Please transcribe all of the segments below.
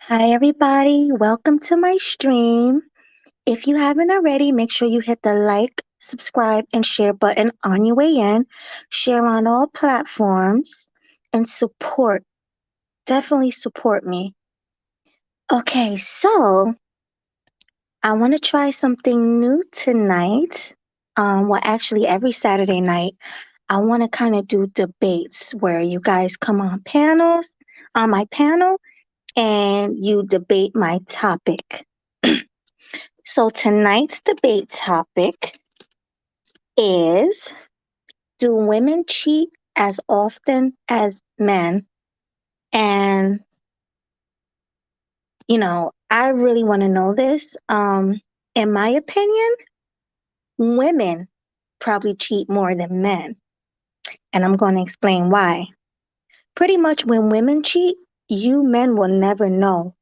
Hi, everybody. Welcome to my stream. If you haven't already, make sure you hit the like, subscribe, and share button on your way in. Share on all platforms and support. Definitely support me. Okay, so I want to try something new tonight. Well, actually, every Saturday night, I want to kind of do debates where you guys come on my panel, and you debate my topic. So tonight's debate topic is, do women cheat as often as men? And, I really want to know this. In my opinion, women probably cheat more than men. And I'm going to explain why. Pretty much when women cheat, you men will never know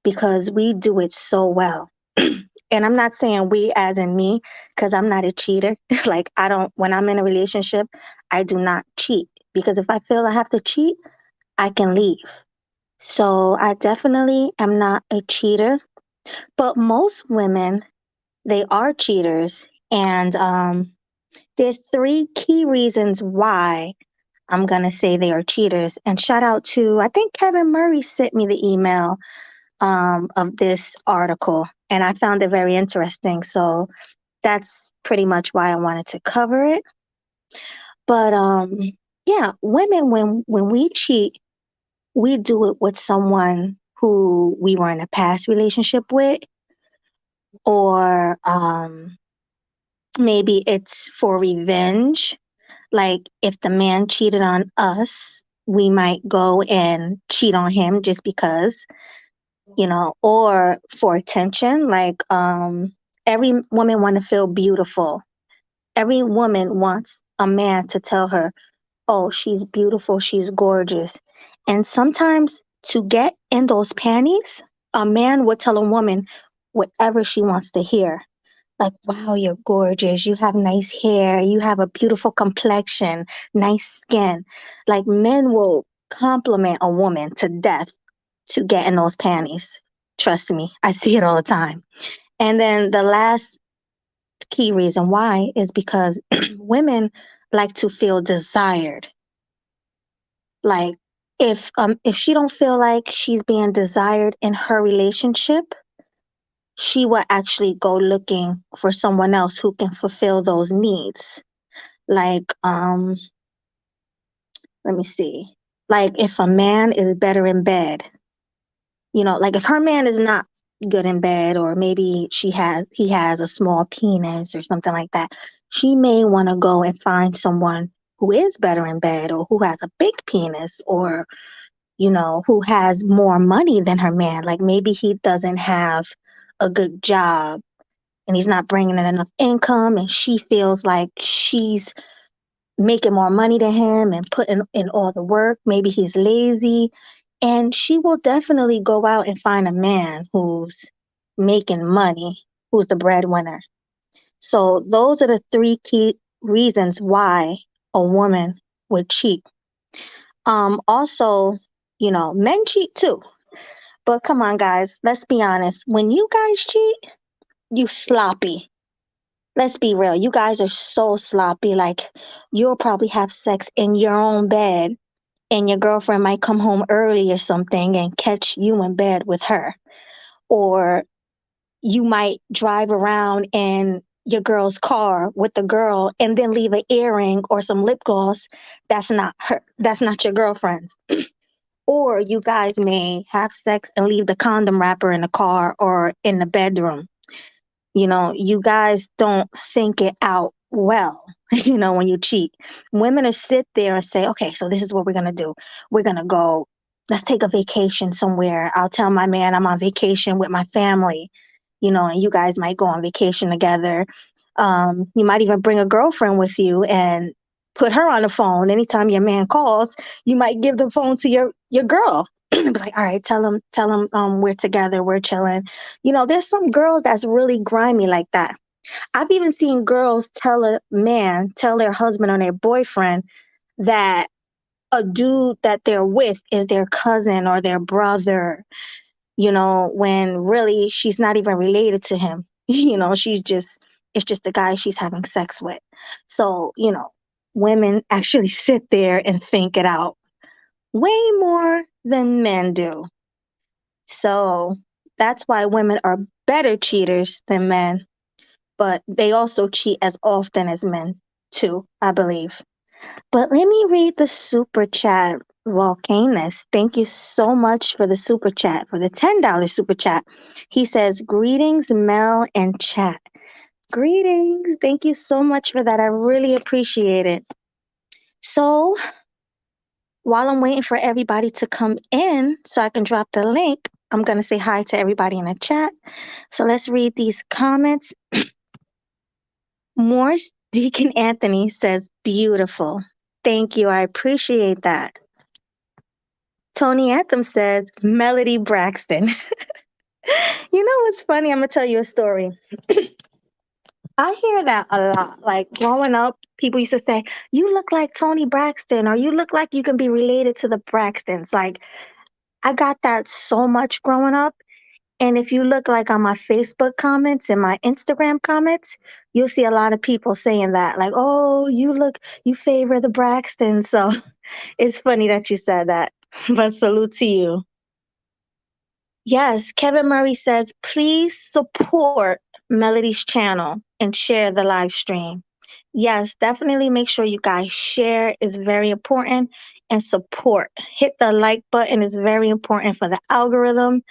because we do it so well. And I'm not saying we as in me, because I'm not a cheater. Like, I don't, when I'm in a relationship, I do not cheat because if I feel I have to cheat, I can leave. So I definitely am not a cheater, but most women, they are cheaters. And there's three key reasons why I'm going to say they are cheaters. And shout out to, I think Kevin Murray sent me the email of this article, and I found it very interesting. So that's pretty much why I wanted to cover it. But yeah, women, when we cheat, we do it with someone who we were in a past relationship with, or maybe it's for revenge. Like if the man cheated on us, we might go and cheat on him just because, or for attention. Like every woman want to feel beautiful. Every woman wants a man to tell her, oh, she's beautiful, she's gorgeous. And sometimes to get in those panties, a man would tell a woman whatever she wants to hear. Like, wow, you're gorgeous. You have nice hair. You have a beautiful complexion, nice skin. Like, men will compliment a woman to death to get in those panties. Trust me, I see it all the time. And then the last key reason why is because women like to feel desired. Like if she don't feel like she's being desired in her relationship, she will actually go looking for someone else who can fulfill those needs. Like let me see. Like if a man is better in bed, like if her man is not good in bed, or maybe he has a small penis or something like that, she may want to go and find someone who is better in bed, or who has a big penis, or who has more money than her man. Like maybe he doesn't have a good job and he's not bringing in enough income, and she feels like she's making more money than him and putting in all the work. Maybe he's lazy. And she will definitely go out and find a man who's making money, who's the breadwinner. So those are the three key reasons why a woman would cheat. Also, men cheat too. But come on, guys, let's be honest. When you guys cheat, you sloppy. Let's be real. You guys are so sloppy. Like, you'll probably have sex in your own bed, and your girlfriend might come home early or something and catch you in bed with her. Or you might drive around in your girl's car with the girl and then leave an earring or some lip gloss that's not her, that's not your girlfriend's. Or you guys may have sex and leave the condom wrapper in the car or in the bedroom. You guys don't think it out well, when you cheat. Women will sit there and say, okay, so this is what we're going to do. We're going to go, let's take a vacation somewhere. I'll tell my man I'm on vacation with my family, and you guys might go on vacation together. You might even bring a girlfriend with you and put her on the phone. Anytime your man calls, you might give the phone to your girl. Be like, all right, tell him, we're together, we're chilling. There's some girls that's really grimy like that. I've even seen girls tell their husband or their boyfriend that a dude that they're with is their cousin or their brother. when really she's not even related to him. It's just the guy she's having sex with. So, women actually sit there and think it out way more than men do. So that's why women are better cheaters than men, but they also cheat as often as men, too, I believe. But let me read the super chat. Volcanus, thank you so much for the super chat, for the $10 super chat. He says, greetings, Mel and chat. Greetings. Thank you so much for that. I really appreciate it. So, while I'm waiting for everybody to come in so I can drop the link, I'm going to say hi to everybody in the chat. So, let's read these comments. Morse Deacon Anthony says, beautiful. Thank you. I appreciate that. Tony Anthem says, Melody Braxton. You know what's funny? I'm going to tell you a story. I hear that a lot. Like growing up, people used to say, you look like Tony Braxton, or you look like you can be related to the Braxtons. Like, I got that so much growing up. And if you look like on my Facebook comments and my Instagram comments, you'll see a lot of people saying that, like, oh, you favor the Braxtons. So it's funny that you said that. But salute to you. Yes, Kevin Murray says, please support Melody's channel and share the live stream. Yes, definitely make sure you guys share is very important, and support. Hit the like button is very important for the algorithm.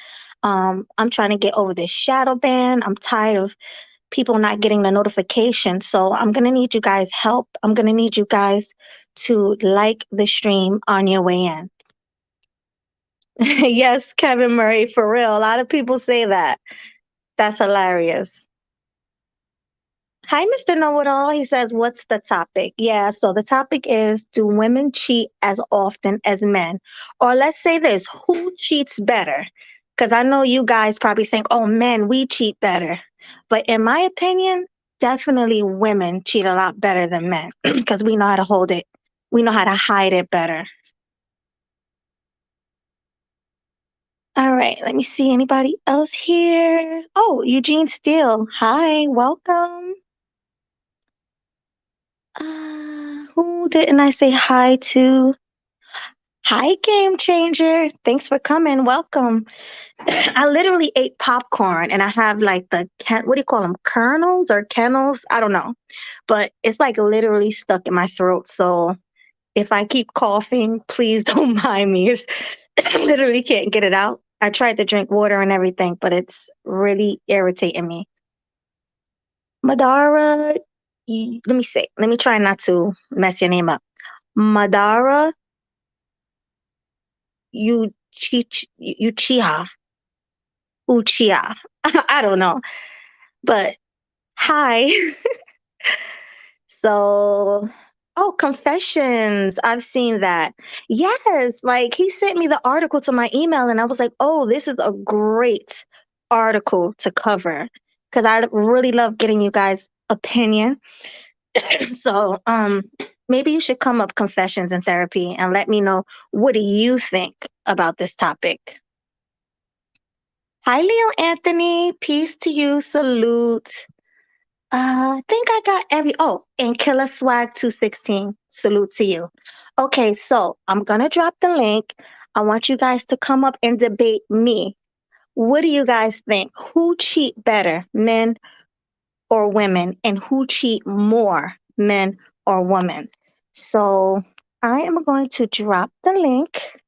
I'm trying to get over this shadow ban. I'm tired of people not getting the notification. So I'm going to need you guys' help. I'm going to need you guys to like the stream on your way in. Yes, Kevin Murray, for real. A lot of people say that. That's hilarious. Hi, Mr. Know It All. He says, what's the topic? Yeah, so the topic is, do women cheat as often as men? Or let's say this, who cheats better? Because I know you guys probably think, oh, men, we cheat better. But in my opinion, definitely women cheat a lot better than men because we know how to hold it. We know how to hide it better. All right, let me see anybody else here. Oh, Eugene Steele. Hi, welcome. Who didn't I say hi to? Hi, Game Changer. Thanks for coming. Welcome. I literally ate popcorn and I have like what do you call them? Kernels or kennels? I don't know. But it's like literally stuck in my throat. So if I keep coughing, please don't mind me. I literally can't get it out. I tried to drink water and everything, but it's really irritating me. Madara, let me see. Let me try not to mess your name up. Madara Uchiha. Uchiha. I don't know. But hi. So, oh, confessions. I've seen that. Yes, like he sent me the article to my email and I was like, "Oh, this is a great article to cover because I really love getting you guys' opinion." So, maybe you should come up confessions in therapy and let me know, what do you think about this topic? Hi, Leo Anthony. Peace to you. Salute. I think I got and Killer Swag 216. Salute to you. Okay, so I'm gonna drop the link. I want you guys to come up and debate me. What do you guys think? Who cheat better, men or women? And who cheat more, men or women? So I am going to drop the link.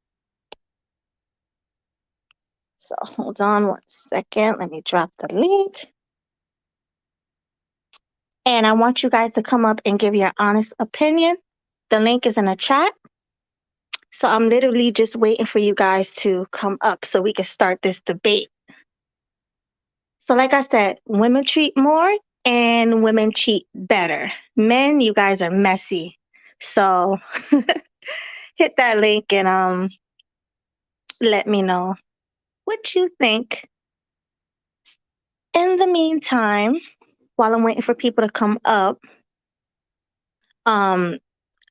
So hold on 1 second. Let me drop the link. And I want you guys to come up and give your honest opinion. The link is in the chat. So I'm literally just waiting for you guys to come up so we can start this debate. So like I said, women cheat more and women cheat better. Men, you guys are messy. So hit that link and let me know what you think. In the meantime, while I'm waiting for people to come up, I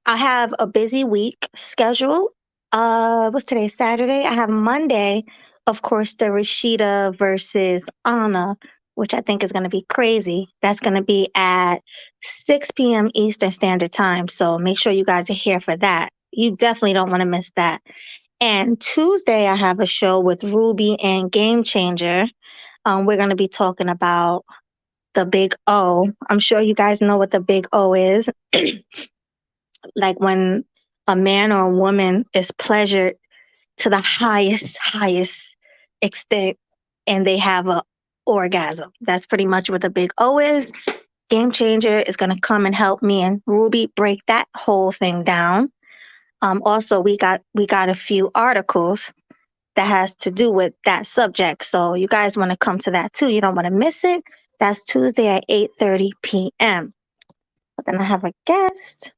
have a busy week scheduled. What's today? Saturday. I have Monday of course, the Rashida versus Anna, which I think is going to be crazy. That's going to be at 6 p.m. Eastern Standard Time. So make sure you guys are here for that. You definitely don't want to miss that. And Tuesday, I have a show with Ruby and Game Changer. We're going to be talking about the big O. I'm sure you guys know what the big O is. Like when a man or a woman is pleasured to the highest extent and they have a orgasm. That's pretty much what the big O is. Game Changer is going to come and help me and Ruby break that whole thing down. Also, we got a few articles that has to do with that subject. So you guys want to come to that too. You don't want to miss it. That's Tuesday at 8:30 p.m. But then I have a guest.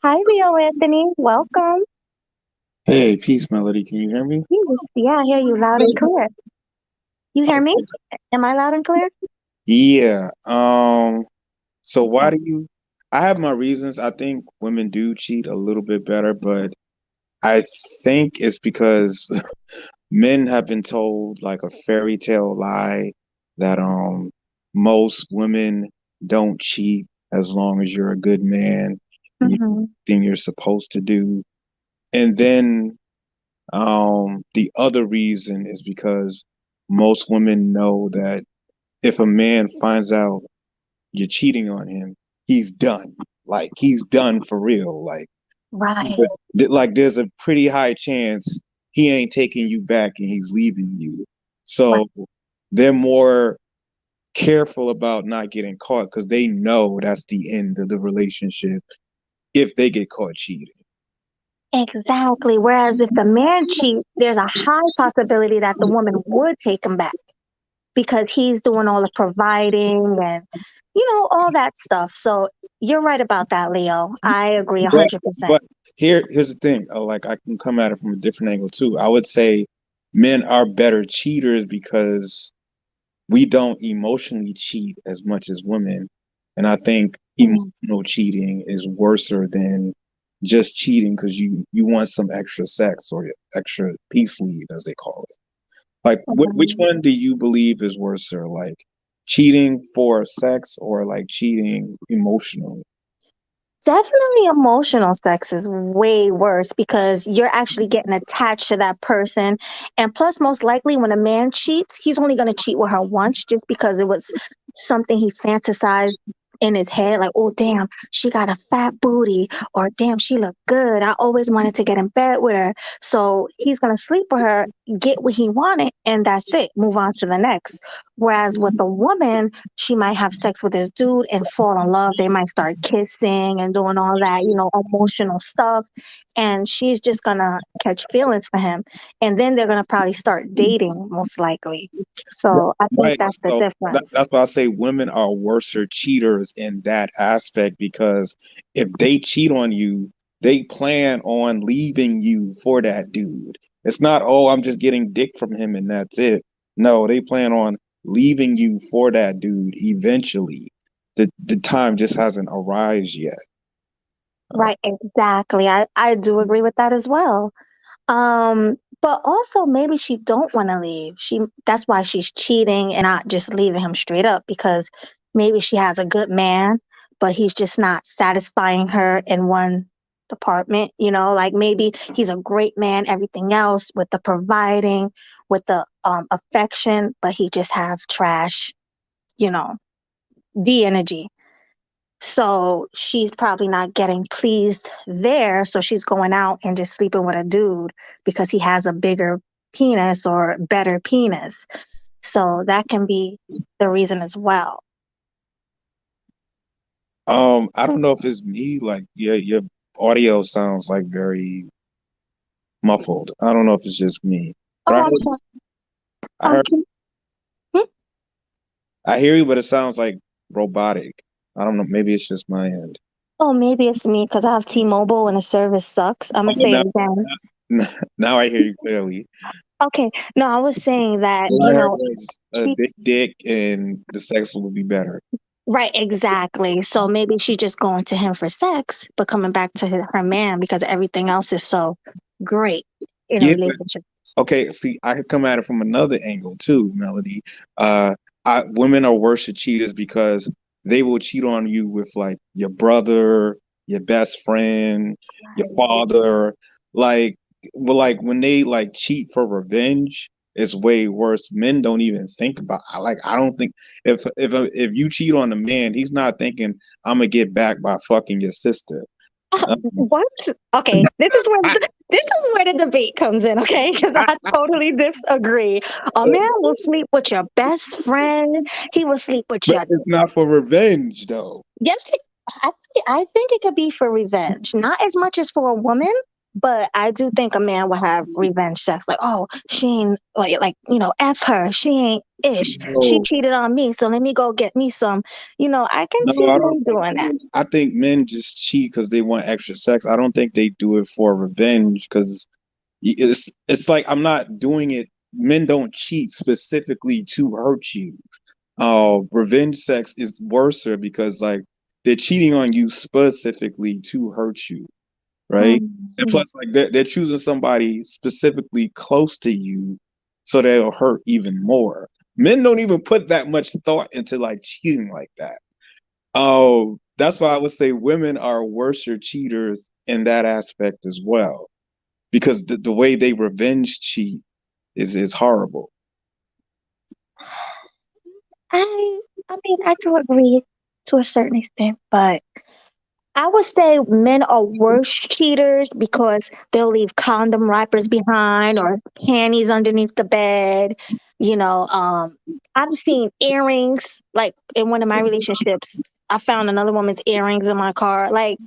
Hi, Leo Anthony. Welcome. Hey, peace, Melody. Can you hear me? Yes, yeah, I hear you loud and clear. You hear me? Am I loud and clear? Yeah. So why Okay. do you? I have my reasons. I think women do cheat a little bit better, but I think it's because men have been told like a fairy tale lie that most women don't cheat as long as you're a good man and you do Hmm. everything you're supposed to do. And then the other reason is because most women know that if a man finds out you're cheating on him, he's done. Like he's done for real. Right. Like there's a pretty high chance he ain't taking you back and he's leaving you. Right. So they're more careful about not getting caught because they know that's the end of the relationship if they get caught cheating. Exactly. Whereas if the man cheats, there's a high possibility that the woman would take him back because he's doing all the providing and, all that stuff. So you're right about that, Leo. I agree But 100%. but here's the thing. Like I can come at it from a different angle too. I would say men are better cheaters because we don't emotionally cheat as much as women. And I think Mhm. emotional cheating is worser than just cheating because you want some extra sex or extra peace leave, as they call it. Like, which Mhm. one do you believe is worser? Like, cheating for sex or like cheating emotionally? Definitely emotional sex is way worse because you're actually getting attached to that person. And plus, most likely, when a man cheats, he's only going to cheat with her once just because it was something he fantasized in his head. Like, oh, damn, she got a fat booty, or damn, she looked good. I always wanted to get in bed with her. So he's going to sleep with her, get what he wanted, and that's it. Move on to the next. Whereas with a woman, she might have sex with this dude and fall in love. They might start kissing and doing all that, emotional stuff. And she's just gonna catch feelings for him. And then they're gonna probably start dating, most likely. So I think Right. that's the So difference. that's why I say women are worser cheaters in that aspect because if they cheat on you, they plan on leaving you for that dude. It's not, oh, I'm just getting dick from him and that's it. No, they plan on leaving you for that dude eventually. The time just hasn't arrived yet. Right, exactly. I do agree with that as well. But also maybe she don't want to leave. That's why she's cheating and not just leaving him straight up because maybe she has a good man, but he's just not satisfying her in one department, like maybe he's a great man, everything else with the providing, with the affection, but he just have trash, you know, D energy. So she's probably not getting pleased there. So she's going out and just sleeping with a dude because he has a bigger penis or better penis. So that can be the reason as well. I don't know if it's me, like your audio sounds like very muffled. I don't know if it's just me. But Oh, I'm sorry. I heard Can, hmm? I hear you, but it sounds like robotic. I don't know. Maybe it's just my end. Oh, maybe it's me because I have T-Mobile and the service sucks. I'm gonna Okay, say it again. now I hear you clearly. Okay, no, I was saying that All I heard was a she big dick and the sex will be better. right, exactly. So maybe she's just going to him for sex, but coming back to her man because everything else is so great. in a Yeah, relationship. okay, see, I could come at it from another angle too, Melody. Uh, women are worse at cheaters because they will cheat on you with like your brother, your best friend, your Right. father. Like, well, like when they like cheat for revenge, it's way worse. Men don't even think about. I don't think if you cheat on a man, he's not thinking I'm gonna get back by fucking your sister. Um, What? Okay, this is where the debate comes in, okay? Because I, I totally disagree. A man will sleep with your best friend. He will sleep with but your it's not for revenge though. yes. I think it could be for revenge, not as much as for a woman. But I do think a man will have revenge sex, like, oh, she ain't like f her, she ain't ish, she No, cheated on me, so let me go get me some. I can no, see I don't men think doing that. so. I think men just cheat because they want extra sex. I don't think they do it for revenge because it's like I'm not doing it. Men don't cheat specifically to hurt you. Revenge sex is worse because like they're cheating on you specifically to hurt you, right? And Mhm. plus, like they're choosing somebody specifically close to you, so they'll hurt even more. Men don't even put that much thought into like cheating like that. Oh, that's why I would say women are worse cheaters in that aspect as well, because the way they revenge cheat is horrible. I mean, I do agree to a certain extent, but I would say men are worse cheaters because they'll leave condom wrappers behind or panties underneath the bed. I've seen earrings, like in one of my relationships. I found another woman's earrings in my car. Like,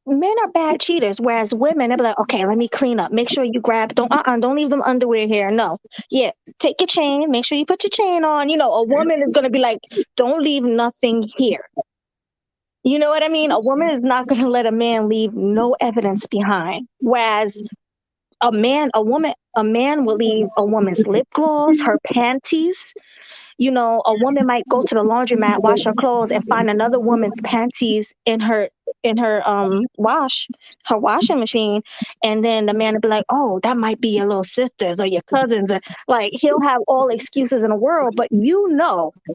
men are bad cheaters, whereas women, they'll be like, okay, let me clean up. Make sure you grab, don't leave them underwear here. No. Yeah, take your chain, make sure you put your chain on. A woman is going to be like, don't leave nothing here. You know what I mean? A woman is not going to let a man leave no evidence behind. Whereas a man will leave a woman's lip gloss, her panties. A woman might go to the laundromat, wash her clothes, and find another woman's panties in her washing machine, and then the man will be like, "Oh, that might be your little sisters or your cousins." Or, like, he'll have all excuses in the world, but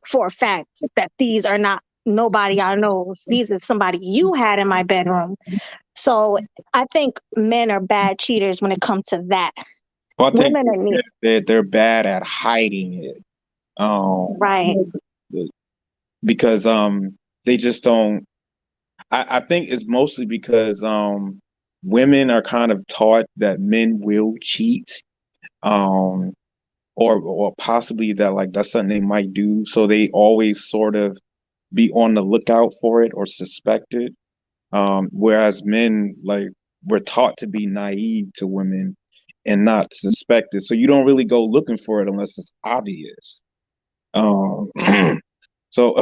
for a fact that these are not nobody I knows. These are somebody you had in my bedroom. So I think men are bad cheaters when it comes to that. Well, I think Women are neat, they're bad at hiding it. Um, right? because they just don't. I think it's mostly because women are kind of taught that men will cheat, um, or possibly that like that's something they might do, so they always sort of be on the lookout for it or suspect it. Whereas men, like, we're taught to be naive to women and not suspect it. So you don't really go looking for it unless it's obvious. Um, so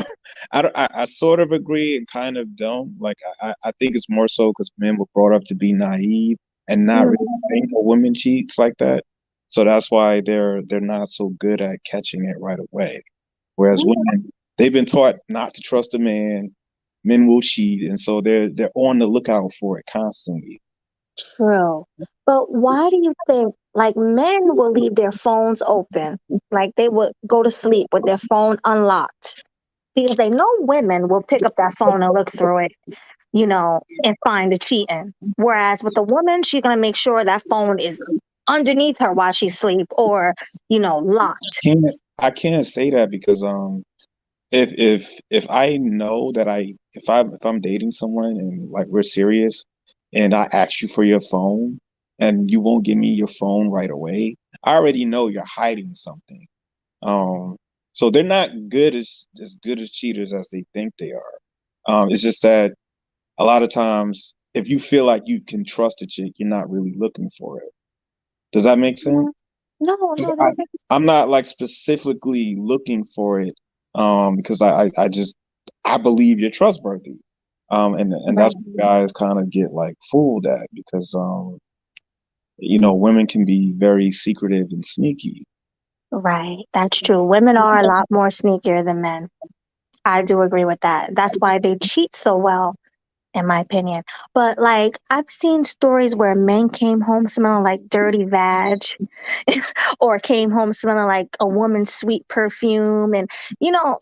I sort of agree and kind of don't. Like, I think it's more so because men were brought up to be naive and not really think a woman cheats like that. So that's why they're not so good at catching it right away. Whereas women, they've been taught not to trust a man. Men will cheat, and so they're on the lookout for it constantly. True. But why do you think, like, men will leave their phones open? Like, they would go to sleep with their phone unlocked because they know women will pick up that phone and look through it, and find the cheating. Whereas with a woman, she's going to make sure that phone is underneath her while she sleep or, locked. Can't I can't say that because if I know that if I'm dating someone and like we're serious and I ask you for your phone and you won't give me your phone right away, I already know you're hiding something. Um, so they're not good as cheaters as they think they are. It's just that a lot of times if you feel like you can trust a chick, you're not really looking for it. Does that make sense? No, no, 'Cause no, that makes I'm not like specifically looking for it, because I just I believe you're trustworthy. And that's right. what guys kind of get like fooled at because women can be very secretive and sneaky. Right. That's true. Women are a lot more sneakier than men. I do agree with that. That's why they cheat so well. in my opinion. But like I've seen stories where men came home smelling like dirty vag or came home smelling like a woman's sweet perfume and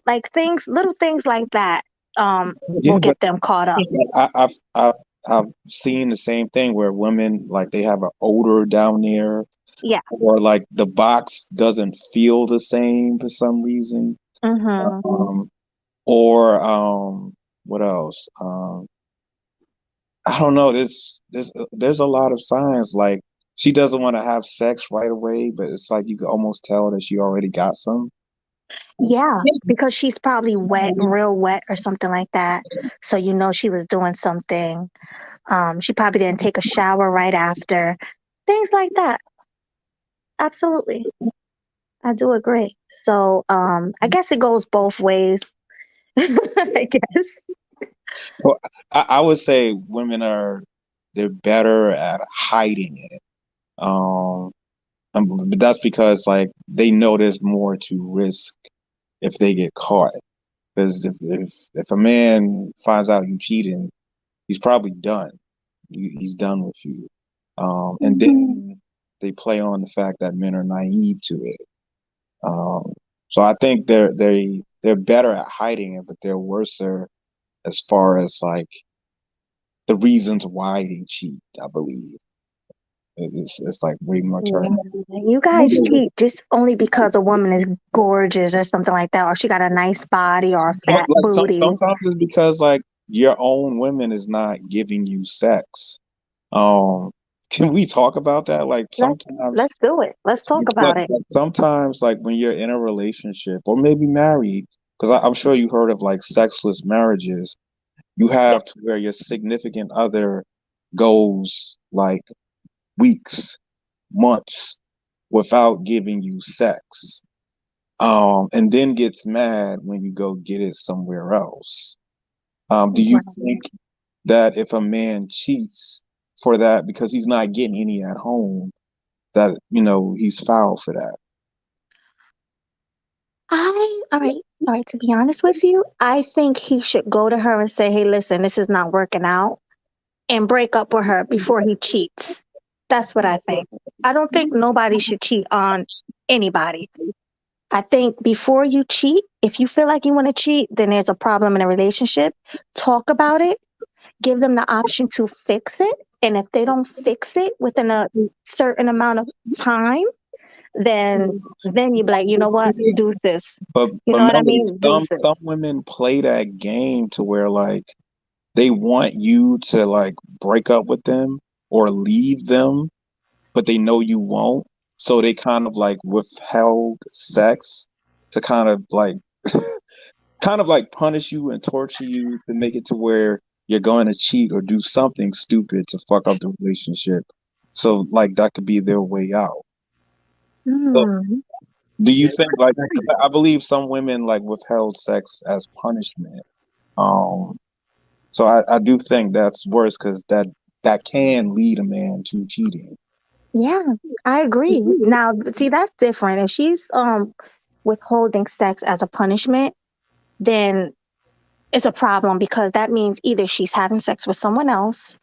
like things little things like that will Yeah, but get them caught up. I've seen the same thing where women like they have an odor down there, Yeah. or like the box doesn't feel the same for some reason. Mhm. Um, or what else? I don't know. There's a lot of signs like she doesn't want to have sex right away, but it's like you can almost tell that she already got some. Yeah, because she's probably wet, real wet or something like that. So she was doing something. She probably didn't take a shower right after. Things like that. Absolutely. I do agree. So, I guess it goes both ways. I guess. Well, I would say women they're better at hiding it. Um, but that's because like they know there's more to risk if they get caught. Because if a man finds out you cheating, he's probably done. He's done with you. And then they play on the fact that men are naive to it. Um, so I think they're better at hiding it, but they're worser as far as like the reasons why they cheat. I believe it's like way more Yeah. turn. You guys cheat just only because a woman is gorgeous or something like that, or she got a nice body or a fat Like booty. sometimes it's because like your own women is not giving you sex. Um, can we talk about that? Like Let's sometimes, let's do it. Let's talk about it. like sometimes, like when you're in a relationship or maybe married, because I'm sure you heard of like sexless marriages. You Yeah. have to where your significant other goes like weeks, months without giving you sex. And then gets mad when you go get it somewhere else. Do you Right. think that if a man cheats for that because he's not getting any at home, that he's foul for that? All right. To be honest with you, I think he should go to her and say, "Hey, listen, this is not working out," and break up with her before he cheats. That's what I think. I don't think nobody should cheat on anybody. I think before you cheat, if you feel like you want to cheat, then there's a problem in a relationship. Talk about it, give them the option to fix it. And if they don't fix it within a certain amount of time, then you be like, you know what? Deuces. You But know what I Melody, mean? some Deuces. women play that game to where like they want you to like break up with them or leave them, but they know you won't. So they kind of like withheld sex to kind of like punish you and torture you to make it to where you're going to cheat or do something stupid to fuck up the relationship. So like that could be their way out. So Hmm. do you Yeah, think like 'cause I believe some women like withheld sex as punishment. Um, so I do think that's worse because that can lead a man to cheating. Yeah, I agree. Now, see, that's different. If she's withholding sex as a punishment, then it's a problem because that means either she's having sex with someone else,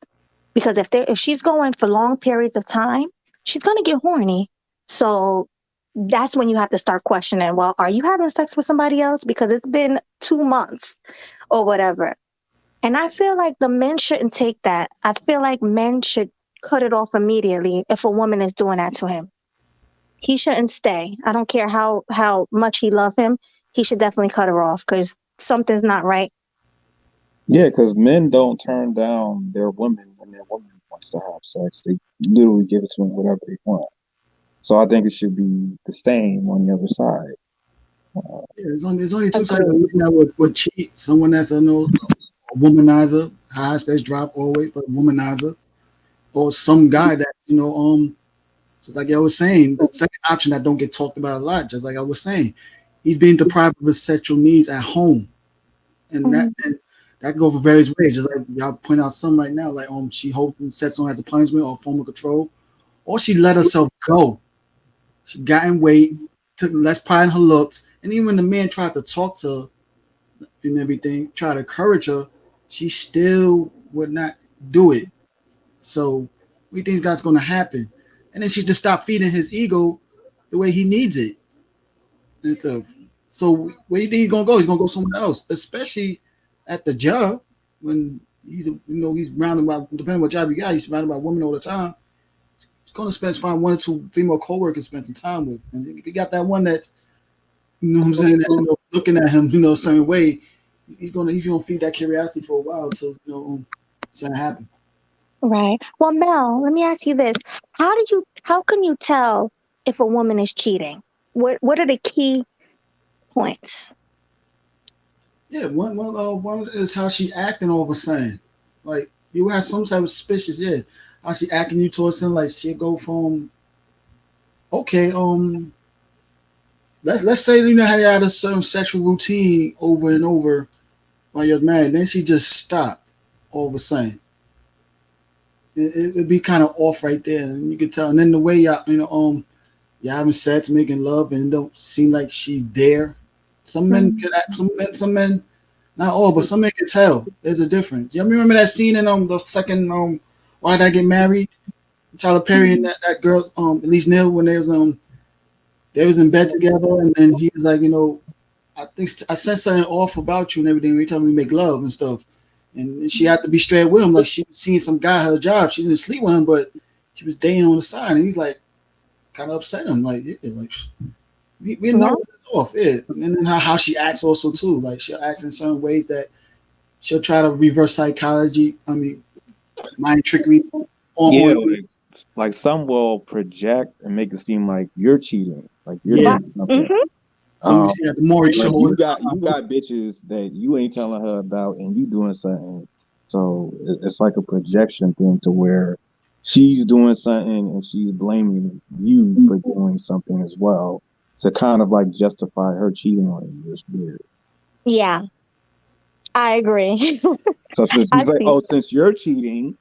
because if she's going for long periods of time, she's gonna get horny. So that's when you have to start questioning, well, are you having sex with somebody else? Because it's been 2 months or whatever. And I feel like the men shouldn't take that. I feel like men should cut it off immediately if a woman is doing that to him. He shouldn't stay. I don't care how much he love him. He should definitely cut her off because something's not right. Yeah, because men don't turn down their women when their woman wants to have sex. They literally give it to them whatever they want. So I think it should be the same on the other side. yeah, there's only two types of Agreed. men that would cheat. Someone that's a womanizer, high stage drop always, but womanizer, or some guy that just like I was saying, the second option that don't get talked about a lot. Just like I was saying, he's being deprived of his sexual needs at home, and that Mhm. and that can go for various ways. Just like y'all point out some right now, like she hoping sets on as a punishment or form of control, or she let herself go. She got in weight, took less pride in her looks, and even when the man tried to talk to her and everything, tried to encourage her, she still would not do it. So what do you think that's going to happen? And then she just stopped feeding his ego the way he needs it and stuff. So where do you think he's going to go? He's going to go somewhere else, especially at the job when he's surrounded by, depending on what job you got, he's surrounded by women all the time. He's going to find one or two female coworkers to spend some time with. And if you got that one that's, what I'm saying, that, looking at him, a certain way, he's gonna feed that curiosity for a while until something happens. Right. Well, Mel, let me ask you this: how can you tell if a woman is cheating? What are the key points? Yeah, one is how she acting all of a sudden. Like you have some type of suspicious, yeah. How she acting you towards something, like she'll go from okay, let's say how you had a certain sexual routine over and over while you're married, then she just stopped all of a sudden. It'd be kind of off right there, and you could tell. And then the way y'all having sex, making love, and it don't seem like she's there. Some men can act, some men, not all, but some men can tell. There's a difference. You remember that scene in the second Why Did I Get Married? Tyler Perry and that girl, Elise Neal, when they was in bed together, and then he was like, I think I said something off about you and everything every time we make love and stuff. And she had to be straight with him. Like she was seeing some guy at her job. She didn't sleep with him, but she was dating on the side. And he's like, kind of upset him. Like, yeah, like we know it's off. Yeah. And then how she acts also too. Like she'll act in certain ways that she'll try to reverse psychology. I mean, mind trickery. Like some will project and make it seem like you're cheating. Like you're doing something. You got bitches that you ain't telling her about and you doing something. So it's like a projection thing to where she's doing something and she's blaming you for doing something as well to kind of like justify her cheating on you. It's weird. Yeah, I agree. So she's like, since you're cheating,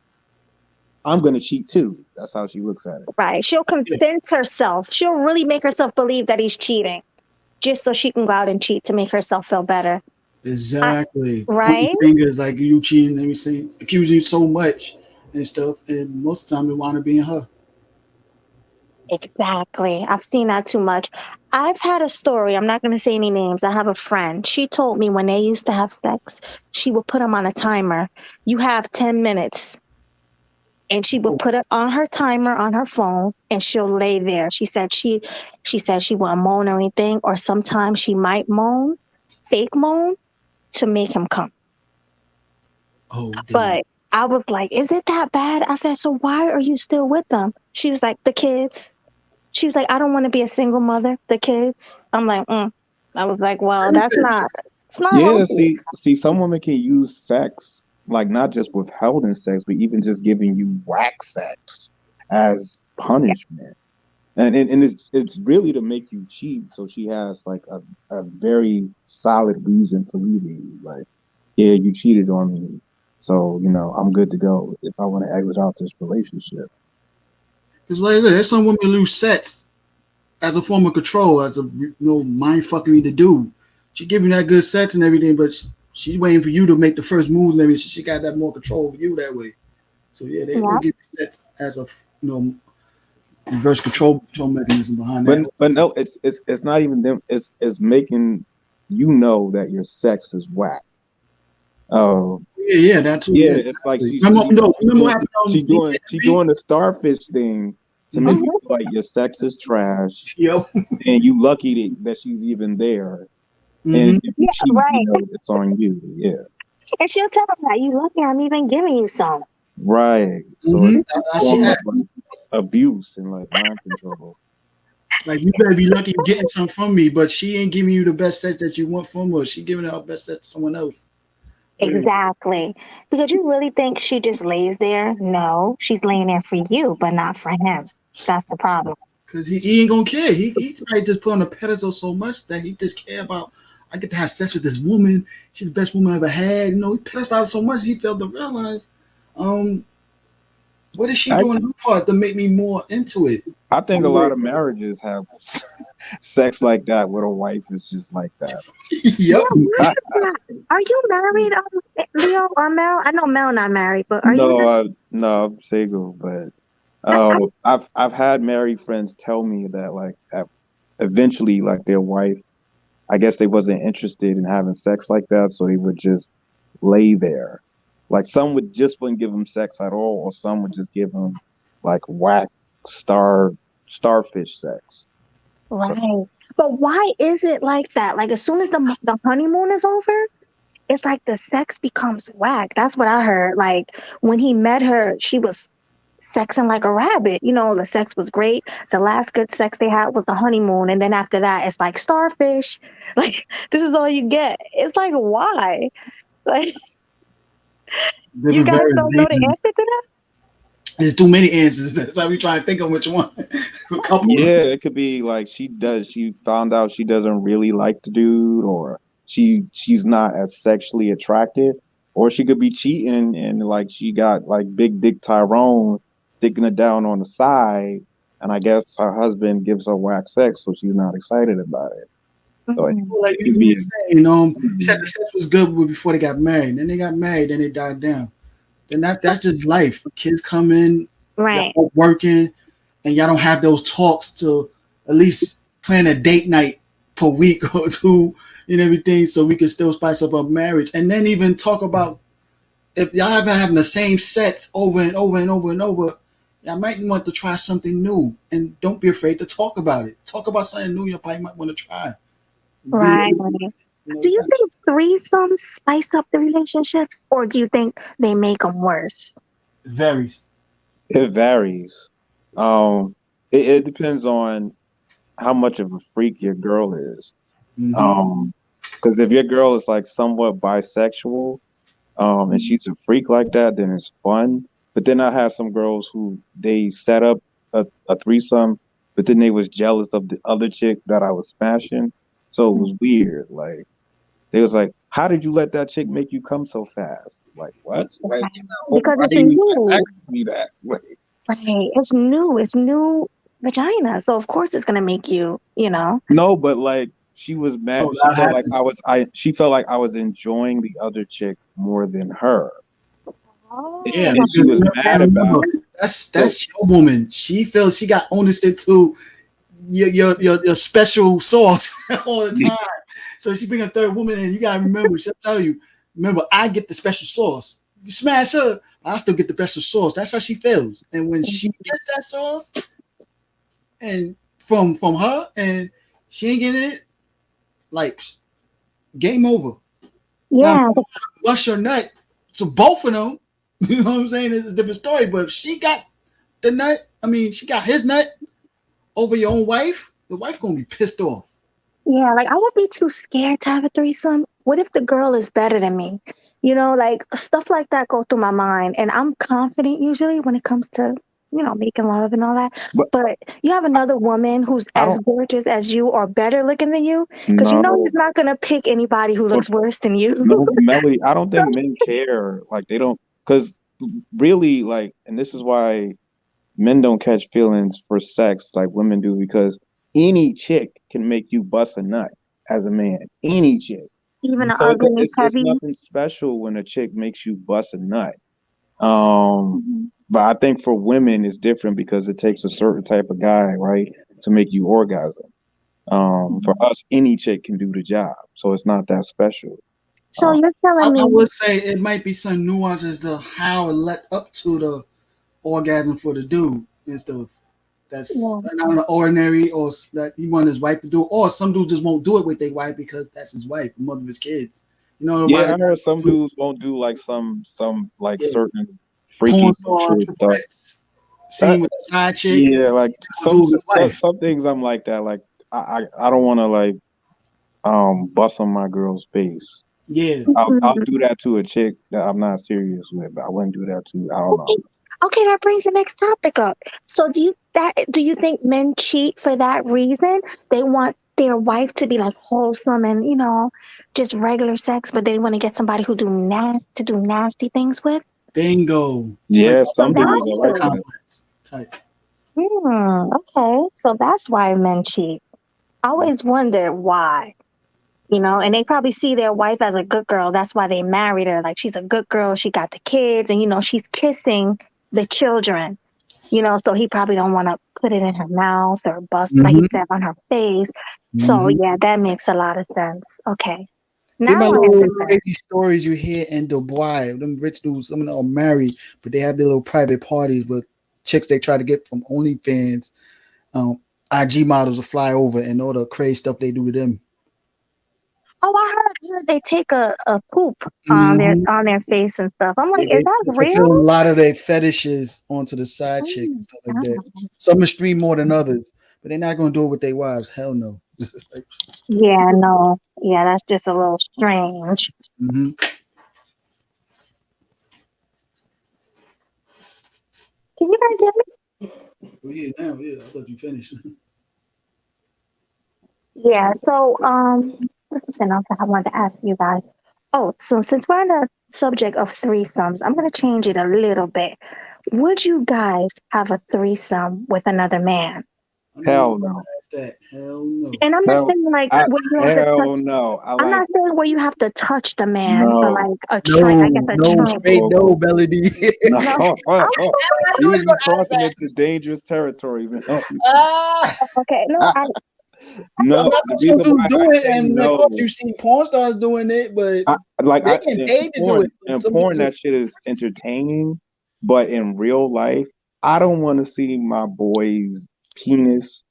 I'm going to cheat too. That's how she looks at it. Right. She'll convince herself. She'll really make herself believe that he's cheating just so she can go out and cheat to make herself feel better. Exactly. Right? Pointing fingers like you cheating, let me see, accusing you so much and stuff. And most of the time they want to be in her. Exactly. I've seen that too much. I've had a story. I'm not going to say any names. I have a friend. She told me when they used to have sex, she would put him on a timer. You have 10 minutes. And she would put it on her timer on her phone and she'll lay there. She said she wouldn't moan or anything, or sometimes she might moan, fake moan, to make him come. But I was like, is it that bad? I said, so why are you still with them? She was like, the kids. She was like, I don't want to be a single mother. The kids. I'm like, I was like, well, it's not healthy. See, some women can use sex, like not just withholding sex, but even just giving you whack sex as punishment. And it's really to make you cheat. So she has like a very solid reason for leaving you. Like, yeah, you cheated on me. So, I'm good to go if I want to exit out this relationship. It's like, look, there's some women lose sex as a form of control, as a mind fuckery to do. She giving that good sex and everything, but she's waiting for you to make the first move and everything. She got that more control over you that way. So yeah, they give you sex as a reverse control mechanism behind that. But no, it's not even them. It's making you know that your sex is whack. Yeah, that's yeah. It's like she's doing the starfish thing to make you feel like your sex is trash. Yep. And you lucky that she's even there. Mm-hmm. And if you cheat, it's on you. Yeah. And she'll tell him that you lucky I'm even giving you some. Right. So it's like abuse and like mind control. Like you better be lucky getting some from me, but she ain't giving you the best sex that you want from her. She giving her best sex to someone else. Exactly. Because you really think she just lays there? No, she's laying there for you, but not for him. That's the problem. Because he ain't gonna care. He might just put on a pedestal so much that he just care about, I get to have sex with this woman. She's the best woman I ever had. He pedestalized so much he failed to realize, what is she doing her part to make me more into it? I think a lot of marriages have sex like that with a wife is just like that. Yeah, Yep. why is that? Are you married, Leo or Mel? I know Mel not married, but are you No, married? no, I'm single, but I, I've had married friends tell me that like eventually like their wife, I guess they wasn't interested in having sex like that, so they would just lay there. Like some would just wouldn't give them sex at all, or some would just give them like whack starfish sex. So right. But why is it like that? Like as soon as the honeymoon is over, it's like the sex becomes whack. That's what I heard. Like when he met her, she was sexing like a rabbit. You know, the sex was great. The last good sex they had was the honeymoon, and then after that, it's like starfish. Like this is all you get. It's like why? Like you Different guys don't know the variations. answer to that? There's too many answers. That's why we try to think of which one. A couple. yeah, it could be like she found out she doesn't really like the dude, or she's not as sexually attracted, or she could be cheating and like she got like big dick Tyrone sticking it down on the side, and I guess her husband gives her whack sex, so she's not excited about it. So it, Mhm. Like it could you were be. saying, you said the sex was good before they got married. Then they got married, then they died down. Then So that's just life. Kids come in, y'all right. both working, and y'all don't have those talks to at least plan a date night per week or two and everything, so we can still spice up our marriage, and then even talk about if y'all have been having the same sex over and over and over and over. Y'all might want to try something new, and don't be afraid to talk about it. Talk about something new you probably might want to try. Be, Right. Do you think threesomes spice up the relationships, or do you think they make them worse? varies. It varies. Um, it depends on how much of a freak your girl is. Mm-hmm. Um, because if your girl is like somewhat bisexual, and she's a freak like that, then it's fun. But then I have some girls who they set up a threesome, but then they was jealous of the other chick that I was smashing, so it was weird. Like they was like, "How did you let that chick make you come so fast?" Like what? Like Because why it's didn't you new. ask me that? Like, Right. It's new. It's new vagina. So of course it's gonna make you, no, but like she was mad. So She that felt like happens. she felt like I was enjoying the other chick more than her, Yeah, and Oh, she because was you mad gotta about remember it. So that's your woman. She feels she got ownership to your special sauce all the time. So she bring a third woman in. You gotta remember, she'll tell you, remember, I get the special sauce. You smash her, I still get the special sauce. That's how she feels. And when she gets that sauce and from her and she ain't getting it, like game over. Now yeah. bust your nut to both of them. You know what I'm saying? It's a different story. But if she got the nut, I mean, she got his nut over your own wife, the wife gonna be pissed off. Yeah, like I would be too scared to have a threesome. What if the girl is better than me? Like stuff like that go through my mind. And I'm confident usually when it comes to, making love and all that. but But you have another woman who's I as don't gorgeous as you or better looking than you, because know. he's not gonna pick anybody who But looks worse than you. no, Melody, I don't think men care. Like they don't, because really, like, and this is why men don't catch feelings for sex like women do, because any chick can make you bust a nut as a man. Any chick. Even an So ugly, it's heavy. nothing special when a chick makes you bust a nut. Um, Mhm. but I think for women it's different because it takes a certain type of guy, right, to make you orgasm. For us, any chick can do the job, so it's not that special. So Um, you're I, telling I me, would say it might be some nuances to how it led up to the orgasm for the dude and stuff. That's yeah, not the ordinary, or that he wanted his wife to do, or some dudes just won't do it with their wife because that's his wife, the mother of his kids. You know, yeah, nobody I heard some dudes won't do like some like yeah, certain porn freaky star shit stuff. Tourette's Uh, scene with the side chick. yeah, like Don't do it with his wife. some things I'm like that. Like I don't want to like bust on my girl's face. Yeah, I'll mhm. do that to a chick that I'm not serious with, but I wouldn't do that to I don't know. Okay, okay, that brings the next topic up. So do you think men cheat for that reason? They want their wife to be like wholesome and just regular sex, but they want to get somebody who do nasty things with. bingo. It's like Yeah, So some got dudes are like to. that. complex type. Okay, so that's why men cheat. I always wonder why, and they probably see their wife as a good girl. That's why they married her. Like she's a good girl. She got the kids, and she's kissing the children. So he probably don't want to put it in her mouth or bust, like he Mm-hmm. said, on her face. So Mm-hmm. yeah, that makes a lot of sense. Okay, Think now about I little understand. crazy stories you hear in Dubai. Them rich dudes, some of them are married, but they have their little private parties with chicks they try to get from OnlyFans. Um, IG models will fly over and all the crazy stuff they do to them. Oh, I heard they take a poop on their Mm-hmm. on their face and stuff. I'm like, is They that fulfill a real? lot of their fetishes onto the side chick and Mm, stuff like that. oh. Some extreme more than others, but they're not going to do it with their wives. Hell no. Like, Yeah, no, yeah, that's just a little strange. mm-hmm. Can you guys hear me? Well, yeah, now, yeah, I thought you finished. Yeah. So, what's something else that I wanted to ask you guys? Oh, so since we're on the subject of threesomes, I'm gonna change it a little bit. Would you guys have a threesome with another man? I knew you Hell were going no. to ask that. Hell no. And I'm not Hell, saying like I where you have to hell touch. no. I I'm like not saying where you have to touch the man for no. like a train. I guess No, a no, train. straight no, Oh, Melody. no. No. I knew you You were going to ask crossing that. into dangerous territory, man. Ah, Okay. No. I. I'm No, not the some reason dudes why I do it, say and of course no, you see porn stars doing it, but they get in paid to do it. Some people porn that just shit is entertaining, but in real life, I don't want to see my boy's penis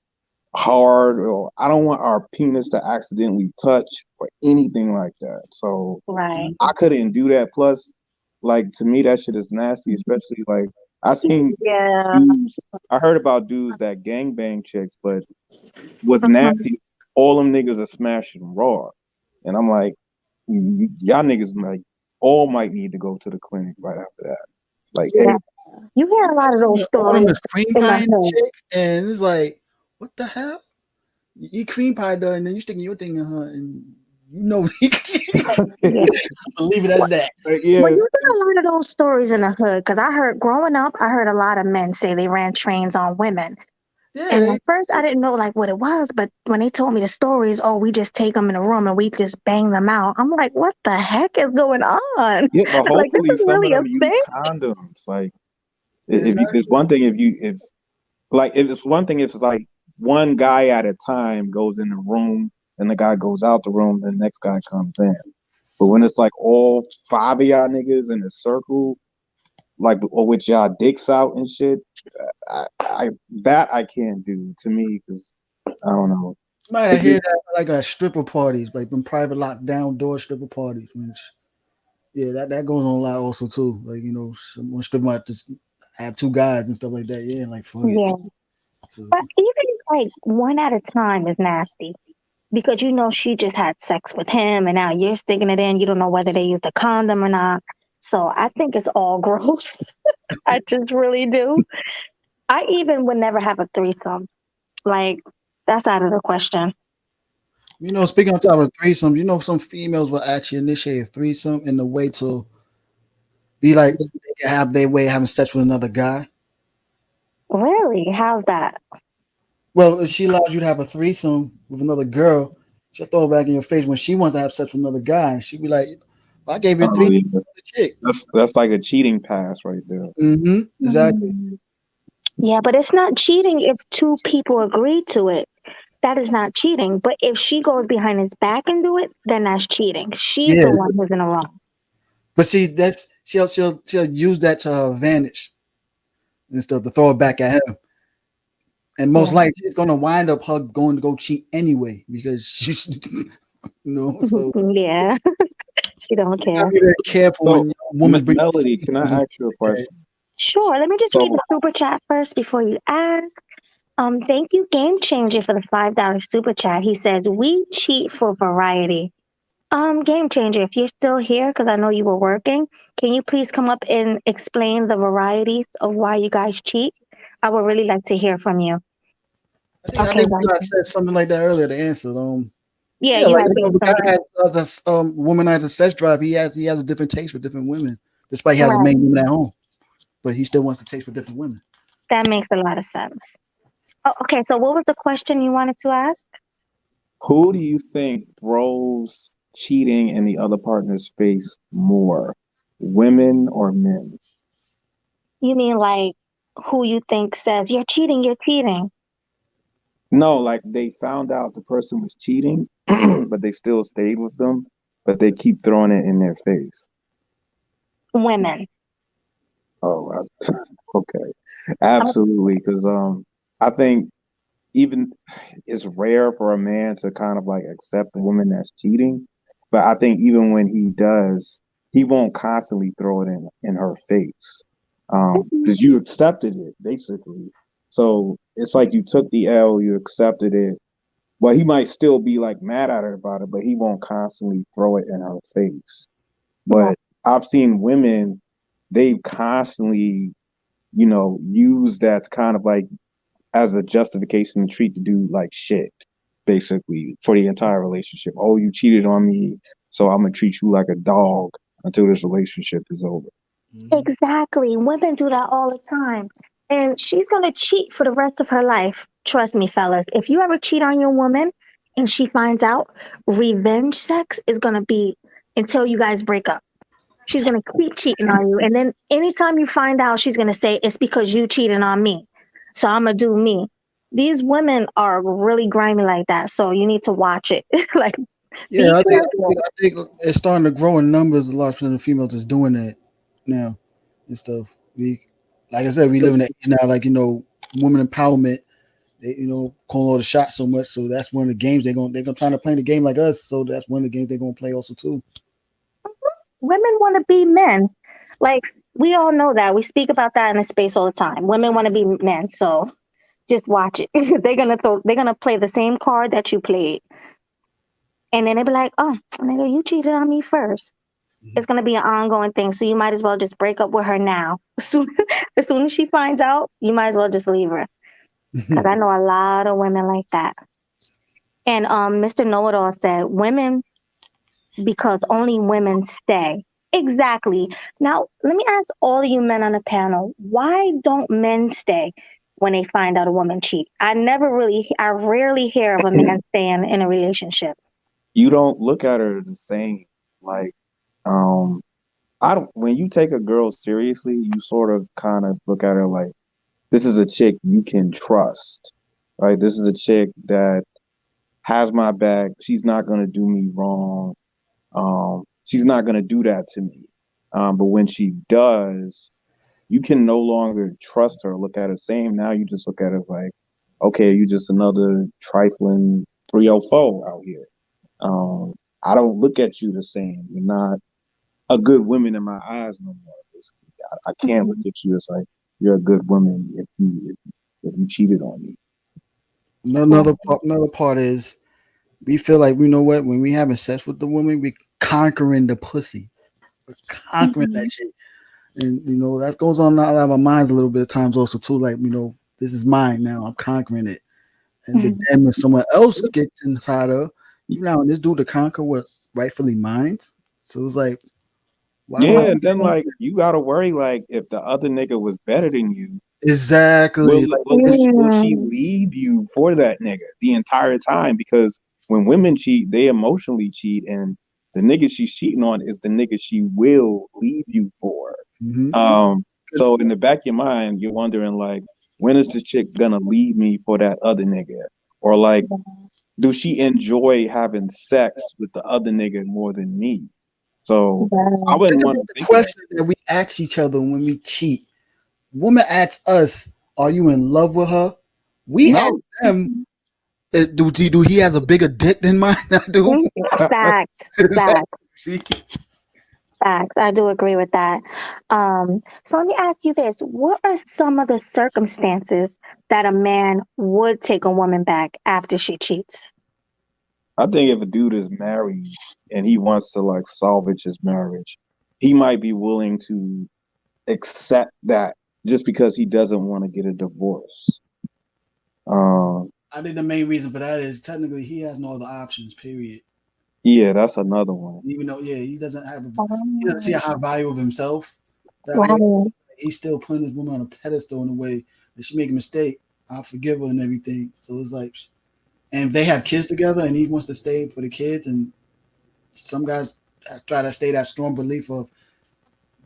hard, or I don't want our penis to accidentally touch or anything like that. So Right. I couldn't do that. Plus, like to me, that shit is nasty. Especially like I seen Yeah. dudes. I heard about dudes that gangbang chicks, but what's Mhm. nasty? All them niggas are smashing raw, and I'm like, y'all niggas like all might need to go to the clinic right after that. Like, Yeah. hey, You hear a lot of especially those when all stories them is cream in the pie hood. chick, and it's like, what the hell? You eat cream pie though, and then you sticking your thing in her, and you know, Yeah. leave it as that. like, But yes, you hear a lot of those stories in the hood because I heard growing up, I heard a lot of men say they ran trains on women. Yeah, And at first, I didn't know like what it was, but when they told me the stories, oh, we just take them in a room and we just bang them out. I'm like, what the heck is going on? yeah, but Like, this hopefully is some of really a them use thing. condoms. Like, if you, it's exactly. one thing if like if it's one thing if it's like one guy at a time goes in the room and the guy goes out the room, the next guy comes in. But when it's like all five of y'all niggas in a circle, like or with y'all dicks out and shit, I that I can't do to me because I don't know. You might It hear just that like at stripper parties, like them private lockdown door stripper parties. Which, yeah, that goes on a lot also too. Like one stripper might just have two guys and stuff like that. Yeah, like fuck it. Yeah. So But even like one at a time is nasty because she just had sex with him and now you're sticking it in. You don't know whether they used a condom or not. So I think it's all gross. I just really do. I even would never have a threesome. Like, that's out of the question. speaking on top of threesomes, some females will actually initiate a threesome in the way to be like they can have their way of having sex with another guy. Really? How's that? Well, if she allows you to have a threesome with another girl, she'll throw it back in your face when she wants to have sex with another guy. She'll be like, "I gave you a oh threesome yeah, with a chick." that's like a cheating pass right there. Mm-hmm. Exactly. Hmm. Yeah, but it's not cheating if two people agree to it. That is not cheating. But if she goes behind his back and do it, then that's cheating. She's Yeah, the one who's in the wrong. but see, that's she'll use that to her advantage and stuff to throw it back at him. And most Yeah. likely, she's gonna wind up her going to go cheat anyway because she's, So Yeah. She don't you gotta care. be very careful So, when women bring up Melody, can threesomes I and ask stuff you a like that. question? Sure. Let me just read So, the super chat first before you ask. Thank you, Game Changer, for the $5 super chat. He says, we cheat for variety. Game Changer, if you're still here, because I know you were working, can you please come up and explain the varieties of why you guys cheat? I would really like to hear from you. I Okay, think we gotcha. said something like that earlier. The answer, Yeah, yeah, you like had if said a guy something. has a woman has a sex drive, he has a different taste for different women, despite he has a Right. main woman at home, but he still wants to taste for different women. That makes a lot of sense. Oh, okay, so what was the question you wanted to ask? Who do you think throws cheating in the other partner's face more, women or men? You mean like who you think says you're cheating, you're cheating? No, like they found out the person was cheating, but they still stayed with them, but they keep throwing it in their face. Women. Oh, okay, I'm absolutely. Because I think even it's rare for a man to kind of like accept a woman that's cheating, but I think even when he does, he won't constantly throw it in her face, because you accepted it basically. So it's like you took the L, you accepted it. Well, he might still be like mad at her about it, but he won't constantly throw it in her face. right. But I've seen women, they've constantly, use that to kind of like as a justification to treat the dude like shit, basically, for the entire relationship. Oh, you cheated on me, so I'm gonna treat you like a dog until this relationship is over. Mm-hmm. Exactly. Women do that all the time. And she's going to cheat for the rest of her life. Trust me, fellas. If you ever cheat on your woman and she finds out, revenge sex is going to be until you guys break up. She's going to keep cheating on you. And then anytime you find out, she's going to say, it's because you cheated on me. So I'm going to do me. These women are really grimy like that. So you need to watch it. Like, Yeah, be I think, careful. I think it's starting to grow in numbers. A lot of females is doing that now and stuff. We, like I said, we live in an age now, like women empowerment. They calling all the shots so much. So that's one of the games they're gonna try to play the game like us. So that's one of the games they're gonna play also too. Women want to be men. Like, we all know that. We speak about that in the space all the time. Women want to be men. So just watch it. They're gonna play the same card that you played. And then they'll be like, oh, nigga, you cheated on me first. It's gonna be an ongoing thing. So you might as well just break up with her now. As soon as she finds out, you might as well just leave her. Because I know a lot of women like that. And Mr. Know It All said, women, because only women stay. Exactly. Now, let me ask all of you men on the panel, why don't men stay when they find out a woman cheat? I rarely hear of a man staying in a relationship. You don't look at her the same. Like, um, I don't. When you take a girl seriously, you sort of kind of look at her like this is a chick you can trust, right? This is a chick that has my back. She's not gonna do me wrong. She's not gonna do that to me. But when she does, you can no longer trust her, look at her same. Now you just look at her as like, okay, you just another trifling 304 out here. Um, I don't look at you the same. You're not a good woman in my eyes no more. Basically. I can't look Mhm. at you as like you're a good woman if you cheated on me. Another part is we feel like we know what when we having sex with the woman, we conquering the pussy, we're conquering that Mhm. shit, and that goes on out of our minds a little bit at times also too. Like this is mine now, I'm conquering it, and but Mhm. then when someone else gets inside of you now, and this dude to conquer what rightfully mine. So it's like, why am I Yeah, and then like you gotta worry like if the other nigga was better than you, exactly like will she Mm. leave you for that nigga the entire time? Because when women cheat, they emotionally cheat, and the nigga she's cheating on is the nigga she will leave you for. mm-hmm. So in the back of your mind, you're wondering like, when is this chick gonna leave me for that other nigga? Or like, do she enjoy having sex with the other nigga more than me? So I Yeah. wouldn't Think want about to the think of that. question that we ask each other when we cheat. Woman asks us, "Are you in love with her?" We No. ask them, Do he has a bigger dick than mine? I do. Mhm. Facts. Exactly. Facts. See, Facts. I do agree with that. So let me ask you this. What are some of the circumstances that a man would take a woman back after she cheats? I think if a dude is married and he wants to like salvage his marriage, he might be willing to accept that just because he doesn't want to get a divorce. Um, I think the main reason for that is technically he has no other options. Period. yeah, that's another one. Even though, yeah, he doesn't see a Um, high value of himself that way. right. He's still putting his woman on a pedestal in a way if she make a mistake, I'll forgive her and everything. So it's like, and if they have kids together and he wants to stay for the kids, and some guys try to stay that strong belief of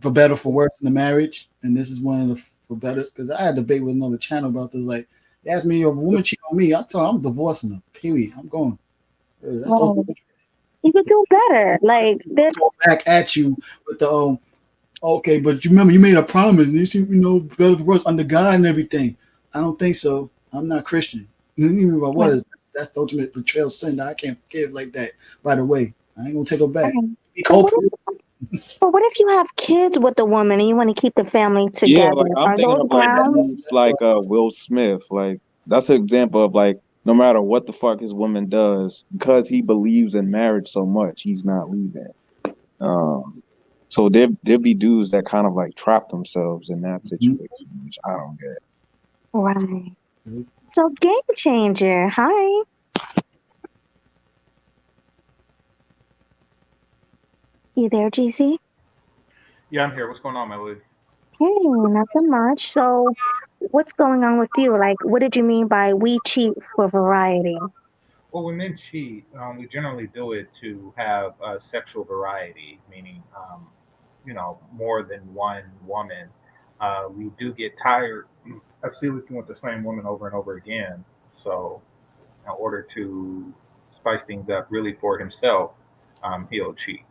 for better for worse in the marriage, and this is one of the for better because I had a debate with another channel about this. Like, they asked me if a woman cheat on me, I told her I'm divorcing her. Period. I'm going. That's over. Right. You could do better. Like, there's Back at you with the okay, but you remember you made a promise, and you seem better for us under God and everything. I don't think so. I'm not Christian. Even if I right. was, that's the ultimate betrayal sin that I can't forgive like that. By the way, I ain't gonna take her back. Right. Be But what culpable. but what if you have kids with the woman and you want to keep the family Yeah, together? like I'm Are thinking those about grounds? dudes like Will Smith. Like that's an example of like no matter what the fuck his woman does, because he believes in marriage so much, he's not leaving. Um, so there be dudes that kind of like trap themselves in that Mhm. situation, which I don't get. Right. So game changer. Hi. You there, GC? Yeah, I'm here. What's going on, Melody? Hey, nothing much. So what's going on with you? Like, what did you mean by we cheat for variety? Well, when men cheat, we generally do it to have sexual variety, meaning, more than one woman. We do get tired of sleeping with the same woman over and over again. So, in order to spice things up really for himself, he'll cheat.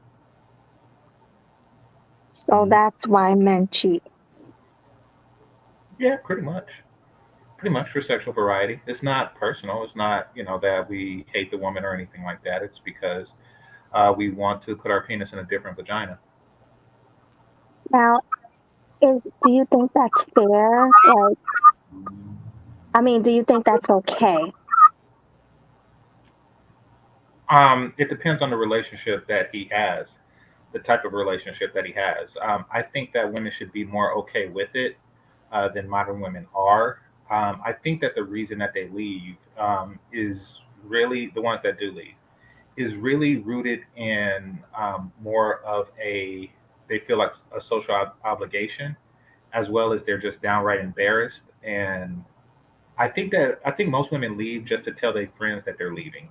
So that's why men cheat. Yeah, pretty much. Pretty much for sexual variety. It's not personal. It's not, that we hate the woman or anything like that. It's because we want to put our penis in a different vagina. Now, do you think that's fair? Like, I mean, do you think that's okay? It depends on the relationship that he has, the type of relationship that he has. I think that women should be more okay with it than modern women are. I think that the reason that they leave is really the ones that do leave is really rooted in more of they feel like a social obligation as well as they're just downright embarrassed. And I think most women leave just to tell their friends that they're leaving,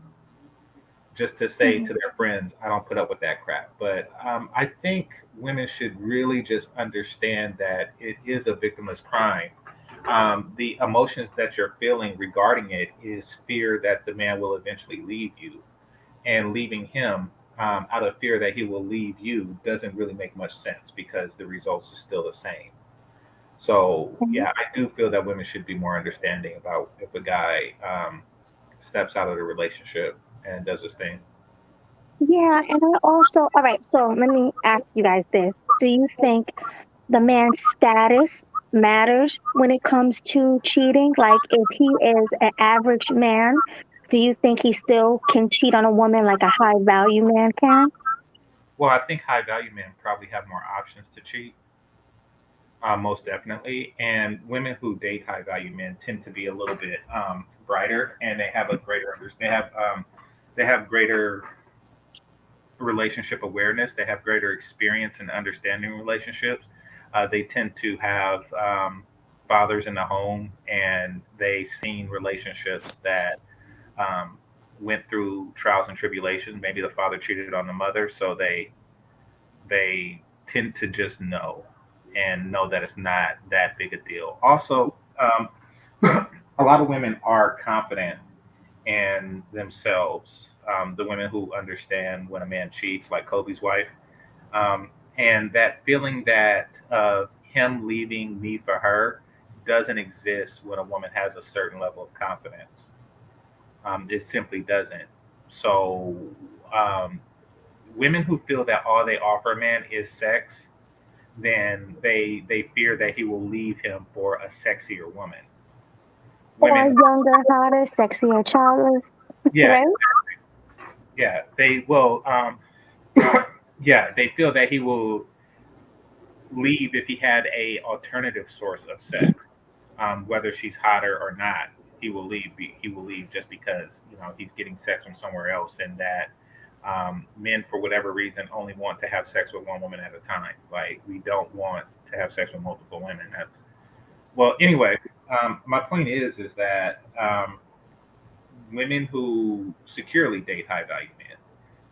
just to say to Mhm. their friends, I don't put up with that crap. But I think women should really just understand that it is a victimless crime. The emotions that you're feeling regarding it is fear that the man will eventually leave you, and leaving him out of fear that he will leave you doesn't really make much sense because the results are still the same. So Mhm. yeah, I do feel that women should be more understanding about if a guy steps out of the relationship and does his thing. Yeah, and I also, all right, so let me ask you guys this. Do you think the man's status matters when it comes to cheating? Like, if he is an average man, do you think he still can cheat on a woman like a high value man can? Well, I think high value men probably have more options to cheat, most definitely. And women who date high value men tend to be a little bit brighter, and they have a greater they have greater relationship awareness. They have greater experience in understanding relationships. They tend to have fathers in the home, and they've seen relationships that um, went through trials and tribulations. Maybe the father cheated on the mother, so they tend to just know and know that it's not that big a deal. Also, a lot of women are confident in themselves. The women who understand when a man cheats, like Kobe's wife, um, and that feeling that him leaving me for her doesn't exist when a woman has a certain level of confidence. It simply doesn't. So, um, women who feel that all they offer a man is sex, then they fear that he will leave him for a sexier woman. Or Women, younger, hotter, sexier, childless, yeah, right? yeah, they will. Yeah, they feel that he will leave if he had a alternative source of sex, whether she's hotter or not. He will leave. He will leave just because he's getting sex from somewhere else, and that men, for whatever reason, only want to have sex with one woman at a time. Like we don't want to have sex with multiple women. That's well. Anyway, My point is that women who securely date high value men,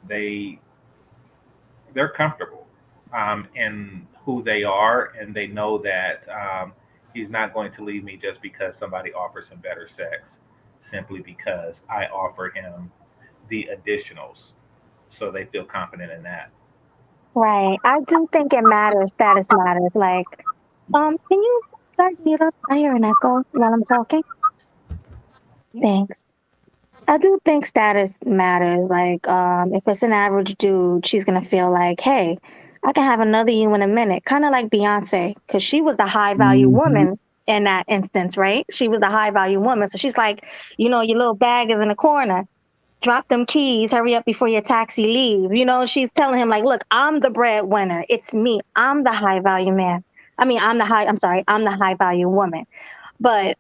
they they're comfortable in who they are, and they know that he's not going to leave me just because somebody offers him better sex, simply because I offer him the additionals. So they feel confident in that. Right. I do think it matters. Status matters. Like, can you guys mute up? I hear an echo while I'm talking. Thanks. I do think status matters. Like, if it's an average dude, she's gonna feel like, hey, I can have another you in a minute. Kind of like Beyonce, because she was the high value Hmm. woman in that instance, right? She was the high value woman. So she's like, your little bag is in the corner. Drop them keys. Hurry up before your taxi leave. She's telling him like, look, I'm the breadwinner. It's me. I'm the high value man. I mean, I'm sorry, I'm the high value woman. But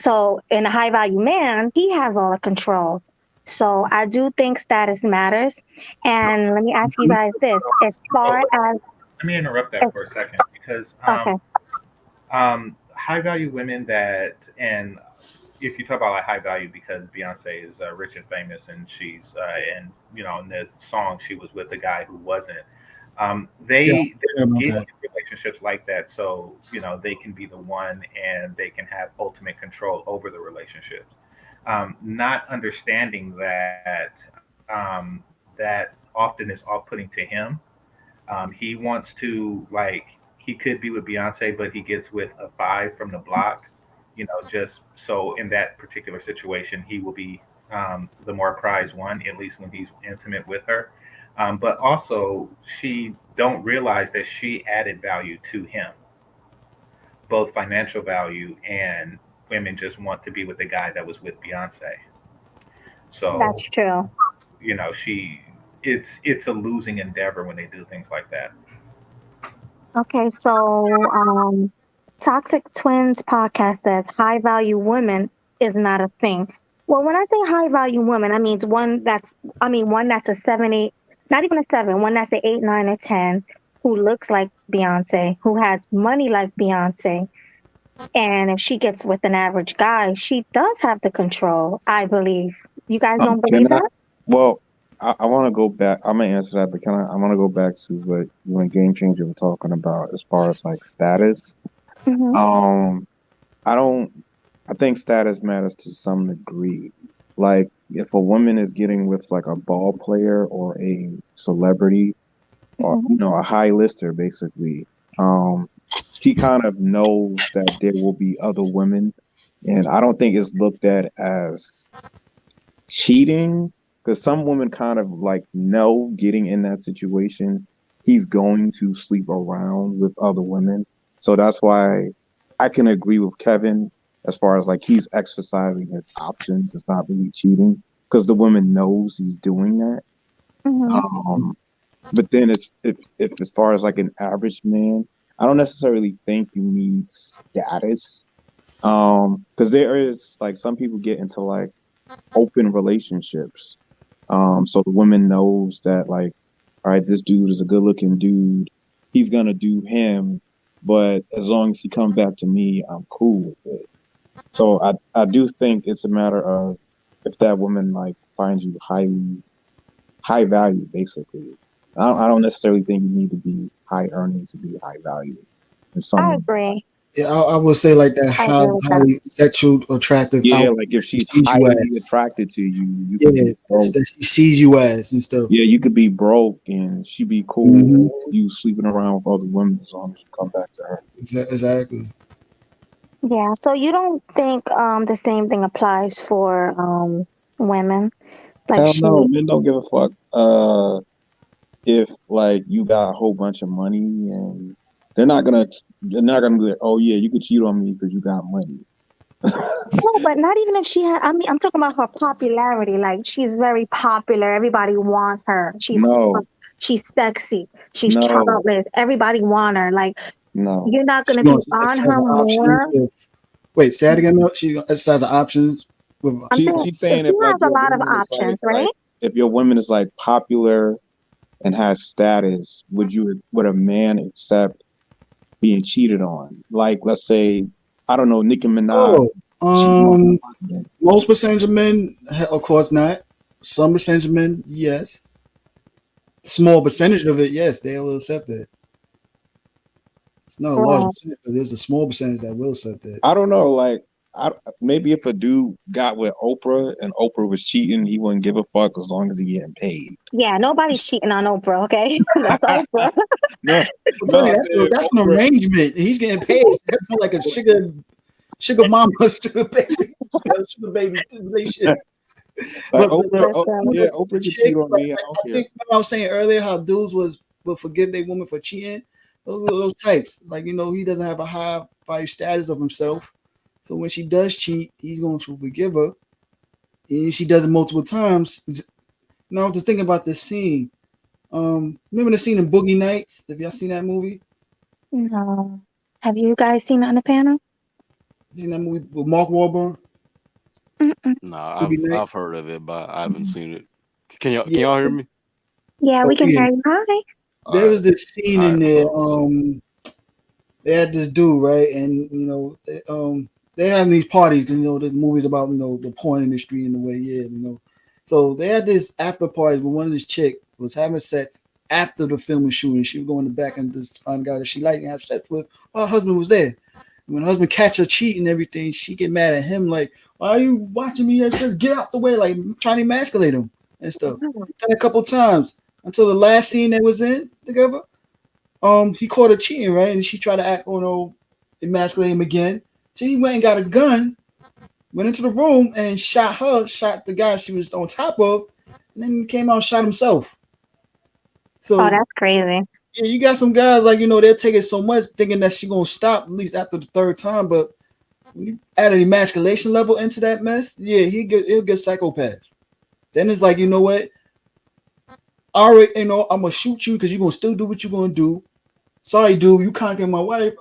so in a high value man, he has all the control. So I do think status matters. And let me ask you guys this: as Oh, far let me interrupt that as for a second because okay, high value women that, and if you talk about like high value, because Beyonce is rich and famous, and she's and in the song she was with a guy who wasn't. Yeah, They yeah, about get that. in relationships like that, so they can be the one, and they can have ultimate control over the relationships. Not understanding that that often is off-putting to him. He wants to like he could be with Beyonce, but he gets with a five from the block. Just so in that particular situation, he will be the more prized one, at least when he's intimate with her. But also, she don't realize that she added value to him, both financial value, and women just want to be with the guy that was with Beyonce. So that's true. she it's a losing endeavor when they do things like that. Okay, so Toxic Twins podcast says high value women is not a thing. Well, when I say high value woman, I mean one that's a 7, 8, not even a 7, one that's an 8, 9, or 10, who looks like Beyonce, who has money like Beyonce. And if she gets with an average guy, she does have the control, I believe. You guys don't Can believe I? that? Well, I want to go back. I'm gonna answer that, but can I? I want to go back to what you and Game Changer were talking about as far as like status. Hmm. Um, I don't. I think status matters to some degree. Like if a woman is getting with like a ball player or a celebrity or Hmm. a high lister, basically, um, she kind of knows that there will be other women, and I don't think it's looked at as cheating because some women kind of like know getting in that situation he's going to sleep around with other women, so that's why I can agree with Kevin as far as like he's exercising his options. It's not really cheating because the woman knows he's doing that. Hmm. um but then it's if as far as like an average man, I don't necessarily think you need status, because there is like some people get into like open relationships. So the woman knows that like, all right, this dude is a good looking dude. He's gonna do him, but as long as he comes back to me, I'm cool with it. So I do think it's a matter of if that woman like finds you high value, basically. I don't necessarily think you need to be high earning to be high value in some I way. agree. Yeah, I would say like that I agree with that. highly sexual attractive Yeah, out like if she she's sees you highly as. attracted to you, you could Yeah, be broke. that she sees you as and stuff. Yeah, you could be broke and she be cool Hmm. with you sleeping around with other women as long as you come back to her. Exactly. Yeah, so you don't think the same thing applies for women? Like Hell she no, men don't give a fuck. If like you got a whole bunch of money and they're not gonna be like, oh yeah, you could cheat on me because you got money. no, but not even if she had. I mean, I'm talking about her popularity. Like she's very popular. Everybody want her. She's hot. No, She's sexy. She's no, childless. Everybody want her. Like no. you're not She gonna going be to on exercise her the options more. with. Wait, say it again. No, she gonna exercise the options with. I'm saying She's if saying she if like has a your lot of woman is options, right? like if your woman is like popular and has status, would a man accept being cheated on? Like let's say I don't know, Nicki Minaj Oh, cheating on um, her. most percentage of men, of course not. Some percentage of men, yes. Small percentage of it, yes, they will accept it. It's not a large Well, percentage, but there's a small percentage that will accept it. I don't know, like maybe if a dude got with Oprah and Oprah was cheating, he wouldn't give a fuck as long as he getting paid. yeah, nobody's cheating on Oprah, okay? That's Oprah. No, I'm no, telling you, I that's said that's an Oprah, arrangement. He's getting paid. That's more like a sugar mama, sugar baby relationship. like But Oprah, oh, Listen, yeah, the Oprah could cheat chick, on me. I don't I care. think I was saying earlier how dudes will forgive their woman for cheating. Those are those types. Like he doesn't have a high value status of himself. So when she does cheat, he's going to forgive her. And she does it multiple times. Now I'm just thinking about this scene. Remember the scene in Boogie Nights? Have y'all seen that movie? no. Have you guys seen it on the panel? Seen that movie with Mark Wahlberg? Mm-mm. Nah, Boogie Nights? I've heard of it, but I haven't seen it. Can Yeah. y'all hear me? Yeah, Oh we can yeah. hear you. Hi. All There right, was this scene all in right. there. What's up? They had this dude, right? And they have these parties, there's movies about, the porn industry and the way, yeah. So they had this after party where one of this chick was having sex after the film was shooting. She was going to the back and just find a guy that she liked and have sex with. Her husband was there. When her husband catch her cheating and everything, she get mad at him like, "Why are you watching me? Just get out the way!" Like trying to emasculate him and stuff. Done a couple times until the last scene they was in together. He caught her cheating, right? And she tried to act, emasculate him again. So he went and got a gun, went into the room and shot her, shot the guy she was on top of, and then he came out and shot himself. Oh, So that's crazy. yeah, you got some guys like they'll take it so much thinking that she gonna stop at least after the third time, but when you add an emasculation level into that mess, yeah, he'll get psychopath. Then it's like, you know what? All right, I'm gonna shoot you because you're gonna still do what you're gonna do. Sorry, dude, you conquered my wife.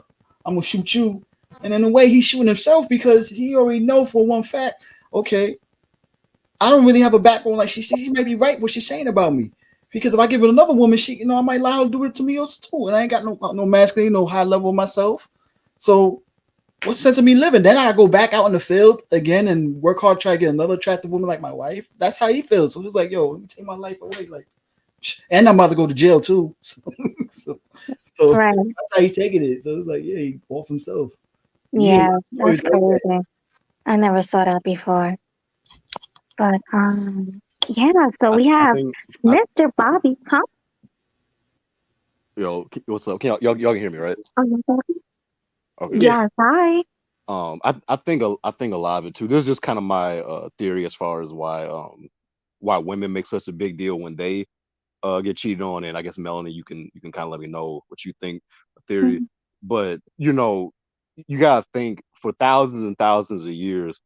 I'm gonna shoot you. And in a way, he's shooting himself because he already know for one fact, okay, I don't really have a backbone. Like she may be right what she's saying about me. Because if I give it another woman, I might allow her to do it to me also too. And I ain't got no masculine, no high level of myself. So what's the sense of me living? Then I go back out in the field again and work hard, try to get another attractive woman like my wife. That's how he feels. So it's like, yo, let me take my life away. Like, and I'm about to go to jail too. So, so Right. that's how he's taking it. So it's like, yeah, he off himself. Yeah, Yeah, that's stories like that. crazy. I never saw that before. But yeah, so we I have think I Mr. Bobby. Huh? what's up? Can y'all can hear me, right? Oh, you Bobby? Okay. Yeah. Yes, hi. I think a lot of it too. This is just kind of my theory as far as why women make such a big deal when they get cheated on, and I guess Melanie, you can kind of let me know what you think of theory. Mhm. But you gotta think for thousands and thousands of years,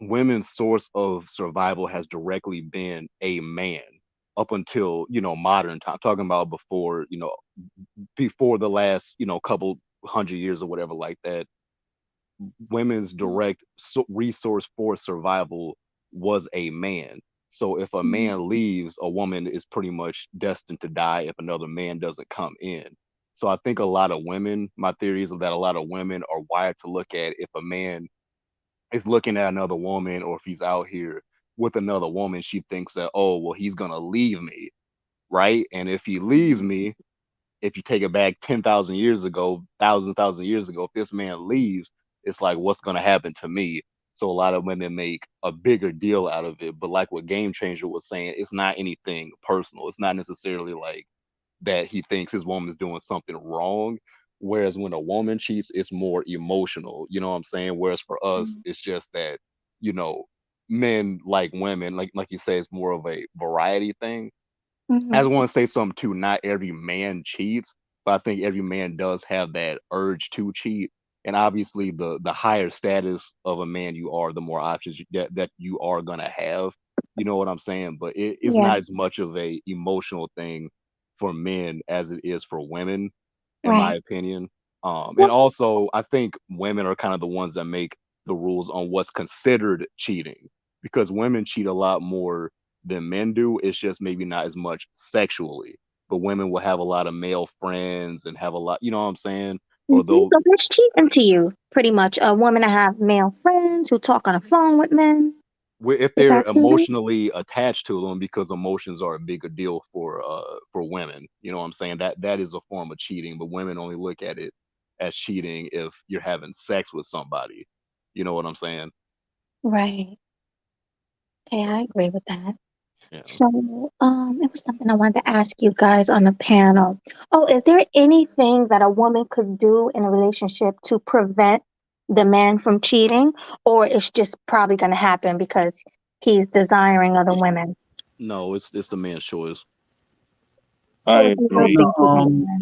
women's source of survival has directly been a man up until modern time. Talking about before before the last couple hundred years or whatever like that, women's direct resource for survival was a man. So if a man leaves, a woman is pretty much destined to die if another man doesn't come in. So I think a lot of women, my theory is that a lot of women are wired to look at if a man is looking at another woman or if he's out here with another woman, she thinks that, oh, well, he's going to leave me. Right. And if he leaves me, if you take it back 10,000 years ago, thousand years ago, if this man leaves, it's like, what's going to happen to me? So a lot of women make a bigger deal out of it. But like what Game Changer was saying, it's not anything personal. It's not necessarily like that he thinks his woman's doing something wrong. Whereas when a woman cheats, it's more emotional. You know what I'm saying? Whereas for us, it's just that, you know, men like women, like you say, it's more of a variety thing. I Mhm. just want to say something too. Not every man cheats, but I think every man does have that urge to cheat. And obviously, the higher status of a man you are, the more options that you are gonna have. You know what I'm saying? But it's Yeah, not as much of a emotional thing for men as it is for women, in my right. opinion. And Well, also, I think women are kind of the ones that make the rules on what's considered cheating because women cheat a lot more than men do. It's just maybe not as much sexually, but women will have a lot of male friends and have a lot, you know what I'm saying? or those. So what's cheating to you? Pretty much a woman to have male friends who talk on the phone with men. If Is they're that cheating? emotionally attached to them, because emotions are a bigger deal for women. You know what I'm saying? That is a form of cheating, but women only look at it as cheating if you're having sex with somebody. You know what I'm saying? Right. Okay, I agree with that. Yeah. So, it was something I wanted to ask you guys on the panel. Oh, is there anything that a woman could do in a relationship to prevent the man from cheating, or it's just probably going to happen because he's desiring other women? No, it's the man's choice. I Oh, so you don't agree. think he's a man?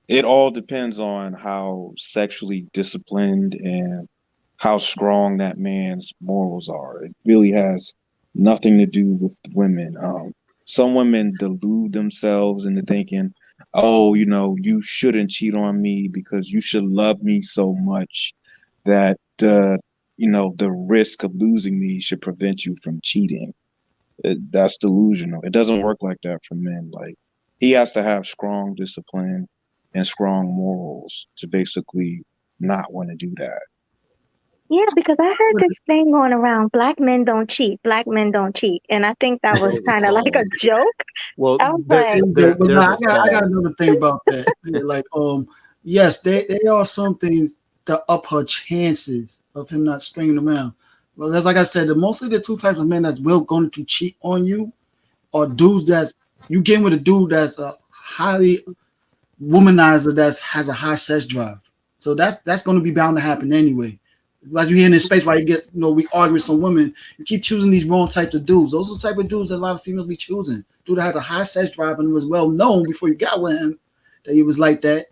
It all depends on how sexually disciplined and how strong that man's morals are. It really has nothing to do with women. Some women delude themselves into thinking, oh, you shouldn't cheat on me because you should love me so much that the risk of losing me should prevent you from cheating. That's delusional. It doesn't work like that for men. Like, he has to have strong discipline and strong morals to basically not want to do that. Yeah, because I heard this thing going around, black men don't cheat, black men don't cheat. And I think that was There's a kind of like a song. joke. Well, I was there like, there But there's nah, a I got song. another thing about that. Yeah, like, yes, they are some things that up her chances of him not stringing around. Well, that's like I said, mostly the two types of men that's will going to cheat on you are dudes that's you getting with a dude that's a highly womanizer that has a high sex drive. So that's going to be bound to happen anyway. Like you hear in this space where you get, we argue with some women, you keep choosing these wrong types of dudes. Those are the type of dudes that a lot of females be choosing. Dude that has a high sex drive and was well known before you got with him that he was like that.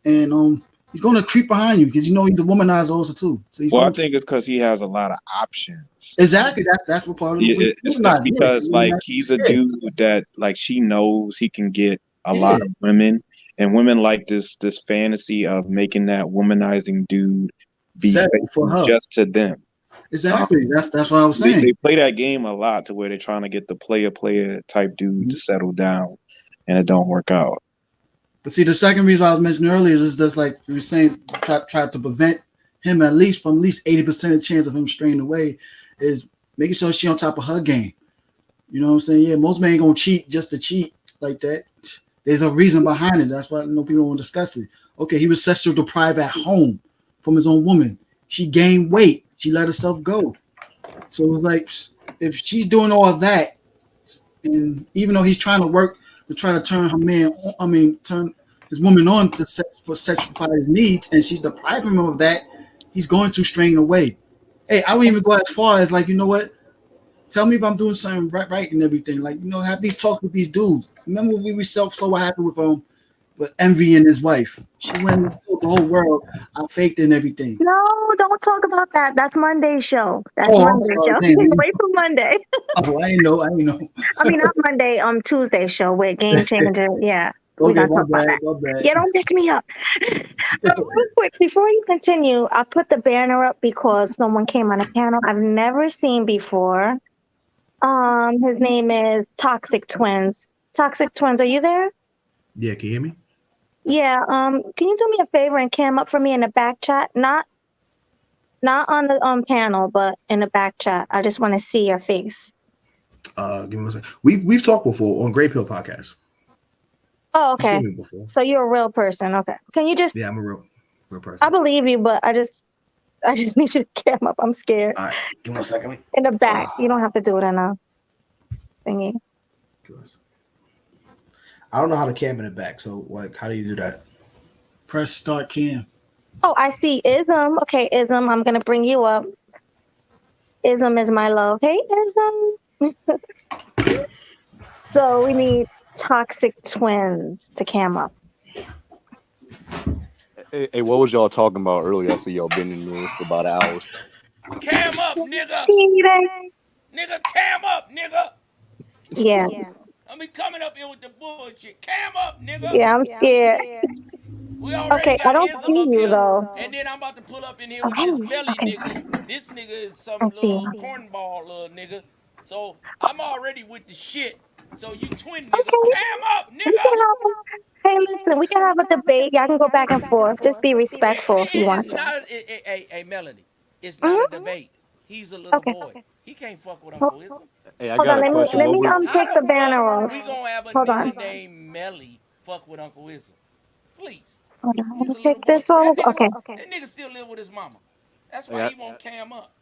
And he's going to creep behind you because he's a womanizer also too. So he's Well, I going to think it's because he has a lot of options. exactly that's what part of the It's womanizer. because like Yeah. he's a Yeah. dude that like she knows he can get a Yeah. lot of women, and women like this fantasy of making that womanizing dude be Settle for faithful her. just to them. Exactly. That's what I was They saying. play that game a lot to where they're trying to get the player type dude to settle down, and it don't work out. But see, the second reason I was mentioning earlier is just like you were saying, try to prevent him at least 80% of chance of him straying away is making sure she on top of her game. You know what I'm saying? Yeah, most men ain't gonna cheat just to cheat like that. There's a reason behind it. That's why people don't want to discuss it. Okay, he was sexually deprived at home from his own woman. She gained weight. She let herself go. So it was like if she's doing all that, and even though he's trying to work to try to turn turn his woman on to sexualize his needs, and she's depriving him of that, he's going to strain away. Hey, I wouldn't even go as far as like, you know what? Tell me if I'm doing something right and everything. Like, have these talks with these dudes. Remember when we saw what happened with Envy and his wife. She went and told the whole world I faked it and everything. no, don't talk about that. That's Monday's show. That's Oh, I'm Monday's sorry. show. Damn, Wait for Monday. I didn't know. I mean, not Monday, Tuesday's show with Game Changer. Yeah, we're Okay, gonna talk about that. my bad. Yeah, don't mess me up. Real quick, before you continue, I put the banner up because someone came on the panel I've never seen before. His name is Toxic Twins. Toxic Twins, are you there? Yeah, can you hear me? Yeah. Can you do me a favor and cam up for me in the back chat? Not on the panel, but in the back chat. I just want to see your face. Give me one second. We've talked before on Great Pill podcast. Oh, You've seen okay. me before. So you're a real person. Okay. Can you just? Yeah, I'm a real person. I believe you, but I just need you to cam up. I'm scared. All right, give me 1 second. In the back. You don't have to do it in a thingy. I don't know how to cam in the back, so like, how do you do that? Press start cam. Oh, I see. Ism. Okay, Ism. I'm gonna bring you up. Ism is my love. Hey, Ism. So we need Toxic Twins to cam up. Hey, what was y'all talking about earlier? I see y'all been in there for about an hour. Cam up, nigga. Cheating. Nigga, cam up, nigga. Yeah. I mean, coming up here with the bullshit. Cam up, nigga. Yeah, I'm scared. We already Okay, I got don't Ism see up you here, though. and then I'm about to pull up in here Oh, with hey. this belly Okay. nigga. This nigga is some I see. little cornball little nigga. So I'm already with the shit. So you twin nigga, Okay. cam up, You can nigga. help. Hey, listen, we can have a debate. Y'all can go back and forth. Just be respectful if you want It's to. not a Melody. It's not a Hmm. debate. He's a little Okay. boy. He can't fuck with Hold, Uncle Ism. Hey, I hold got on. a question. Let What me were How take the the fuck banner off. we gonna have a Hold on. nigga named Melly fuck with Uncle Ism? Please. Hold on. Let He's me a take little boy. this off. Okay. That nigga still live with his mama. That's hey, why he won't cam up.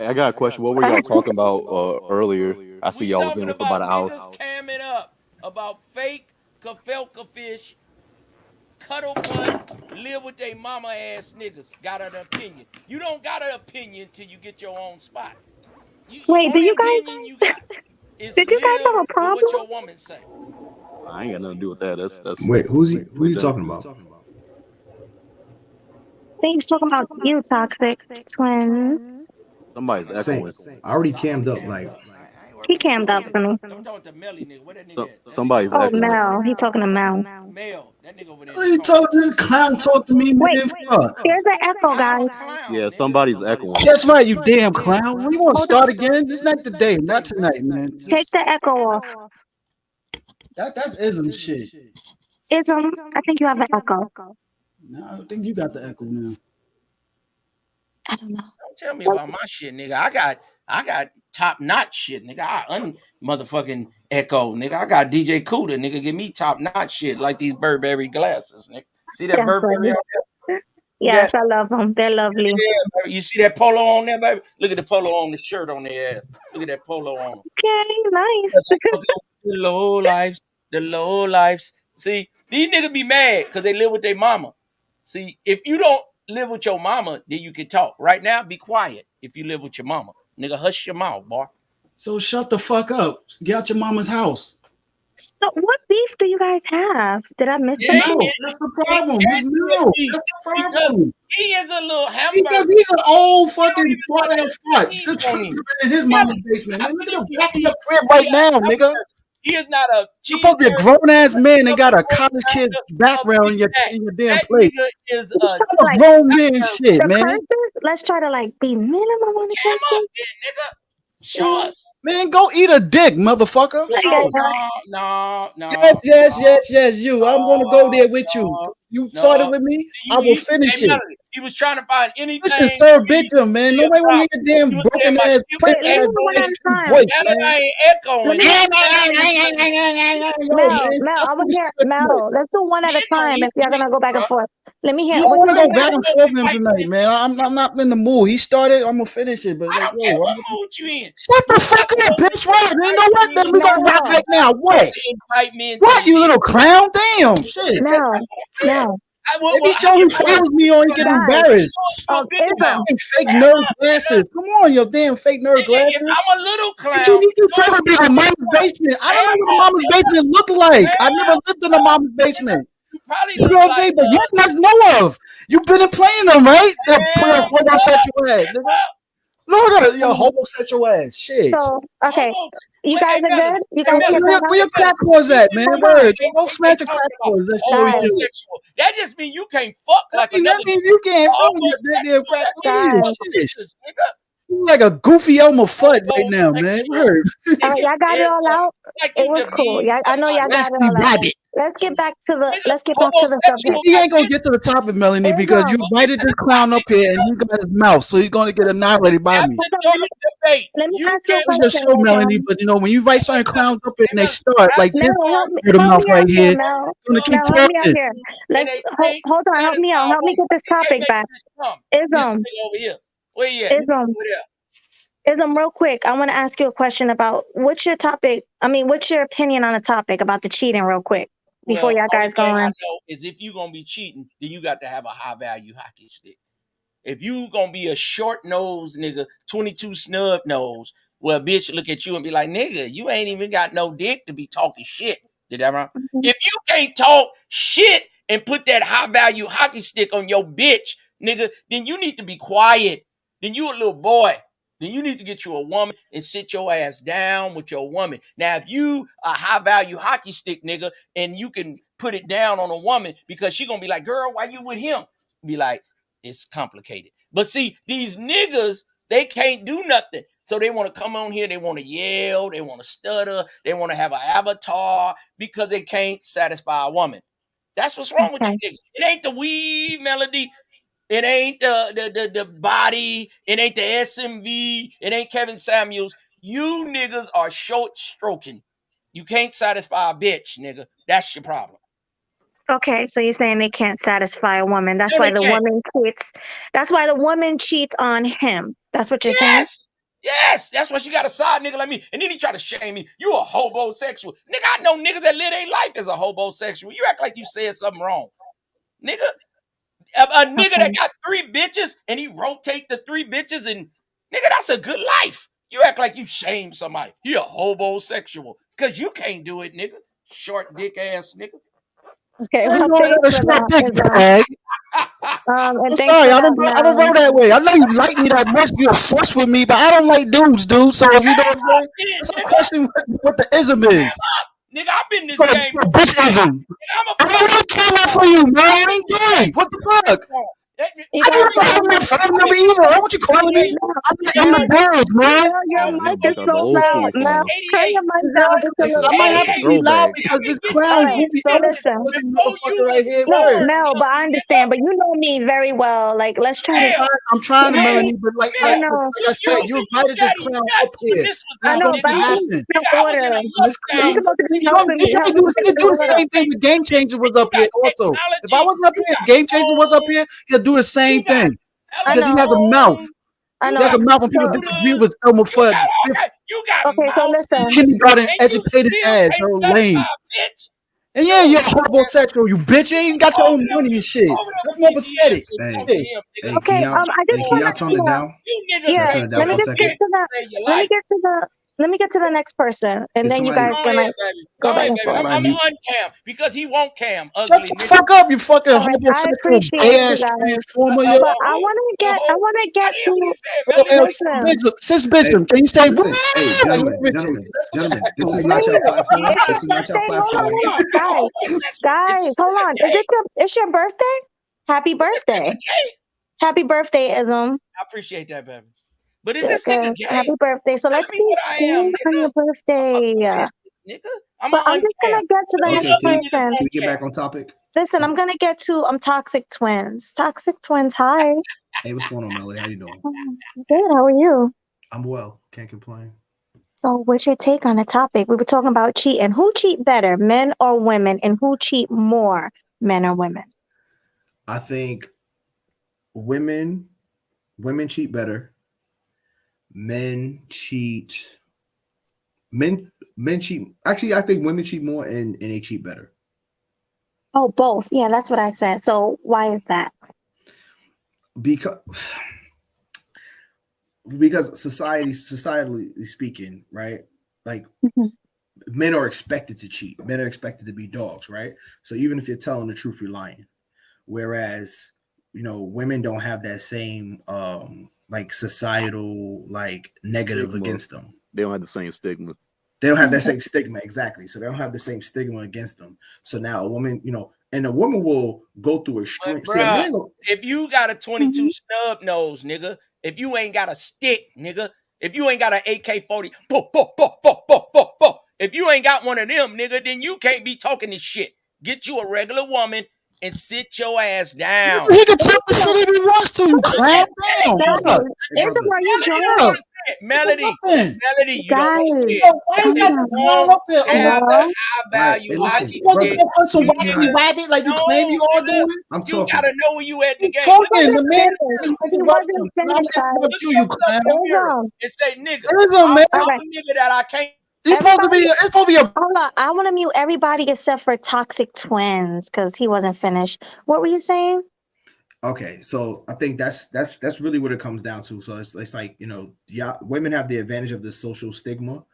I got a question. What were I y'all have to. talking about earlier? I see We y'all was in talking here for about about an hour. niggas camming up about fake kafelka fish, cuddle butt, live with they mama ass niggas. Got an opinion. You don't got an opinion till you get your own spot. You Wait, do only you opinion you guys? got is Did you guys live have a with what problem? your woman say. I ain't got nothing to do with that. That's Wait, who's he? Who's with he them. talking about? I think he's talking about you, toxic twins. Somebody's Saying, echoing. I already I already cammed up. cammed Like, up. I ain't worried He about that. cammed up for me. I'm talking to Melly nigga. Where that nigga So, at? That nigga somebody's over Oh, there. echoing. Mel. He talking to Mel. Mel. That nigga over there in the You corner. talk to this clown, talk to me, Wait, man. Fuck. there's an echo, I'm a guys. clown, Yeah, nigga. somebody's echoing. That's right, you damn clown. We want to Hold on. start again. This not the day, not tonight, man. Take Just the echo off. that's ism shit. Ism, I think you have an echo. No, I think you got the echo now. I don't know. Don't tell me about my shit, nigga. I got top notch shit, nigga. I motherfucking echo, nigga. I got DJ Cuda, nigga. Give me top notch shit like these Burberry glasses, nigga. See that That's Burberry funny. out there? See Yes, that? I love them. They're lovely. Yeah, baby. You see that polo on there, baby? Look at the polo on the shirt on their ass. Look at that polo on. Okay, nice. The low lives, the low lives. See, these niggas be mad because they live with their mama. See, if you don't live with your mama, then you can talk. Right now, be quiet if you live with your mama. Nigga, hush your mouth, boy. So shut the fuck up. Get out your mama's house. So, what beef do you guys have? Did I miss Yeah, something? No, that's the it problem. It's can't be a no. beef That's the because problem. he is a little Because hamburger. he's an old He don't fucking even fart put no ass fart. cheese Still on him. in his Melly, mama's basement. how Man, look can at you him be a back in your beef? crib He right a now, nigga. hamburger. He is not a You're supposed to be a cheeseburger. grown ass man and got a college Not kid a background Big Mac. in your damn That place. nigga is Let's a try to I'm a like grown man hamburger. shit, the man. curses. Let's try to like be minimum on the Cam up, curses. then, nigga. Show us. Man, go eat a dick, motherfucker. Yeah, No, yeah, Shit. yeah. Yes, you. I'm gonna go there with you. no, You started no. with me, You, I will hey, finish it. Melody, he was trying to find Listen, anything sir, for me victim, to man. be a Nobody want to problem. hear your He damn was saying broken my ass, shit was Wait, piss let me ass, do one at echoing. a bitchy time. voice, Now that man. I ain't Let echoing, me now you saying shit. Yo, Mel, man, Mel. stop I want doing to shit hear like that. Mel. Let's do one at a You time. If y'all ain't gonna go back bro. and forth, let me I hear. You don't What want you to gonna go say? back and forth with him white tonight, man man. shit. I'm not in the mood. He started, I'm gonna finish it. But I like, don't care yo, what mood you in. shut You the got fuck up, no bitch. Right? You know right what? Then men. we gonna rock Mel, right You're not now. supposed What? to invite men to What? your You dick. little clown? Damn, shit. Mel, Mel. Every show he Wait, follows me on, he get guys. embarrassed. Show a bigger mouth. Ism. Fucking fake Cam nerd up, nigga. glasses. Come on, your damn fake nerd If glasses. I'm a little But you clown, need to you're talk a about a big mama's boy. basement. I don't know Cam what a up, mama's nigga. basement look like. I never Cam lived in a up, mama's nigga. basement. You probably You know look what I'm like saying? But you must know of. You've been playing them, right? That Cam up, homosexual ass, nigga. nigga. Look at your homosexual ass. Shit. So, okay, Homo. you Wait, guys hey, are Melody. good. You Hey, guys Where can Melody. talk your, now. where your Hey, Melody. crack was These at, man? people Hold Word. on, Go they smash a crack talking about, was. That's oh, all we guys. do. homosexual. That just means you can't fuck like That another means nigga. you can't fuck with that damn Homosexual, crack. that Look means at you you. Guys, fuck Shit. bitches, nigga. You like a goofy Elmer Fudd right now, man. Homosexual. Word. all right, Nigga, y'all got it it's all out. like It you was cool. demean Yeah, I know y'all somebody. got it Nasty all out. rabbit. Nigga, Let's get back to the subject. homosexual He got ain't gonna get to the topic, Melanie, because you Ism. invited this clown up here and you got his mouth, so he's gonna get annihilated by me. after Hold on, the debate. let me You ask you a can't It's your question, show, Melanie, Ism. but when you invite certain clowns up here hey, and they Melody, start like after this, Mel, with a help mouth me right out here, here, Mel. gonna keep Mel, help me out talking. here. and Let's they can't hold on, help me out. satisfy a Help me woman. get this They can't topic make back. this come. This Ism, nigga over here. Where you at? Ism, Over there. Ism, real quick. I want to ask you a question about what's your topic? I mean, what's your opinion on the topic about the cheating, real quick, before Well, y'all only guys go thing I on? know is if you gonna be cheating, then you got to have a high value hockey stick. If you gonna be a short nose nigga, 22 snub nose, well, bitch look at you and be like, nigga, you ain't even got no dick to be talking shit. Did that wrong? Mhm. If you can't talk shit and put that high value hockey stick on your bitch, nigga, then you need to be quiet. Then you a little boy. Then you need to get you a woman and sit your ass down with your woman. Now, if you a high value hockey stick nigga and you can put it down on a woman because she gonna be like, girl, why you with him? Be like, it's complicated. But see, these niggas, they can't do nothing. So they want to come on here, they want to yell, they want to stutter, they want to have an avatar because they can't satisfy a woman. That's what's wrong with Okay. you niggas. It ain't the weave melody. It ain't the body. It ain't the SMV. It ain't Kevin Samuels. You niggas are short stroking. You can't satisfy a bitch, nigga. That's your problem. Okay, so you're saying they can't satisfy a woman. That's No, why they the can't. woman cheats. That's why the woman cheats on him. That's what you're saying? Yes. Yes. That's why she got a side nigga like me. And then he try to shame me. You a hobosexual. Nigga, I know niggas that live their life as a hobosexual. You act like you said something wrong. Nigga, a nigga Okay. that got 3 bitches and he rotate the 3 bitches and nigga, that's a good life. You act like you shame somebody. He a hobosexual. Cause you can't do it, nigga. Short dick ass nigga. Okay, I ain't well, know I thanks got a for short that, dick, Ism. bag. And I'm thanks sorry, for I that, don't roll Mel. that way. I know you like me that much. You're obsessed with me, but I don't like dudes, dude. So if you know what I'm saying, that's a Nigga, question what the ism is. nigga, I've been in this For game. for bitchism. I'm a I don't like camera for you, man. I ain't gay. What the fuck? You I guys don't have my phone number either. That's what you calling me? I'm the bird, man. Mel, your Yeah, mic bust is out the so old loud. school Mel, phone. turn your mic down just a little I might bit. have The to be loud throwback. because this All clown right, goofy so ass listen. looking before you motherfucker right was here. No, Word. born, Mel, but I understand. But you know me very well. Like, let's try to. I'm trying to Let Hey, me. Melanie, but like I nigga, like know. like I said, you you invited this got him clown up nuts when here. this was This I is out, know, what's but nigga. gonna I need happen. some I was in order. a This You're lockdown. clown. supposed to be You helping me. can Help do me the get same, some do the order. same thing. The Game Changer was You up here got also. If I technology. wasn't up You here, got Game Changer was up phone. here, he'll do the same You got thing I because he know. has a mouth. telephone. I You He has know. a got mouth when people So, disagree computers. with Elmer You Fudd. got okay. You got okay, so listen. mouses, Kindergarten and you educated still ass, can't yo, satisfy lame. a bitch. And You yeah, you're a nigga homosexual, you bitch. You ain't even got your own money and shit. over there That's with more pathetic. BBS and Shit. talk to him, nigga. Hey, Okay, I just can want y'all to. tone it down? You Can y'all Yeah, niggas turn ain't it down let me for a never just get second? been to the. to your Let me life. get to the. Let me get to the next person, and Can then you somebody guys Go can ahead, like baby. go Go back ahead, and baby. forth. I'm somebody mute? uncam because he won't cam, Shut ugly the nigga. fuck up, you fucking All right, I homosexual gay appreciate you ass guys, transformer, yo. but I Who? want to The get. I who? want to I get didn't hear what he to. said, Oh, Melody. Listen, Sis Bishop, can you say Hey, like gentlemen, Richard? gentlemen, That's what gentlemen. This you is act not like. your please. platform. It's This your is not your birthday. Hold on, platform. hold Hold on, on. I'm a guys, homosexual. Is guys, this hold nigga on. gay? It's your birthday? Happy Is this birthday. nigga gay? Happy birthday, Ism. I appreciate that, baby. But is Good, this nigga good. gay? Happy birthday. So Telling let's me be what I am, cool on nigga. your I'm a birthday. business, nigga. I'm But a I'm just uncam. gonna get to the Million Okay, next ugly niggas person. can we get uncam. back on topic? Listen, I'm gonna get to Toxic Twins. Toxic Twins, hi. Hey, what's going on, Melody? How you doing? Good, how are you? I'm well. Can't complain. So what's your take on the topic? We were talking about cheating. Who cheat better, men or women? And who cheat more, men or women? I think women women cheat better. Men cheat. Men cheat. Actually, I think women cheat more and they cheat better Oh, both. Yeah, that's what I said. So why is that? because because societally speaking, right? Like Mhm. men are expected to cheat. Men are expected to be dogs, right? So even if you're telling the truth, you're lying. Whereas, women don't have that same like societal like negative Stigma. against them. They don't have the same stigma. They don't have that Okay. same stigma, exactly. So they don't have the same stigma against them. So now a woman, and a woman will go through But extreme. See, a bruh, man go, if you got a 22 Mhm. snub nose, nigga, if you ain't got a stick, nigga, if you ain't got an AK-40, bo, bo, bo, bo, bo, bo, bo, if you ain't got one of them, nigga, then you can't be talking this shit. Get you a regular woman and sit your ass down. He can talk the shit if he wants to, you I'm clown. just telling Damn, you. what's up? Guys, hey Isabel, brother, are you Melody don't drunk? Yeah, want to say it. what's Melody, nothing? Melody, you don't want to say Guys, it. Yo, why you calm got Women the down. clown want up there? to Oh, have that Hello? high all right, value hey, are you listen, hockey supposed to stick. brother, go hunt some You all wacky right, niggas, rabbit like you no, claim you are nigga. doing? I'm You gotta talking. know where you at in the You game. Look talking? at The Wasn't man finished. is He interrupting. wasn't And I'm finished, guys. interrupt look you yourself clown. in the mirror Ism, and say, nigga, Listen, man, all I'm right. a nigga that I can't. you supposed to be. Everybody, It's supposed to be a. hold on. I want to mute everybody except for Toxic Twins because he wasn't finished. What were you saying? Okay, so I think that's really what it comes down to. So it's like yeah, women have the advantage of the social stigma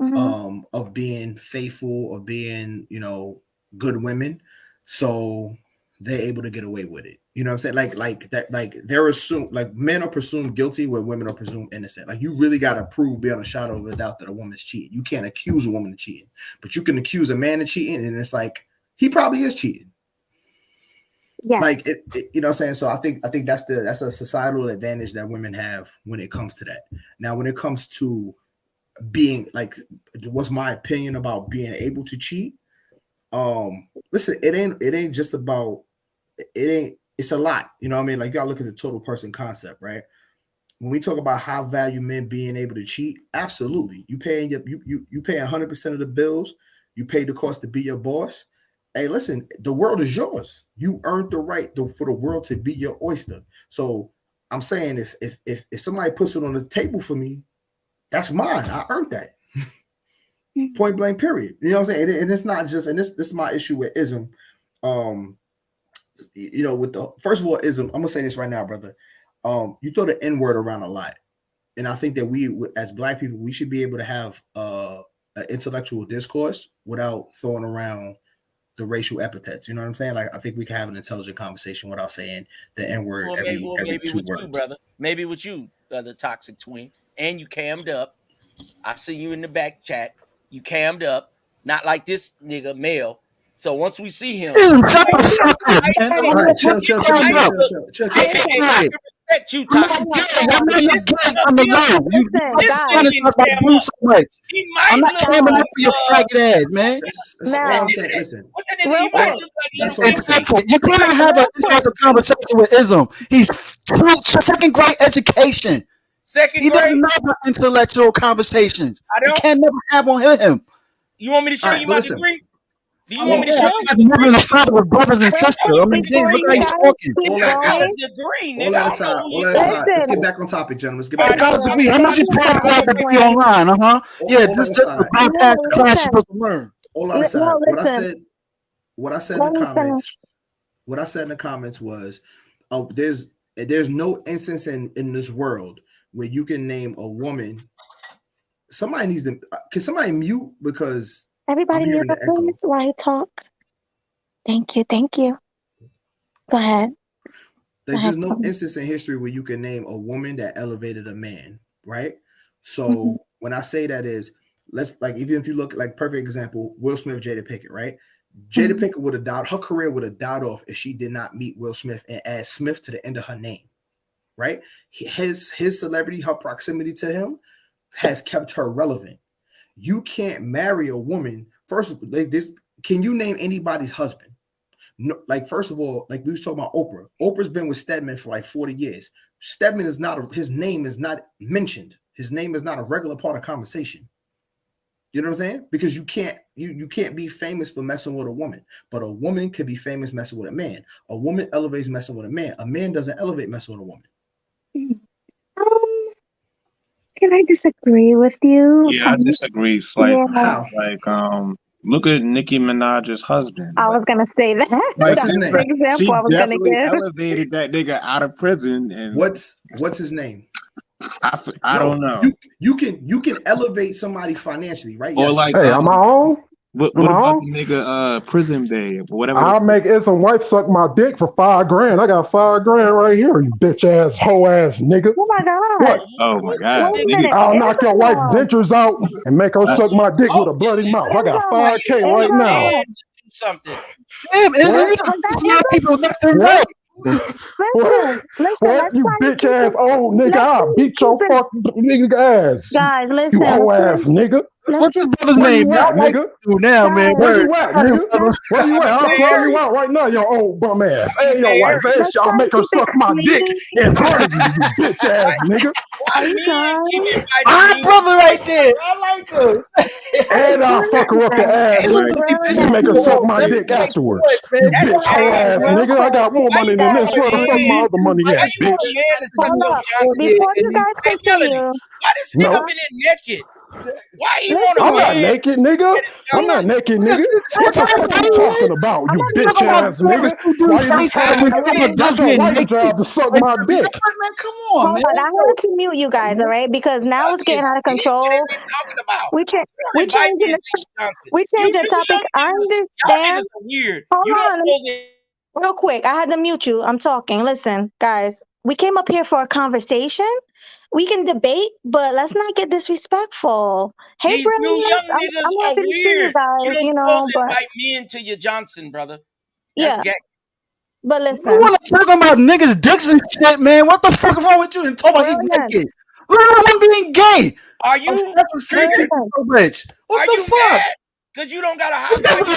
Hmm. of being faithful, of being good women, so they're able to get away with it. You know what I'm saying? Like that, like they're assumed, like men are presumed guilty where women are presumed innocent. Like you really got to prove beyond a shadow of a doubt that a woman's cheating. You can't accuse a woman of cheating, but you can accuse a man of cheating, and it's like he probably is cheating. Like Yes. you know what I'm saying? So I think that's a societal advantage that women have when it comes to that. Now, when it comes to being like, what's my opinion about being able to cheat? Listen, it ain't just about it's a lot. You know what I mean? Like, you gotta look at the total person concept, right? When we talk about high value men being able to cheat, absolutely. You paying you pay 100% of the bills, you pay the cost to be your boss. Hey, listen, the world is yours. You earned the right for the world to be your oyster. So I'm saying, if somebody puts it on the table for me, that's mine. I earned that. Point blank, period. You know what I'm saying? And it's not just, and this is my issue with ism. With the, first of all, ism, I'm gonna say this right now, brother. You throw the N word around a lot, and I think that we, as Black people, we should be able to have an intellectual discourse without throwing around the racial epithets. You know what I'm saying? Like, I think we can have an intelligent conversation without saying the N word every maybe 2 with words. you, brother. Maybe with you, the toxic twin, and you cammed up. I see you in the back chat. You cammed up, not like this nigga Mel. So once we see him, All right, chill. I can respect you, toxic. On the low. You trying to talk about dudes so much. I'm not camming up for your faggot ass, man. That's all I'm saying. Listen, that's all I'm saying. You cannot have an intellectual conversation with Ism. He's second grade education. He doesn't know about intellectual conversations. You can never have on him. You want me to show you my degree? Do you want me to Yeah, show I'm moving the father with brothers and sisters. I mean, damn, look how he's talking. All that aside. Let's get back on topic, gentlemen. Let's get back on topic. How much you pass that degree online? Yeah, just bypass the class you're supposed to learn. All that aside. What I said in the comments was, there's no instance in this world where you can name a woman. Somebody needs to. Can somebody mute, because everybody mute up, please, while you talk. Thank you. Go ahead. There's just no instance in history where you can name a woman that elevated a man, right? So when I say that is, even if you look, like, perfect example, Will Smith, Jada Pinkett, right? Jada Pinkett would have died. Her career would have died off if she did not meet Will Smith and add Smith to the end of her name, right? His celebrity, her proximity to him, has kept her relevant. You can't marry a woman. First, can you name anybody's husband? No, like, first of all, like we was talking about Oprah. Oprah's been with Stedman for like 40 years. Stedman is not his name is not mentioned. His name is not a regular part of conversation. You know what I'm saying? Because you can't be famous for messing with a woman, but a woman could be famous messing with a man. A woman elevates messing with a man. A man doesn't elevate messing with a woman. Can I disagree with you? Yeah, I disagree slightly. Yeah. Like, look at Nicki Minaj's husband. I was gonna say that. What's his name? She definitely elevated that nigga out of prison. And what's his name? I don't know. You can elevate somebody financially, right? Or like, hey, am I on? What about the nigga Prison Babe or whatever? I'll make some wife suck my dick for $5,000. I got $5,000 right here, you bitch ass hoe ass nigga. Oh my god! What? Oh my god! I'll knock your wife's dentures out and make her suck my dick with a bloody mouth. I got $5,000 right now. Something. Damn, isn't people left and right? Listen, you bitch ass old nigga! I'll beat your fucking nigga ass. Guys, listen. You hoe ass nigga. What's his brother's name? Nigga? Now, man. Where you at, nigga? Where you at? I'll call you out right now, your old bum ass. Hey, your wife ass, y'all make her suck my dick in front of you, you bitch ass nigga. My brother right there. I like her. And I'll fuck her up the ass. You make her suck my dick afterwards. You bitch ass nigga. I got more money than this. Where the fuck my other money at, bitch? Before you guys continue, why this nigga been in naked? Why you want to? I'm not naked, nigga. I'm not naked, nigga. What the fuck you talking about, you bitch ass nigga? Why you telling me that's your wife's job to suck my dick? Come on, man. I wanted to mute you guys, all right? Because now it's getting out of control. We changed the topic. I understand. Hold on. Real quick, I had to mute you. I'm talking. Listen, guys, we came up here for a conversation. We can debate, but let's not get disrespectful. Hey, these new young niggas I'm are happy to see weird. you guys, you don't know, supposed to invite me into your Johnson, brother. That's gay. But listen, you want to talk about niggas' dicks and shit, man? What the fuck is wrong with you? And talk about he naked. Look at him being gay. Are you? What the fuck? Mad? Because you don't got a high value.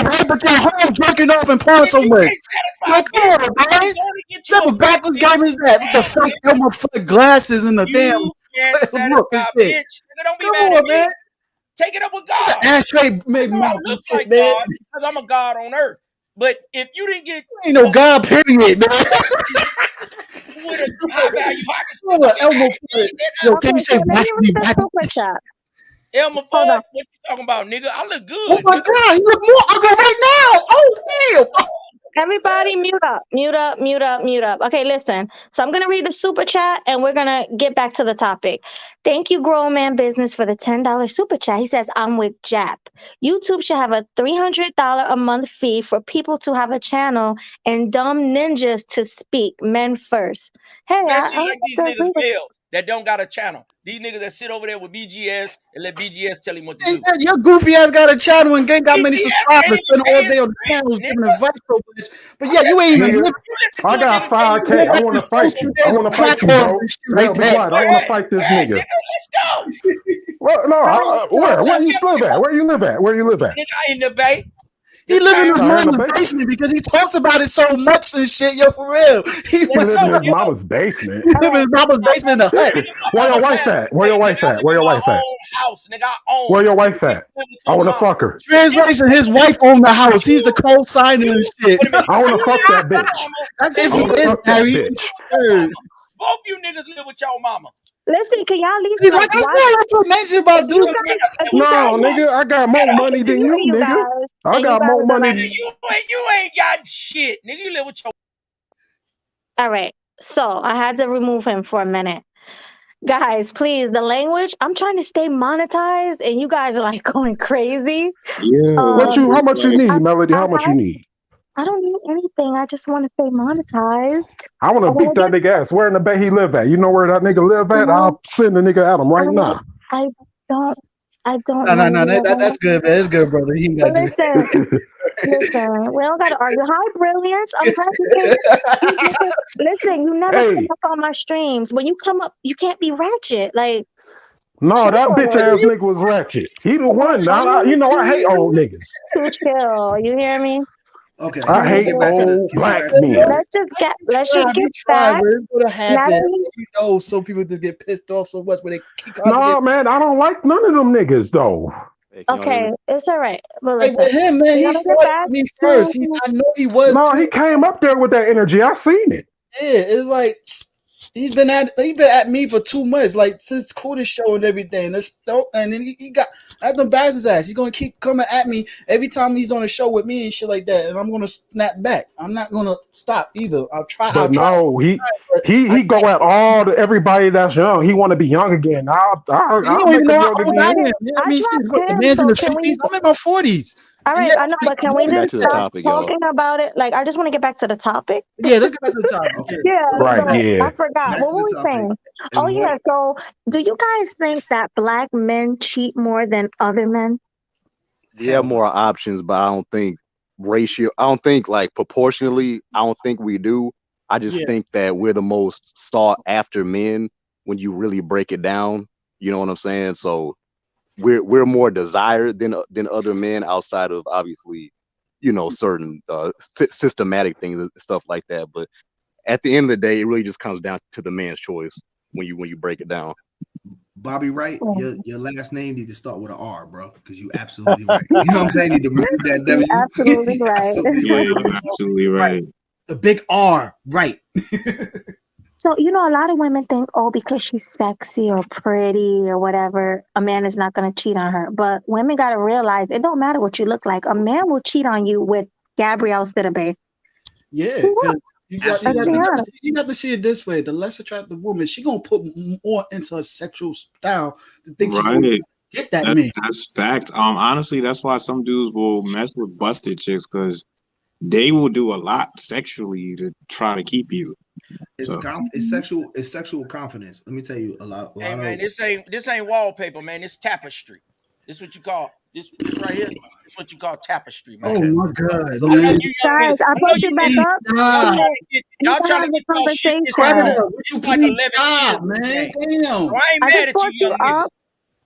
Right, but you're home jerking off and porn so much. Like, come on, man. What's up, backwards game is that? With the fuck Elmer Fudd glasses and the damn can't look and satisfy shit. bitch. Nigga, don't be Come mad on, at me. man. Take it up with It's God. an ashtray made I mouth. look Shit, like man. God because I'm a God on earth. But if you didn't get Ain't no God, period, man. with a high value hockey stick on your Elmer ass, Fudd. nigga, Yo, can Okay, you say so let me watch me read the back? super chat. Elmer Hold Fudd, on. what you talking about, nigga? I look good. Oh my nigga. God, you look more ugly right now. Oh damn. Everybody mute up, mute up, mute up, mute up. Okay, listen. So I'm going to read the super chat and we're going to get back to the topic. Thank you, Grown Man Business, for the $10 super chat. He says, I'm with Jap. YouTube should have a $300 a month fee for people to have a channel and dumb ninjas to speak. Men first. Hey, Especially like these niggas agree with- fail that don't got a channel. These niggas that sit over there with BGS and let BGS tell him what to Hey, do. man, your goofy ass got a channel and ain't got many BGS subscribers. ain't Spend all paying day on the rent, channels nigga. giving advice so much. But yeah, you I'm ain't just even saying, Nigga, you listen I to a got nigga tell you 5K. I what want to to fight do. you. I want to fight you, platforms bro. and shit Hell, like be that. quiet. Go I want to ahead, fight this go ahead, nigga. nigga. Let's go. Well, no, All right, where you What's up, live at? Where you live at? Where you live at? nigga? I in the bay. He live in his in the mama's basement. basement because he talks about it so much and shit. Yo, for real. He He Let's live go, in his nigga. mama's basement. live in his mama's basement in the hut. Where your Mama wife passed at? Where your away, wife nigga. I at? live Where in your my wife at? own house, nigga. I own. Where your wife at? Live with I your want to mama. fuck her. Translation, his wife owned the house. He's the co-signer and shit. Wait a minute. I want You to fuck live that with your bitch. mama. That's if I he want to is fuck that married. bitch. Third. Both you niggas live with your mama. listen, can y'all leave See, like like I watch? said, like you mentioned about If you dudes. guys, if you No, guys, nigga, I got more money than you, you nigga. guys, I and you got guys more are money. like, You ain't got shit, nigga. You live with your. all right. So I had to remove him for a minute. Guys, please, the language, I'm trying to stay monetized and you guys are like going crazy. Yeah. How much you like, need, Melody? How much you need? I don't need anything. I just want to stay monetized. I want I to beat want to that nigga ass. Where in the bay he live at? You know where that nigga live at? No, I'll send the nigga at him right now. I don't, I don't No, know. that's good, man. That's good, brother. He ain't But got to do listen, we don't got to argue. Hi, Brilliance. I'm glad you came. Listen, you never come Hey, up on my streams. When you come up, you can't be ratchet. Like, no, that bitch chill. ass nigga was ratchet. He the one. I Now, want I hate old niggas. to chill. You hear me? Okay, I can we hate get back to the old can we get black back to the men. topic? Let's just get try, back. but it's gonna happen. Natalie, You know, some people just get pissed off so much when they keep No, man, I don't like none of them niggas though. Hey, can y'all hear okay, me? it's all right. But Like with listen, him, man, we're he gonna get started back with me first. to. I know he was No, too. he came up there with that energy. I seen it. Yeah, it's like he been at me for too much, like since Cooter show and everything. And then he got I have to embarrass his ass. He's gonna keep coming at me every time he's on a show with me and shit like that. And I'm gonna snap back. I'm not gonna stop either. I'll try. But no, he I go at everybody that's young. He want to be young again. You I'll don't even make know him how young old I am. again. You know what I I mean? Shit, dropped what, the him, man's in so the can 50s. we? I'm in my 40s. All And right, yeah, I know, but can we Get back just to the stop topic, y'all. talking about it? Like, I just want to get back to the topic. yeah, let's get back to the topic. Okay, Yeah, so Right, so yeah. I forgot. back What to were the we topic. saying? And Oh, what yeah. So, do you guys think that black men cheat more than other men? We have hell no. more options, but I don't think I don't think like proportionally, I don't think we do. I just Yeah. think that we're the most sought after men when you really break it down. You know what I'm saying? So we're more desired than other men outside of obviously, certain systematic things and stuff like that. But at the end of the day, it really just comes down to the man's choice when you break it down. Bobby Wright, Mm. your last name need to start with an R, bro, because you absolutely right. You know what I'm saying? You need to remove that W. You're absolutely You're right. absolutely Yeah, right, you're bro. absolutely right. The big R, right. So, a lot of women think, oh, because she's sexy or pretty or whatever, a man is not going to cheat on her. But women got to realize it don't matter what you look like. A man will cheat on you with Gabrielle Sidibe. Yeah, He will. because Let's be honest. you got to see it this way. The less attractive woman, she gonna put more into her sexual style to think she gonna Right. get that man. That's fact. Honestly, that's why some dudes will mess with busted chicks because they will do a lot sexually to try to keep you. It's So it's sexual confidence. Let me tell you a lot Hey of man, this ain't wallpaper, man. It's tapestry. This what you call this right here. This what you call tapestry, man. Oh Okay. my God, I know man. you young Guys, niggas. I I know brought you you back niggas. up. Stop. You Y'all can trying have to the get y'all shit this conversation. year. Would you It's like please 11 stop, years in the man? game. Damn. So I ain't I mad just at brought you you young niggas. up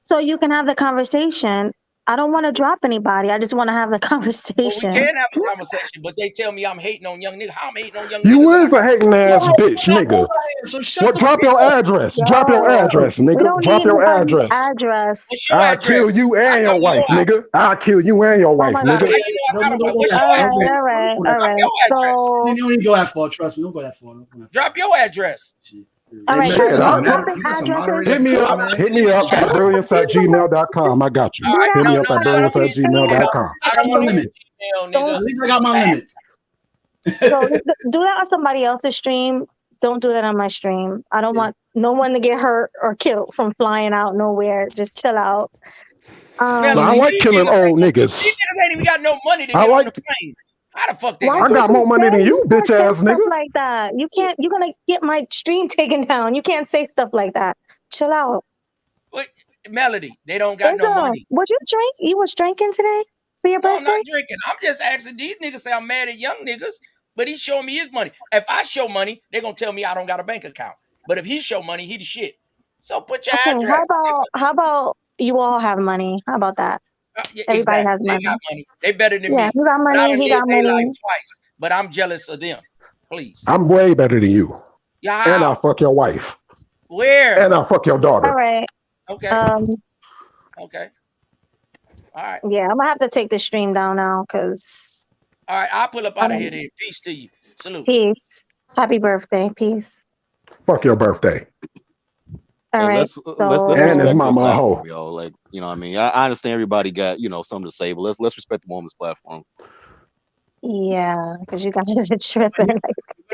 so you can have the conversation. I don't want to drop anybody. I just want to have the Well, we conversation. can have a conversation, but they tell me I'm hating on young niggas. How I'm hating on young You niggas and I is a got hating ass bitch, nigga. So shut What? the Drop fuck your up. address. Drop your Yo, address, we nigga. don't Drop need your nobody's address. address. What's your I'll address? kill you I and know your wife, your house. nigga. I'll kill you and your Oh wife, my nigga. God. How you know I got a wife? What's All your All address? right, all right, all Drop right. your address. So, You don't even go that far. Trust me, don't go that far. Don't go that far. Drop your address. all Hey, right, man, guys. Shit, We're I'll not drop. dropping you got some addresses. Hit moderators me too, up. man. Hit me up at brilliance@gmail.com. I got you. Do that. Hit No, me no, up at no, I don't need Do that. brilliance@gmail.com. I don't want to use limit. Gmail, Don't. At nigga. least I got my limits. So do that on somebody else's stream. Don't do that on my stream. I don't want no one to get hurt or killed from flying out nowhere. Just chill out. No, I Melody, like killing old these niggas. niggas ain't even got no money to I get on the like. plane. How the fuck they Why gonna I go? can't got you more money than say you, bitch ass stuff nigga. like that? You can't. You're gonna get my stream taken down. You can't say stuff like that. Chill out. What? Melody, they don't got no money. Was you drink? You was drinking today for your No, I'm birthday? not drinking. I'm just asking. These niggas say I'm mad at young niggas, but he's showing me his money. If I show money, they're gonna tell me I don't got a bank account. But if he show money, he the shit. So put your Okay. address. How about you all have money? How about that? Yeah, Everybody exactly. has They money. got money. They better than Yeah, me. you got But I money. done He lived got their life money. twice. But I'm jealous of them. Please. I'm way better than you. Yeah. And I'll fuck your wife. Where? And I'll fuck your All daughter. right. Okay. Okay. All right. Yeah, I'm gonna have to take the stream down now because. All right. I'll pull up out of here then. Peace to you. Salute. Peace. Happy birthday. Peace. Fuck your birthday. All Hey, right. let's So. And his respect mama your a hoe. platform, yo. Like, you know what I mean? I understand everybody got, something to say, but let's respect the woman's platform. Yeah, because you guys are tripping.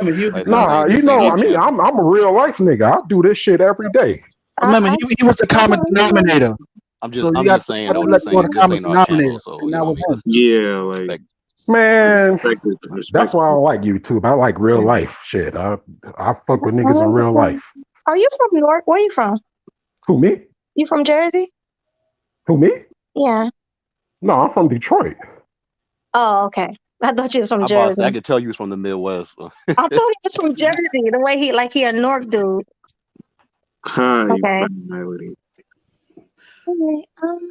Like, Nah, this ain't no I mean, champion. I'm a real life nigga. I do this shit every day. Remember, he was the common denominator. I'm So just you got saying to though, let this go of the ain't common our channel, denominator. so And you that know what was I mean. him. Yeah, like Respect. Man, respect. that's why I don't like YouTube. I like real life shit. I fuck with niggas in real life. Are you from New York? Where are you from? Who, me? You from Jersey? Who, me? Yeah. No, I'm from Detroit. Oh, okay. I thought you was from Jersey. I could tell you was from the Midwest. So. I thought he was from Jersey. The way he a North dude. Hi, Okay. Melody.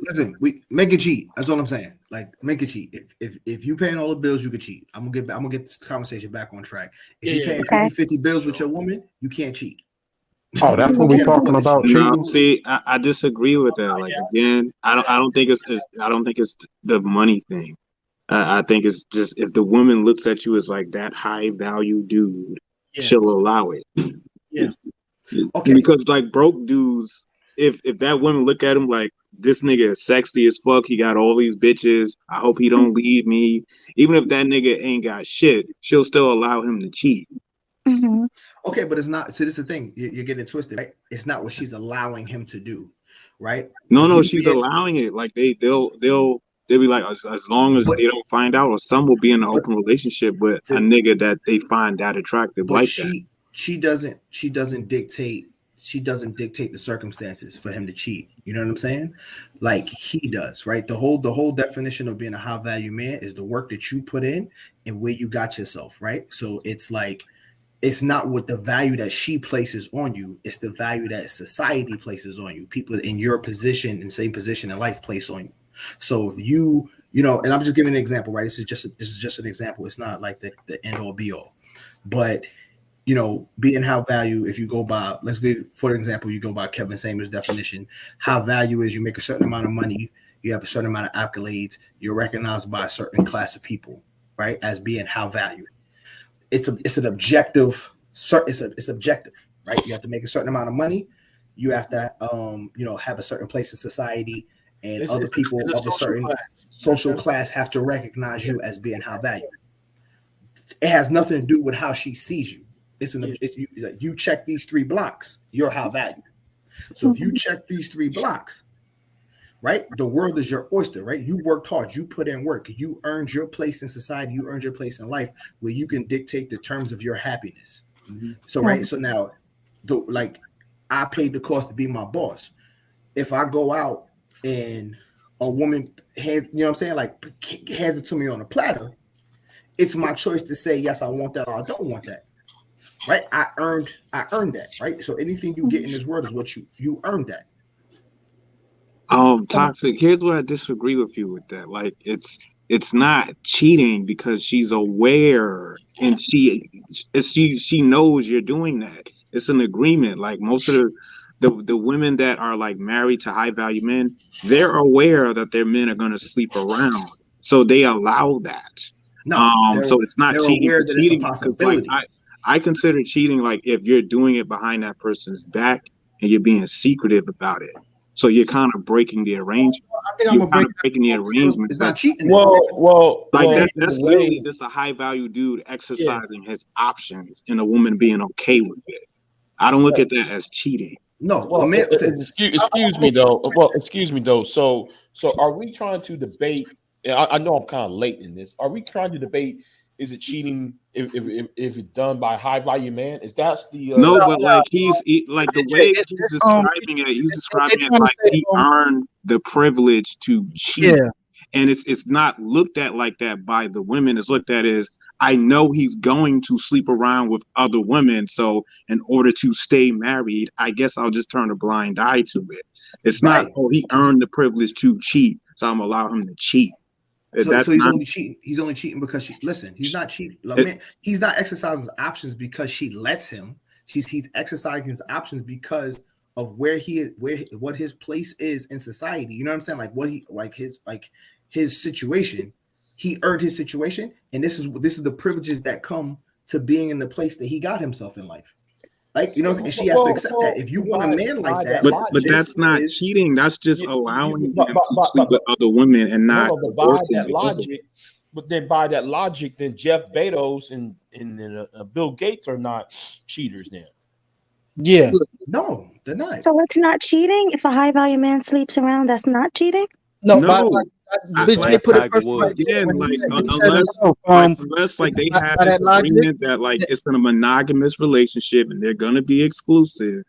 Listen, we make it cheat. That's all I'm saying. Like, make it cheat. If you paying all the bills, you can cheat. I'm gonna get this conversation back on track. If you paying 50-50 bills with your woman, you can't cheat. Oh, that's what we talking about, No, cheating? see, I disagree with that. Like again, I don't think it's the money thing. I think it's just if the woman looks at you as like that high value dude, she'll allow it. Yeah. Okay. Because like broke dudes, if that woman look at him like this nigga is sexy as fuck, he got all these bitches. I hope he don't leave me. Even if that nigga ain't got shit, she'll still allow him to cheat. Mm-hmm. Okay, but it's not. So this is the thing. You're getting it twisted, right? It's not what she's allowing him to do, right? No, she's allowing it. Like they'll be like as long as they don't find out, or some will be in an open relationship with a nigga that they find that attractive. But like she doesn't dictate the circumstances for him to cheat. You know what I'm saying? Like he does, right? The whole definition of being a high value man is the work that you put in and where you got yourself, right? So it's like it's not what the value that she places on you, it's the value that society places on you. People in your position, in same position in life, place on you. So if you know, and I'm just giving an example, right? This is just an example. It's not like the end all be all, but you know, being high value, if you go by, let's give, for example, you go by Kevin Samuels' definition, high value is you make a certain amount of money, you have a certain amount of accolades, you're recognized by a certain class of people, right? As being high value. It's an objective, it's objective, right? You have to make a certain amount of money, you have to have a certain place in society, and other people of a certain social class have to recognize you as being high value. It has nothing to do with how she sees you. You check these 3 blocks, you're high value. So if you check these 3 blocks, right, the world is your oyster, right? You worked hard, you put in work, you earned your place in society, you earned your place in life where you can dictate the terms of your happiness. Mm-hmm. So right, so now, I paid the cost to be my boss. If I go out and a woman hands, you know what I'm saying, like hands it to me on a platter, it's my choice to say yes, I want that or I don't want that. Right? I earned that, right? So anything you get in this world is what you earned that. Toxic. Here's where I disagree with you with that. Like, it's not cheating because she's aware and she knows you're doing that. It's an agreement. Like most of the women that are like married to high value men, they're aware that their men are going to sleep around, so they allow that. No, So it's not they're cheating. aware that it's a Cheating because like possibility. I consider cheating like if you're doing it behind that person's back and you're being secretive about it. So you're kind of breaking the arrangement. I think I'm You're gonna kind break of breaking the arrangement, It's but not cheating. Then. like in that's a literally way, just a high value dude exercising his options and a woman being okay with it. I don't look at that as cheating. No, a well, man. Okay. excuse me though. Well, excuse me though. So are we trying to debate? I know I'm kind of late in this. Are we trying to debate? Is it cheating if it's done by a high value man? Is that's the No, no, but no, like like the way it's, he's it's describing it, he's they describing it trying to like say he earned the privilege to cheat. yeah. And it's not looked at like that by the women. It's looked at as I know he's going to sleep around with other women, so in order to stay married, I guess I'll just turn a blind eye to it. It's not, Right. oh, he earned the privilege to cheat, so I'm gonna allow him to cheat. So That's he's not only cheating. He's only cheating because she. Listen, he's not cheating. Like, it, man, he's not exercising his options because she lets him. He's exercising his options because of where he is, what his place is in society. You know what I'm saying? Like what he like his situation. He earned his situation, and this is the privileges that come to being in the place that he got himself in life. Like, you know what I'm saying? And she has to accept that. If you want a man like that, but this that's not is cheating. That's just allowing him to sleep with but other women and no, not no, but by divorcing that because of logic, but then by that logic, then Jeff Bezos and Bill Gates are not cheaters then. Yeah. no, they're not. So it's not cheating if a high value man sleeps around. That's not cheating. No, but no. bitch, they Like put it Tiger perfect right Woods. there again, when like he said himself, unless like they have by this that logic, agreement that like it's in a monogamous relationship and they're gonna be exclusive,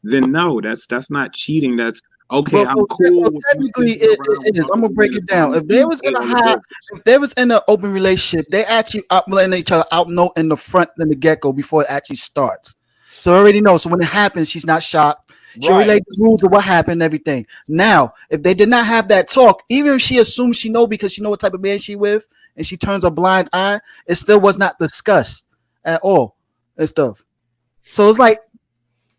then no, that's not cheating. That's okay. I'm cool with you technically sleeping around it with is. I'm other gonna break women it as long down. as If they you was stay in a on the high, books. if they was in an open relationship, they actually letting each other out know in the front in the get go before it actually starts. So I already know. So when it happens, she's not shocked. She already Right. laid the rules of what happened and everything. Now, if they did not have that talk, even if she assumes she know because she know what type of man she with, and she turns a blind eye, it still was not discussed at all and stuff. So it's like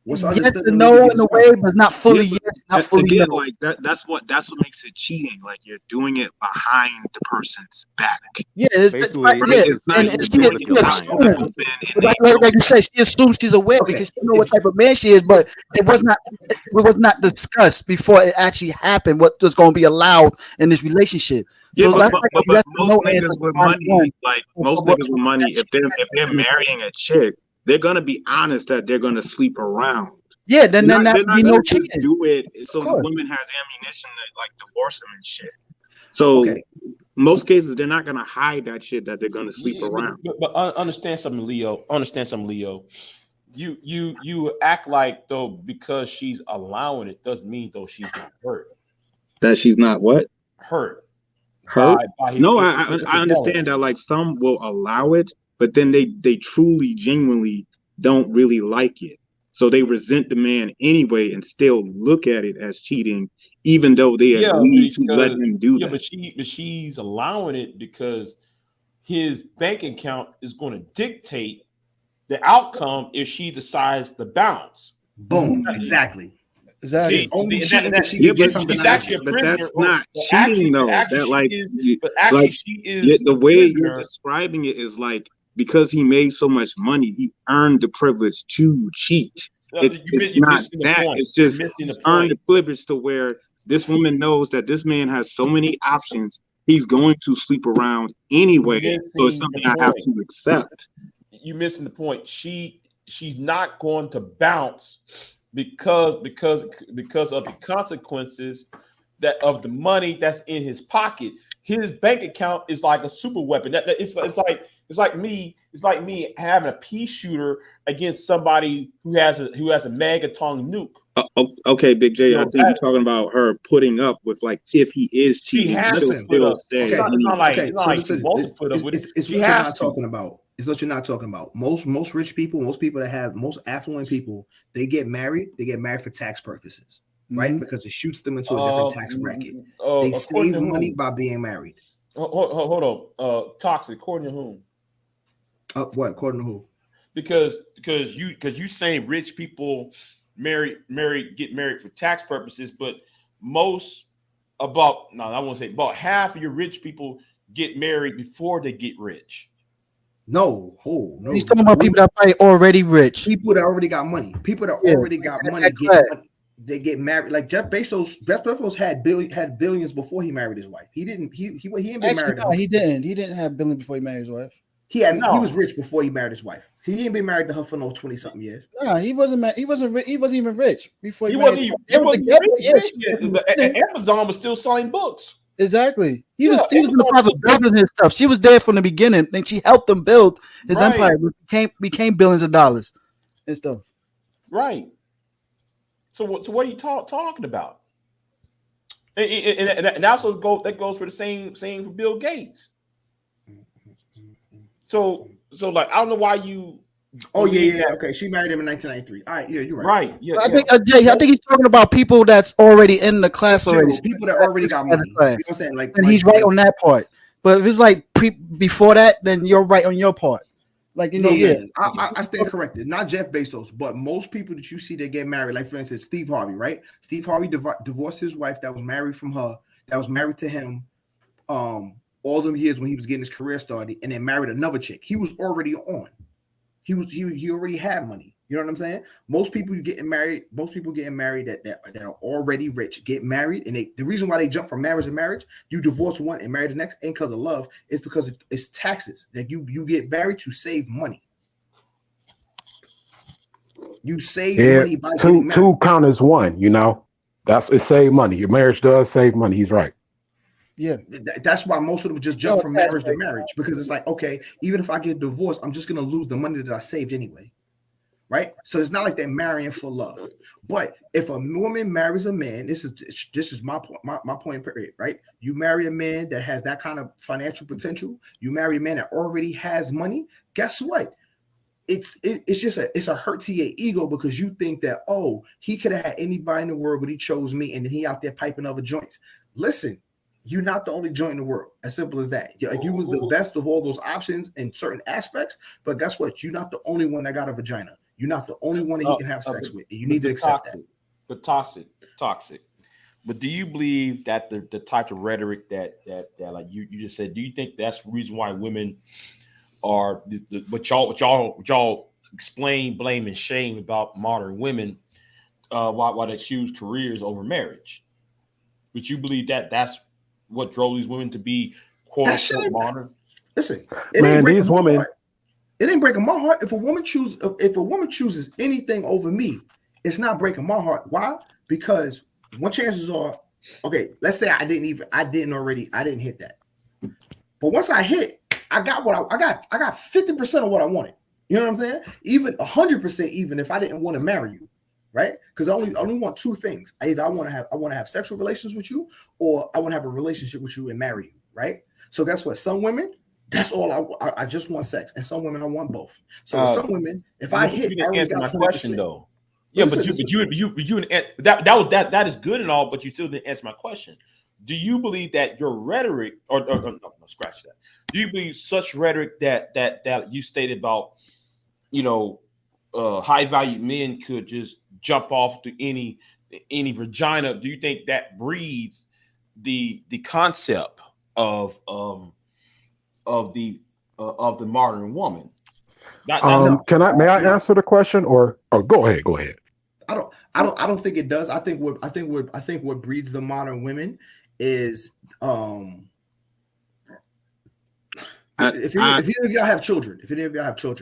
What's yes understood and don't need to no be in a way, discussed. but not Yeah, fully yes, not but fully again, no. like that's what makes it cheating. Like you're doing it behind the person's back. Yeah, it's just right. Basically, Right? Yeah, It's not and you're it's she doing doing if it you're assumes, out lying. in the open and like, they know. you say, she assumes she's aware Okay, because she know what type of man she is, but it was not discussed before it actually happened. What was going to be allowed in this relationship? Yeah, So it's but like okay, but, but, a but yes or most no answer. niggas with On one. money, like Of most what niggas with money, if they're marrying a chick, they're gonna be honest that they're gonna sleep around. yeah, then that They're would be not no gonna just cheating. do it Of so the course. woman has ammunition to like divorce them and shit. So okay. most cases they're not gonna hide that shit that they're gonna sleep Yeah, around. understand something, Leo. Understand something, Leo. You act like though because she's allowing it doesn't mean though she's not hurt. That she's not what? Hurt Hurt? by his No, I infidelity. understand that like some will allow it, but then they truly genuinely don't really like it. So they resent the man anyway and still look at it as cheating, even though they Yeah, agreed to let because him do yeah, that. but she's allowing it because his bank account is going to dictate the outcome if she decides to bounce. Boom. Exactly. Exactly. She's only And cheating because she Yeah, can get something she's out of actually it. a but prisoner. that's not But cheating but though. actually That she like is. you, But actually like she yeah, is the the way you're prisoner. describing it is like because he made so much money, he earned the privilege to cheat. It's You're not missing the that. point. It's You're just missing the he's earned point. the privilege to where this woman knows that this man has so many options. He's going to sleep around You're anyway, so it's missing the something I have point. to accept. You're missing the point. She's not going to bounce because of the consequences that of the money that's in his pocket. His bank account is like a super weapon. It's like me having a pea shooter against somebody who has a megaton nuke. Okay, Big J, You I know think you're that talking about her putting up with like if he is she cheating, has she'll to Listen. put still up. stay Okay. anyway. Okay. It's not So like she listen, wants to put up with it. it's She what you're has not to. talking about. It's what you're not talking about. Most rich people, most people that have most affluent people, they get married for tax purposes. right? Because it shoots them into a different tax bracket. They save money by being married. Hold on. Toxic. According to whom? What? According to who? Because you saying rich people get married for tax purposes, but I won't say about half of your rich people get married before they get rich. No. He's talking about people that are already rich. People that already got money. People that already got money get money. They get married. Like Jeff Bezos. Jeff Bezos had billions before he married his wife. He didn't. He didn't been married. No, he didn't. He didn't have billions before he married his wife. He was rich before he married his wife. He didn't been married to her for no 20-something years. Nah, he wasn't. He wasn't even rich before he wasn't. Amazon was still selling books. Exactly. He was in the process of building his stuff. She was there from the beginning, and she helped him build his empire. Became billions of dollars and stuff. Right. So what are you talking about? And also that goes for the same for Bill Gates. So like I don't know why you. Oh yeah. Okay, she married him in 1993. All right, yeah, you're right. Right. Yeah. I think Jay. I think he's talking about people that's already in the class already. People that already got money. You know what I'm saying? And he's right on that part. But if it's like before that, then you're right on your part. Like I stand corrected. Not Jeff Bezos, but most people that you see that get married, like for instance, Steve Harvey, right? Steve Harvey divorced his wife that was married to him, all them years when he was getting his career started, and then married another chick. He was already on. He already had money. You know what I'm saying? Most people getting married that are already rich get married, and the reason why they jump from marriage to marriage, you divorce one and marry the next, ain't because of love. It's because it's taxes that you get married to save money. You save money by getting married. Two count as one. You know, it save money. Your marriage does save money. He's right. Yeah, that's why most of them just jump from marriage to marriage, because it's like, okay, even if I get divorced, I'm just gonna lose the money that I saved anyway, right? So it's not like they're marrying for love. But if a woman marries a man, this is my point, period, right? You marry a man that has that kind of financial potential. You marry a man that already has money. Guess what? It's a hurt to your ego, because you think that, oh, he could have had anybody in the world, but he chose me, and then he out there piping other joints. Listen. You're not the only joint in the world. As simple as that. You was the best of all those options in certain aspects, but guess what? You're not the only one that got a vagina. You're not the only one that he can have sex with. You need to accept that. But toxic. But do you believe that the type of rhetoric that like you just said, do you think that's the reason why women are what y'all explain, blame, and shame about modern women, why they choose careers over marriage? Would you believe that that's what drove these women to be quote unquote modern? Listen, these women. It ain't breaking my heart. If a woman chooses anything over me, it's not breaking my heart. Why? Because one chances are, okay, let's say I didn't hit that. But once I hit, I got 50% of what I wanted. You know what I'm saying? Even 100%, even if I didn't want to marry you. Right? Because I only want two things. Either I want to have sexual relations with you, or I want to have a relationship with you and marry you. Right? So guess what? Some women, that's all I just want sex, and some women I want both. So some women, if I hit, you didn't answer my question though. Yeah, but that is good and all, but you still didn't answer my question. Do you believe that your rhetoric, or no, scratch that? Do you believe such rhetoric that you stated about, high value men could just jump off to any vagina? Do you think that breeds the concept of the modern woman? May I answer the question, or go ahead? I don't think it does. I think what breeds the modern women is if any of y'all have children,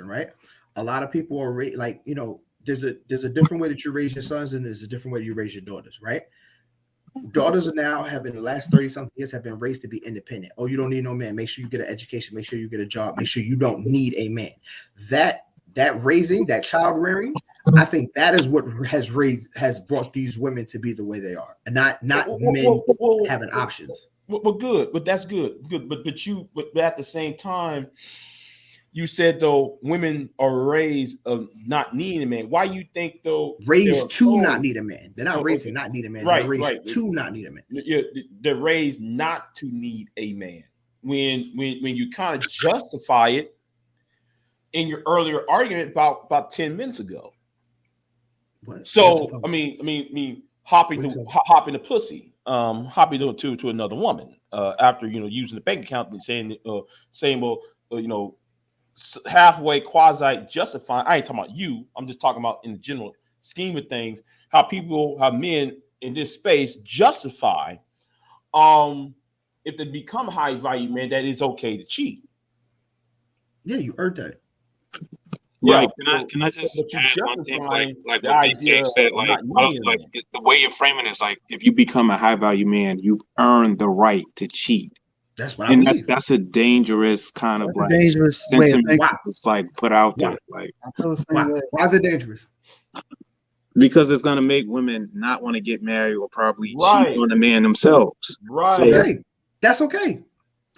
right? A lot of people are there's a different way that you raise your sons, and there's a different way you raise your daughters, right? Daughters are now in the last 30-something years have been raised to be independent. Oh, you don't need no man. Make sure you get an education. Make sure you get a job. Make sure you don't need a man. That raising, that child rearing, I think that is what has brought these women to be the way they are, and not men having options. Well, good, but that's good. But at the same time, you said though women are raised of not needing a man. Why you think though raised to not need a man? They're not raised to okay. not need a man. Right, They're raised right. to not need a man. They're raised not to need a man. When you kind of justify it in your earlier argument about 10 minutes ago. What? So I mean hopping the pussy, hopping to another woman after using the bank account and saying well halfway quasi justifying. I ain't talking about you. I'm just talking about in the general scheme of things, how men in this space justify if they become high value men that it's okay to cheat. Yeah, you heard that. Right. Can I just add one thing? Like what BJ said, like the way you're framing is like if you become a high value man, you've earned the right to cheat. That's what I believe. That's a dangerous kind of like dangerous sentiment to just like put out there. Like why is it dangerous? Because it's gonna make women not want to get married or probably cheat on the man themselves. Right. So, okay. That's okay.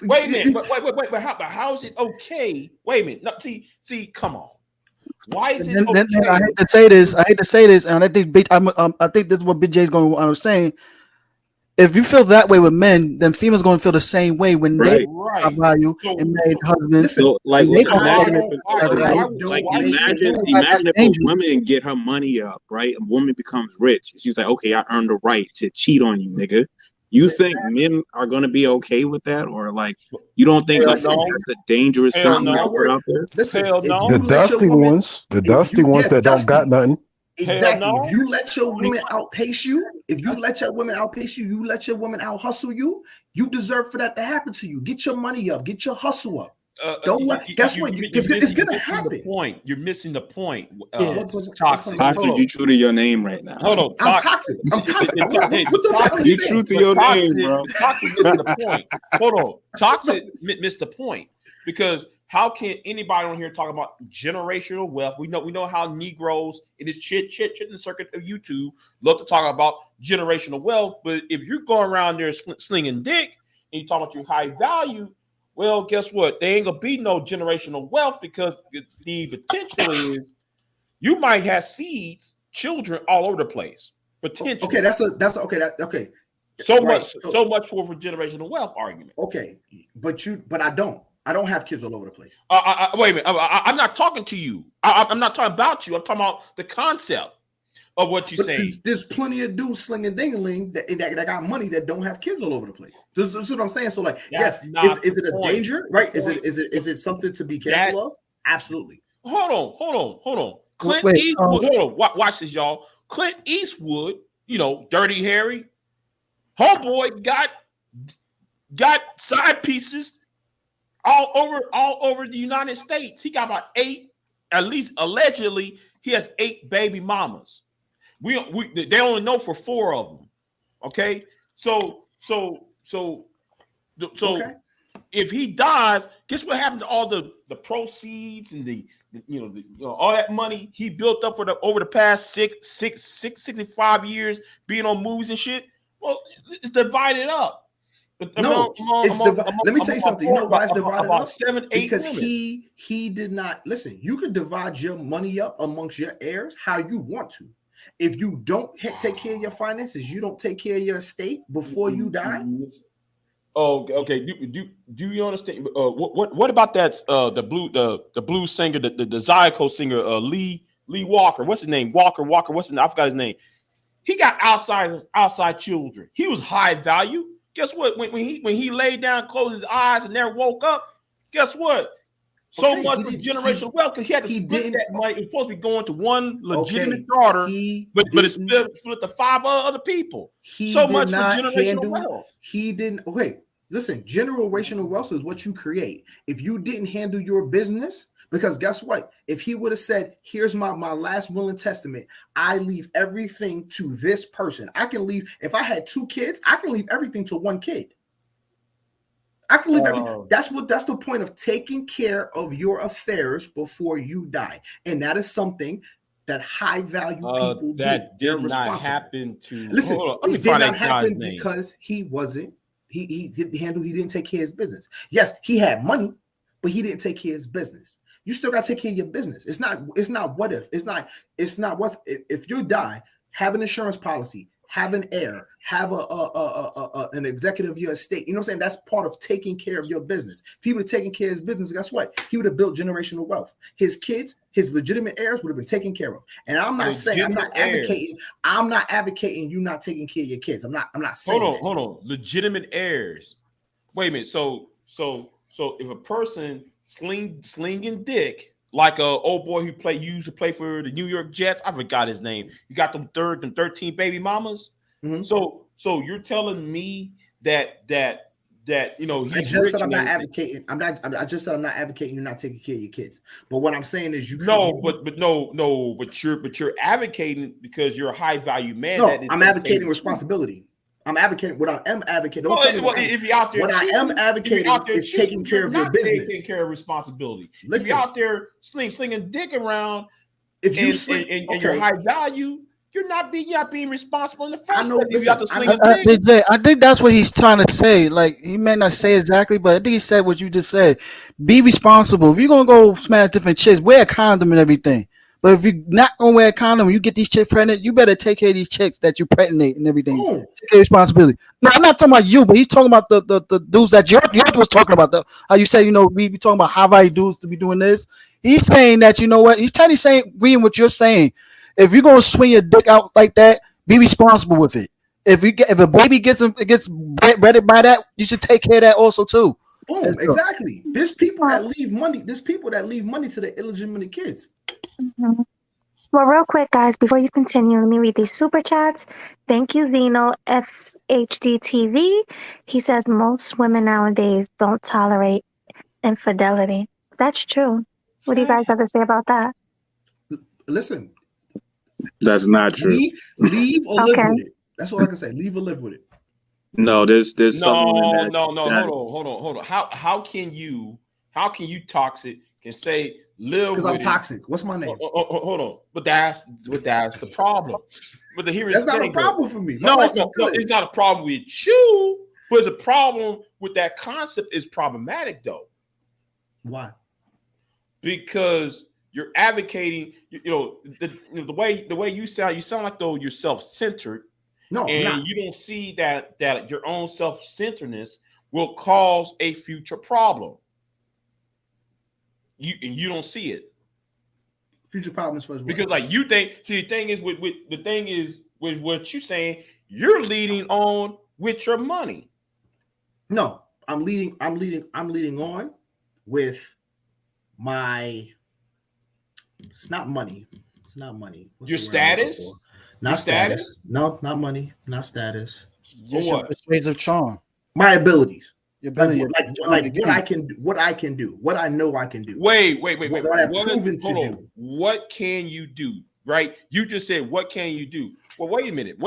Wait a minute. Wait. How is it okay? Wait a minute. No, see, come on. Why is it okay? I hate to say this, and I think I think this is what BJ is going to understand. If you feel that way with men, then females going to feel the same way when they have value and married husbands. So, like, imagine imagine if a woman get her money up, right? A woman becomes rich. She's like, okay, I earned the right to cheat on you, nigga. You think men are going to be okay with that, or like you don't think that's a dangerous something to put out there? The dusty ones that don't got nothing. Exactly. If you let your women outpace you, you let your women out hustle you, you deserve for that to happen to you. Get your money up, get your hustle up. Guess what? It's gonna happen. You're missing the point. Toxic. Toxic, you true to your name right now. Hold on. I'm toxic. You true to your name, bro. Toxic missed the point. Hold on. Toxic missed the point because how can anybody on here talk about generational wealth? We know how Negroes in this chit circuit of YouTube love to talk about generational wealth, but if you're going around there slinging dick and you talking about your high value. Well, guess what? There ain't gonna be no generational wealth because the potential is you might have children all over the place. Potential. Okay, that's okay. So much for generational wealth argument. Okay, but I don't have kids all over the place. Wait a minute. I'm not talking to you. I'm not talking about you. I'm talking about the concept of what you're saying. There's plenty of dudes slinging ding-a-ling that got money that don't have kids all over the place. This is what I'm saying. So like, yes, is it a danger? Right? Is it something to be careful of? Absolutely. Hold on. Clint Eastwood. Hold on. Watch this, y'all. Clint Eastwood, Dirty Harry, homeboy got side pieces all over the United States. He got about 8, at least allegedly, he has 8 baby mamas. They only know for 4 of them. Okay, so if he dies, guess what happened to all the proceeds and the all that money he built up over the past 65 years being on movies and shit? Well, it's divided up. Let me tell you something. You know why it's divided up? 7, 8 because women. he did not listen. You can divide your money up amongst your heirs how you want to. If you don't take care of your finances, you don't take care of your estate before you die. Oh, okay. Do you understand? What about that? The blues singer, the Zydeco singer, Lee Walker. What's his name? Walker. What's his name? I forgot his name. He got outside children. He was high value. Guess what? When he laid down, closed his eyes, and never woke up. Guess what? So much for generational wealth because he had to split that money. It was supposed to be going to one legitimate daughter, but it split to 5 other people. So much for generational wealth. He didn't. Okay, listen. Generational wealth is what you create. If you didn't handle your business, because guess what? If he would have said, "Here's my last will and testament. I leave everything to this person. I can leave. If I had 2 kids, I can leave everything to 1 kid." I can leave everything. That's the point of taking care of your affairs before you die, and that is something that high value people that do. Did not happen to. Listen, it did not happen because he wasn't. He didn't take care of his business. Yes, he had money, but he didn't take care of his business. You still got to take care of your business. It's not what if. It's not what if you die, have an insurance policy, have an heir, have an executive of your estate. You know what I'm saying? That's part of taking care of your business. If he would have taken care of his business, guess what? He would have built generational wealth. His kids, his legitimate heirs would have been taken care of. And I'm not saying I'm not advocating you not taking care of your kids. I'm not saying hold on. Legitimate heirs. Wait a minute. So if a person slinging dick like a old boy who used to play for the New York Jets, I forgot his name. You got them 13 baby mamas. Mm-hmm. So you're telling me that you know he's I just said I'm not advocating. I just said I'm not advocating you not taking care of your kids. But what I'm saying is but you're advocating because you're a high value man. No, I'm advocating responsibility. I'm advocating what I am advocating. If you're out there, what I am advocating is taking care of your business. Taking care of responsibility. Listen, if you're out there slinging dick around, if you and you're high value, you're not being responsible in the first place. I know. I think that's what he's trying to say. Like, he may not say exactly, but I think he said what you just said. Be responsible. If you're gonna go smash different chicks, wear a condom and everything. But if you're not gonna wear a condom, you get these chicks pregnant, you better take care of these chicks that you pregnate and everything. Take care of responsibility. No, I'm not talking about you, but he's talking about the dudes that George was talking about. How you say, you know, we be talking about high value dudes to be doing this. He's saying that, you know what? He's totally saying, reading what you're saying. If you're gonna swing your dick out like that, be responsible with it. If a baby gets bred by that, you should take care of that also too. Boom, exactly. There's people that leave money. There's people that leave money to their illegitimate kids. Mm-hmm. Well, real quick, guys, before you continue, let me read these super chats. Thank you, Zeno FHDTV. He says most women nowadays don't tolerate infidelity. That's true. What do you guys have to say about that? Listen, that's not true. Leave or live with it. That's all I can say. Leave or live with it. No, there's something in that. Hold on. How can you toxic can say live because I'm toxic? What's my name? Hold on. But that's the problem. But that's not a problem for me. No, it's not a problem with you. But the problem with that concept is problematic though. Why? Because you're advocating, the way you sound like though you're self-centered. No, and you don't see that your own self-centeredness will cause a future problem. You don't see it. Future problems for because like you think. See, the thing is with what you're saying, you're leading on with your money. No, I'm leading on with my. It's not money. It's not money. What's your status? Not status. No, not money. Not status. Just your persuasive charm. My abilities. Your ability. Like what I can do. What I know I can do. Wait. What I've proven to do. What can you do? Right? You just said, what can you do? Well, wait a minute.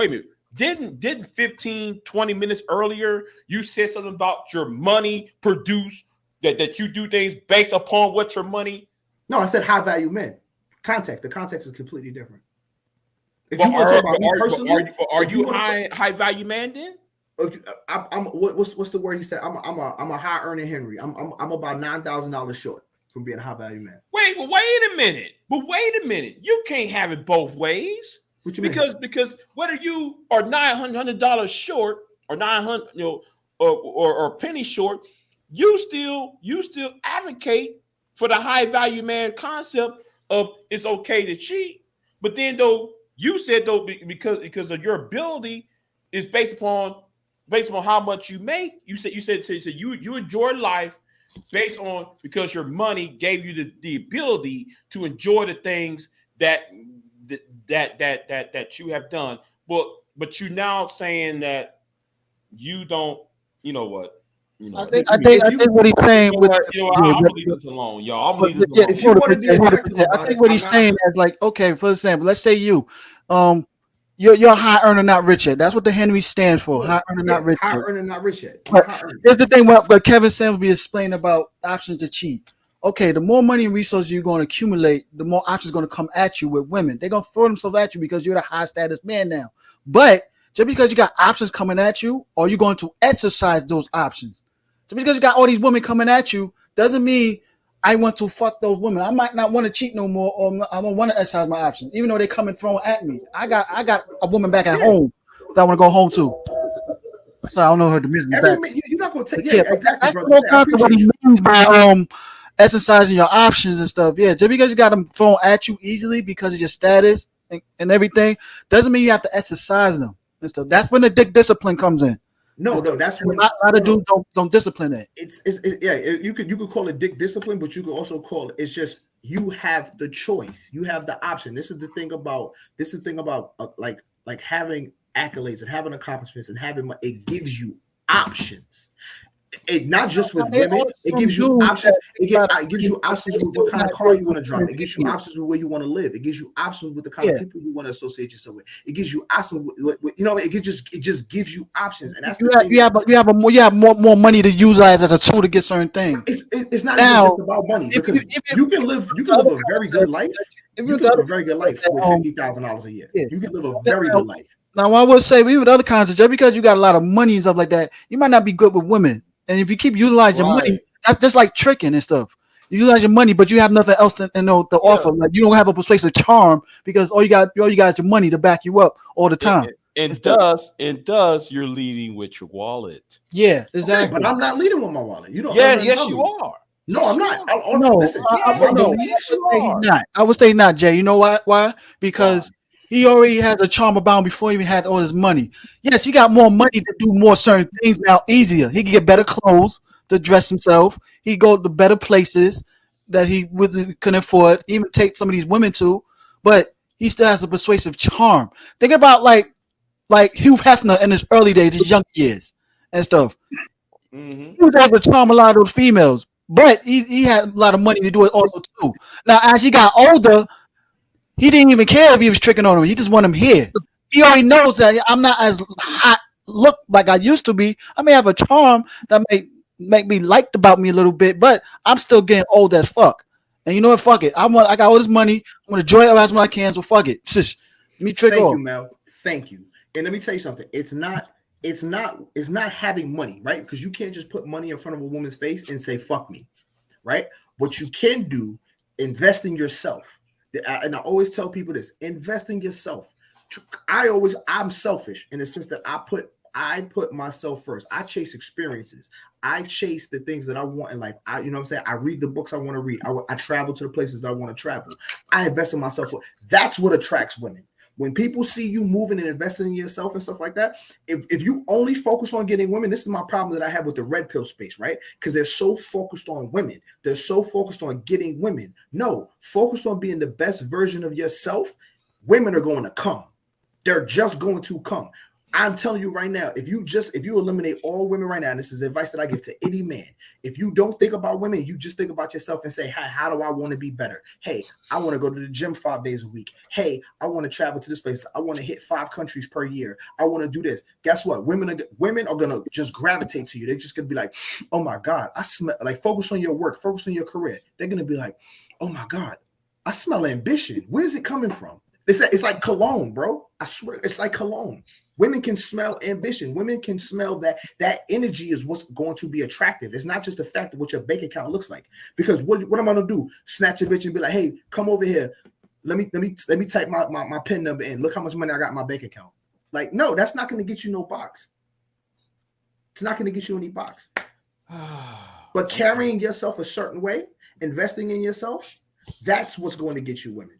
Didn't 15, 20 minutes earlier, you said something about your money produce, that you do things based upon what your money? No, I said high value men. Context. The context is completely different. If you want to talk about me personally, are you high value man then? I'm what's the word he said? I'm a high earning Henry. I'm about $9,000 short from being a high value man. Wait a minute. You can't have it both ways. What you mean? Because whether you are $900 short or 900, or a penny short, you still advocate for the high value man concept of it's okay to cheat. But then though you said though because of your ability is based upon how much you make. You said you enjoy life based on because your money gave you the ability to enjoy the things that you have done. But you now saying that you don't. You know what? I think what he's saying. I'm gonna leave this alone, y'all. I'm gonna leave this alone. I think what he's saying is like, okay, for example, let's say you're a high earner, not rich yet. That's what the Henry stands for. High earner, not rich yet. High earner, not rich yet. Here's the thing: what Kevin Samuels be explaining about options to cheat. Okay, the more money and resources you're going to accumulate, the more options going to come at you with women. They're going to throw themselves at you because you're the high status man now. But just because you got options coming at you, are you going to exercise those options? Just because you got all these women coming at you doesn't mean I want to fuck those women. I might not want to cheat no more, or I don't want to exercise my option, even though they come and throw at me. I got a woman back at home that I want to go home to. So I don't know her the music back. You're not gonna take exactly, that's brother. All kinds of what he means by exercising your options and stuff. Yeah, just because you got them thrown at you easily because of your status and everything doesn't mean you have to exercise them and stuff. That's when the discipline comes in. No, that's when a lot of dudes don't discipline it. You could call it dick discipline, but you could also call it's just you have the choice, you have the option. This is the thing about like having accolades and having accomplishments and having it gives you options. It not just with women, it gives you options. It gives you options with what kind of car you want to drive. It gives you options with where you want to live. It gives you options with the kind of people you want to associate yourself with. It gives you options with it just gives you options. And that's you have more money to utilize as a tool to get certain things. It's not even just about money because you can live a very good life. You can live a very good life with $50,000 a year. You can live a very good life. Now, I would say even with other kinds of just because you got a lot of money and stuff like that, you might not be good with women. And if you keep utilizing your money, that's just like tricking and stuff. You utilize your money, but you have nothing else to offer. Like you don't have a persuasive charm because all you got is your money to back you up all the time. And thus you're leading with your wallet. Yeah, exactly. Okay, but I'm not leading with my wallet. You don't. Yes, you are. No, I'm not. Listen, I would say not, Jay. You know why? Why? Because he already has a charm about him before he even had all his money. Yes, he got more money to do more certain things now easier. He can get better clothes to dress himself. He go to better places that he couldn't afford. He even take some of these women to, but he still has a persuasive charm. Think about like Hugh Hefner in his early days, his young years and stuff. Mm-hmm. He was able to charm a lot of those females, but he had a lot of money to do it also too. Now, as he got older, he didn't even care if he was tricking on him. He just wanted him here. He already knows that I'm not as hot look like I used to be. I may have a charm that may make me liked about me a little bit, but I'm still getting old as fuck. And you know what? Fuck it. I got all this money. I'm gonna enjoy it as much as I can. So fuck it. Just me trick off. Thank you, Mel. Thank you. And let me tell you something. It's not having money, right? Because you can't just put money in front of a woman's face and say fuck me, right? What you can do, invest in yourself. And I always tell people this: invest in yourself. I'm selfish in the sense that I put myself first. I chase experiences. I chase the things that I want in life. You know what I'm saying? I read the books I want to read. I travel to the places that I want to travel. I invest in myself. That's what attracts women. When people see you moving and investing in yourself and stuff like that, if you only focus on getting women, this is my problem that I have with the red pill space, right? Because they're so focused on women. They're so focused on getting women. No, focus on being the best version of yourself. Women are going to come. They're just going to come. I'm telling you right now, if you eliminate all women right now, and this is advice that I give to any man, if you don't think about women, you just think about yourself and say, hey, how do I want to be better? Hey, I want to go to the gym 5 days a week. Hey, I want to travel to this place. I want to hit 5 countries per year. I want to do this. Guess what? Women are going to just gravitate to you. They're just going to be like, oh my God, I smell, like, focus on your work, focus on your career. They're going to be like, oh my God, I smell ambition. Where's it coming from? It's like cologne, bro. I swear, it's like cologne. Women can smell ambition. Women can smell that energy is what's going to be attractive. It's not just the fact of what your bank account looks like. Because what am I gonna do? Snatch a bitch and be like, hey, come over here. Let me type my PIN number in. Look how much money I got in my bank account. Like, no, that's not gonna get you no box. It's not gonna get you any box. But carrying yourself a certain way, investing in yourself, that's what's going to get you women.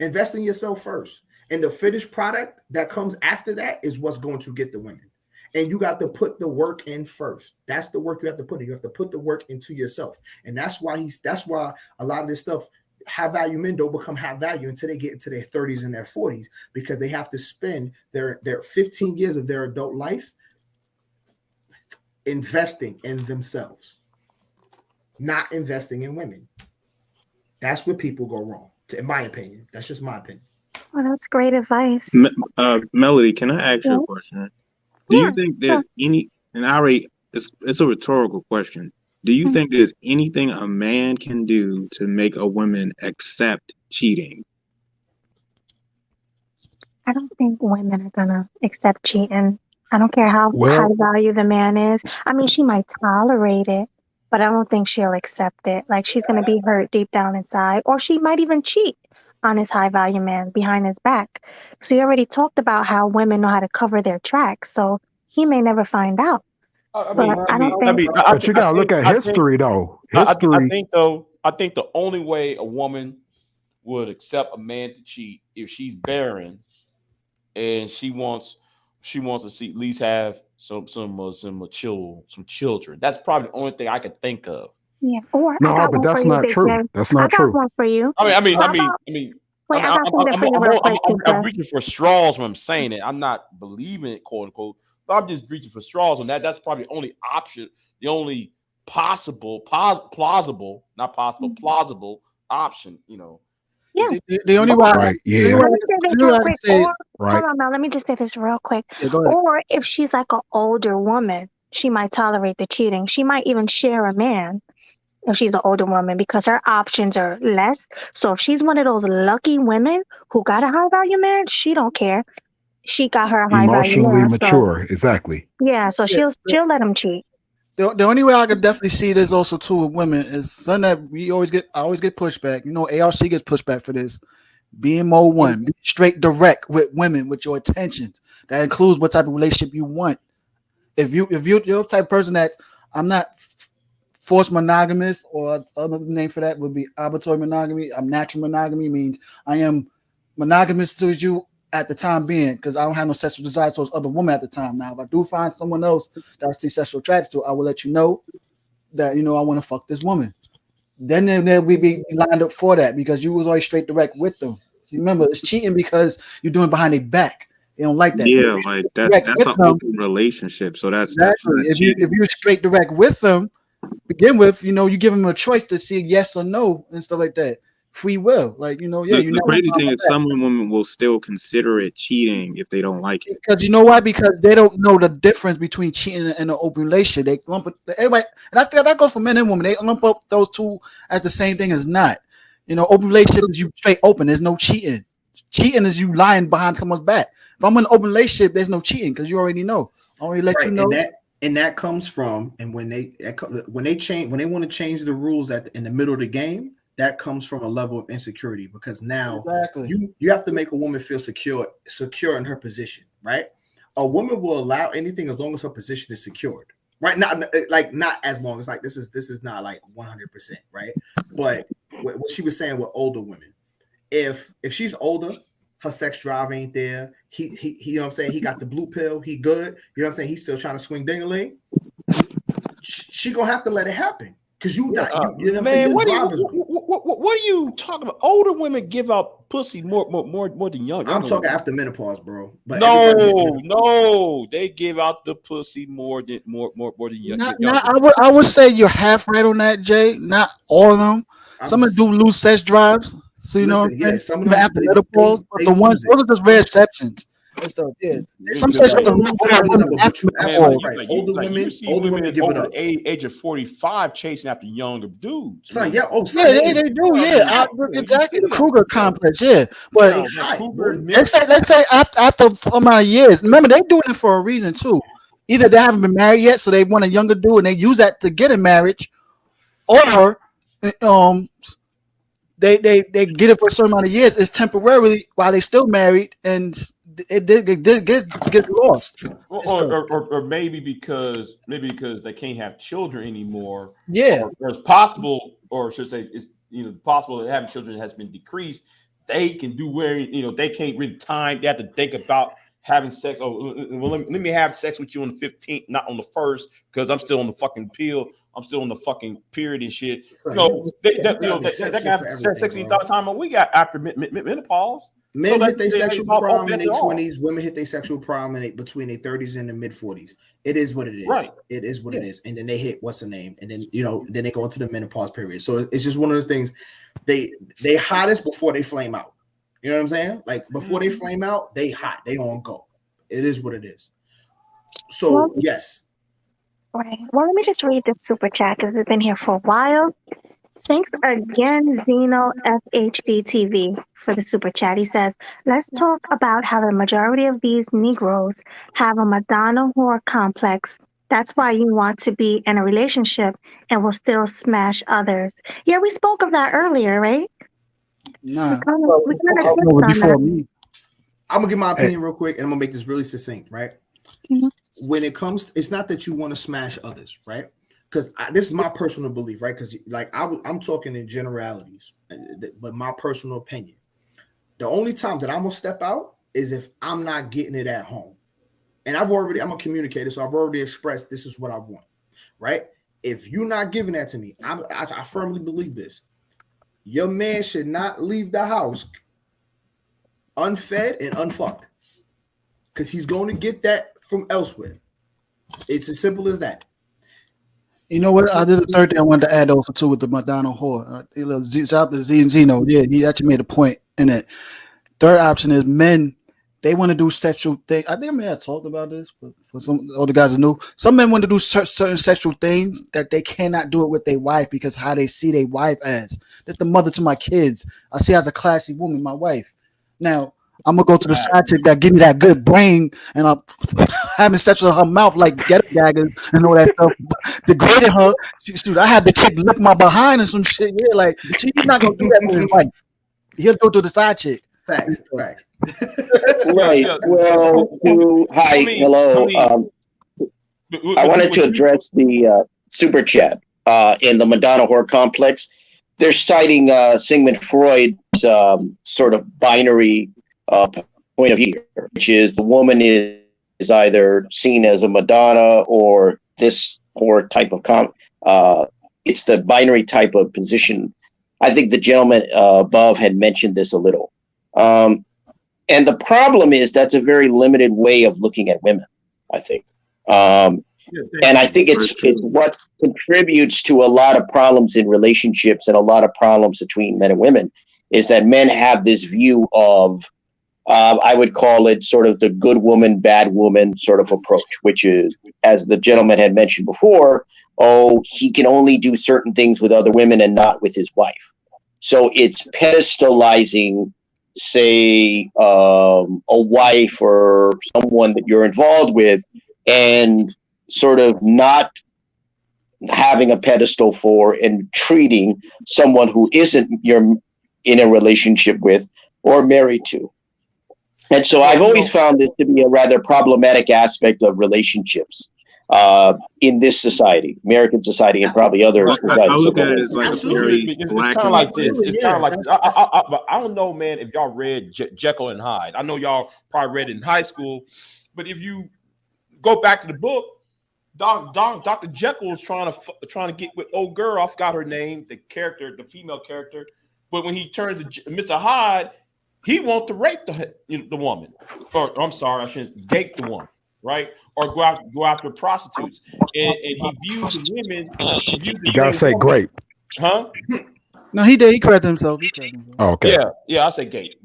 Invest in yourself first. And the finished product that comes after that is what's going to get the women. And you got to put the work in first. That's the work you have to put in. You have to put the work into yourself. And that's why a lot of this stuff, high value men don't become high value until they get into their 30s and their 40s, because they have to spend their 15 years of their adult life investing in themselves, not investing in women. That's where people go wrong, in my opinion. That's just my opinion. Well, that's great advice. Melody, can I ask you a question? Do you think there's any, and it's a rhetorical question. Do you think there's anything a man can do to make a woman accept cheating? I don't think women are gonna accept cheating. I don't care how high value the man is. I mean, she might tolerate it, but but I don't think she'll accept it. Like she's gonna be hurt deep down inside, or she might even cheat on his high value man behind his back. So you already talked about how women know how to cover their tracks, so he may never find out. But I don't think. But you gotta look at history, though. History. I think the only way a woman would accept a man to cheat if she's barren and she wants to see at least have some children. That's probably the only thing I could think of. Yeah. Or No, I got but one that's for you, not Big true. J. That's I not got true. one for you. Wait, I got something for you real quick, Big J. I'm reaching for straws when I'm saying it. I'm not believing it, quote unquote, but I'm just reaching for straws on that. That's probably the only option, the only plausible option, you know. Yeah. The only way, Right, yeah. Let me say this real quick. Or, Right. hold on, Mel. Let me just say this real quick. Yeah, go ahead. Or if she's like an older woman, she might tolerate the cheating. She might even share a man if she's an older woman because her options are less. So if she's one of those lucky women who got a high value man, she don't care. She got her high value Emotionally man. So mature, exactly. yeah, so she'll let him cheat. The only way I could definitely see this also too with women is something that I always get pushback. You know, ARC gets pushback for this. Being more one, be straight direct with women with your intentions. That includes what type of relationship you want. If you're the type of person that I'm not forced monogamous, or other name for that would be arbitrary monogamy. I'm natural monogamy, means I am monogamous to you at the time being, because I don't have no sexual desire towards other women at the time. Now, if I do find someone else that I see sexual attraction to, I will let you know that, you know, I want to fuck this woman. Then we be lined up for that because you was always straight direct with them. So remember, it's cheating because you're doing behind their back. They don't like that. Yeah, like that's an open relationship. So that's exactly. If you're straight direct with them, begin with, you know, you give them a choice to see yes or no and stuff like that. Free will, like, you know, yeah. The crazy thing is, some women will still consider it cheating if they don't like it. Because you know why? Because they don't know the difference between cheating and an open relationship. They lump it. Everybody, and that goes for men and women. They lump up those two as the same thing as not. You know, open relationship is you straight open. There's no cheating. Cheating is you lying behind someone's back. If I'm in an open relationship, there's no cheating because you already know. I already let you know. And that comes from, and when they want to change the rules in the middle of the game, that comes from a level of insecurity, because now you have to make a woman feel secure in her position, right? A woman will allow anything as long as her position is secured, right? Not as long as, like, this is not like 100%, right? But what she was saying with older women, if she's older, her sex drive ain't there. He you know what I'm saying? He got the blue pill. He good. You know what I'm saying? He's still trying to swing ding-a-ling. She gonna have to let it happen because you know what I'm saying? What are you talking about? Older women give out pussy more than young. I'm talking after menopause, bro. But no, they give out the pussy more than young. I would say you're half right on that, Jay. Not all of them. Some of them do lose sex drives. So you know, some of them after menopause, but the ones those are just rare exceptions. Some sexual older women give it up. Age of 45 chasing after younger dudes. They do. Yeah, exactly. The Kruger complex. Yeah, but let's say after a amount of years. Remember, they're doing it for a reason too. Either they haven't been married yet, so they want a younger dude, and they use that to get in marriage, or they get it for a certain amount of years. It's temporarily while they still married, and it get lost. Or maybe because they can't have children anymore. Yeah, or it's possible, or I should say, it's possible that having children has been decreased. They can do where they can't really time. They have to think about having sex. Oh, well, let me have sex with you on the 15th, not on the 1st, because I'm still on the fucking pill. I'm still on the fucking period and shit. They can have sex any time we got after menopause. Men hit their sexual prime in their 20s. Women hit their sexual prime between their 30s and the mid 40s. It is what it is. Right. It is what it is. And then they hit what's the name, and then then they go into the menopause period. So it's just one of those things. They hottest before they flame out. You know what I'm saying? Like before they flame out, they hot. They on go. It is what it is. So yes. Right. Well, let me just read this super chat because it's been here for a while. Thanks again, Zeno FHD TV, for the super chat. He says, let's talk about how the majority of these Negroes have a Madonna whore complex That's why you want to be in a relationship and will still smash others. Yeah, we spoke of that earlier, right? Nah, We kind of touched on before that. me. I'm gonna give my opinion real quick, and I'm gonna make this really succinct, right? Mhm. When it comes, it's not that you want to smash others, right? Because this is my personal belief, right? Because like I'm talking in generalities, but my personal opinion. The only time that I'm gonna step out is if I'm not getting it at home, and I'm a communicator, so I've already expressed this is what I want, right? If you're not giving that to me, I firmly believe this. Your man should not leave the house unfed and unfucked, because he's going to get that from elsewhere. It's as simple as that. You know what? There's a third thing I wanted to add also too with the Madonna whore. Shout out to Z and Zeno. Yeah, he actually made a point in it. Third option is men. They want to do sexual things. I think I may have talked about this, but for some other guys are new. Some men want to do certain sexual things that they cannot do it with their wife because how they see their wife as. That's the mother to my kids. I see her as a classy woman, my wife. Now I'm gonna go to the side chick that give me that good brain, and I'm having sex with her mouth like ghetto daggers and all that stuff, degrading her. Shoot, I had the chick lick my behind and some shit. Yeah, like she's not gonna do that with his wife. He'll go to the side chick. Facts. Right. Well, hello. I wanted to address the super chat in the Madonna whore complex. They're citing Sigmund Freud's sort of binary point of view, which is the woman is either seen as a Madonna or this whore type of it's the binary type of position. I think the gentleman above had mentioned this a little. And the problem is that's a very limited way of looking at women, I think. And I think it's what contributes to a lot of problems in relationships and a lot of problems between men and women is that men have this view of, I would call it sort of the good woman, bad woman sort of approach, which is, as the gentleman had mentioned before, he can only do certain things with other women and not with his wife. So it's pedestalizing, say, a wife or someone that you're involved with and sort of not having a pedestal for and treating someone who isn't you're in a relationship with or married to. And so I've always found this to be a rather problematic aspect of relationships in this society, American society, and probably other societies. I look at it as like a very black. It's kind of like this. It's kind of like this. I don't know, man, if y'all read Jekyll and Hyde. I know y'all probably read it in high school, but if you go back to the book, Dr. Jekyll was trying to get with old girl. I forgot her name, the female character. But when he turned to Mr. Hyde, he wanted to rape the woman. Or I'm sorry, I shouldn't date the woman, right? Or go after prostitutes. And he viewed the women. You gotta say great. Huh? No, he did. He corrected himself. Oh, okay. Yeah, I say gay.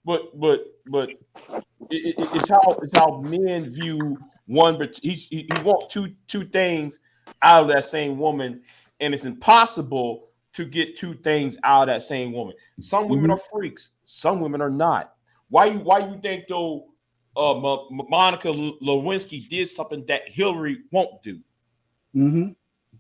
But it's how men view one. But he wants two things out of that same woman, and it's impossible to get two things out of that same woman. Some women are freaks. Some women are not. Why you think though? Monica Lewinsky did something that Hillary won't do. Mm-hmm.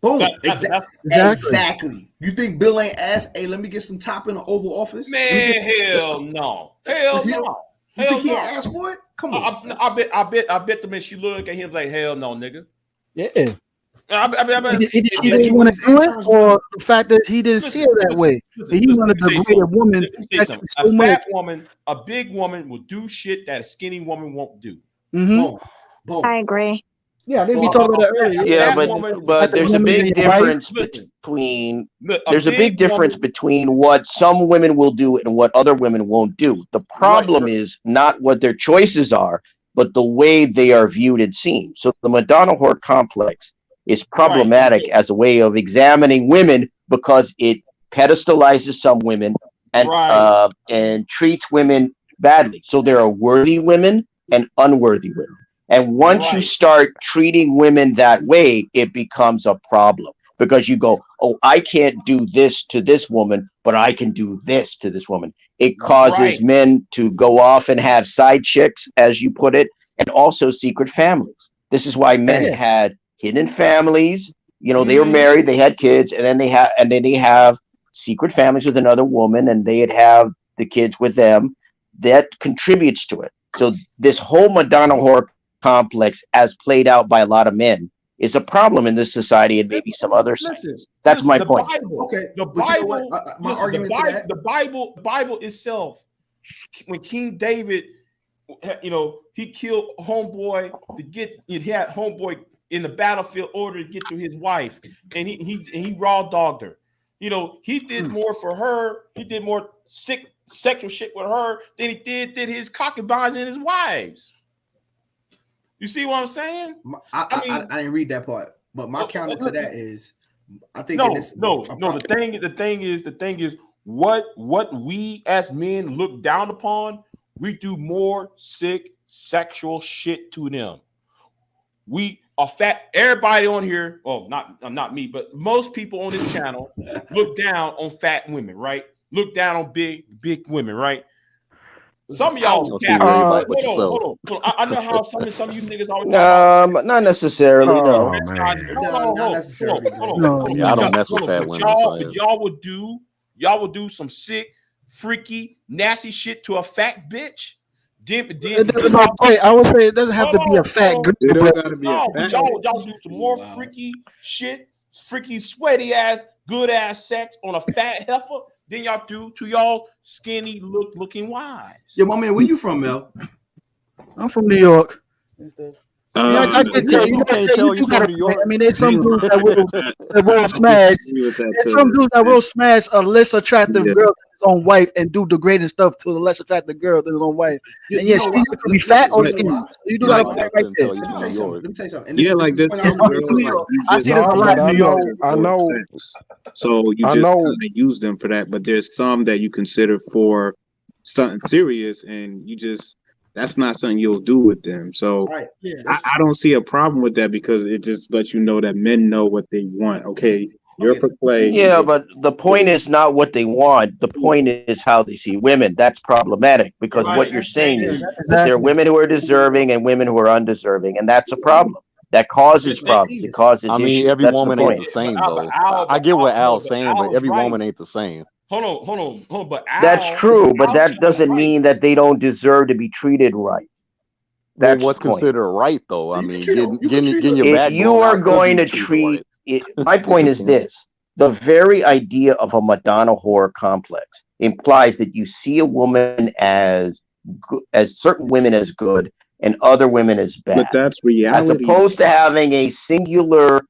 Boom. Exactly. You think Bill ain't asked, hey, let me get some top in the Oval Office? Man, hell no. Hell no. You think he asked for it? Come on. I bet the man she look at him like, hell no, nigga. Yeah. He didn't want to do it, or the fact that he didn't see it that way. He wanted to degrade a woman. A fat woman, a big woman will do shit that a skinny woman won't do. Mm-hmm. I agree. Yeah, I think we talked about that earlier. Yeah, but there's a big difference between between what some women will do and what other women won't do. The problem is not what their choices are, but the way they are viewed and seen. So the Madonna whore complex is problematic as a way of examining women because it pedestalizes some women and treats women badly. So there are worthy women and unworthy women. And once you start treating women that way, it becomes a problem because you go, oh, I can't do this to this woman, but I can do this to this woman. It causes men to go off and have side chicks, as you put it, and also secret families. This is why men had hidden families. You know, they were married, they had kids, and then they have secret families with another woman, and they'd have the kids with them. That contributes to it. So this whole Madonna whore complex, as played out by a lot of men, is a problem in this society and maybe some other societies. That's my point. Okay, the Bible, the Bible itself. When King David, you know, he killed homeboy to get. He had homeboy in the battlefield order to get to his wife, and he raw dogged her. You know, he did more for her. He did more sexual shit with her than he did his concubines and his wives. You see what I'm saying? I didn't read that part, but my counter to that is, I think no. The thing is, what we as men look down upon, we do more sick sexual shit to them. We are fat. Everybody on here, well, not me, but most people on this channel look down on fat women, right? Look down on big women, right? Some of y'all, hold on. I know how some of you niggas always not necessarily. No, not necessarily. I don't mess with fat women. But y'all would do some sick, freaky, nasty shit to a fat bitch. I would say it doesn't have to be a fat girl. Y'all do some more freaky shit, freaky, sweaty ass, good ass sex on a fat heifer than y'all do to y'all skinny looking wives. Yo, my man, where you from, Mel? I'm from New York. I can tell you from New York. I mean, there's some dudes that will smash. There's some dudes that will smash a less attractive girl than his own wife and do degrading stuff to a less attractive girl than his own wife. And yes, she could be fat or skinny. So you do got to right there. Let me tell you something. Yeah, like this. I see them a lot in New York. I know. So you just kind of use them for that, but there's some that you consider for something serious, and you just. That's not something you'll do with them. So I don't see a problem with that because it just lets you know that men know what they want. Okay, you're for play. Yeah, but the point is not what they want. The point is how they see women. That's problematic because what you're saying is that there are women who are deserving and women who are undeserving, and that's a problem. That causes problems. It causes issues. Every woman ain't the same, though. I get what Al's saying, but every woman ain't the same. Hold on. But that's true, but that doesn't mean that they don't deserve to be treated right. That's what's considered right, though. I mean, getting your back. If you are going to treat it, my point is this: the very idea of a Madonna whore complex implies that you see a woman as certain women as good and other women as bad. But that's reality, as opposed to having a singular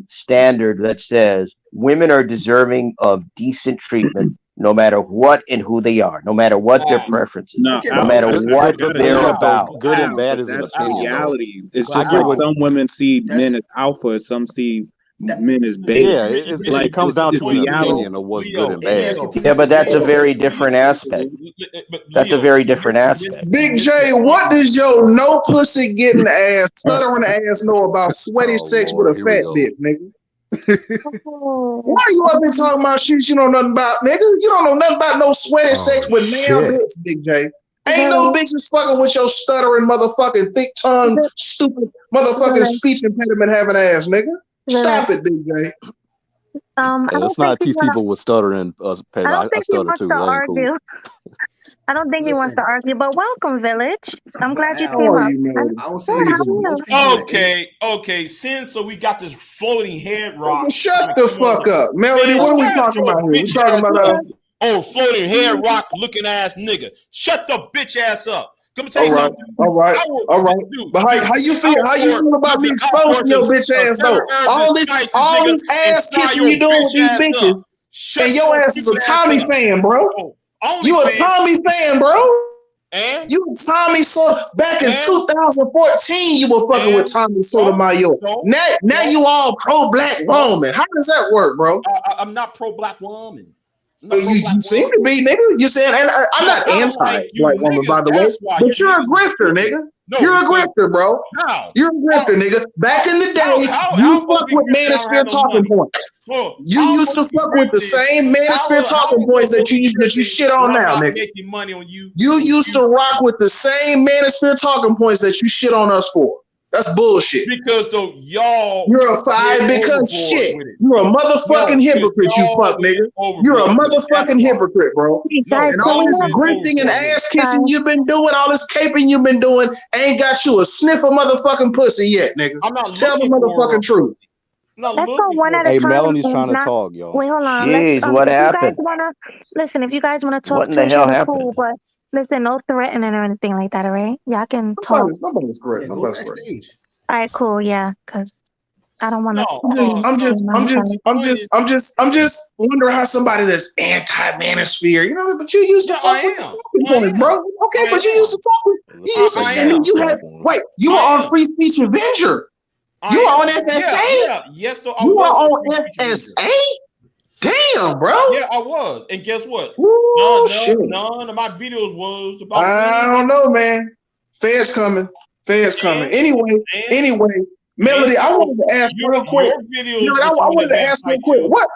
standard that says women are deserving of decent treatment no matter what and who they are, no matter what their preferences, no matter what they're about. Good and bad is that's reality. It's just like some women see men as alpha, some see men as beta. Yeah, it comes down to an opinion of what's good and bad. Yeah, but that's a very different aspect. That's a very different aspect. Big J, what does your no pussy getting ass, stuttering ass know about sweaty sex with a fat dick, nigga? Why you up there talking about shit you know nothing about, nigga? You don't know nothing about no sweaty sex with male bitch, Big J. Ain't no bitches fucking with your stuttering motherfucking thick tongue, stupid motherfucking speech impediment having ass, nigga. Stop it, Big J. Let's not teach people with stuttering. I don't think he wants to argue. Cool. I don't think he wants to argue, but welcome, Village. I'm glad you came up. Okay. Since we got this floating head rock. Shut the fuck up, Melody. What are we talking about here? We talking about floating head rock looking ass nigga. Shut the bitch ass up. Come tell you something. All right. But how you feel? How you feel about me exposing your bitch ass though? All this ass kissing you doing with these bitches, and your ass is a Tommy fan, bro. You a Tommy fan, bro. And you a Tommy Sotomayor. Back in 2014, you were fucking with Tommy Sotomayor. Now you all pro black woman. How does that work, bro? I'm not pro black woman. You seem to be, nigga. You saying, and I'm not anti-black woman, by the way, but you're a grifter, nigga. You're a grifter, bro. You're a grifter, nigga. Back in the day, you fuck with manosphere talking points. You used to fuck with the same manosphere talking points that you shit on now, nigga. You used to rock with the same manosphere talking points that you shit on us for. That's bullshit. Because though y'all, you're a 5 because shit. You're a motherfucking hypocrite, you fuck nigga. You're a motherfucking hypocrite, bro. And all this grifting and ass kissing you've been doing, all this caping you've been doing, ain't got you a sniff of motherfucking pussy yet, nigga. I'm not Tell the motherfucking truth. Let's go one at a time. Melanie's trying to talk, y'all. Wait, hold on. Jeez, what happened? If you guys wanna talk What in to the each hell other, happened? cool, but listen, no threatening or anything like that, all right? Y'all can talk. Nobody's threatening. Nobody's threatening. All right, cool, yeah, because I don't want to. I'm just wondering how somebody that's anti-manosphere, you know, but you used to fuck with talking points, bro. Okay, but you used to talk with, and then you had, you were on Free Speech Avenger. You were on FSA. Yes, though. You were on FSA. Damn, bro. Yeah, I was. And guess what? Shit. None of my videos was about. I don't know, man. Feds coming. Anyway, Melody, I wanted to ask real quick. I wanted to ask real quick. What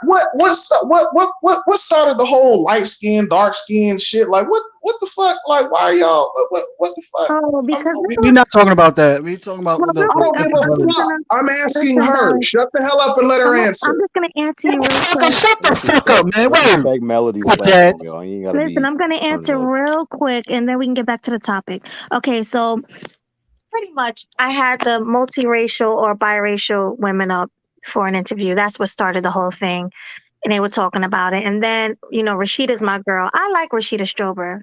started the whole light skin, dark skin shit? Like what the fuck? Like why are y'all? What the fuck? Oh, because we're not talking about that. We're talking about. I don't give a fuck. I'm asking her. Shut the hell up and let her answer. I'm just gonna answer you real quick. Shut the fuck up, man. Fake Melody's platform, y'all. You ain't gotta Listen, I'm gonna answer real quick, and then we can get back to the topic. Okay, so. Pretty much, I had the multiracial or biracial women up for an interview. That's what started the whole thing. And they were talking about it. And then, Rashida's my girl. I like Rashida Strober.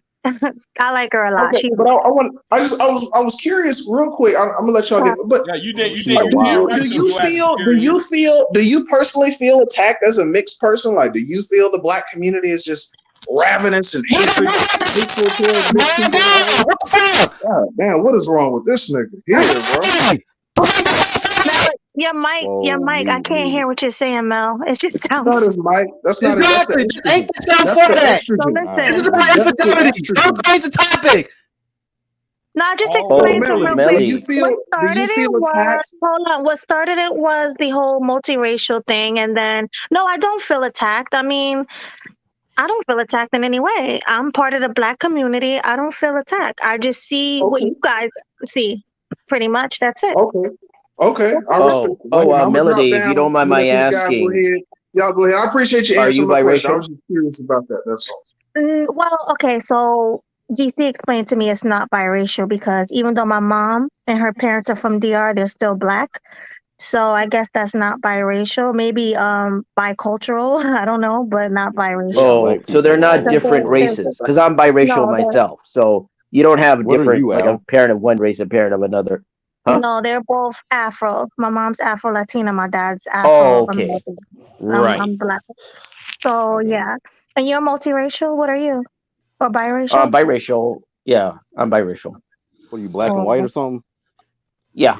I like her a lot. Okay, but I was curious real quick. I'm gonna let y'all get. But yeah, you did. Do you personally feel attacked as a mixed person? Like, do you feel the Black community is just ravenous and hatred? God damn, what is wrong with this nigga here, bro? Your mic. I can't hear what you're saying, Mel. It just sounds. That's not his mic. That's not exactly. Ain't the sound for that. This is about infidelity. Don't change the topic. No, just explain to me. What started it was the whole multiracial thing, and then no, I don't feel attacked. I mean, I don't feel attacked in any way. I'm part of the Black community. I don't feel attacked. I just see what you guys see. Pretty much, that's it. Okay. Melody, if you don't mind my asking, y'all go ahead. I appreciate you answering my question. I was just curious about that. That's all. Well, okay. So GC explained to me it's not biracial because even though my mom and her parents are from DR, they're still Black. So I guess that's not biracial. Maybe bicultural. I don't know, but not biracial. Oh, so they're not different races. Because I'm biracial myself. So you don't have different, like a parent of one race, a parent of another. Huh? No, they're both Afro. My mom's Afro Latina. My dad's Afro. Oh, okay. Right. I'm Black. So yeah. And you're multiracial. What are you? Or biracial? Biracial. Yeah, I'm biracial. What are you, black and white or something? Yeah.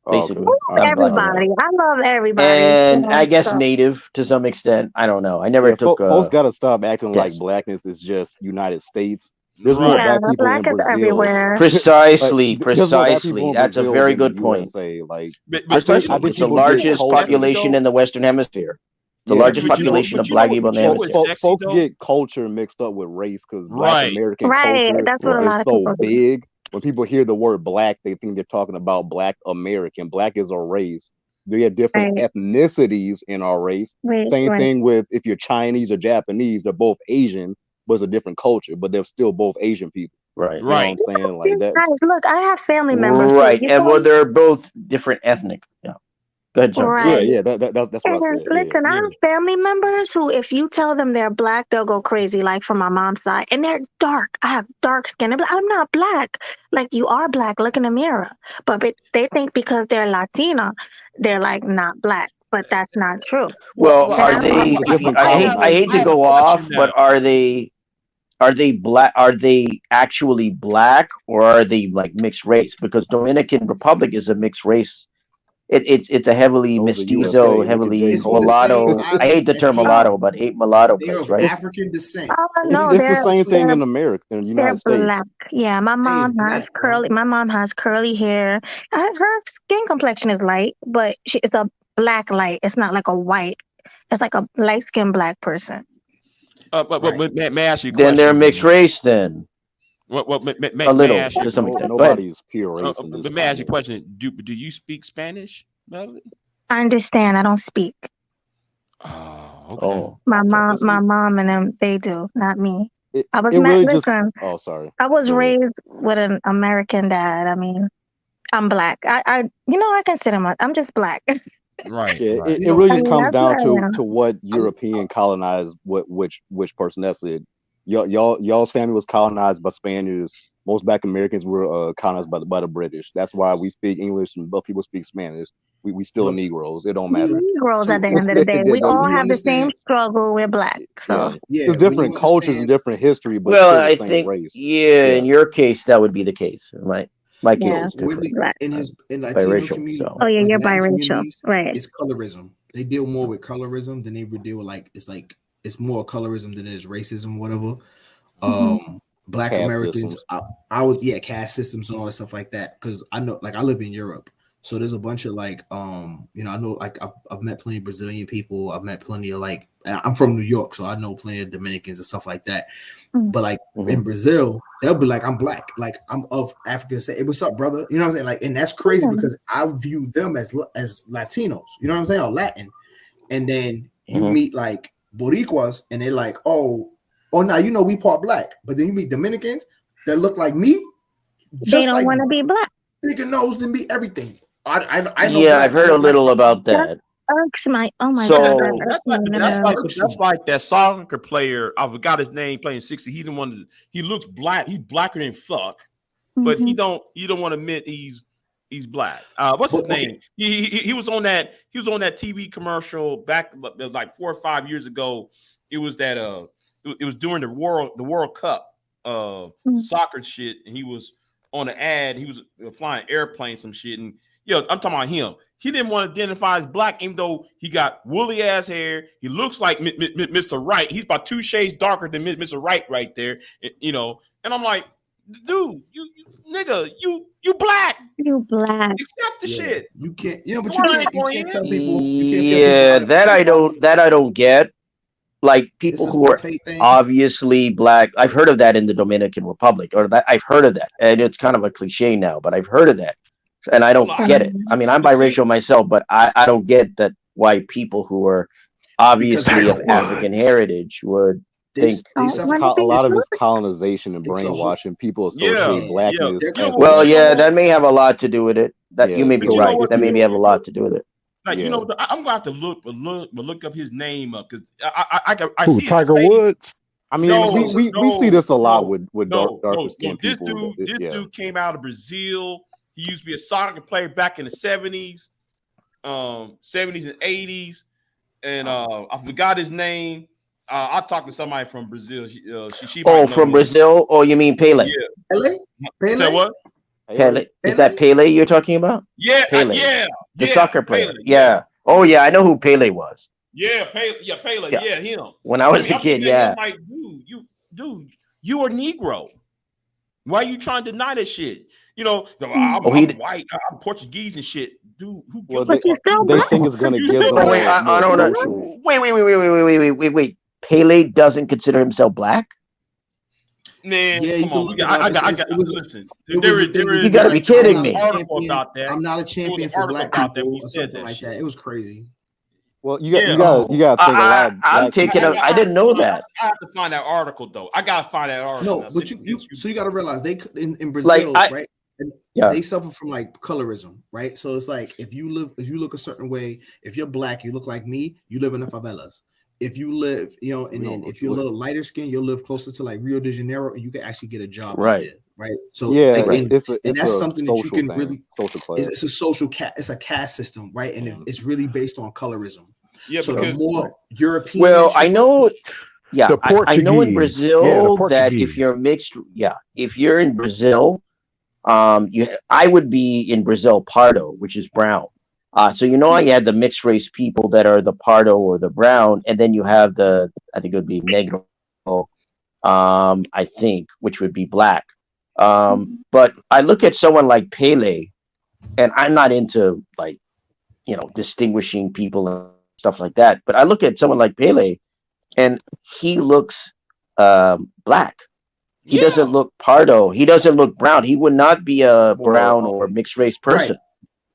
Basically. Everybody. I love everybody. And I guess native to some extent. I don't know. I never took. Folks got to stop acting like blackness is just United States. There's more black people in Brazil. Everywhere. Precisely. That's a very good point. It's the largest population in the Western Hemisphere. The largest population of Black people in the hemisphere. Folks get culture mixed up with race because Black American culture that's what a lot is of so people big. When people hear the word Black, they think they're talking about Black American. Black is a race. There are different ethnicities in our race. Same thing with if you're Chinese or Japanese, they're both Asian, but it's a different culture, but they're still both Asian people. Right. You know what I'm saying? Like that. Guys, look, I have family members. Right. And they're both different ethnic. Yeah. Go ahead, John. Right. Yeah, that's what I said. Listen, I have family members who, if you tell them they're Black, they'll go crazy, like from my mom's side. And they're dark. I have dark skin. I'm not Black. Like, you are Black. Look in the mirror. But they think because they're Latina, they're like not Black. But that's not true. Well, are they? I hate to go off, but are they Black? Are they actually Black, or are they like mixed race? Because Dominican Republic is a mixed race. It's a heavily mestizo, heavily mulatto. I hate the term mulatto, but mulatto place, right? African descent. No, it's the same thing in America, in the United States. Black. Yeah, my mom has curly. My mom has curly hair. Her skin complexion is light, but it's a black light. It's not like a white. It's like a light skinned Black person. But may I ask you a question? Then they're mixed race. Then A little, to some extent. Nobody's pure race in this. Let me ask you a question. Do you speak Spanish, Melody? I understand. I don't speak. Oh, okay. My mom and them, they do, not me. I was really listen. Oh, sorry. I was raised with an American dad. I mean, I'm black. I consider I'm just black. Right. Yeah, right. it really just comes down to what European colonized which person. That's it. Y'all's family was colonized by Spaniards. Most Black Americans were colonized by the British. That's why we speak English and other people speak Spanish. We still Negroes. It don't matter. Negroes at the end of the day. We all have the same struggle. We're black. So it's different cultures and different history, but well, still the I same think race. in your case that would be the case. My case is different. In Latino community. Oh yeah, you're Latin biracial, right? It's colorism. They deal more with colorism than they would deal with it's more colorism than it is racism, whatever. Black caste Americans, systems. I was caste systems and all that stuff like that. Because I know, I live in Europe, so there's a bunch of I know I've met plenty of Brazilian people. I've met plenty of I'm from New York, so I know plenty of Dominicans and stuff like that. But in Brazil, they'll be like, I'm black, I'm of African. Say, hey, what's up, brother? You know what I'm saying? And that's crazy because I view them as Latinos. You know what I'm saying? Or Latin. And then you meet Boricuas, and they're like, oh, now we part black. But then you meet Dominicans that look like me. They don't want to be black. Bigger nose than me, everything. I know. I've heard a little about that. Irks my God. That's like that soccer player. I forgot his name. Playing 60. He looks black. He's blacker than fuck, but he don't want to admit he's black. What's his name? He was on that TV commercial back like 4 or 5 years ago. It was that it was during the World Cup soccer shit, and he was on an ad. He was flying an airplane, some shit, and I'm talking about him. He didn't want to identify as black, even though he got woolly ass hair. He looks like Mr. Right. He's about 2 shades darker than Mr. Right there. And I'm like, dude, you nigga, you black. You black. Accept the shit. You can't. But you can't tell people. That I don't get. Like people who are obviously black. I've heard of that in the Dominican Republic, or that I've heard of that, and it's kind of a cliche now, but I've heard of that. And I don't get it. I mean, I'm biracial myself, but I don't get that why people who are obviously of African heritage would think a lot of it's colonization and brainwashing. People associate blackness. Well, that may have a lot to do with it. That you may be right. That maybe have a lot to do with it. I'm gonna have to look up his name up because I see Tiger Woods. I mean, we see this a lot with darker skinned this people. This dude came out of Brazil. He used to be a soccer player back in the 70s and 80s, and I forgot his name. I talked to somebody from Brazil. She from Brazil? Oh, you mean Pele? Yeah. Pele? Say what? Pele? Is that Pele you're talking about? Yeah, Pele. The soccer player. Pele, yeah. Oh yeah, I know who Pele was. Yeah, Pele. Yeah, him. When I was a kid, I'm like, dude, you are Negro. Why are you trying to deny that shit? I'm white, I'm Portuguese and shit. Dude, who gives but you still they think it's gonna give them. Wait, I don't know. Wait. Pele doesn't consider himself black? Man, come on. I got listen. You gotta be kidding me. I'm not a champion for black people or something like that. It was crazy. Well, you gotta think a lot. I'm taking up. I didn't know that. I have to find that article though. I gotta find that article. No, but you gotta realize they in Brazil, right? They suffer from colorism, right? So it's like if you look a certain way, if you're black, you look like me, you live in the favelas. If you live, then if you're a little lighter skin, you'll live closer to Rio de Janeiro, and you can actually get a job there, right? So that's something that you can really. It's a social it's a caste system, right? And it's really based on colorism. Yeah, so the more European. Well, I know. Yeah, I know in Brazil that if you're mixed, if you're in Brazil, I would be in Brazil Pardo, which is brown. So you had the mixed race people that are the Pardo or the brown, and then you have I think it would be Negro, I think, which would be black. But I look at someone like Pele, and I'm not into distinguishing people and stuff like that. But I look at someone like Pele, and he looks black. He doesn't look pardo. He doesn't look brown. He would not be a brown or mixed race person. Right.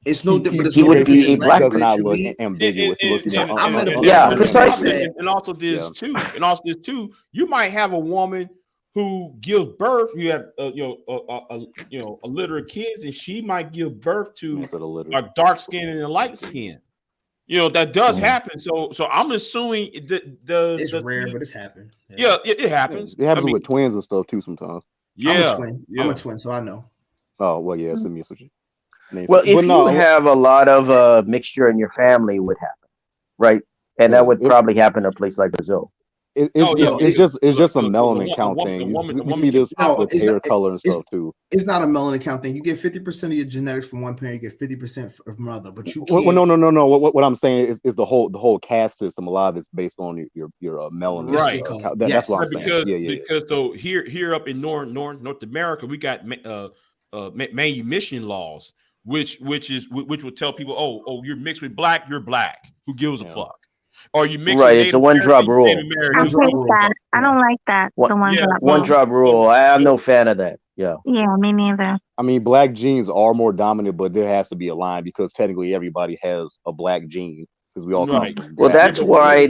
It's no different. He would be a black does person. not look ambiguous. He looks more precisely. And also this too. You might have a woman who gives birth. You have a litter of kids, and she might give birth to a dark skin and a light skin. That does happen. So I'm assuming it's rare, but it's happened. Yeah, it happens. It happens with twins and stuff too sometimes. Yeah, I'm a twin. I'm a twin, so I know. Oh well, yeah, it's a message. Well, if you have a lot of mixture in your family, it would happen, right? And that would probably happen in a place like Brazil. It's just a melanin count thing. We see this with hair color and stuff too. It's not a melanin count thing. You get 50% of your genetics from one parent, you get 50% from another. But you can't. Well, no. What I'm saying is the whole caste system. A lot of it's based on your melanin. Right. That's what I'm saying. Because though here up in North America, we got manumission laws, which will tell people, oh, you're mixed with black, you're black. Who gives a fuck? Or you mix right? It's a one-drop rule. I hate that. I don't like that. The one-drop rule. I'm no fan of that. Yeah. Yeah, me neither. I mean, black genes are more dominant, but there has to be a line because technically everybody has a black gene because we all come from. Well, that's why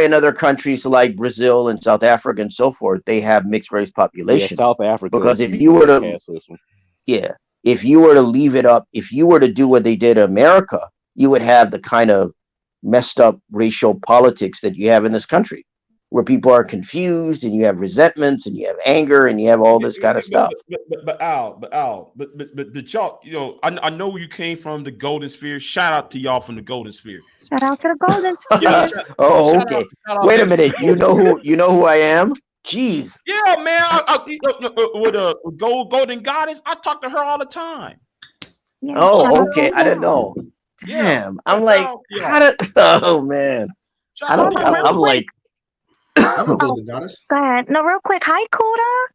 in other countries like Brazil and South Africa and so forth, they have mixed race populations. South Africa, because if you were to leave it up, if you were to do what they did in America, you would have the kind of messed up racial politics that you have in this country, where people are confused and you have resentments and you have anger and you have all this kind of stuff. But y'all, I know you came from the Golden Sphere. Shout out to y'all from the Golden Sphere. Shout out to the Golden Sphere. Okay. Wait a minute. You know who I am? Jeez. Yeah, man. With a golden goddess, I talk to her all the time. Yeah, okay. I didn't know. Damn, I'm like, oh man, I'm like, go ahead. No, real quick. Hi, Kuda.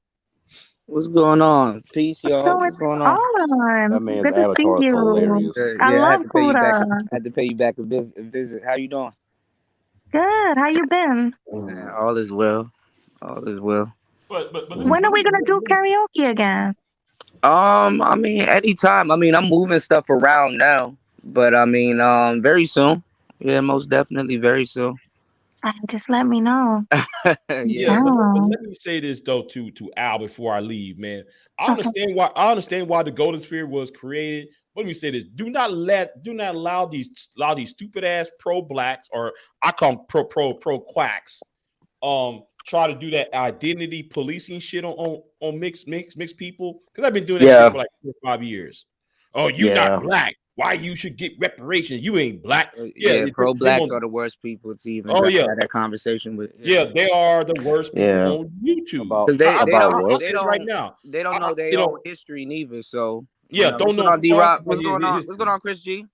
What's going on? Peace, y'all. What's going on? That man's avatar is hilarious. I love Kuda. I had to pay you back a visit. How you doing? Good. How you been? All is well. All is well. But when are we gonna do karaoke again? I mean, anytime. I mean, I'm moving stuff around now. But I mean, very soon. Yeah, most definitely very soon. Just let me know. But let me say this though to Al before I leave, man. I understand why the Golden Sphere was created. Let me say this: do not allow these stupid ass pro blacks, or I call them pro quacks, try to do that identity policing shit on mixed people. Because I've been doing that shit for like 4 or 5 years. Oh, you're not black. Why you should get reparations? You ain't black. Pro blacks are the worst people to even have that conversation with. Yeah, they are the worst people on YouTube. Because they don't know their own history neither. So don't know. D-Rock, what's going on? What's going on, Chris G?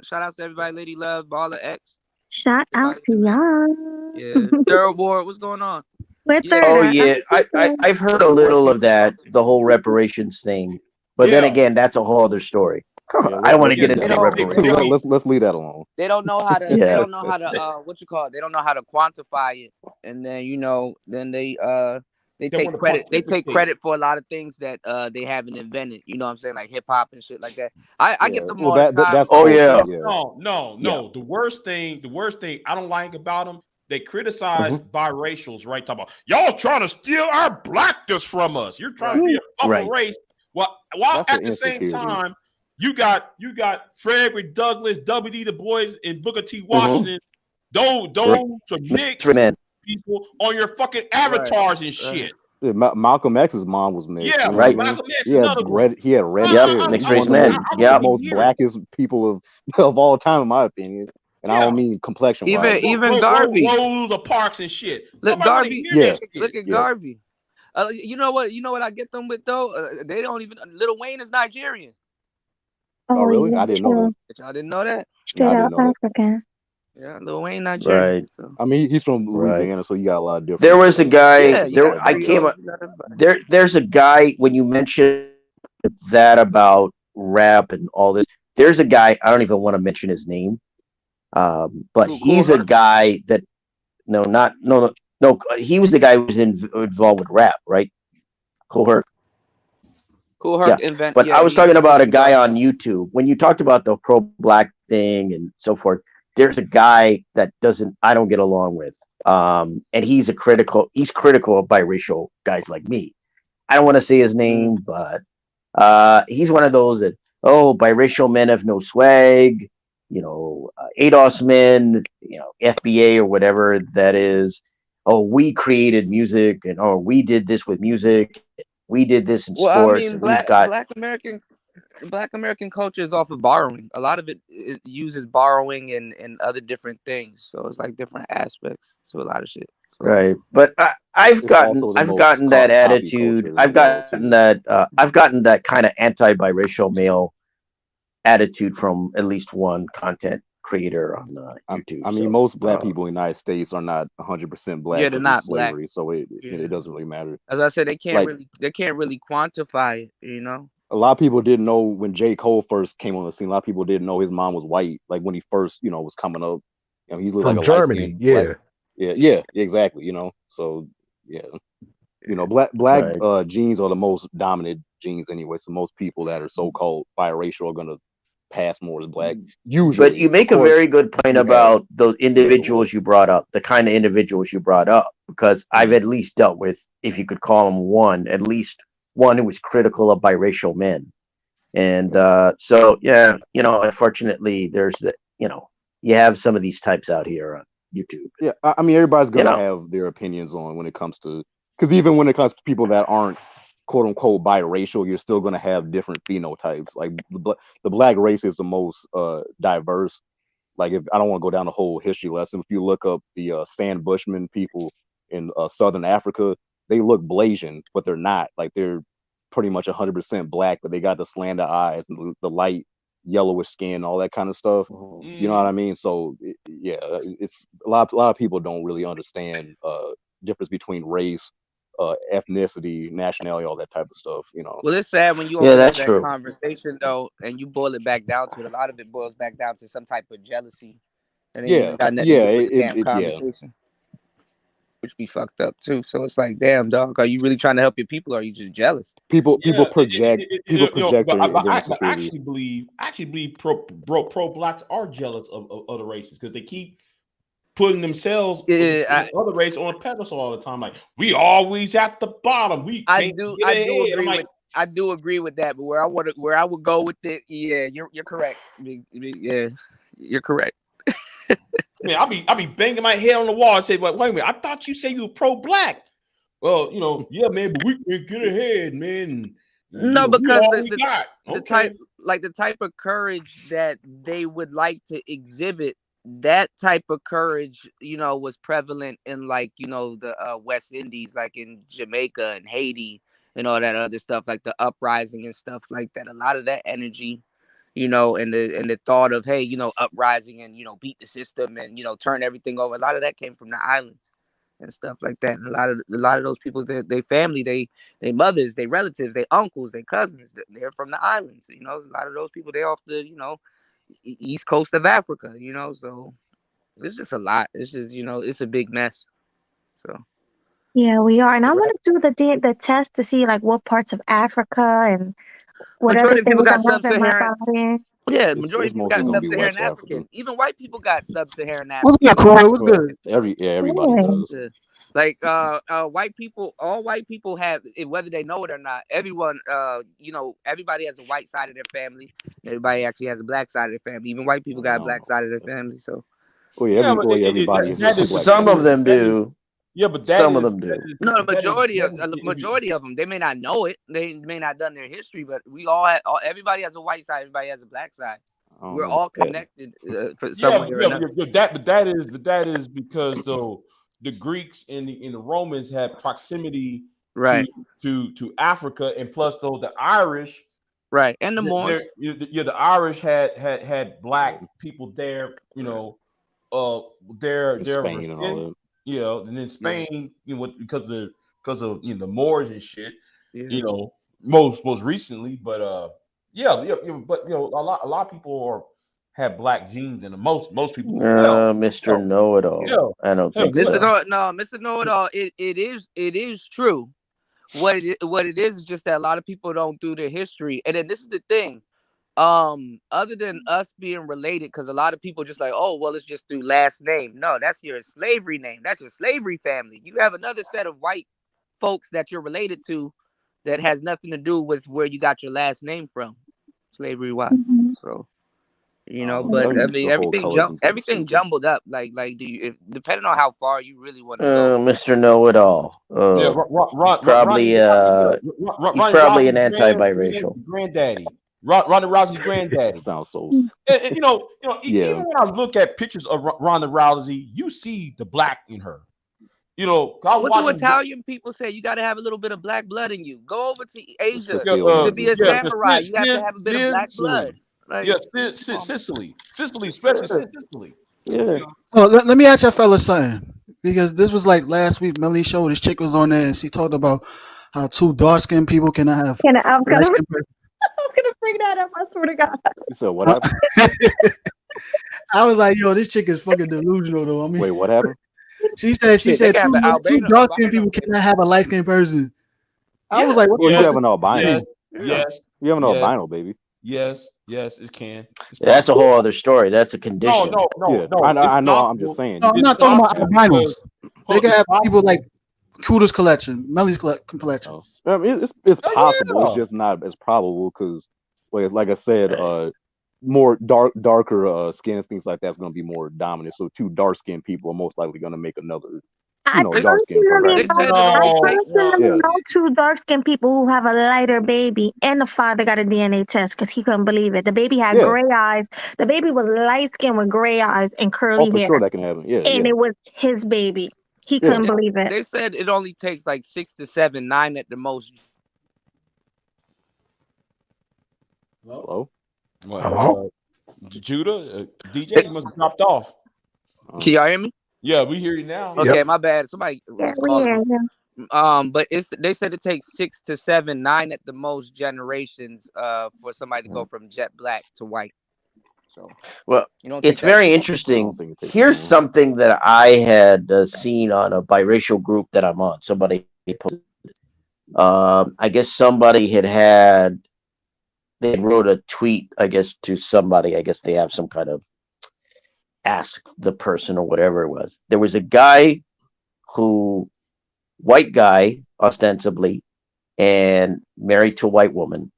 Shout out to everybody, Lady Love, Baller X. Shout out to y'all. Yeah, Third Ward, what's going on? I've heard a little of that, the whole reparations thing, but then again, that's a whole other story. I don't want to get into the reparations. Let's leave that alone. They don't know how to. They don't know how to. What you call it? They don't know how to quantify it, and then they take credit. They take credit for a lot of things that they haven't invented. You know what I'm saying? Like hip hop and shit like that. I get them all the time. No. The worst thing I don't like about them, they criticize biracials, right? Talk about y'all trying to steal our blackness from us. You're trying to be a buffer race. While at the same time, you got Frederick Douglass, W.D. Du Bois, and Booker T. Washington. Those are mixed people on your fucking avatars and shit. Yeah, Malcolm X's mom was mixed. Yeah, right. Malcolm X, he had red hair. Mixed race men. Yeah, most blackest people of all time, in my opinion. And I don't mean complexion. Even Garvey. Rosa Parks and shit. Look, Garvey. Look at Garvey. You know what I get them with though? They don't even. Lil Wayne is Nigerian. Oh really? I didn't know that. Y'all didn't know that? Straight out Africa. Yeah, Lil Wayne Nigerian. Right. So. I mean, he's from Louisiana, so you got a lot of different. There was a guy. There's a guy when you mentioned that about rap and all this. There's a guy. I don't even want to mention his name. But he's a guy that he was the guy who was involved with rap, right? Cool Herc. Cool Herc but I was talking about a guy on YouTube. When you talked about the pro-black thing and so forth, there's a guy that I don't get along with. And he's critical of biracial guys like me. I don't want to say his name, but he's one of those that, biracial men have no swag, ADOS men, FBA or whatever that is. Oh, we created music, and we did this with music. We did this in sports. I mean, Black American culture is off of borrowing. A lot of it uses borrowing and other different things. So it's like different aspects to a lot of shit. So. Right, but I've gotten that attitude. I've gotten that kind of anti-biracial male attitude from at least one content creator on YouTube. I mean, most black people in the United States are not 100% black. Yeah, they're not slavery, black. So it doesn't really matter. As I said, they can't really quantify it. A lot of people didn't know when J. Cole first came on the scene. A lot of people didn't know his mom was white. Like when he first, was coming up. He's from like a Germany. Yeah, exactly. So black genes are the most dominant genes anyway. So most people that are so-called biracial are gonna pass more as black. Usually, but you make a very good point about the individuals you brought up, the kind of individuals you brought up, because I've at least dealt with, if you could call them at least one who was critical of biracial men, and so unfortunately, there's you have some of these types out here on YouTube. Yeah, I mean, everybody's gonna have their opinions on when it comes to, because even when it comes to people that aren't quote unquote biracial, you're still gonna have different phenotypes. Like the black race is the most diverse. Like, if I don't want to go down the whole history lesson, if you look up the Sand Bushman people in Southern Africa, they look Blasian, but they're not. Like, they're pretty much 100% black, but they got the slanted eyes and the light yellowish skin, all that kind of stuff. You know what I mean? So it's a lot of people don't really understand difference between race, ethnicity, nationality, all that type of stuff. Well, it's sad when you open up that conversation though, and you boil it back down to it. A lot of it boils back down to some type of jealousy, and even got nothing to do with the damn conversation, which be fucked up too. So it's like, damn, dog, are you really trying to help your people, or are you just jealous? People project I actually believe pro blacks are jealous of other races, because they keep putting themselves other race on a pedestal all the time. Like, we always at the bottom. I do agree with that, but where I would go with it, you're correct. Yeah, you're correct. Man, I'll be banging my head on the wall and say, "Wait a minute, I thought you said you were pro-black." Well, yeah, man, but we can get ahead, man. No, because the type of courage that they would like to exhibit, that type of courage, was prevalent in the West Indies, like in Jamaica and Haiti and all that other stuff, like the uprising and stuff like that. A lot of that energy, and the thought of, hey, uprising and beat the system and turn everything over. A lot of that came from the islands and stuff like that. And a lot of those people, they family, they mothers, they relatives, they uncles, they cousins, they're from the islands. A lot of those people, they off the east coast of Africa. So it's just a lot. It's just it's a big mess. So yeah, we are, and I want to do the test to see like what parts of Africa and what majority other of people got things sub-Saharan. Yeah, majority of people got sub-Saharan African. Even white people got sub-Saharan African. What's good, Corey? What's good? Everybody does. Yeah. Like white people, all white people have, whether they know it or not, everyone, everybody has a white side of their family. Everybody actually has a black side of their family. Even white people got a black side of their family. So everybody. Some of them do. Yeah, but some of them do. No, the majority of them, they may not know it. They may not done their history, but everybody has a white side. Everybody has a black side. We're all connected for some way or another. But that is because though the Greeks and the Romans had proximity to Africa, and plus though the Irish, right, and the Moors. The Irish had black people there. Their Spain and all that. And then Spain, because of the Moors and shit. Most recently, but but a lot of people have black genes, and most people. Mr. Know-it-all. I don't think so. Mr. Know-it-all. It is true, what it is just that a lot of people don't do their history. And then this is the thing. Other than us being related, because a lot of people just like, oh, well, it's just through last name. No, that's your slavery name. That's your slavery family. You have another set of white folks that you're related to that has nothing to do with where you got your last name from, slavery wise. Mm-hmm. So, but I mean, everything jumbled up. Like, do you, depending on how far you really want to go. Mr. Know-it-all. Yeah, He's probably he's probably an anti-biracial. Granddaddy. Ronda Rousey's granddaddy. Sounds so. And, even when I look at pictures of Ronda Rousey, you see the black in her. What do Italian people say? You got to have a little bit of black blood in you. Go over to Asia to be a samurai. You have to have a bit of black blood. Like, Sicily, especially Sicily. Yeah. Oh, let me ask y'all fellas something, because this was like last week. Melanie show, this chick was on there and she talked about how two dark skinned people cannot have. I'm gonna bring that up. I swear to God. So what happened? I was like, yo, this chick is fucking delusional though. I mean, wait, what happened? She said two dark skinned people cannot have a light skinned person. I was like, what you have an albino? Yes. You have an albino, baby. Yes, it can. That's a whole other story. That's a condition. No. I know. I'm just saying. No, I'm not talking about albinos. They can have people like Cooter's collection, Melly's collection. I mean, it's possible. It's just not as probable because, like I said, more darker skins, things like that's going to be more dominant. So two dark skinned people are most likely going to make another. Dark skin. I personally know two dark skinned people who have a lighter baby, and the father got a DNA test because he couldn't believe it. The baby had gray eyes. The baby was light skinned with gray eyes and curly hair. Sure, that can happen. Yeah, and it was his baby. He couldn't believe it. They said it only takes like 6 to 7, 9 at the most. Hello? Hello? Judah? DJ must have dropped off. Can y'all hear me? Yeah, we hear you now. Okay, my bad. Somebody was calling me. But they said it takes 6 to 7, 9 at the most generations for somebody to go from jet black to white. So, well, it's very interesting. Here's something that I had seen on a biracial group that I'm on. Somebody posted. I guess somebody they wrote a tweet, I guess, to somebody. I guess they have some kind of ask the person or whatever it was. There was a guy white guy, ostensibly, and married to a white woman.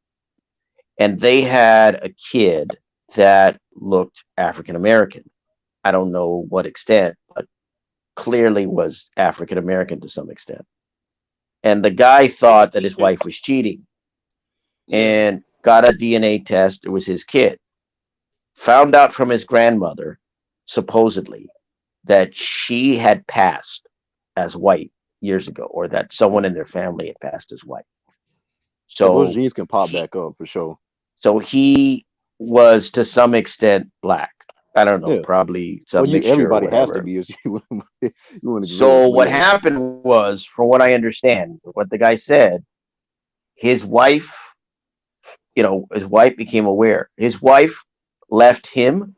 And they had a kid that looked African American. I don't know what extent, but clearly was African American to some extent. And the guy thought that his wife was cheating and got a DNA test. It was his kid. Found out from his grandmother, supposedly, that she had passed as white years ago, or that someone in their family had passed as white. So those genes can pop back up for sure. So he was to some extent black. I don't know, probably some mixture. Everybody has to be. So what happened was, from what I understand, what the guy said, his wife, his wife became aware. His wife left him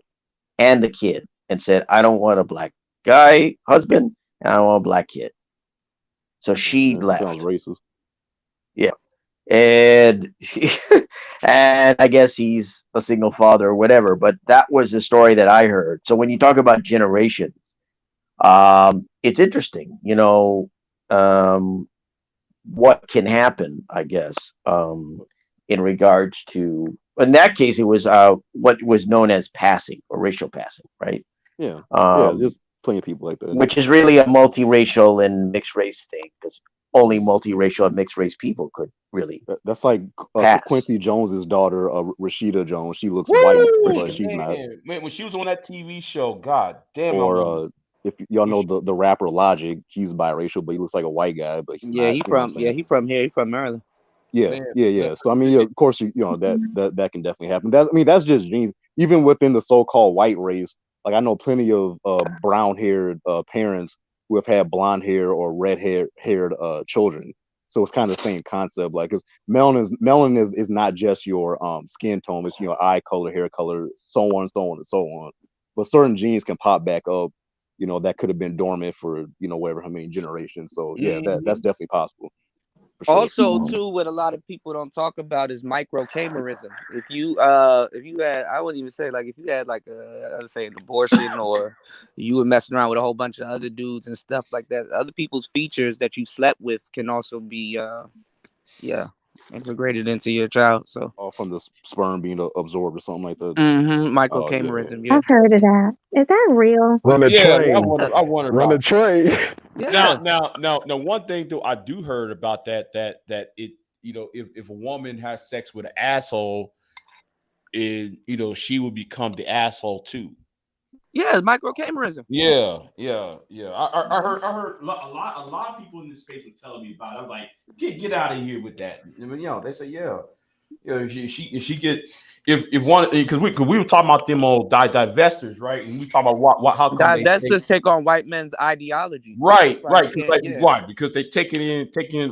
and the kid and said, I don't want a black guy husband, and I don't want a black kid. So she left. Sounds racist. Yeah. And and I guess he's a single father or whatever, but that was the story that I heard. So when you talk about generation, it's interesting, what can happen, I guess, in regards to, in that case, it was what was known as passing or racial passing, right? Yeah. There's plenty of people like that. Which is really a multiracial and mixed race thing, because only multiracial and mixed race people could really. That's like Quincy Jones's daughter, Rashida Jones. She looks white, but she's not. Man, when she was on that TV show, God damn. Or if y'all know the rapper Logic, he's biracial, but he looks like a white guy. But he's not, he from here. He from Maryland. Yeah. So I mean, of course, that can definitely happen. That's just genes. Even within the so-called white race, like I know plenty of brown-haired parents who have had blonde hair or red-haired children. So it's kind of the same concept. Like, because melanin is not just your skin tone; it's eye color, hair color, so on and so on. But certain genes can pop back up. That could have been dormant for whatever how many generations. So yeah, that's definitely possible. sure. Also, too, what a lot of people don't talk about is microcamerism. If you had, I wouldn't even say like if you had like let's say an abortion, or you were messing around with a whole bunch of other dudes and stuff like that, other people's features that you slept with can also be integrated into your child. So all from the sperm being absorbed or something like that. Microcamerism. Yeah. I've heard of that. Is that real? Run a train. I wonder Run a about train. now. One thing though, I do heard about that it, if a woman has sex with an asshole, she will become the asshole too. Yeah, microcamerism. Yeah. I heard a lot of people in this space were telling me about it. I'm like, get out of here with that. I mean, they say, if she get if one, because we were talking about them all divestors, right? And we talk about what how come divestors take on white men's ideology. Right, because they taking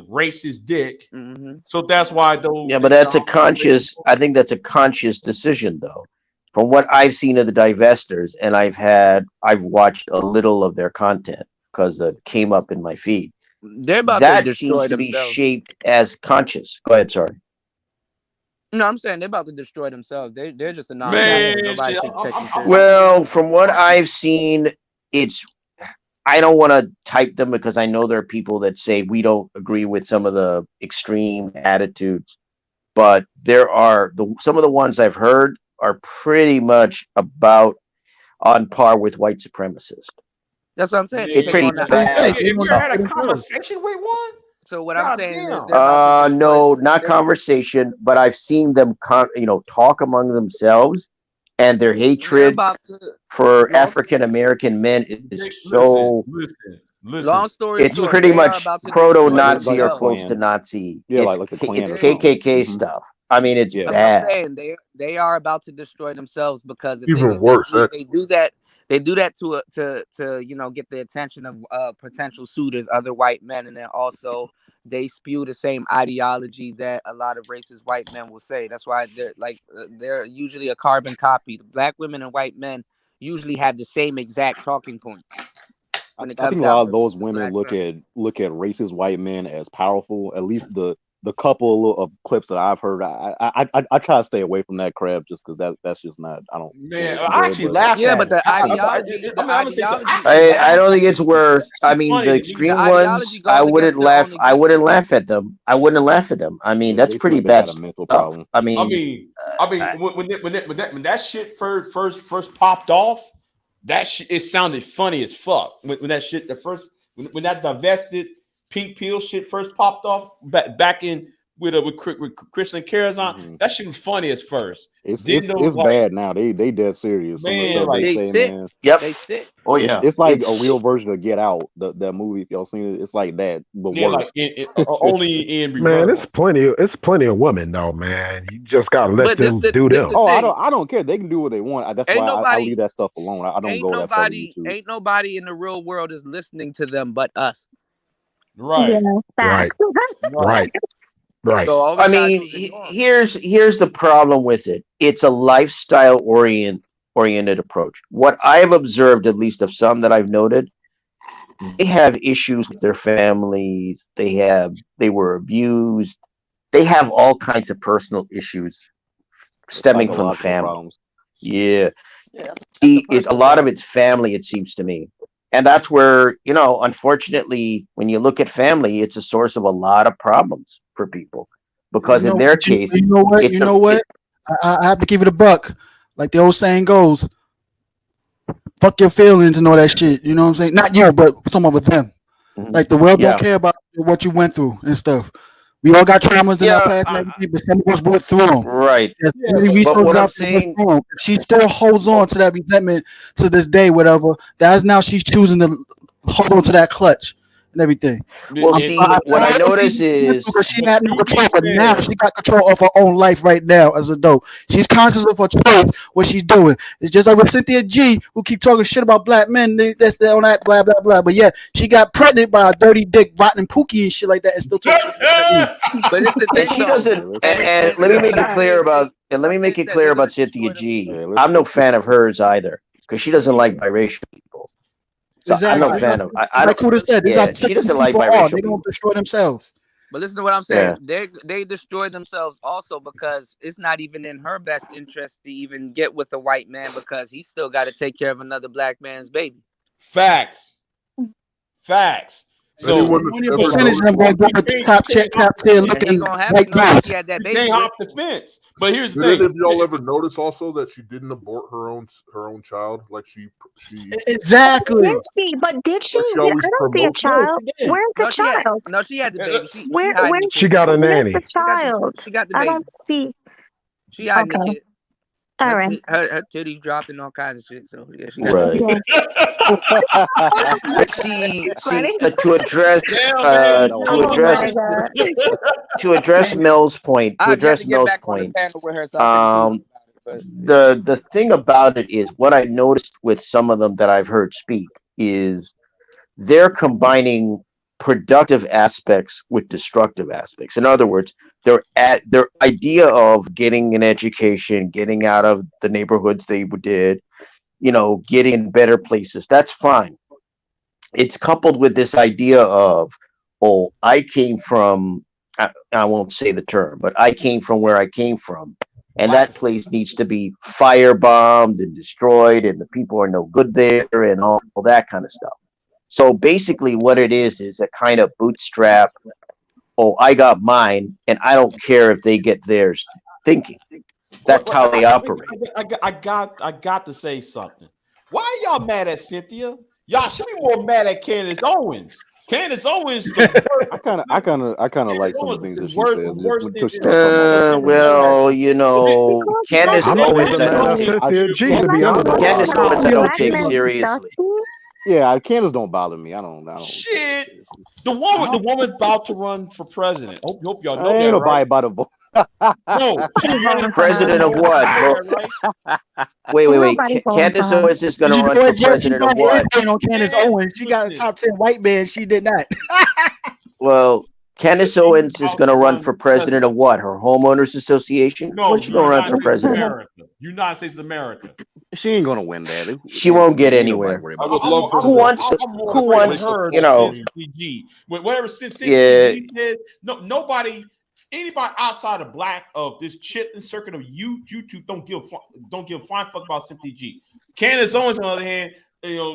racist dick. Mm-hmm. So that's why those. Yeah, but that's a conscious. I think that's a conscious decision, though. From what I've seen of the divestors, and I've watched a little of their content because it came up in my feed. They're about that to destroy seems to be themselves. shaped as conscious. Go ahead, sorry. No, I'm saying they're about to destroy themselves. They're just a non-factor. Well, from what I've seen, I don't want to type them because I know there are people that say we don't agree with some of the extreme attitudes, but there are some of the ones I've heard are pretty much about on par with white supremacists. That's what I'm saying. It's pretty bad. Have you ever had a conversation with one? So what I'm saying is, no, not conversation, but I've seen them, talk among themselves, and their hatred for African American men is so. Listen. Long story it's short, pretty much proto-Nazi or close to Nazi. Yeah, it's like the Klan it's KKK stuff. I mean, it's bad. I'm saying they are about to destroy themselves because the Even thing is worse. They do that. They do that to get the attention of potential suitors, other white men, and then also they spew the same ideology that a lot of racist white men will say. That's why they're usually a carbon copy. The black women and white men usually have the same exact talking point. I think a lot of those women look at racist white men as powerful. At least the couple of clips that I've heard, I try to stay away from that crap just because that's just not. I don't. Man, I actually laugh. Yeah, but the ideology. I don't think it's worth. I mean, the extreme ones. I wouldn't laugh. I wouldn't laugh at them. I mean, that's pretty bad stuff. I mean, when that shit first popped off, it sounded funny as fuck. When that shit when that divested pink pill shit first popped off back in with Christian Carazon, that shit was funny as first. It's bad now. They dead serious. Man, they say, man. Yep. They sick. Oh yeah. It's like a real version of Get Out. That movie, if y'all seen it, it's like that, but worse. Like only in man, it's plenty of women though, man. You just gotta let them do them. I don't care. They can do what they want. That's why I leave that stuff alone. I don't go that far to YouTube. Ain't nobody in the real world is listening to them but us. Right. Yeah, right. So I mean, here's the problem with it. It's a lifestyle oriented approach. What I've observed, at least of some that I've noted, they have issues with their families. They were abused. They have all kinds of personal issues stemming from the family. Problems. Yeah. See, a lot of it's family, it seems to me. And that's where, unfortunately, when you look at family, it's a source of a lot of problems for people. Because in their case, you know what? I have to give it a buck. Like the old saying goes, fuck your feelings and all that shit. You know what I'm saying? Not you, but someone with them. Mm-hmm. Like the world don't care about what you went through and stuff. We all got traumas in our past and everything, but some of us went through them. Right. But what I'm saying, she still holds on to that resentment to this day, whatever. That's now she's choosing to hold on to that clutch and everything. Well, see, what I notice is she had no control, but now she got control of her own life right now as an adult. She's conscious of her choice, what she's doing. It's just like with Cynthia G, who keep talking shit about black men. That's on that blah blah blah. But yeah, she got pregnant by a dirty dick, rotten pookie and shit like that, and still talking shit. But it's the thing, she doesn't. And let me make it clear about. And let me make it clear about Cynthia G. I'm no fan of hers either, because she doesn't like biracial people. So exactly. I'm no fan of. I like who said. Yeah, she doesn't like biracial. They don't destroy themselves. But listen to what I'm saying. They destroy themselves also because it's not even in her best interest to even get with a white man because he's still got to take care of another black man's baby. Facts. So only a percentage of them going to go with the top tier looking white dudes. You can't hop the fence. But here's the thing: thing. Did y'all ever notice also that she didn't abort her own child? Like she exactly. Did she? But did she? She I always don't see a promotes child. it. Where's the child? She had the baby. Where's she got a nanny. the child? She got the baby. I don't see. She hiding the kid. All right. Her titties dropping all kinds of shit. So yeah, she right. See, to address Mel's point. The thing about it is what I noticed with some of them that I've heard speak is they're combining productive aspects with destructive aspects. In other words, their idea of getting an education, getting out of the neighborhoods they did, getting in better places, that's fine. It's coupled with this idea of, I came from, I won't say the term, but I came from where I came from. And that place needs to be firebombed and destroyed, and the people are no good there, and all that kind of stuff. So basically what it is a kind of bootstrap, I got mine, and I don't care if they get theirs thinking. That's how they operate. I got to say something. Why are y'all mad at Cynthia? Y'all should be more mad at Candace Owens. Candace Owens. I kind of like some of the things that she says. Candace Owens, I don't take seriously. Yeah, Candace don't bother me. I don't. Shit, the woman about to run for president. Hope y'all know that. Ain't nobody about to vote. No, president of what? Wait. Candace Owens is going to run for president of what? Candace Owens, she got a top 10 white man. She did not. Well, Candace Owens is going to run for president of what? Her homeowners association? No, what's she going to run for president? America. United States of America. She ain't going to win that. She won't get anywhere. I would love who wants her? Whatever Cynthia did. Nobody. Anybody outside of black of this chitlin circuit of YouTube don't give a flying fuck about Cynthia G. Candace Owens, on the other hand,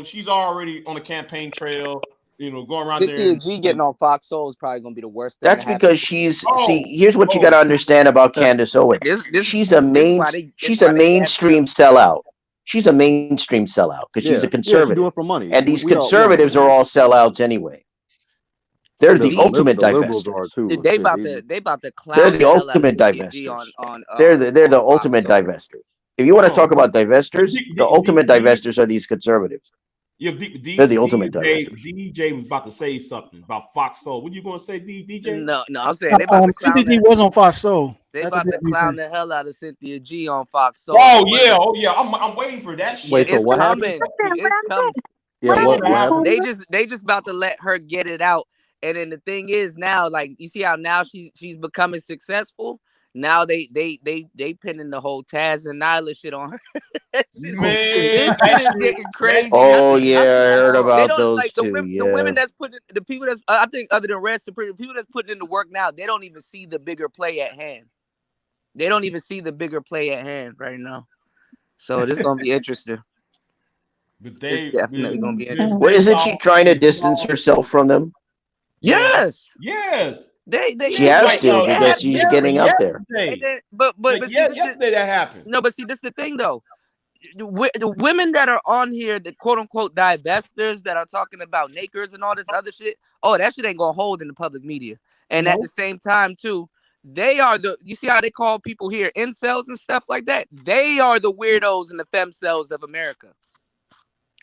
she's already on the campaign trail. Going around there. Cynthia G getting on Fox Soul is probably gonna be the worst thing. That's because she's here's what you got to understand about Candace Owens. She's a mainstream sellout. She's a mainstream sellout because she's a conservative. She's doing for money. And these conservatives are all sellouts anyway. They're the ultimate divestors. They about to clown. They're the ultimate divestors. They're the ultimate divestors. If you want to talk about divestors, the ultimate divestors are these conservatives. Yeah, they're the ultimate divestors. DJ was about to say something about Fox Soul. What you going to say, DJ? No, I'm saying they about to clown. Cynthia G was on Fox Soul. They about to clown the hell out of Cynthia G on Fox Soul. Oh yeah. I'm waiting for that shit. Wait, so what happened? It's coming. Yeah, what happened? They just about to let her get it out. And then the thing is now, like you see how now she's becoming successful. Now they pinning the whole Taz and Nyla shit on her. Man, it's getting crazy. Oh yeah, I heard about those two. The women that's putting the people that's I think other than Red Supreme, the people that's putting in the work now, they don't even see the bigger play at hand. They don't even see the bigger play at hand right now. So this is gonna be interesting. But it's definitely gonna be interesting. Well, isn't she trying to distance herself from them? Yes. She has to because she's getting up there. But yesterday that happened. No, but see, this is the thing though. The women that are on here, the quote unquote divestors that are talking about nakers and all this other shit. Oh, that shit ain't gonna hold in the public media. And at the same time, too, they are you see how they call people here incels and stuff like that? They are the weirdos and the femcells of America.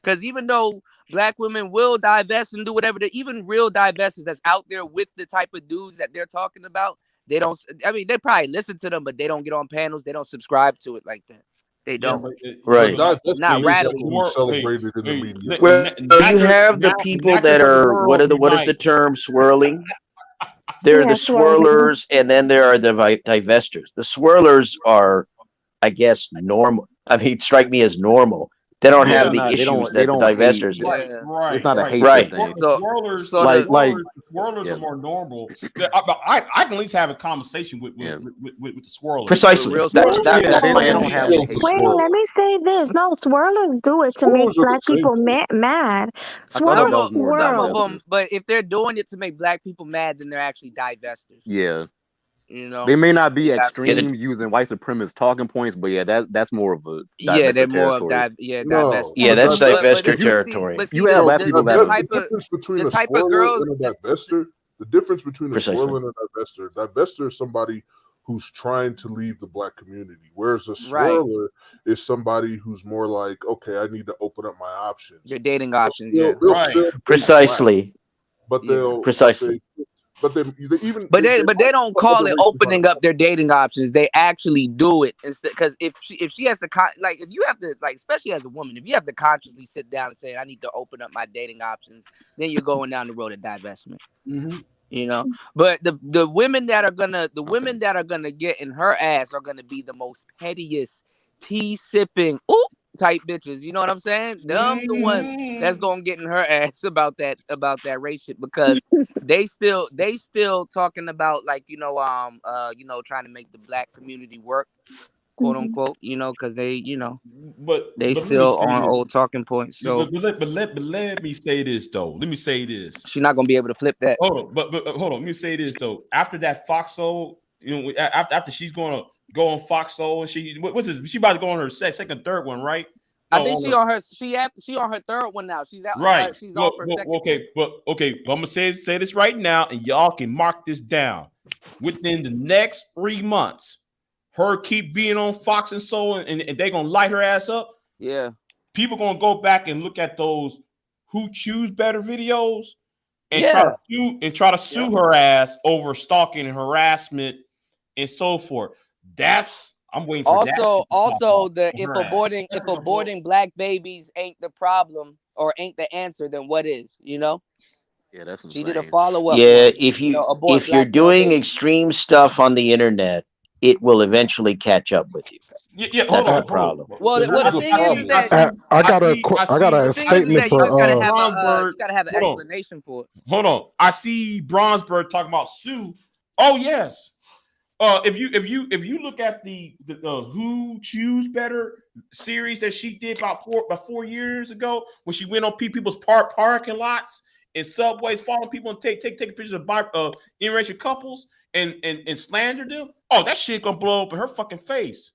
Because even though black women will divest and do whatever, even real divestors that's out there with the type of dudes that they're talking about, they don't. I mean, they probably listen to them, but they don't get on panels. They don't subscribe to it like that. They don't. Right. Not radical. Celebrated in the media. Well, you have the people that are what is the term swirling? They're the swirlers, and then there are the divestors. The swirlers are, I guess, normal. I mean, strike me as normal. They don't have the issues that the divestors do. Right. It's not a hatred Right. thing. The swirlers are more normal. I can at least have a conversation with the swirlers. Precisely. That's they don't have the Wait, let me say this. No, swirlers do it to make black people mad. Swirlers Some of them, but if they're doing it to make black people mad, then they're actually divestors. Yeah. You know, they may not be extreme using white supremacist talking points, but yeah, that's more of a divestor they're more of territory. that's divestor territory. But see, you have black people that the difference between a swirler and a divestor. The difference between a swirler and a divestor is somebody who's trying to leave the black community, whereas a swirler is somebody who's more like, okay, I need to open up my options. Your dating options, Precisely. But they'll precisely. But they they don't call it opening up their dating options. They actually do it instead, because if she has to if you have to, especially as a woman, if you have to consciously sit down and say I need to open up my dating options, then you're going down the road of divestment. Mm-hmm. You know, but the women that are gonna get in her ass are gonna be the most pettiest, tea sipping type bitches. You know what I'm saying? Them the ones that's gonna get in her ass about that race shit, because they still talking about trying to make the black community work, quote unquote, because they they still on old talking points. So but let me say this though. Let me say this. She's not gonna be able to flip that. Hold on, but hold on. Let me say this though. After that Foxhole, after she's gonna go on Foxhole, and what's this? She about to go on her second, third one, right? I think she on her third one now. She's out. Right. She's on her second. Okay. I'm gonna say this right now, and y'all can mark this down. Within the next 3 months, her keep being on Fox and Soul, and they gonna light her ass up. Yeah. People gonna go back and look at those Who Choose Better videos and try to sue her ass over stalking and harassment and so forth. I'm waiting for that. Also, if aborting black babies ain't the problem or ain't the answer, then what is? Yeah, that's insane. She did a follow up. Yeah, if you're doing extreme stuff on the internet, it will eventually catch up with you. That's the problem. Well, the thing is that I got a statement for you gotta have an explanation for it. Hold on, I see Bronsberg talking about Sue. Oh yes. If you look at the Who Choose Better series that she did about 4 years ago, when she went on people's parking lots and subways, following people and taking pictures of interracial couples and slander them. Oh, that shit gonna blow up in her fucking face.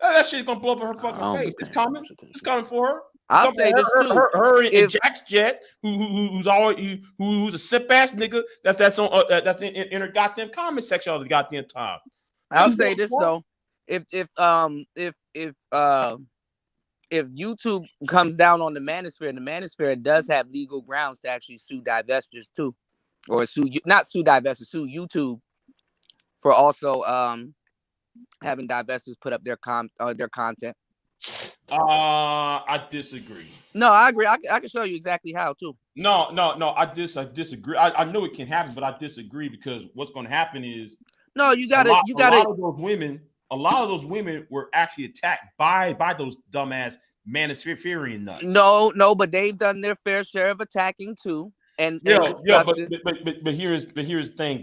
That shit gonna blow up in her fucking face. It's coming. It's coming for her. I'll say this too. Her and Jack's Jet, who's a simp ass nigga that's in her goddamn comment section all the goddamn time. I'll say this though, if YouTube comes down on the manosphere, and the manosphere does have legal grounds to actually sue divestors too, or sue YouTube for also having divestors put up their content. I disagree. No, I agree. I can show you exactly how too. No. I disagree. I know it can happen, but I disagree, because what's going to happen is a lot of those women were actually attacked by those dumbass manosphere nuts. No, but they've done their fair share of attacking too. But here's the thing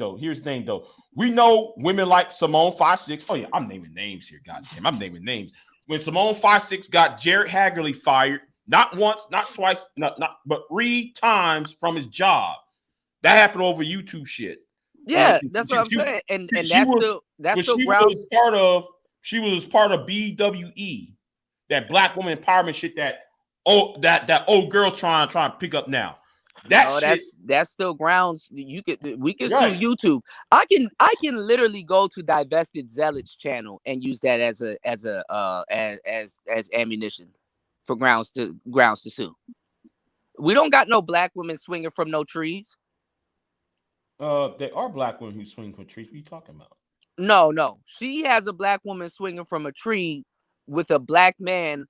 though. We know women like Simone 5'6". Oh yeah, I'm naming names here. Goddamn, I'm naming names. When Simone 5'6" got Jared Hagerly fired, not once, not twice, but 3 times from his job, that happened over YouTube shit. Yeah, that's what I'm saying, and that's still grounds. She was part of BWE, that black woman empowerment shit that old girl trying to pick up now. That's still grounds. We can sue YouTube. I can literally go to Divested Zealot's channel and use that as ammunition for grounds to sue. We don't got no black women swinging from no trees. There are black women who swing from trees. What are you talking about? No. She has a black woman swinging from a tree with a black man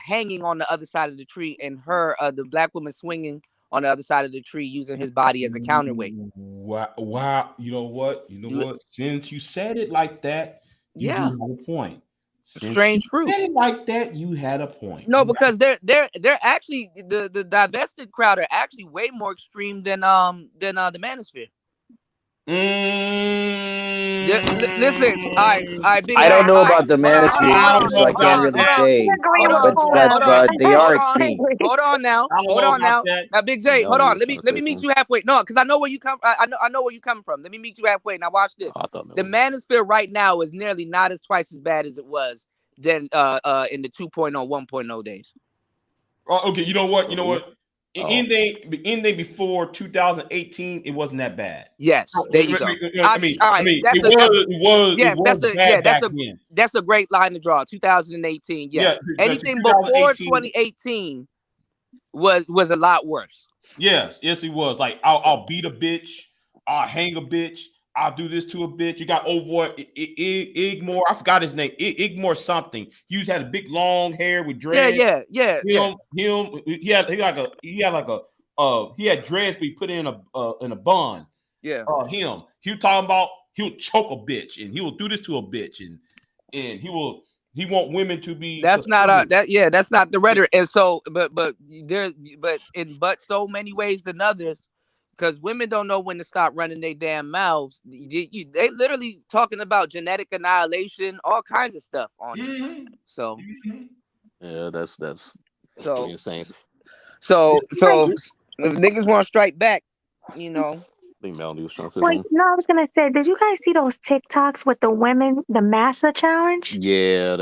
hanging on the other side of the tree, and the black woman swinging on the other side of the tree using his body as a counterweight. Wow. You know what? Since you said it like that, you have a point. strange fruit. Like that, you had a point. No, because they're actually the divested crowd are actually way more extreme than the manosphere. Listen, all right, Big I don't know about the manosphere, so I can't really say. But they are extreme. Hold on now. Now, Big J, hold on. Let me meet you halfway. No, because I know where you come. I know where you coming from. Let me meet you halfway. Now watch this. The manosphere right now is nearly not as twice as bad as it was then in the 2.0, 1.0 days. Okay, you know what? Anything before 2018, it wasn't that bad. Yes, there you go. That's a great line to draw. 2018, yeah. Anything before 2018 was a lot worse. Yes, it was. Like I'll beat a bitch, I'll hang a bitch, I'll do this to a bitch. You got Igmore. I forgot his name. Igmore something. He had a big long hair with dreads. Yeah. He had dreads, but he put in a bun. Yeah. He was talking about he'll choke a bitch and he will do this to a bitch and he want women to be. That's not that's not the rhetoric. And so, but in so many ways than others. Because women don't know when to stop running their damn mouths. They literally talking about genetic annihilation, all kinds of stuff on it. So, yeah, that's insane. So if niggas want to strike back, I think Melanie was trying to say Wait, something. no, I was gonna say, did you guys see those TikToks with the women, the massa challenge? Yeah,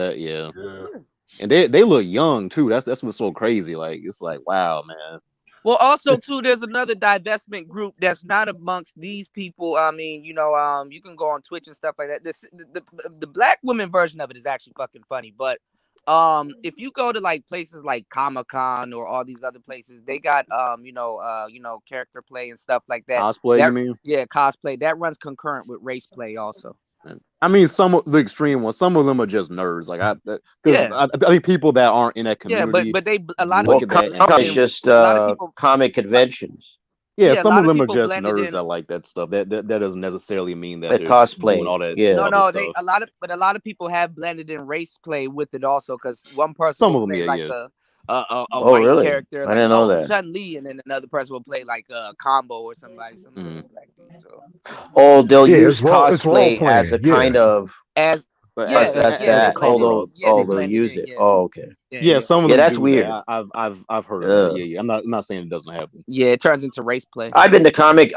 and they look young too. That's what's so crazy. Like it's like, wow, man. Well, also too, there's another divestment group that's not amongst these people. I mean, you can go on Twitch and stuff like that. The black women version of it is actually fucking funny. But if you go to like places like Comic-Con or all these other places, they got character play and stuff like that. Cosplay, you mean? Yeah, cosplay. That runs concurrent with race play also. I mean, some of the extreme ones. Some of them are just nerds. Like I think people that aren't in that community. Yeah, but a lot of people. It's just comic conventions. Yeah, some of them are just nerds that like that stuff. That doesn't necessarily mean that they're cosplay doing all that. Yeah, no, a lot of people have blended in race play with it also because one person will play a white character. I didn't know that. Chun-Li, and then another person will play like a combo or somebody. They'll use cosplay as a kind of they'll use it. Oh, okay. Yeah, some of them that's do weird. That. I've heard of that. Yeah. I'm not saying it doesn't happen. Yeah, it turns into race play. I've been to comic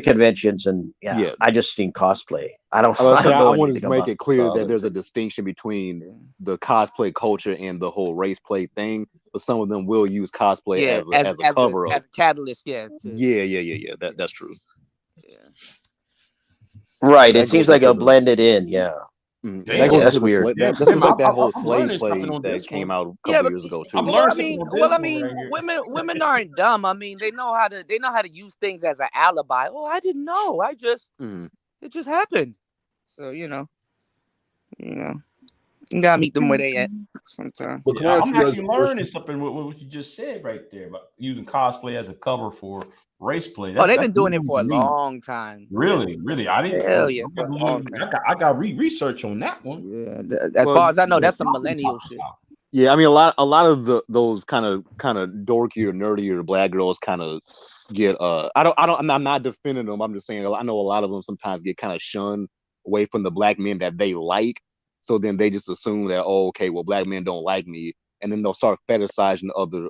conventions and I just seen cosplay. I want to make it clear that there's a distinction between the cosplay culture and the whole race play thing. But some of them will use cosplay as a cover up, as a catalyst. Yeah. That's true. Yeah. Right. It seems like a blended in. Yeah. That's weird. That's like that whole slave play that came out a couple years ago too. Women aren't dumb. I mean, they know how to use things as an alibi. Oh, I didn't know. It just happened. So you gotta meet them where they at sometimes. I'm actually learning something with what you just said right there about using cosplay as a cover for race play. They've been doing it for a long time. Really? I didn't. Hell yeah! I got research on that one. Yeah, as far as I know, that's some millennial shit. Yeah, I mean a lot of those kind of dorkier, nerdier black girls kind of get I'm not defending them. I'm just saying I know a lot of them sometimes get kind of shunned away from the black men that they like. So then they just assume that black men don't like me. And then they'll start fetishizing other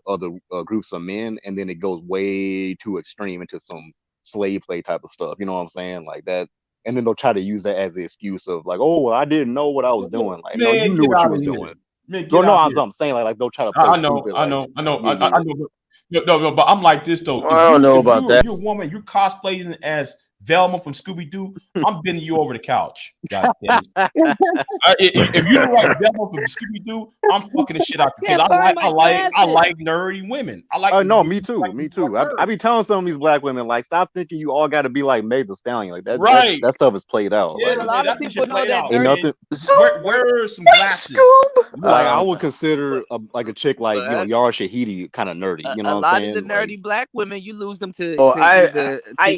groups of men, and then it goes way too extreme into some slave play type of stuff. You know what I'm saying? Like that, and then they'll try to use that as the excuse of like, oh, well, I didn't know what I was doing. Like, no, you knew what you was doing. I'm saying like they'll try to play stupid. I know. No, but I'm like this though. I don't know about that. You're a woman. You're cosplaying as Velma from Scooby Doo. I'm bending you over the couch. God damn it. If you don't like Velma from Scooby Doo, I'm fucking the shit out because I like nerdy women. I like. No, me too. I be telling some of these black women like, stop thinking you all got to be like Meg Thee Stallion like that. Right. That stuff is played out. Yeah, a lot of people know that. Ain't nothing. Wear some glasses. Like I would consider a chick like Yara Shahidi kind of nerdy. You know, a lot of the nerdy black women, you lose them to either I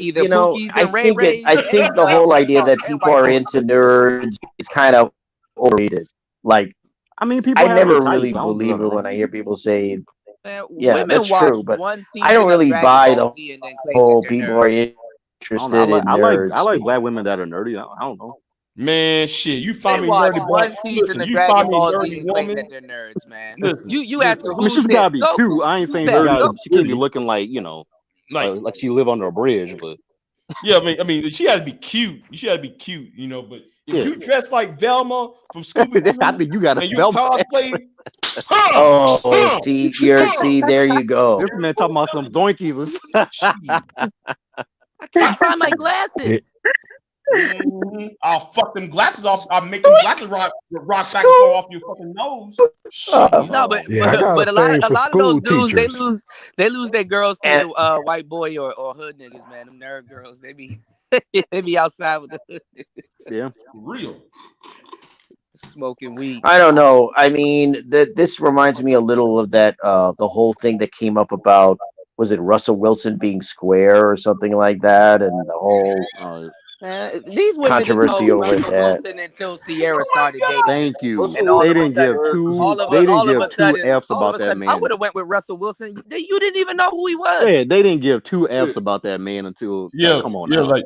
think the whole idea that people are into nerds is kind of overrated. Like I mean, people I have their never types. really I don't do believe nothing it wrong. when I hear people say, I I mean, people never have their really types. I don't do believe nothing it when wrong. I hear people say, Man, yeah, that's women watch true, but one I don't season of really Dragon buy Ball the Z and then claim that whole they're people are nerds. I don't know. interested in I nerds like thing. black women that are nerdy. I don't know. Man, shit, you They find me watch nerdy boy. one season Listen, of you find Dragon me Ball Z nerdy and claim that woman. they're nerds, man. Listen, You ask her I mean, who's she's gotta this? be cute. Goku. I ain't Who's saying that? nerdy, she can't be Goku. looking like like she live under a bridge. But yeah, I mean, she had to be cute. She had to be cute, you know. But if yeah, you dress like Velma from Scooby Doo I think you got a and you belt. cosplay, Oh, see, there you go. This man talking about some zoinkies. I can't find my glasses. I'll fuck them glasses off. I'll make them glasses rock back and forth off your fucking nose. No, but Yeah, I got a thing a for lot of those school dudes teachers. they lose their girls to And the white boy or hood niggas, man. Them nerd girls, they be they be outside with the hood niggas. Yeah, real smoking weed. I don't know. I mean, this reminds me a little of that the whole thing that came up about, was it Russell Wilson being square or something like that, and the whole These women didn't controversy know over Russell that. Wilson until Sierra started dating him, thank you. and all They of a didn't give sudden, two. They didn't give two F's all of about a that sudden, I man. would have went with Russell Wilson. You didn't even know who he was. Yeah, they didn't give two F's about that man until. Come on now. like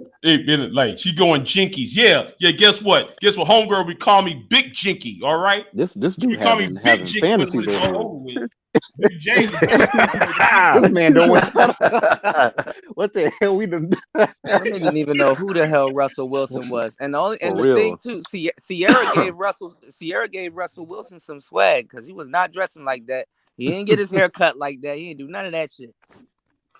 she going jinkies. Yeah. Guess what? Homegirl would call me Big Jinky. All right. This dude call me having Big Jinky fantasies when it's over all here. over with. James, This man don't want. What the hell we done? Women didn't even know who the hell Russell Wilson was, and the real. thing too, Sierra gave Russell Wilson some swag because he was not dressing like that. He didn't get his hair cut like that. He didn't do none of that shit.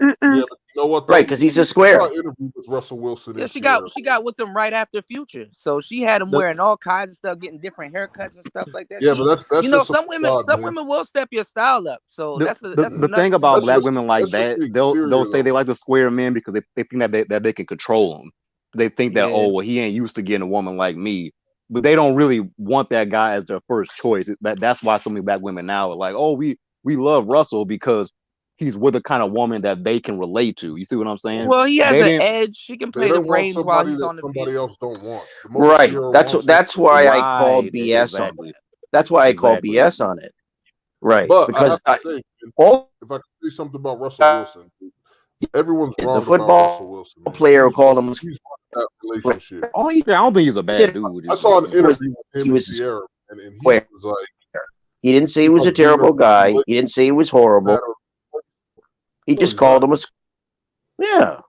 Yeah, but you know what? Right, because he's a square. I interviewed with Russell Wilson. Yeah, she got with him right after Future, so she had him wearing all kinds of stuff, getting different haircuts and stuff like that. Yeah, but that's you know, just some women will step your style up. So that's the thing about black women like that. They'll say they like the square men because they think that they can control them. They think that he ain't used to getting a woman like me, but they don't really want that guy as their first choice. That's why so many black women now are like, oh, we love Russell because he's with a kind of woman that they can relate to. You see what I'm saying? Well, he has an edge. She can play the brains while he's on the somebody else don't want. Right. That's why I called BS on it. That's why I called BS on it. Right. But because if I could say something about Russell Wilson, everyone's wrong the about football Russell Wilson. player called him. He's that relationship. Oh, I don't think he's a bad dude. I saw an interview with him and Sierra, and he was like, he didn't say he was a terrible guy. He didn't say he was horrible. He just called him a. Yeah.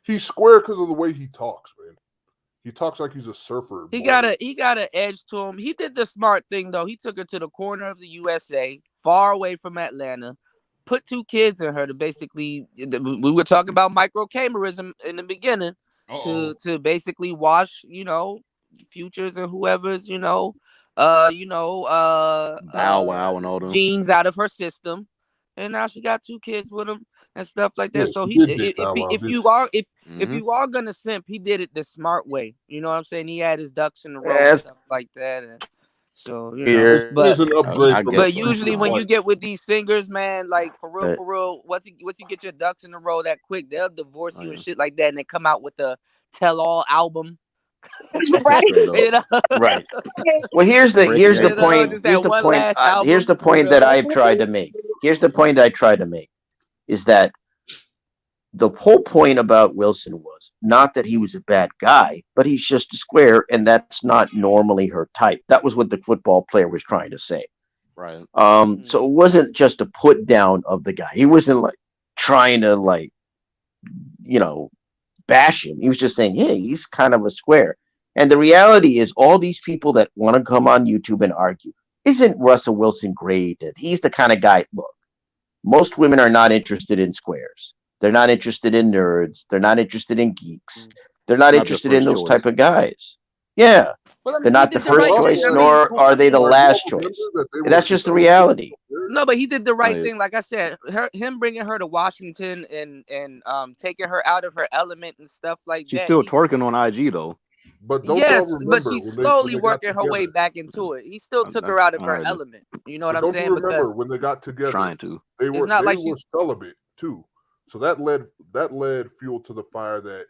He's square because of the way he talks, man. He talks like he's a surfer. He got an edge to him. He did the smart thing though. He took her to the corner of the USA, far away from Atlanta, put 2 kids in her to basically. We were talking about microcamerism in the beginning to basically wash, Futures and whoever's, Bow Wow and all them genes out of her system. And now she got 2 kids with him and stuff like that. So if you are gonna simp, he did it the smart way. You know what I'm saying? He had his ducks in a row and stuff like that. And so but usually when you get with these singers, man, like for real, once you get your ducks in a row that quick, they'll divorce you and shit like that, and they come out with a tell-all album. Right. Well, here's the point that I've tried to make. Here's the point I tried to make is that the whole point about Wilson was not that he was a bad guy, but he's just a square, and that's not normally her type. That was what the football player was trying to say. Right. So it wasn't just a put down of the guy. He wasn't like trying to bash him. He was just saying, hey, he's kind of a square. And the reality is all these people that want to come on YouTube and argue, isn't Russell Wilson great? He's the kind of guy, look, most women are not interested in squares. They're not interested in nerds. They're not interested in geeks. They're not interested in those type of guys. Yeah. They're not the first choice, nor are they the last choice. And that's just the reality. No, but he did the right thing. Like I said, him bringing her to Washington and taking her out of her element and stuff like that. She's still twerking on IG though. But but she's slowly working her way back into it. He still took her out of her element. You know what I'm saying? Don't you remember when they got together? Trying to. They were celibate too. So that led fuel to the fire that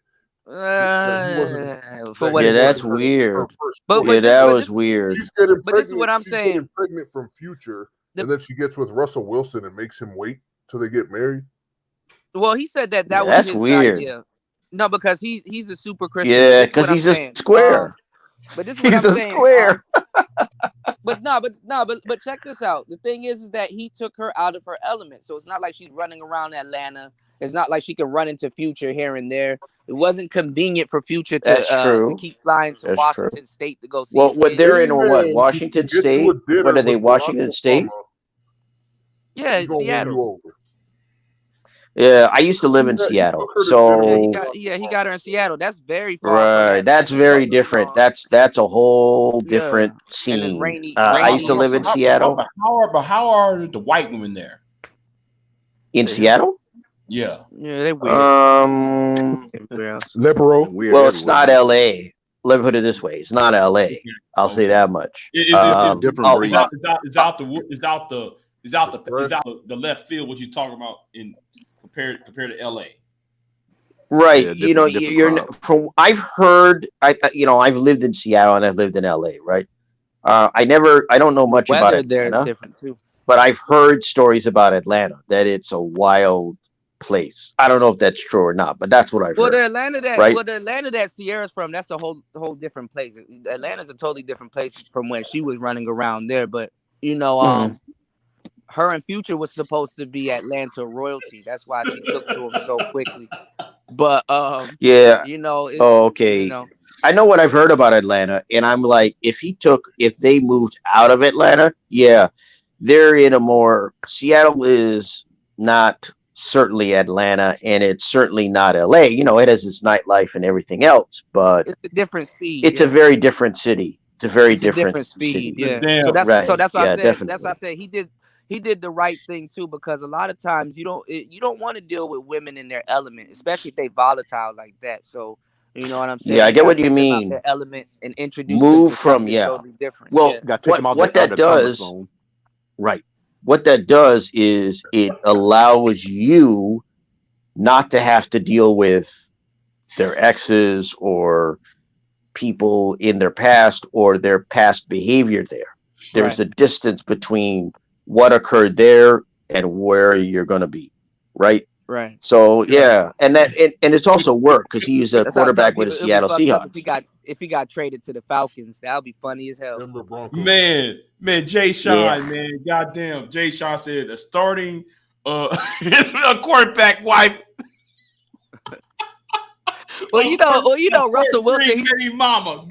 For what Yeah, it's that's worth. weird. But Yeah, this, that but was this, weird. She's this is what I'm She's saying. getting pregnant from Future, and then she gets with Russell Wilson and makes him wait till they get married. Well, he said that Yeah, was that's his weird. idea. No, because he's a super Christian. Yeah, because he's a square. But this is what He's I'm a saying. square. But check this out. The thing is that he took her out of her element. So it's not like she's running around Atlanta. It's not like she can run into Future here and there. It wasn't convenient for Future to keep flying to Washington State to go see his kids. They're in Washington State? What are they, Washington State? Yeah, it's Seattle. Yeah, I used to live in Seattle. So he got her in Seattle. That's very far right, from that's very different. That's a whole different scene. And it's rainy. I used to live in Seattle. How are the white women there in Seattle? Yeah, they're weird. Liberal. Well, it's not LA. Let me put it this way: it's not LA. I'll say that much. It's different. It's out the left field. What you talking about in compared to LA? Right. Yeah, you're from. I've heard. I've lived in Seattle and I've lived in LA. Right. I don't know much about Atlanta. There is different too. But I've heard stories about Atlanta that it's a wild place. I don't know if that's true or not, but that's what I've heard. The Atlanta that Sierra's from, that's a whole different place. Atlanta's a totally different place from when she was running around there. But her and Future was supposed to be Atlanta royalty. That's why she took to him so quickly. But yeah, okay. I know what I've heard about Atlanta, and I'm like, if they moved out of Atlanta, yeah, they're in a more. Seattle is not certainly Atlanta, and it's certainly not LA. It has its nightlife and everything else, but it's a different speed. It's a very different city. It's a very different speed. city. Yeah. Damn. So that's why I said. Definitely. That's why I said he did the right thing too, because a lot of times you don't want to deal with women in their element, especially if they volatile like that. So you know what I'm saying? Yeah, I get what you mean. Their element and introduce move them to from totally different. Well, what that does, right? What that does is it allows you not to have to deal with their exes or people in their past or their past behavior there. There's a distance between what occurred there and where you're going to be, right? Right. So yeah, and it's also work because he's a quarterback with the Seattle Seahawks. If he got traded to the Falcons, that would be funny as hell. Man, Jay Sean, man, goddamn, Jay Sean said a starting a quarterback wife. Russell Wilson. Mama.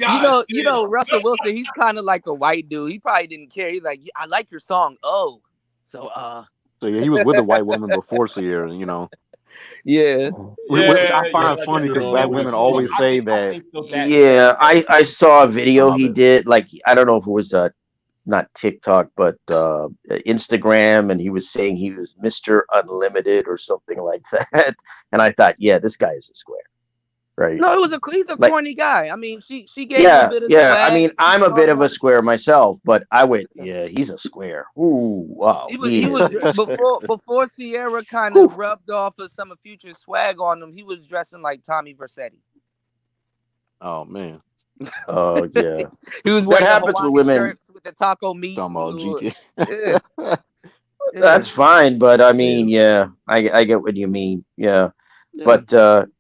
Russell Wilson. He's kind of like a white dude. He probably didn't care. He's like, I like your song. Oh, so yeah, he was with a white woman before Sierra. Yeah. I find it funny because black women always say that. Yeah, I saw a video he did. Like, I don't know if it was not TikTok, but Instagram, and he was saying he was Mr. Unlimited or something like that. And I thought, yeah, this guy is a square. Right. No, he's a corny guy. I mean, she gave him a bit of swag. I mean, I'm a bit of a square myself, but I went, yeah, he's a square. Ooh, wow. He was before Sierra kind of rubbed off of some of Future's swag on him. He was dressing like Tommy Vercetti. Oh man. Oh yeah. He was wearing Hawaiian women shirts with the taco meat. That's fine, but I mean, yeah, I get what you mean. Yeah. But some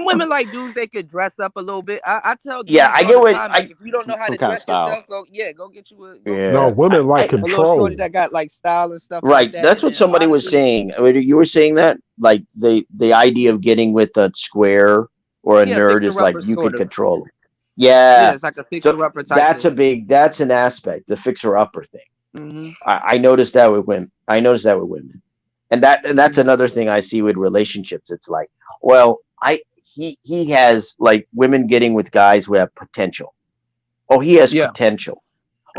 women like dudes they could dress up a little bit. I tell dudes I get what if you don't know how to dress yourself, go get you no women like a control. little shorty that got like style and stuff. Right, like that. That's what somebody was saying. You were saying that, like the idea of getting with a square or a nerd is like you can control them. Yeah, it's like a fixer-upper type. That's an aspect, the fixer-upper thing. Mm-hmm. I noticed that with women. And that's another thing I see with relationships. It's like, well, he has like women getting with guys who have potential. Oh, he has potential.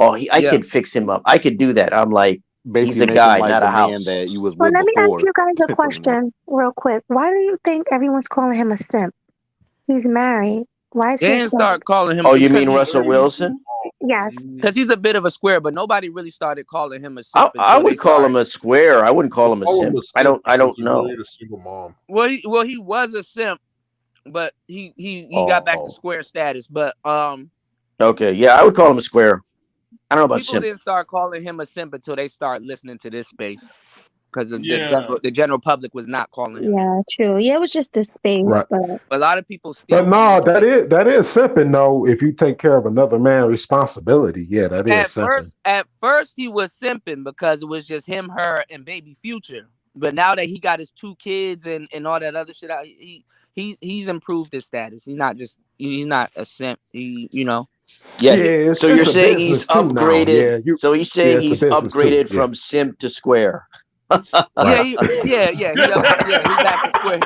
Oh, I could fix him up. I could do that. I'm like, basically he's a guy, like not a house. That you was let before. me ask you guys a question real quick. Why do you think everyone's calling him a simp? He's married. Why is they didn't start calling him? Oh, you mean Russell Wilson? Yes, because he's a bit of a square, but nobody really started calling him a simp. I would call him a square. I wouldn't call him a simp. I don't know. Well, he was a simp but he got back to square status. But okay, yeah, I would call him a square. I don't know about people simp. didn't start calling him a simp until they start listening to this space, because the general public was not calling him that. Yeah, true. Yeah, it was just the space, Right. but A lot of people But steal from no, this space. that is simping though. If you take care of another man's responsibility, yeah, that is simping. At first he was simping because it was just him, her, and baby Future. But now that he got his 2 kids and all that other shit out, he's improved his status. He's not a simp. Yeah. Yeah, So it's you're a saying he's business too now. upgraded. Yeah, So he's yeah, saying it's a he's business too. upgraded Yeah, from simp to square. right. He back to square.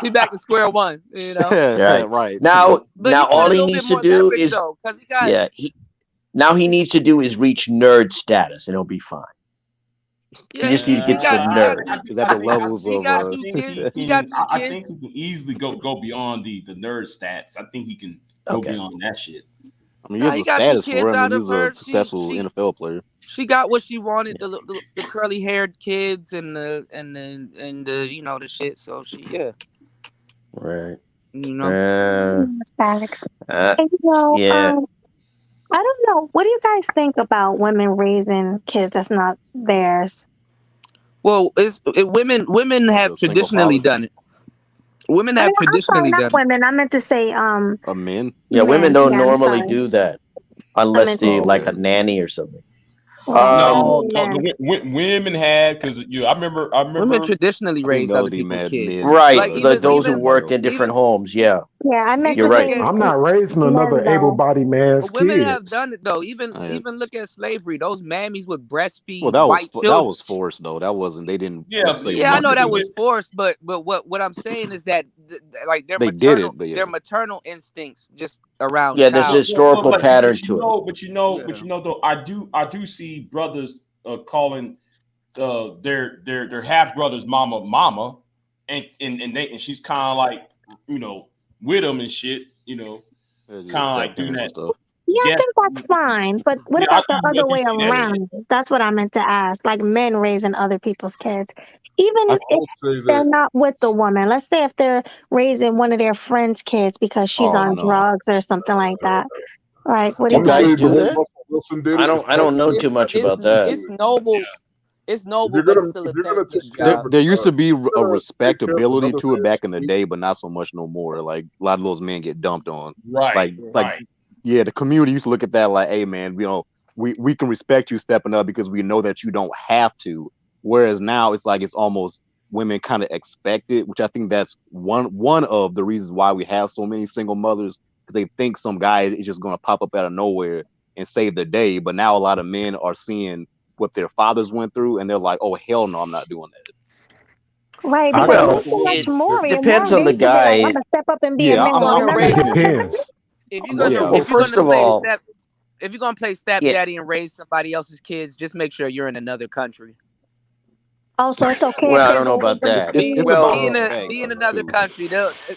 He back to square one. Right. Right. Now But he got all a he little needs bit to more do leverage is though, because he got now he needs to do is reach nerd status and he'll be fine. Yeah, he just needs to get to the nerd. Is that the levels of? got 2 kids. He got 2 I think kids. he can easily go beyond the nerd stats. I think he can go beyond that shit. I mean, he has he a got 2 status for kids him, out and of he's a her. successful NFL player. She got what she wanted, the curly haired kids and the the shit. So Right. facts. And yeah. I don't know. What do you guys think about women raising kids that's not theirs? Well, women have traditionally done it. Women have I'm sorry, traditionally not done it. women. I meant to say men. Yeah, women don't I'm normally sorry. do that unless they like a nanny or something. No, women had, because I remember women traditionally raised other people's kids, right? Like, those who worked in different homes. Yeah, I meant you're to right. say I'm not raising another men, though. able-bodied man's But women have kids. done it though. Even look at slavery. Those mammies would breastfeed Well, that white children. was forced though. That wasn't. They didn't. Yeah, I know that was forced, but what I'm saying is that like their they did it, but their maternal instincts just around. Yeah, there's a historical pattern to it. But you know though, I do see brothers calling their half brother's mama, and she's kind of like with them and shit, kind of like doing that. Yeah, I think that's fine. But what about the other way around? That's what I meant to ask. Like men raising other people's kids. Even if they're not with the woman. Let's say if they're raising one of their friends' kids because she's on drugs or something like that. Like, what do you guys do that? that? Wilson did I don't know too much about that. It's noble. It's noble, but it's still a thankless job. There used to be a respectability to it back in the day, but not so much no more. Like a lot of those men get dumped on. Right. Yeah, the community used to look at that like, hey man, we can respect you stepping up because we know that you don't have to. Whereas now it's like it's almost women kind of expect it, which I think that's one of the reasons why we have so many single mothers, because they think some guy is just gonna pop up out of nowhere and save the day. But now a lot of men are seeing what their fathers went through, and they're like, "Oh hell no, I'm not doing that." Right, Well, because so much more. it depends on the guy. I'm gonna step up and be a man. It depends. If you're gonna, well, first of all, if you're gonna play stepdaddy and raise somebody else's kids, just make sure you're in another country. Oh, so it's okay. Well, I don't know about that. Be in another country.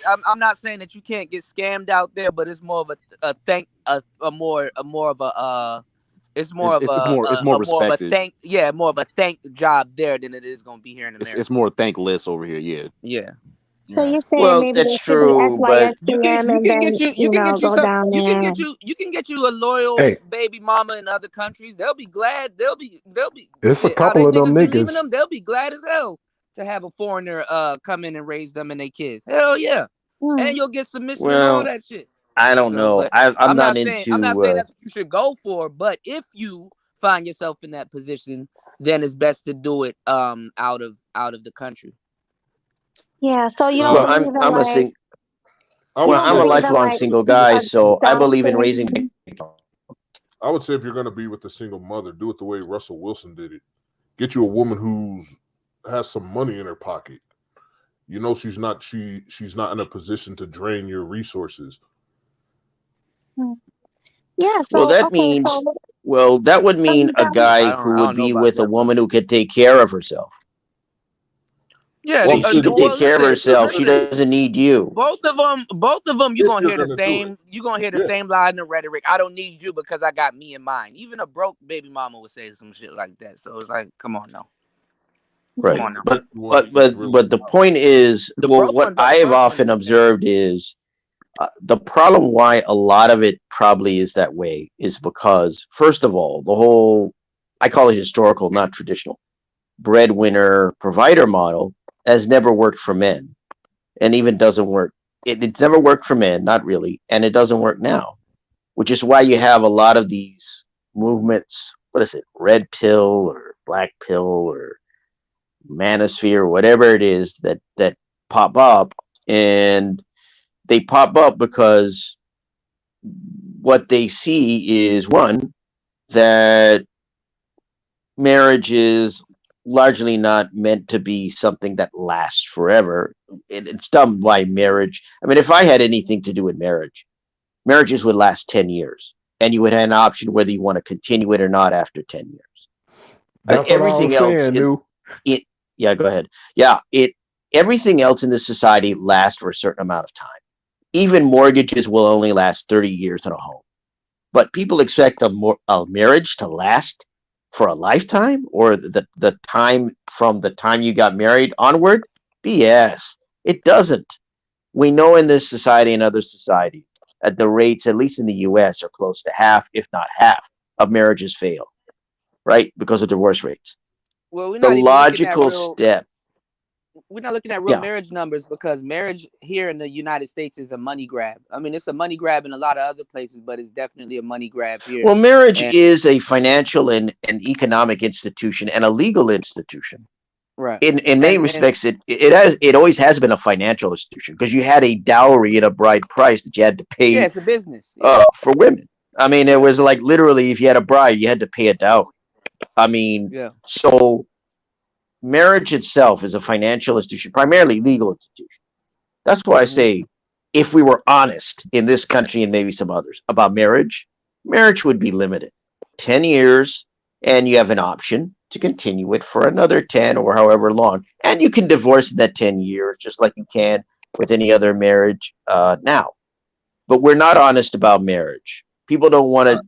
I'm not saying that you can't get scammed out there, but it's more of a thank job there than it is gonna be here in America. It's more thankless over here. Yeah. So you're saying maybe that's true, but you can get you a loyal baby mama in other countries. They'll be glad. They'll be. It's a couple of them niggas. They'll be glad as hell to have a foreigner come in and raise them and their kids. Hell yeah, and you'll get submission and all that shit. I don't know. I'm not saying that's what you should go for, but if you find yourself in that position, then it's best to do it out of the country. Yeah, so you know, don't I'm a lifelong single guy, so I believe in raising. I would say if you're going to be with a single mother, do it the way Russell Wilson did it. Get you a woman who has some money in her pocket. You know, she's not in a position to drain your resources. Yeah. So that would mean a guy who would be with a woman who could take care of herself. Yeah, she can take care of herself. She doesn't need you. Both of them. You're gonna hear the same. You're gonna hear the same line of rhetoric. I don't need you because I got me in mind. Even a broke baby mama would say some shit like that. So it's like, come on now. Right. on now. But the point is, well, what I have often observed is the problem why a lot of it probably is that way is because, first of all, the whole, I call it historical, not traditional, breadwinner provider model has never worked for men, and even doesn't work. It's never worked for men, not really, and it doesn't work now, which is why you have a lot of these movements. What is it? Red pill or black pill or manosphere, whatever it is that pop up, and they pop up because what they see is, one, that marriage is largely not meant to be something that lasts forever. It's done by marriage. I mean, if I had anything to do with marriage, marriages would last 10 years, and you would have an option whether you want to continue it or not after 10 years. That's But everything what I was else, saying, yeah, go ahead. Yeah, everything else in this society lasts for a certain amount of time. Even mortgages will only last 30 years in a home. But people expect a marriage to last for a lifetime, or the time from the time you got married onward? BS. It doesn't. We know in this society and other societies that the rates, at least in the US, are close to half, if not half, of marriages fail, right? Because of divorce rates. Well, The logical step. We're not looking at real marriage numbers, because marriage here in the United States is a money grab. I mean, it's a money grab in a lot of other places, but it's definitely a money grab here. Well, marriage is a financial and economic institution and a legal institution. Right. In many respects, it always has been a financial institution, because you had a dowry and a bride price that you had to pay. Yeah, it's a business. For women. I mean, it was like literally, if you had a bride, you had to pay a dowry. I mean, so marriage itself is a financial institution, primarily legal institution. That's why I say, if we were honest in this country and maybe some others about marriage would be limited. 10 years, and you have an option to continue it for another 10 or however long. And you can divorce in that 10 years, just like you can with any other marriage now. But we're not honest about marriage. People don't want to,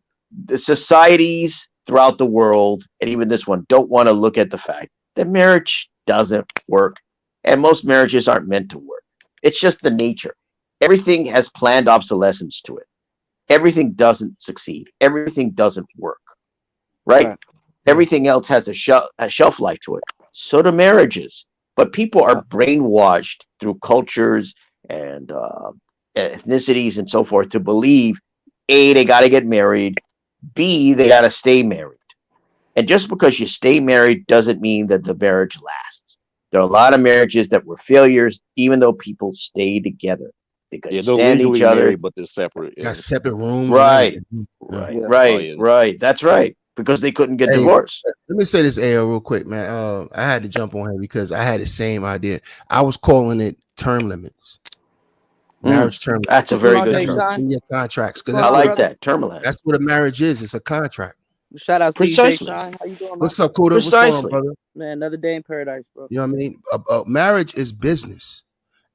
the societies throughout the world, and even this one, don't want to look at the fact that marriage doesn't work. And most marriages aren't meant to work. It's just the nature. Everything has planned obsolescence to it. Everything doesn't succeed. Everything doesn't work. Right? Everything else has a shelf life to it. So do marriages. But people are brainwashed through cultures and ethnicities and so forth to believe, A, they got to get married, B, they got to stay married. And just because you stay married doesn't mean that the marriage lasts. There are a lot of marriages that were failures, even though people stay together. They couldn't stand each other. Married, but they're separate. Got separate rooms. Right. That's right. Because they couldn't get divorced. Let me say this, AO, real quick, man. I had to jump on here because I had the same idea. I was calling it term limits. Marriage term limits. That's a very good term. In your contracts. I like that. Term limits. That's what a marriage is. It's a contract. Shout out to Precisely. Shine. How you doing, man? What's up, Kuda? What's going on, brother? Man, another day in paradise, bro. You know what I mean? Marriage is business.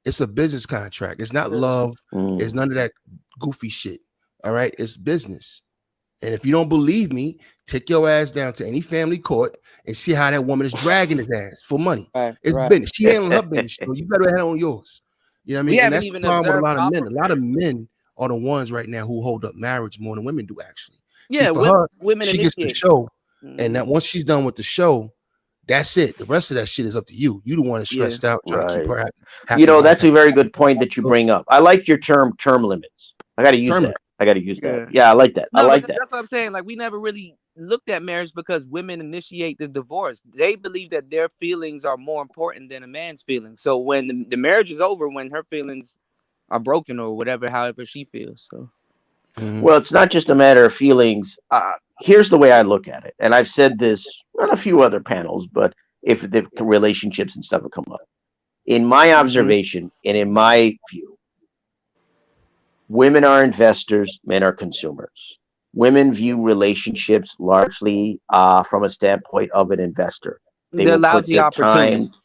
It's a business contract. It's not love. It's none of that goofy shit. All right? It's business. And if you don't believe me, take your ass down to any family court and see how that woman is dragging his ass for money. It's business. She handling her business. So you better handle yours. You know what I mean? And that's the problem with a lot of men. A lot of men are the ones right now who hold up marriage more than women do, actually. Yeah, see, for women she gets the show, and that once she's done with the show, that's it. The rest of that shit is up to you. You the one that's stressed out trying to keep her happy. You know, that's a very good point that you bring up. I like your term limits. I got to use that. Yeah, I like that. No, I like that. That's what I'm saying. Like, we never really looked at marriage because women initiate the divorce. They believe that their feelings are more important than a man's feelings. So when the marriage is over, when her feelings are broken or whatever, however she feels. So. Well, it's not just a matter of feelings. Here's the way I look at it. And I've said this on a few other panels, but if the relationships and stuff have come up. In my observation and in my view, women are investors, men are consumers. Women view relationships largely from a standpoint of an investor. They're lousy opportunists. Time,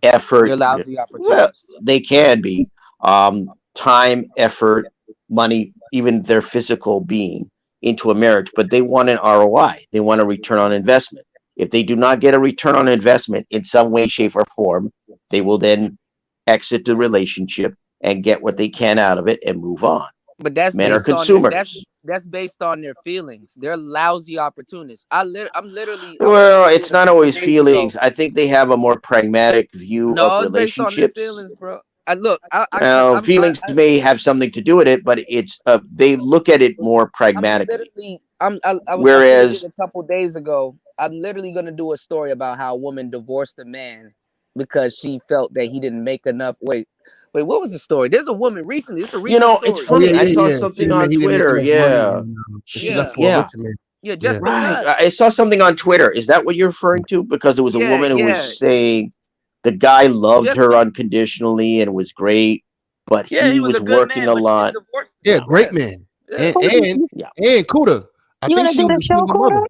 effort. They're lousy opportunists. Well, they can be. Time, effort, money, even their physical being into a marriage, but they want an ROI. They want a return on investment. If they do not get a return on investment in some way, shape, or form, they will then exit the relationship and get what they can out of it and move on. But that's Men are based on their, consumers. that's based on their feelings. They're lousy opportunists. I'm literally. Well, it's not always feelings. I think they have a more pragmatic view of No, it's based on their relationships. feelings, bro. Look, Feelings may have something to do with it, but it's they look at it more pragmatically. I Whereas a couple days ago, I'm literally gonna do a story about how a woman divorced a man because she felt that he didn't make enough. Wait, what was the story? There's a woman recently. It's a recent story. It's funny. I saw something on Twitter. Yeah, she left for a rich man. Yeah, just right. I saw something on Twitter. Is that what you're referring to? Because it was a woman who was saying the guy loved her unconditionally and was great, but he was working a lot. Yeah, great man. And Kuda. You gonna do the show, Kuda?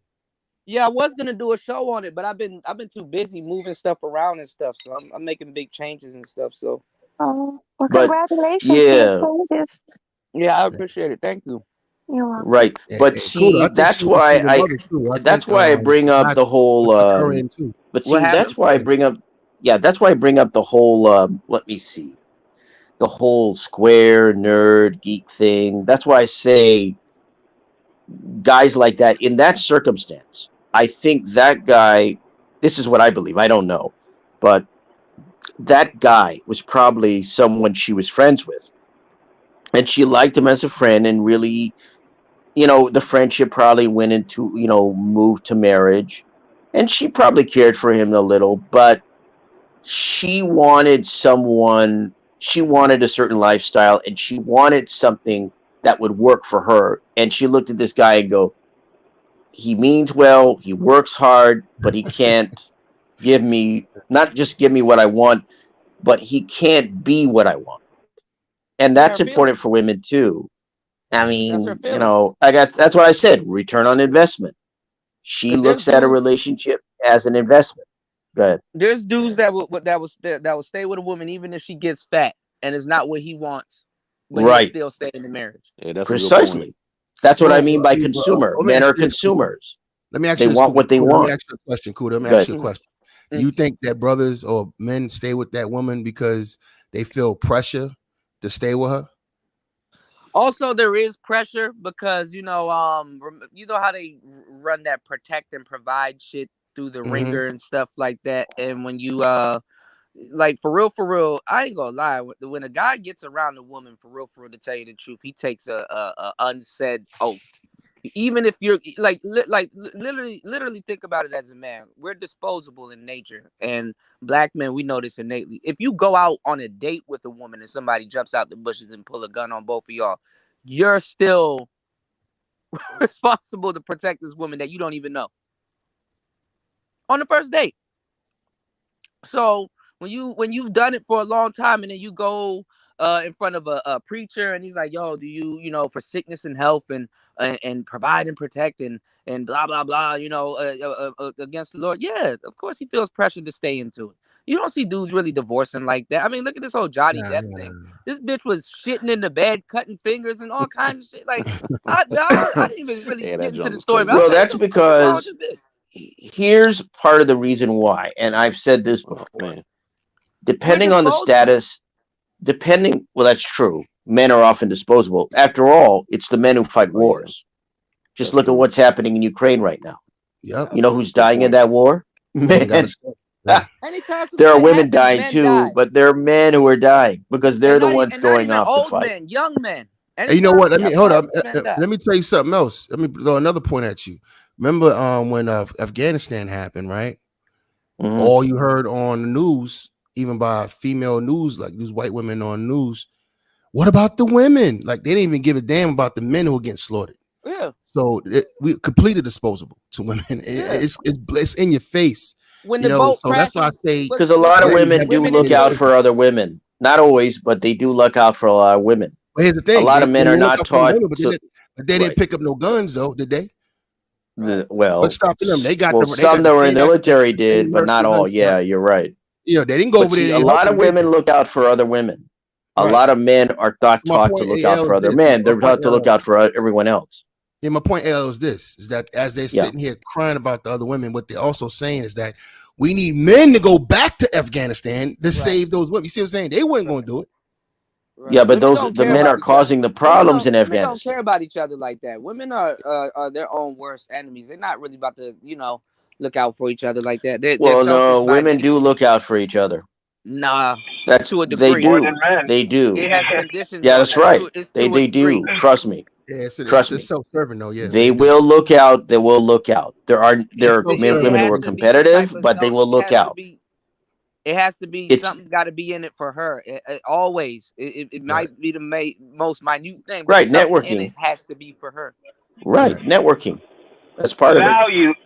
Yeah, I was gonna do a show on it, but I've been too busy moving stuff around and stuff. So I'm making big changes and stuff. So well, congratulations. Yeah, I appreciate it. Thank you. Right, but see, that's why I bring up the whole. But see, that's why I bring up. Yeah, that's why I bring up the whole. Let me see, the whole square nerd geek thing. That's why I say, guys like that in that circumstance, I think that guy. This is what I believe. I don't know, but that guy was probably someone she was friends with, and she liked him as a friend, and really. The friendship probably went into, moved to marriage, and she probably cared for him a little, but she wanted a certain lifestyle, and she wanted something that would work for her. And she looked at this guy and go, he means well, he works hard, but he can't not just give me what I want, but he can't be what I want. And that's important for women too. I mean, that's what I said. Return on investment. She looks at a relationship as an investment. Go ahead. There's dudes that will stay with a woman even if she gets fat and it's not what he wants, but he'll still stay in the marriage. Yeah, that's precisely. That's what I mean by consumer. Men are consumers. Let me ask you. They want what they want. Let me ask you a question, Kuda. Let me ask you a question. Do you think that brothers or men stay with that woman because they feel pressure to stay with her? Also, there is pressure because you know how they run that protect and provide shit through the ringer and stuff like that. And when you like for real, I ain't gonna lie. When a guy gets around a woman for real, to tell you the truth, he takes a unsaid oath. Even if you're literally think about it as a man. We're disposable in nature, and black men, we know this innately. If you go out on a date with a woman and somebody jumps out the bushes and pull a gun on both of y'all, you're still responsible to protect this woman that you don't even know on the first date. So when you've done it for a long time and then you go in front of a preacher and he's like, yo, do you for sickness and health and provide and protect and blah blah blah, against the Lord. Yeah, of course he feels pressure to stay into it. You don't see dudes really divorcing like that. I mean, look at this whole Johnny Depp thing. This bitch was shitting in the bed, cutting fingers and all kinds of shit. Like I didn't even really get into the story. Well, that's because here's part of the reason why, and I've said this before. Depending on the status. Well, that's true. Men are often disposable. After all, it's the men who fight wars. Just look at what's happening in Ukraine right now. Yep. You know who's dying in that war? Men. There are women dying too, but there are men who are dying because they're the ones going off to fight. Men, young men. Hey, you know what? Hold up. Let me tell you something else. Let me throw another point at you. Remember when Afghanistan happened, right? All you heard on the news, even by female news, like these white women on news, what about the women? Like they didn't even give a damn about the men who were getting slaughtered. Yeah. So we completely disposable to women. It's in your face. When the boat so that's why I say, because a lot of women do look out for other women. Not always, but they do look out for a lot of women. But here's the thing: a lot of men are not taught. But they didn't pick up no guns, though, did they? Well, what's stopping them? They got some that were in the military did, but not all. Yeah, you're right. They didn't go over there. A lot of women look out for other women. A lot of men are not taught to look out for other men. They're taught to look out for everyone else. Yeah, my point, L, is this: is that as they're sitting here crying about the other women, what they're also saying is that we need men to go back to Afghanistan to save those women. You see what I'm saying? They weren't going to do it. Right. Yeah, but Women the men are causing the problems in women don't Afghanistan. care about each other like that. Women are their own worst enemies. They're not really about to, look out for each other like that. They're selfish No, by women nature. do look out for each other. Nah, That's to a they degree. do. They do. It has conditions Yeah, on that's that. right. It's They to a do. degree. Trust me. Yeah, Trust it's me. self-serving though. Yeah, They will look out. They will look out. There are women who has are to be some type competitive, of but they will look out. It has to be It's something got to be in it for her. Always. It might be the most minute thing, but right. something in it Networking. has to be for her. Right. Networking. That's part of it.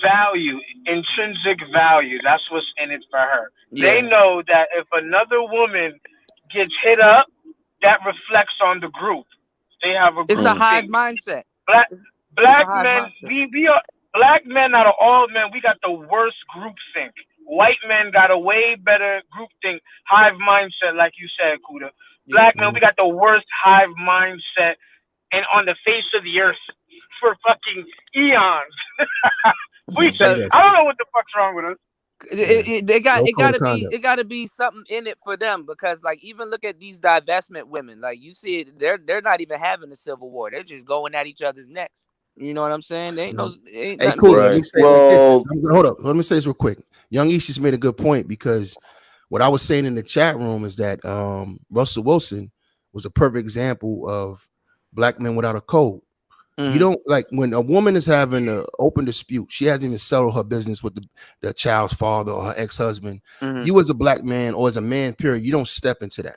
Value, intrinsic value. That's what's in it for her. Yeah. They know that if another woman gets hit up, that reflects on the group. They have a It's group a hive think. mindset. It's a Black hive men, mindset. we are black men out of all men. We got the worst group think. White men got a way better group think, hive mindset, like you said, Kuda. Black men, we got the worst hive mindset, and on the face of the earth for fucking eons. I don't know what the fuck's wrong with us. It gotta be something in it for them, because like even look at these divestment women, like you see it, they're not even having a civil war, they're just going at each other's necks. You know what I'm saying? They ain't Hey, nothing cool. to Let it. me say it like this. Hold up. Let me say this real quick. Young East just made a good point, because what I was saying in the chat room is that Russell Wilson was a perfect example of black men without a code. You don't like when a woman is having an open dispute, she hasn't even settled her business with the child's father or her ex-husband. You as a black man or as a man, period, you don't step into that.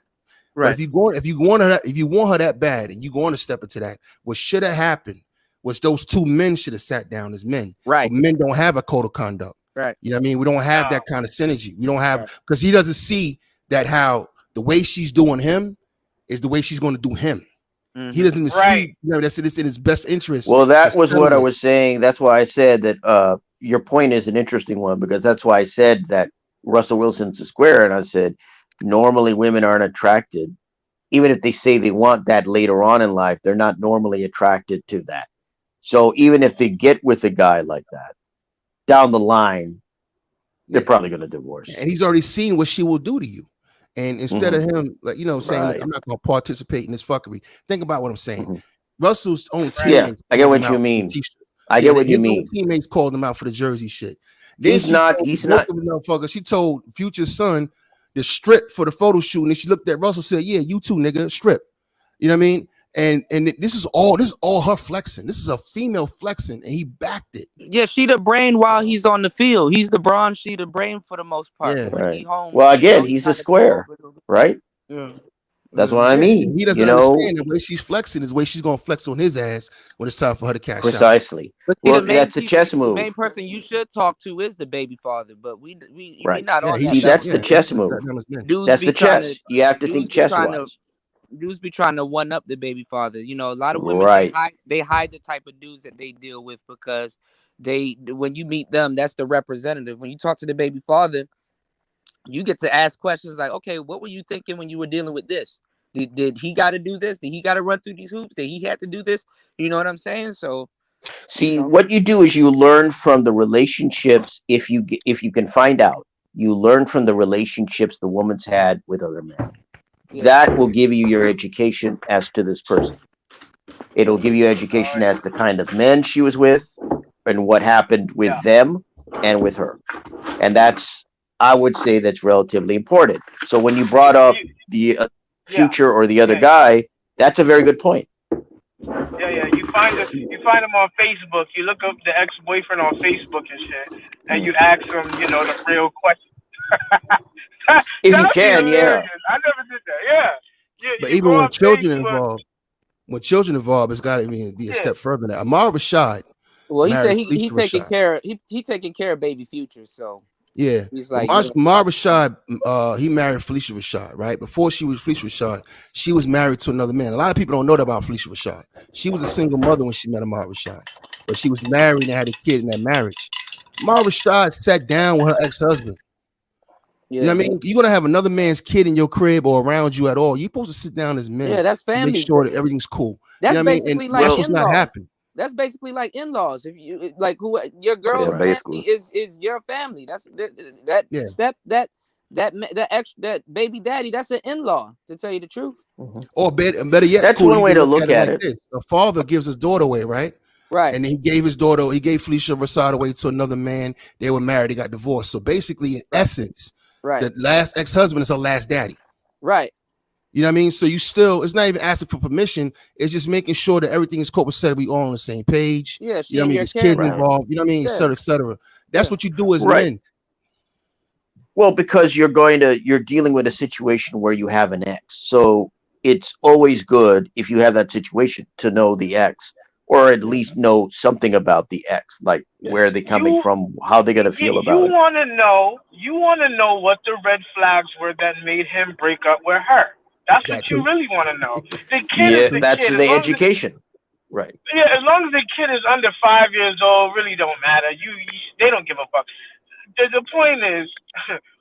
Right. But if you want her that bad and you going to step into that, what should have happened was those two men should have sat down as men. Right. But men don't have a code of conduct. Right. You know what I mean? We don't have that kind of synergy. We don't have, because he doesn't see that how the way she's doing him is the way she's going to do him. He doesn't even see, that's it's in his best interest. Well, that was what I was saying. That's why I said that your point is an interesting one, because that's why I said that Russell Wilson's a square. And I said, normally women aren't attracted, even if they say they want that later on in life, they're not normally attracted to that. So even if they get with a guy like that, down the line, they're probably going to divorce. And he's already seen what she will do to you. And instead of him, like, saying, look, I'm not going to participate in this fuckery. Think about what I'm saying. Russell's own teammates. I get what you mean. I get what you mean. His teammates called him out for the jersey shit. He's not. She told Future's son to strip for the photo shoot, and then she looked at Russell and said, "Yeah, you too, nigga, strip." You know what I mean? And this is all her flexing. This is a female flexing, and he backed it. Yeah, she the brain while he's on the field. He's the brawn, she the brain for the most part. Yeah, when he home, well, again, he's a square, right? Yeah. That's what I mean. He doesn't understand the way she's flexing is the way she's gonna flex on his ass when it's time for her to cash out. Precisely. Well, that's a chess move. The main person you should talk to is the baby father, but we not on that. See, that's the chess move. That's the chess. You have to think chess wise. Dudes be trying to one up the baby father. You know, a lot of women they hide the type of dudes that they deal with, because when you meet them, that's the representative. When you talk to the baby father, you get to ask questions like, okay, what were you thinking when you were dealing with this? Did he got to do this? Did he got to run through these hoops? Did he have to do this? You know what I'm saying? So, see, what you do is you learn from the relationships. If you can find out, you learn from the relationships the woman's had with other men. That will give you your education as to this person. It'll give you education as to kind of men she was with and what happened with them and with her. And I would say that's relatively important. So when you brought up the Future or the other guy, that's a very good point. Yeah. You find him on Facebook. You look up the ex-boyfriend on Facebook and shit, and you ask him, the real question. If you can, hilarious. I never did that. Yeah. But even when children involved, it's got to be a step further than that. Amar Rashad. Well, he said he taking care. He taking care of baby Future. So yeah, he's like Amar Rashad. He married Felicia Rashad, right? Before she was Felicia Rashad, she was married to another man. A lot of people don't know that about Felicia Rashad. She was a single mother when she met Amar Rashad, but she was married and had a kid in that marriage. Amar Rashad sat down with her ex-husband. Yeah. You know what I mean? You're gonna have another man's kid in your crib or around you at all. You're supposed to sit down as men. Yeah, that's family. Make sure that everything's cool. That's you know what I mean? And like that's what's not happening. That's basically like in-laws. If you like, who your girl's family is your family. That's that step that baby daddy. That's an in-law, to tell you the truth. Or better yet, that's Cootie, one way to look look at at it like this: a father gives his daughter away, right? Right. And he gave Felicia Rashad away to another man. They were married. They got divorced. So basically, in essence, the last ex-husband is her last daddy. Right. You know what I mean? So it's not even asking for permission. It's just making sure that everything is copacetic. We all on the same page. Yeah. You know what I mean? There's kids involved. You know what I mean? Et cetera, et cetera. That's what you do as men. Well, because you're dealing with a situation where you have an ex. So it's always good if you have that situation to know the ex, or at least know something about the ex, like where they're coming from, how they're gonna feel about it. You want to know what the red flags were that made him break up with her. That's what you really want to know. The kid is the that's kid. the education, right? Yeah, as long as the kid is under 5 years old, really don't matter. They don't give a fuck. The point is,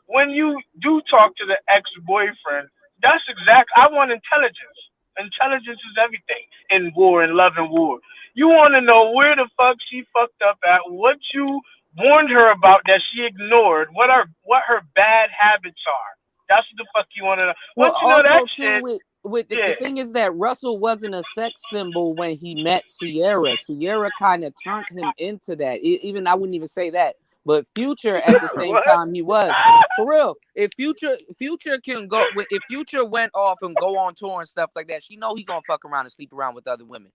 when you do talk to the ex-boyfriend, I want intelligence. Intelligence is everything in war, in love and war. You want to know where the fuck she fucked up at, what you warned her about that she ignored, what her bad habits are. That's what the fuck you want to know. Once you know that shit. The thing is that Russell wasn't a sex symbol when he met Sierra. Sierra kind of turned him into that. Even I wouldn't even say that. But Future at the same time he was. For real. If Future can go, if Future went off and go on tour and stuff like that, she know he gonna fuck around and sleep around with other women.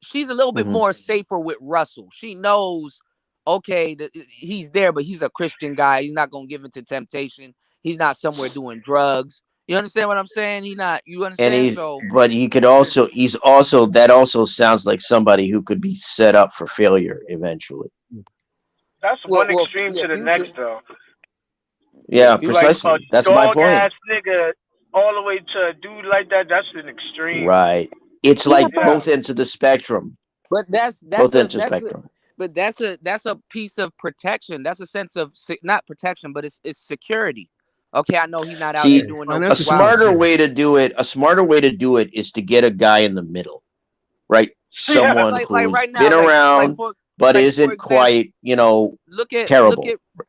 She's a little bit more safer with Russell. She knows, okay, he's there, but he's a Christian guy. He's not gonna give in to temptation. He's not somewhere doing drugs. You understand what I'm saying? You understand? But that also sounds like somebody who could be set up for failure eventually. That's one extreme to the next, though. Yeah, precisely. Like that's my point. Dog ass nigga, all the way to a dude like that. That's an extreme. Right. It's like both ends of the spectrum. But that's a piece of protection. That's a sense of not protection, but it's security. Okay, I know he's not out there doing no. A smarter way to do it is to get a guy in the middle, right? Someone who's been around but isn't quite, terrible.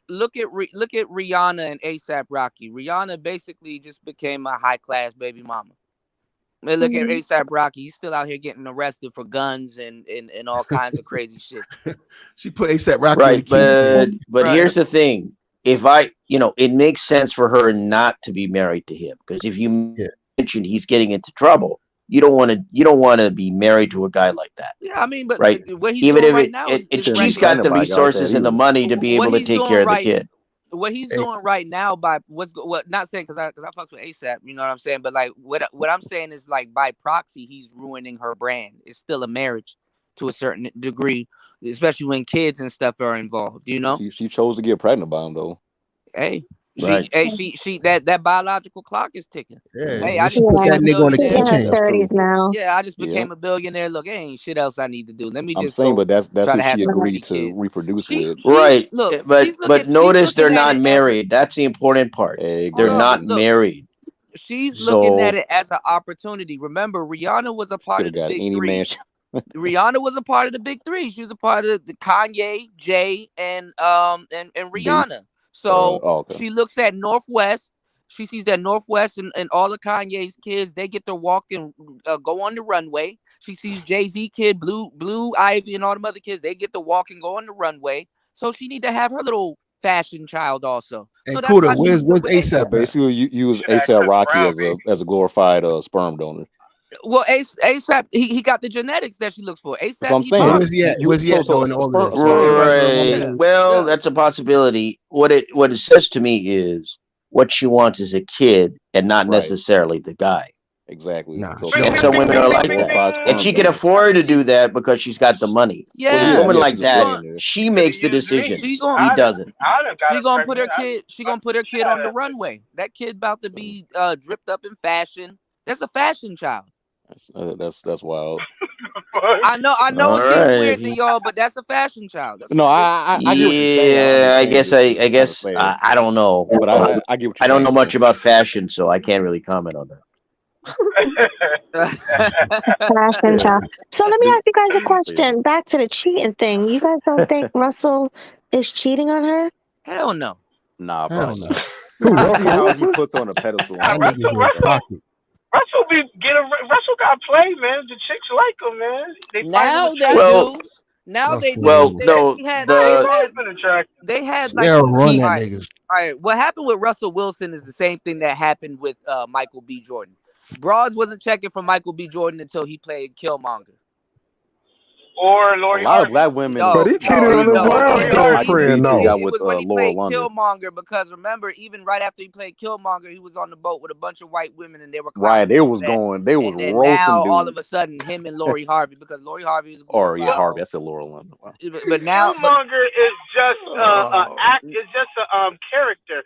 Look at Rihanna and ASAP Rocky. Rihanna basically just became a high class baby mama. And look at ASAP Rocky. He's still out here getting arrested for guns and all kinds of crazy shit. She put ASAP Rocky right, but here's the thing. It makes sense for her not to be married to him, because if you mentioned he's getting into trouble, you don't want to be married to a guy like that. Yeah, I mean, but right? What he's even doing if right now she's got the resources and the money to be able to take care of the kid. What he's doing right now by not saying because I fucks with ASAP, you know what I'm saying, but like what I'm saying is like by proxy he's ruining her brand. It's still a marriage to a certain degree, especially when kids and stuff are involved. You know, she chose to get pregnant by him though. Hey. She that biological clock is ticking. Yeah, hey, I just put that nigga on the keychain. 30s now. Yeah, I just became a billionaire. Look, ain't shit else I need to do. Let me just. I'm saying, but that's who she agreed to reproduce with. Right. But notice they're not married. That's the important part. They're not married. She's looking at it as an opportunity. Remember, Rihanna was a part of the big three. Rihanna was a part of the big three. She was a part of the Kanye, Jay, and Rihanna. So she looks at Northwest. She sees that Northwest and all of Kanye's kids, they get to walk and go on the runway. She sees Jay-Z kid, Blue Ivy, and all them other kids. They get to walk and go on the runway. So she need to have her little fashion child also. And Kuda, where's ASAP? Basically, you use ASAP Rocky as a glorified sperm donor. Well, ASAP, he got the genetics that she looks for. ASAP, that's what I'm saying. Where's he at doing all this? Right. Well, that's a possibility. What it says to me is what she wants is a kid and not necessarily the guy. Exactly. Nah. Some women are like that, and she can afford to do that because she's got the money. Yeah, a woman like that, she makes the decision. He doesn't. She gonna put her kid. She gonna put her kid on the runway. That kid about to be dripped up in fashion. That's a fashion child. That's wild. I know it seems weird to y'all, but that's a fashion child. No, I get what you're saying. I guess I don't know. But I get what you're I don't know much about fashion, so I can't really comment on that. Fashion child. So let me ask you guys a question. Back to the cheating thing. You guys don't think Russell is cheating on her? Hell no. Nah, Hell probably no. not. I see how he puts her on a pedestal. That nigga's in his pocket. Russell got play, man. The chicks like him, man. They find him Now they attractive. do. Now they do. Well, no, They had like They'll run that nigga. all right. What happened with Russell Wilson is the same thing that happened with Michael B. Jordan. Broads wasn't checking for Michael B. Jordan until he played Killmonger. Or Lori A lot of black women, But he cheated on his last girlfriend, though. It was when he played Killmonger, because remember, even right after he played Killmonger, he was on the boat with a bunch of white women, and they were right. They was roasting now dudes. all of a sudden, him and Lori Harvey, because Lori Harvey is Harvey. I said Laura London. Wow. But now Killmonger is just act. Is just a character.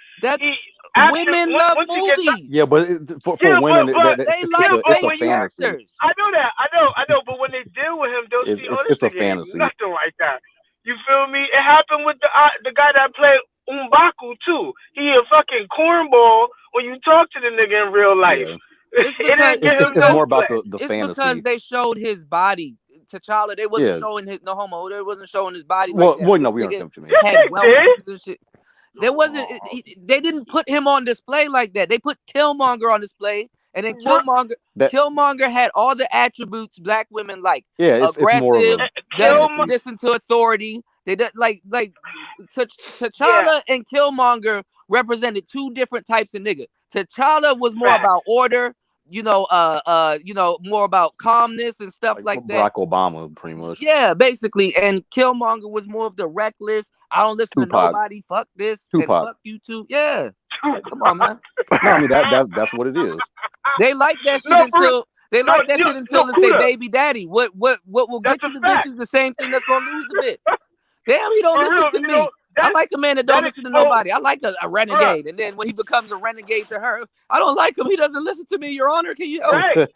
Women love movies. Yeah, but for women, they like it's a fantasy. I know that. I know. But when they deal with him, they'll see, oh, this it's a nigga ain't fantasy. nothing like that. You feel me? It happened with the guy that played M'Baku too. He a fucking cornball when you talk to the nigga in real life. Yeah. It's more about the fantasy. Because they showed his body. T'Challa, they wasn't showing his They wasn't showing his body well, like that. Well, no, we understand what you mean. Had wealth and shit. There wasn't. They didn't put him on display like that. They put Killmonger on display, and then Killmonger had all the attributes black women like. Yeah, it's more of a doesn't listen to authority. They did like T'Challa and Killmonger represented two different types of nigga. T'Challa was more about order. More about calmness and stuff like that. Barack Obama, pretty much. Yeah, basically. And Killmonger was more of the reckless. I don't listen to nobody. Fuck this. And fuck you too. Yeah. Like, come on, man. No, I mean that's what it is. They like that shit until it's their baby daddy. What will get you the bitch is the same thing that's gonna lose the bitch. Damn, he don't listen to me. I like a man that don't listen to nobody. I like a renegade. And then when he becomes a renegade to her, I don't like him. He doesn't listen to me, Your Honor. Can you that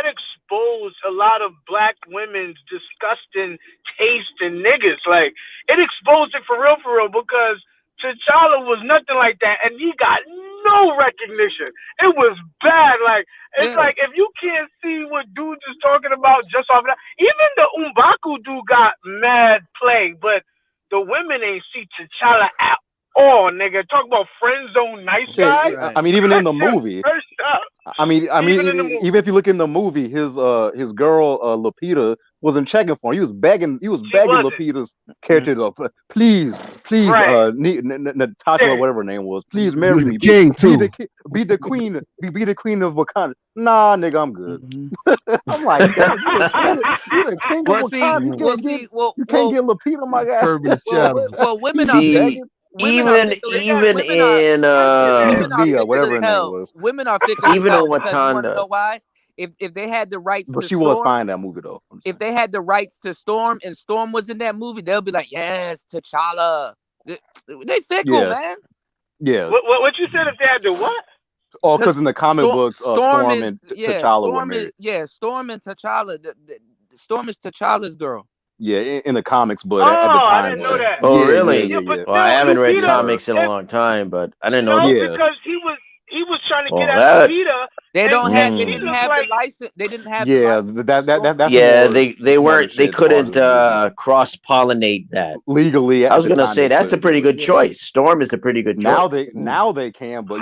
exposed a lot of black women's disgusting taste in niggas. Like, it exposed it for real, because T'Challa was nothing like that, and he got no recognition. It was bad. Like, it's like, if you can't see what dudes is talking about just off of that, even the M'Baku dude got mad play, but the women ain't see T'Challa at all, nigga. Talk about friend zone nice guys. I mean, even in the movie. I mean, even if you look in the movie, his girl Lupita wasn't checking for him. He was begging Lupita's character to please, Natasha or whatever her name was. Please marry me. Be the queen of Wakanda. Nah, nigga, I'm good. I'm like, you're the king of Wakanda. You can't get Lupita, my guy. Well, women are begging. Even in whatever her name was. Women are fickle. Even in Wakanda. You want to know why? If they had the rights but to she Storm, was fine in that movie though. If they had the rights to Storm and Storm was in that movie, they'll be like, yes, T'Challa. They fickle, man. Yeah. What you said, if they had the what? Oh, because in the comic books, Storm and T'Challa were married. Storm and T'Challa. Storm is T'Challa's girl. Yeah, in the comics, but at the time. I didn't know that. Oh, really? Yeah. Well, I haven't read comics in a long time, but I didn't know. Because he was trying to get at Lupita. They didn't have the license. They didn't have. They weren't. They couldn't cross pollinate that legally. I was gonna say that's a pretty good choice. Storm is a pretty good choice. Now they can, but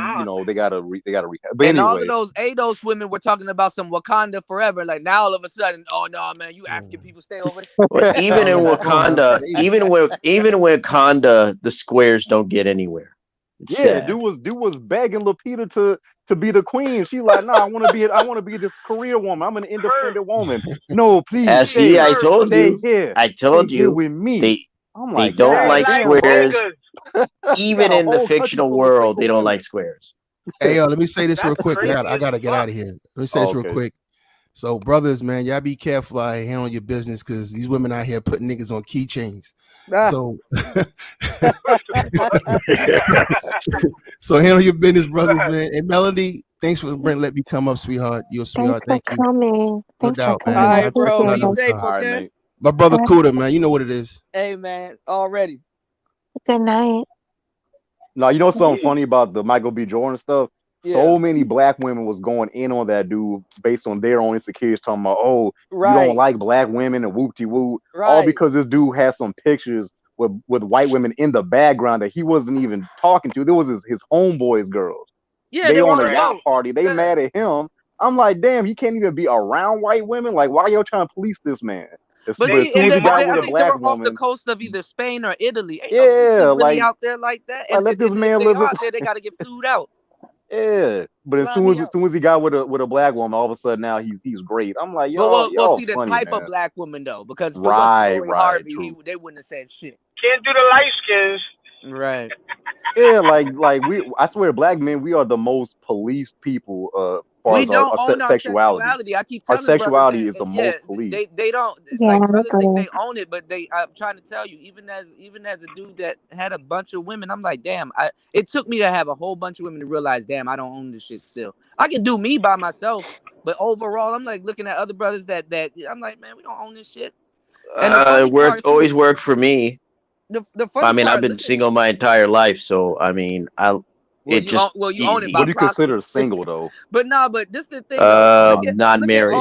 they gotta But and anyway. all of those ADOS women were talking about some Wakanda forever. Like now, all of a sudden, oh no, man, you African people stay over there. Well, even in Wakanda, even Wakanda, the squares don't get anywhere. It's sad. Dude was begging Lupita to be the queen. She like, nah, I want to be this career woman. I'm an independent woman. No, please. I told you. With me. They don't like squares. Even in the fictional world, they don't like squares. Hey, let me say this real quick. I gotta get out of here. Let me say this real quick. So, brothers, man, y'all be careful out here handling your business because these women out here putting niggas on keychains. So, so handle your business, brothers, man. And Melody, thanks for letting me come up, sweetheart. You're a sweetheart. Thank you. Coming. No doubt, man. All right, bro. Be safe, okay? My brother Kuda, man. You know what it is. Hey, man. Already. Good night. No, you know something funny about the Michael B. Jordan stuff? so many black women was going in on that dude based on their own insecurities, talking about, oh, you don't like black women and whoop-de-whoop, all because this dude has some pictures with white women in the background that he wasn't even talking to. There was his homeboys girls. Yeah, they on want a yacht party. They mad at him. I'm like, damn, he can't even be around white women. Like, why y'all trying to police this man? But as soon as he got with I a think they black were off the woman, coast of either Spain or Italy. Ain't yeah, no sisters really like out there like that. And let this man if they live. are out there, they got to get flued out. Yeah, but as soon as he got with a black woman, all of a sudden now he's great. I'm like, y'all See the funny, type man. of black woman though, because if it wasn't Lori Harvey, they wouldn't have said shit. Can't do the light skins. Right. Yeah, like I swear, black men, we are the most policed people. As far We as don't own our sexuality. sexuality. I keep Our telling sexuality brothers is the most policed. they don't like brothers think they own it, but I'm trying to tell you, even as a dude that had a bunch of women, I'm like, damn, it took me to have a whole bunch of women to realize, damn, I don't own this shit still. I can do me by myself, but overall, I'm like looking at other brothers that I'm like, man, we don't own this shit. And the funny part always worked for me. The funny I mean, part, I've been single my entire life, so I mean, you own it by What do you proxy. consider single though? But this is the thing though. Not married.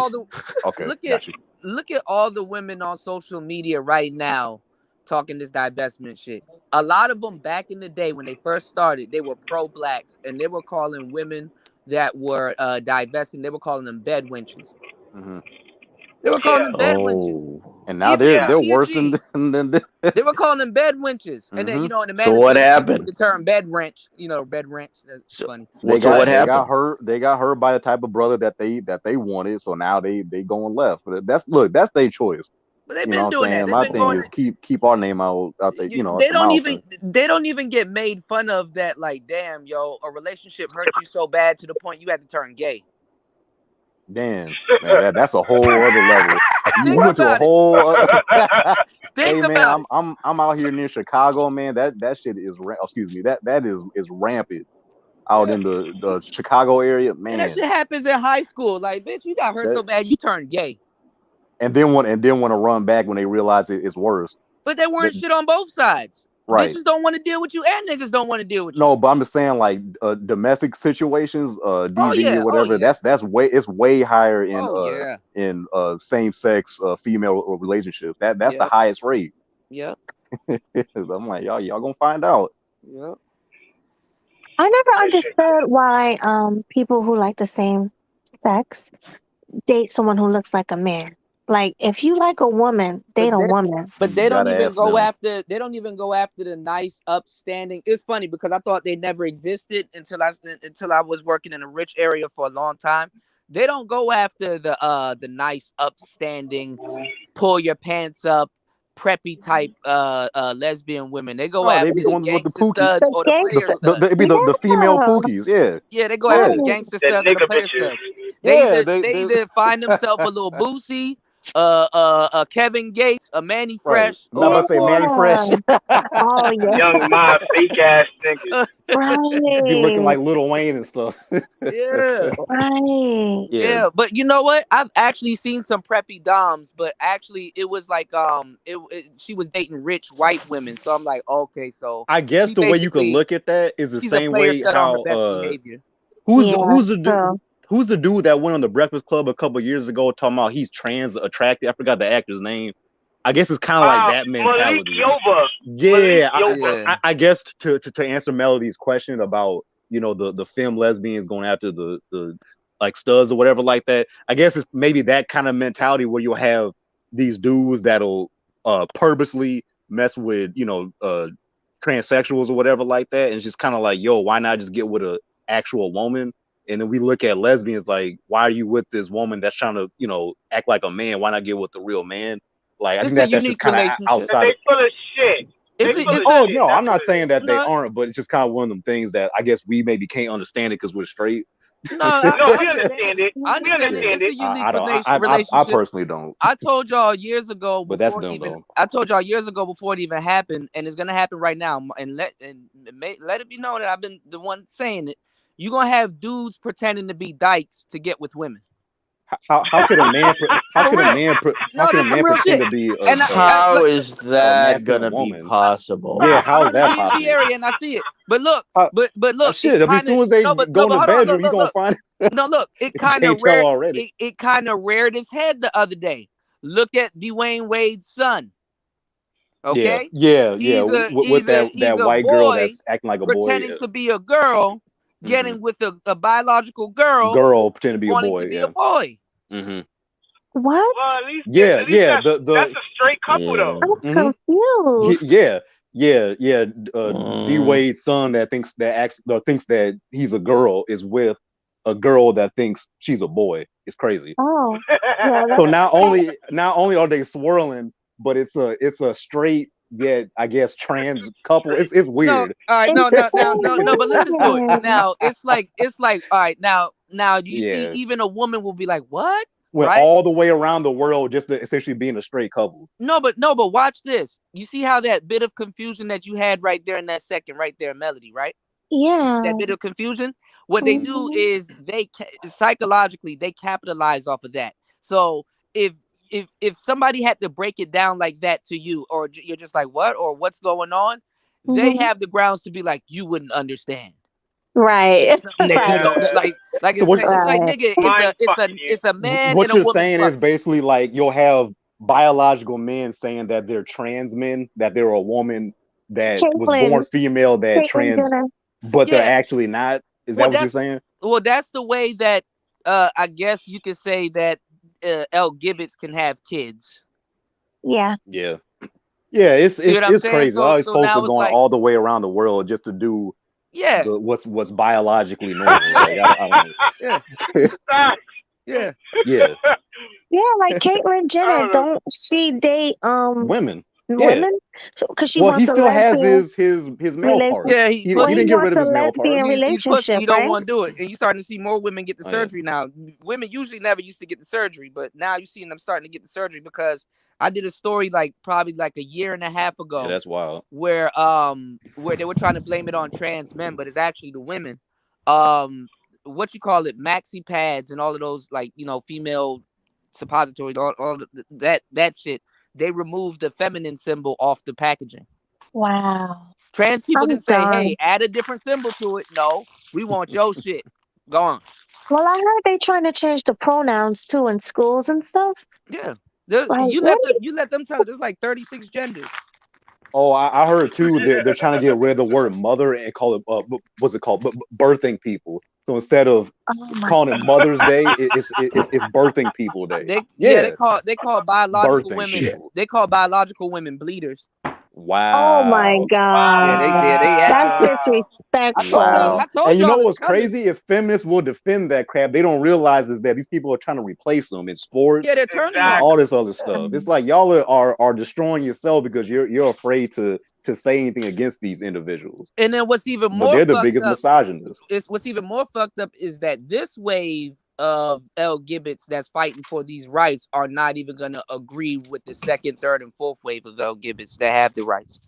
Look at all the women on social media right now talking this divestment shit. A lot of them back in the day when they first started, they were pro-blacks and they were calling women that were divesting, they were calling them bed wenches. Mm-hmm. They were calling them bed wenches. And now they're worse than they were calling them bed wenches. And then, in the So what happened? The term bed wrench, bed wrench. That's funny. What happened? They got hurt by the type of brother that they wanted. So now they going left. But that's their choice. But they've been doing that. My thing is keep our name out there. They don't even get made fun of that. Like, damn, yo, a relationship hurt you so bad to the point you had to turn gay. Damn, man, that's a whole other level. You went to a whole. Hey man, I'm out here near Chicago, man. That shit is that is rampant out in the Chicago area, man. And that shit happens in high school. Like, bitch, you got hurt so bad you turned gay. And then want to run back when they realize it's worse. But they weren't shit on both sides. Right. Bitches don't want to deal with you, and niggas don't want to deal with you. No, but I'm just saying, like domestic situations, DV or whatever. That's way higher in same sex female relationships. That's the highest rate. Yeah. I'm like, y'all gonna find out. Yeah. I never understood why people who like the same sex date someone who looks like a man. Like, if you like a woman, date a woman. But they don't even go after. They don't even go after the nice, upstanding. It's funny because I thought they never existed until I was working in a rich area for a long time. They don't go after the nice, upstanding, pull your pants up, preppy type lesbian women. They go after the gangster studs or the player studs. It'd be the female pookies, yeah. Yeah, they go after the gangster studs or the player studs. They either find themselves a little Boosie, Kevin Gates, a Manny Fresh. I'm about to say Manny Fresh. Oh yeah. Young Ma, fake ass niggas. Right. Be looking like Lil Wayne and stuff. Yeah. Right. Yeah, but you know what? I've actually seen some preppy doms, but actually it was like she was dating rich white women. So I'm like, okay, so I guess the way you can look at that is the same way how who's the dude that went on the Breakfast Club a couple years ago talking about he's trans attractive? I forgot the actor's name. I guess it's kind of like that mentality. I guess to answer Melody's question about the femme lesbians going after the like studs or whatever like that. I guess it's maybe that kind of mentality where you'll have these dudes that'll purposely mess with transsexuals or whatever like that, and it's just kind of like, yo, why not just get with a actual woman? And then we look at lesbians like, why are you with this woman that's trying to act like a man? Why not get with the real man? Like, I think that's just kind of outside. They full of shit. No, I'm not saying that they aren't, but it's just kind of one of them things that I guess we maybe can't understand it because we're straight. No, we understand it. I understand it. It's a unique relationship. I personally don't. I told y'all years ago, but that's dumb though. I told y'all years ago before it even happened, and it's gonna happen right now. And let it be known that I've been the one saying it. You're gonna have dudes pretending to be dykes to get with women. how could a man pretend to be how is a that masculine gonna be woman? possible? Yeah, how is that DMV possible? area and I see it. But look, but look, shit, it as soon as they go in the hold on, bedroom, you gonna find no, look, it kind can't of tell reared already. it kind of reared its head the other day. Look at Dwayne Wade's son. Okay, Yeah. he's With that a white girl boy that's acting like a boy. pretending to be a girl, getting with a biological girl pretending to be a wanting boy. to be a boy. What? Well, at least Yeah. that's a straight couple though. I'm confused. D Wade's son that thinks that he's a girl is with a girl that thinks she's a boy. It's crazy. Oh, yeah. So not only are they swirling, but it's a straight yet I guess trans couple. It's weird. No, all right, no, but listen to it. Now it's like all right, now you see even a woman will be like, what? Went right? all the way around the world just to essentially being a straight couple. No, but watch this. You see how that bit of confusion that you had right there in that second, right there, Melody, right? Yeah. That bit of confusion. What they do is psychologically they capitalize off of that. So if somebody had to break it down like that to you, or you're just like, what, or what's going on, they have the grounds to be like, you wouldn't understand. Right. It's something that you don't like it's like nigga, it's a man what and a you're woman saying fucking. is basically like you'll have biological men saying that they're trans men, that they're a woman that was born female that trans, but they're actually not. Is that what you're saying? Well, that's the way that I guess you could say that L. Gibbets can have kids. Yeah. Yeah. It's crazy. All these folks are going like, all the way around the world just to do what's biologically normal. Like, I don't yeah. Yeah. Yeah, like Caitlyn Jenner, don't she date women? Women? Because she well, wants he still has his male relationship. part. Yeah, he didn't get rid of his male part. He's pussy. relationship, He don't right? want to do it, and you're starting to see more women get the surgery now. Women usually never used to get the surgery, but now you're seeing them starting to get the surgery because I did a story probably a year and a half ago. Yeah, that's wild. Where they were trying to blame it on trans men, but it's actually the women. What you call it, maxi pads and all of those female suppositories, all that shit. They removed the feminine symbol off the packaging. Wow. Trans people I'm didn't say, done. hey, add a different symbol to it. No, we want your shit. Go on. Well, I heard they trying to change the pronouns too in schools and stuff. Yeah. You let them tell it. There's 36 genders. Oh, I heard too. They're trying to get rid of the word mother and call it what's it called? Birthing people. So instead of calling it Mother's Day, it's Birthing People Day. They call biological Birthing women. people. They call biological women bleeders. Wow. Oh my God. That's disrespectful. Wow. I told and you know y'all what's crazy is feminists will defend that crap. They don't realize is that these people are trying to replace them in sports. Yeah, they're turning all this other stuff. It's like y'all are destroying yourself because you're afraid to say anything against these individuals. And then what's even more they're the biggest misogynists. What's even more fucked up is that this wave of L. Gibbets that's fighting for these rights are not even going to agree with the second, third, and fourth wave of L. Gibbets that have the rights.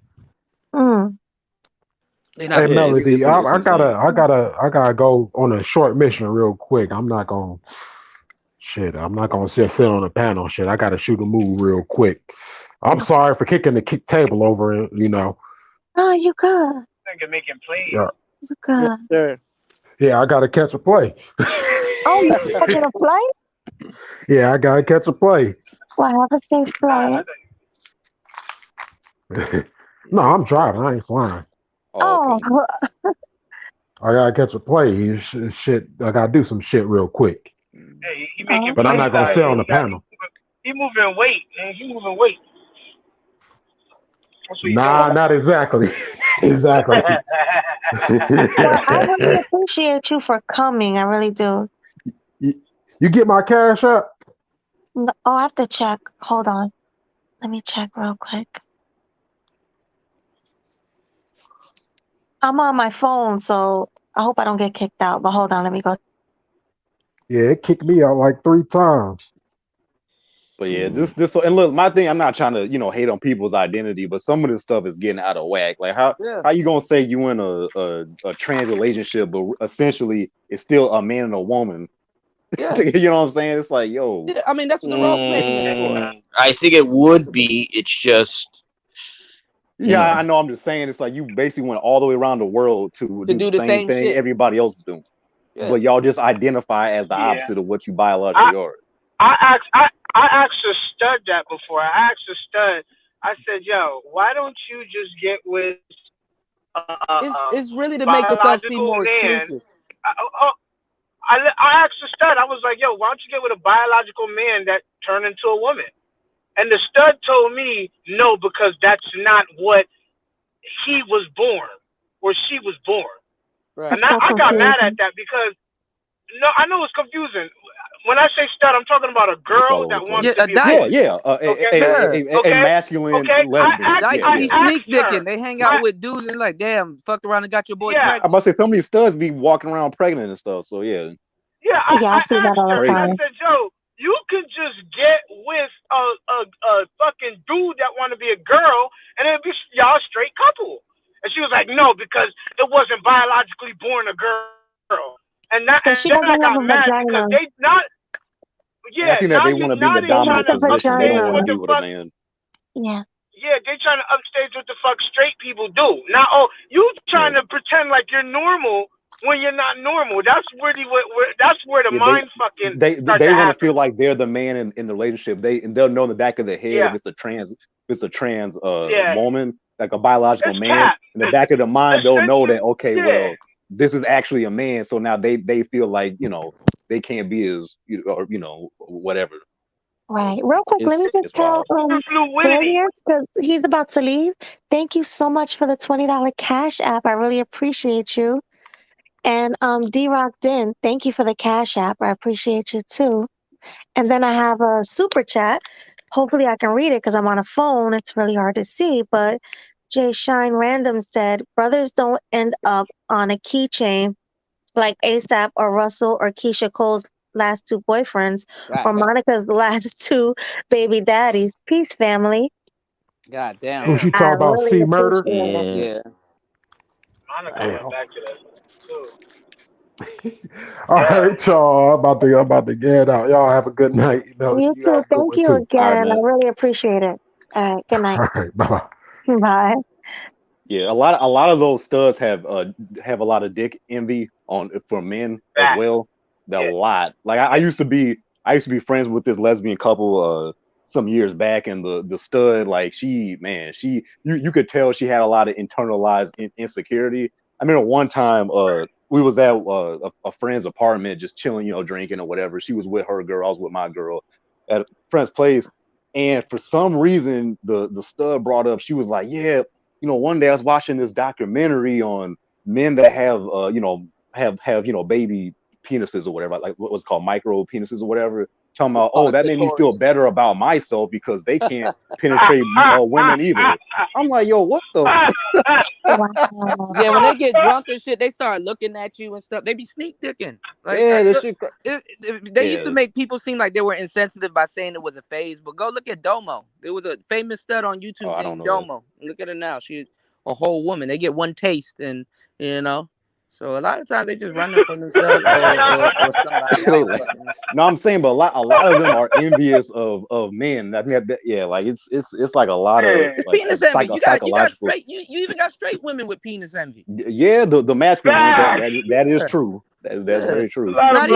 Hey Melody, I gotta go on a short mission real quick. I'm not gonna sit on the panel. Shit, I gotta shoot a move real quick. I'm sorry for kicking the table over. Oh, you good? Nigga making plays. Yeah. You good? Sure. Yeah, I gotta catch a play. Oh, you catching a play? Yeah, I gotta catch a play. Well, have a safe flight. No, I'm driving. I ain't flying. Oh. I gotta catch a play. Shit, I gotta do some shit real quick. Hey, he making but I'm not gonna sit on the panel. He moving weight, man. He moving weight. Nah, not exactly. Exactly. Well, I really appreciate you for coming. I really do. You get my cash up? No, I have to check. Hold on. Let me check real quick. I'm on my phone, so I hope I don't get kicked out. But hold on, let me go. Yeah, it kicked me out 3 times. But yeah, this and look, my thing, I'm not trying to hate on people's identity, but some of this stuff is getting out of whack. Like how you gonna say you in a trans relationship, but essentially it's still a man and a woman, Yeah. You know what I'm saying? It's like, yo. Yeah, I mean, that's what the role playing is for. I think it would be. It's just. Yeah, I know. I'm just saying, it's like you basically went all the way around the world to do the do the same same thing shit. everybody else is doing, Yeah. but y'all just identify as the Yeah. opposite of what you biologically are. I asked a stud that before. I asked a stud. I said, "Yo, why don't you just get with It's really to make yourself seem biological more man?" exclusive. I asked the stud. I was like, "Yo, why don't you get with a biological man that turned into a woman?" And the stud told me, "No, because that's not what he was born or she was born." Right. And I got mad at that because no, I know it's confusing. When I say stud, I'm talking about a girl that wants to be a boy. A masculine lesbian. Dykes be I sneak asked her. dicking. They hang out with dudes and like, damn, fucked around and got your boy I'm pregnant. about to say some of these studs be walking around pregnant and stuff. So yeah. Yeah, I asked her. Crazy. I said, "Joe, you could just get with a fucking dude that want to be a girl, and it'd be y'all straight couple." And she was like, "No, because it wasn't biologically born a girl." And then I got mad because they not. Yeah, I think that they want to be in the dominant position. They don't want to be with a man. Yeah. Yeah, they trying to upstage what the fuck straight people do. Now, you trying to pretend like you're normal when you're not normal. That's that's where the mind fucking They starts want to happen. feel like they're the man in the relationship. They'll know in the back of their head if it's a trans woman, like a biological man. In the back of the mind, they'll know that well, this is actually a man. So now they feel like they can't be as whatever. Right. Real quick, let me just tell Brilliant, because he's about to leave. Thank you so much for the $20 Cash App. I really appreciate you. And D-Rock Din, thank you for the Cash App. I appreciate you too. And then I have a super chat. Hopefully I can read it because I'm on a phone. It's really hard to see. But Jay Shine Random said, brothers don't end up on a keychain like ASAP or Russell or Keisha Cole's last two boyfriends or Monica's last two baby daddies. Peace, family. God damn. Who she talking about? really C Murder? Yeah. Monica went back to that too. All right, y'all. I'm about to get out. Y'all have a good night. You too. Thank you again. I really appreciate it. All right. Good night. All right. Bye. Bye. Yeah, a lot of those studs have a lot of dick envy for men as well. A lot. Like I used to be friends with this lesbian couple some years back, and the stud, like you could tell she had a lot of internalized insecurity. I remember one time we was at a friend's apartment just chilling, drinking or whatever. She was with her girl, I was with my girl at a friend's place, and for some reason the stud brought up, she was like, yeah, one day I was watching this documentary on men that have baby penises or whatever, like what's called micro penises or whatever, talking about, that made me feel better about myself because they can't penetrate women either. I'm like, yo, what the Yeah, when they get drunk and shit, they start looking at you and stuff. They be sneak dicking. Like, this shit they used to make people seem like they were insensitive by saying it was a phase, but go look at Domo. There was a famous stud on YouTube named Domo. Look at her now. She's a whole woman. They get one taste, and so a lot of times they just run it from themselves or somebody else. No, I'm saying, but a lot of them are envious of men. I think like it's like a lot of penis envy. You got straight. You even got straight women with penis envy. Yeah, the masculine ones. That is true. That's very true. Not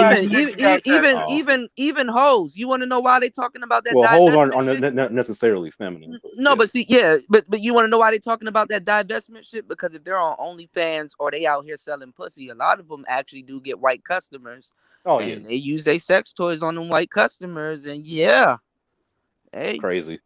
even hoes. You want to know why they talking about that? Well, hoes aren't necessarily feminine. No, but see, but you want to know why they talking about that divestment shit? Because if they're on OnlyFans or they out here selling pussy, a lot of them actually do get white customers. Oh, and they use their sex toys on them white customers, and hey, crazy.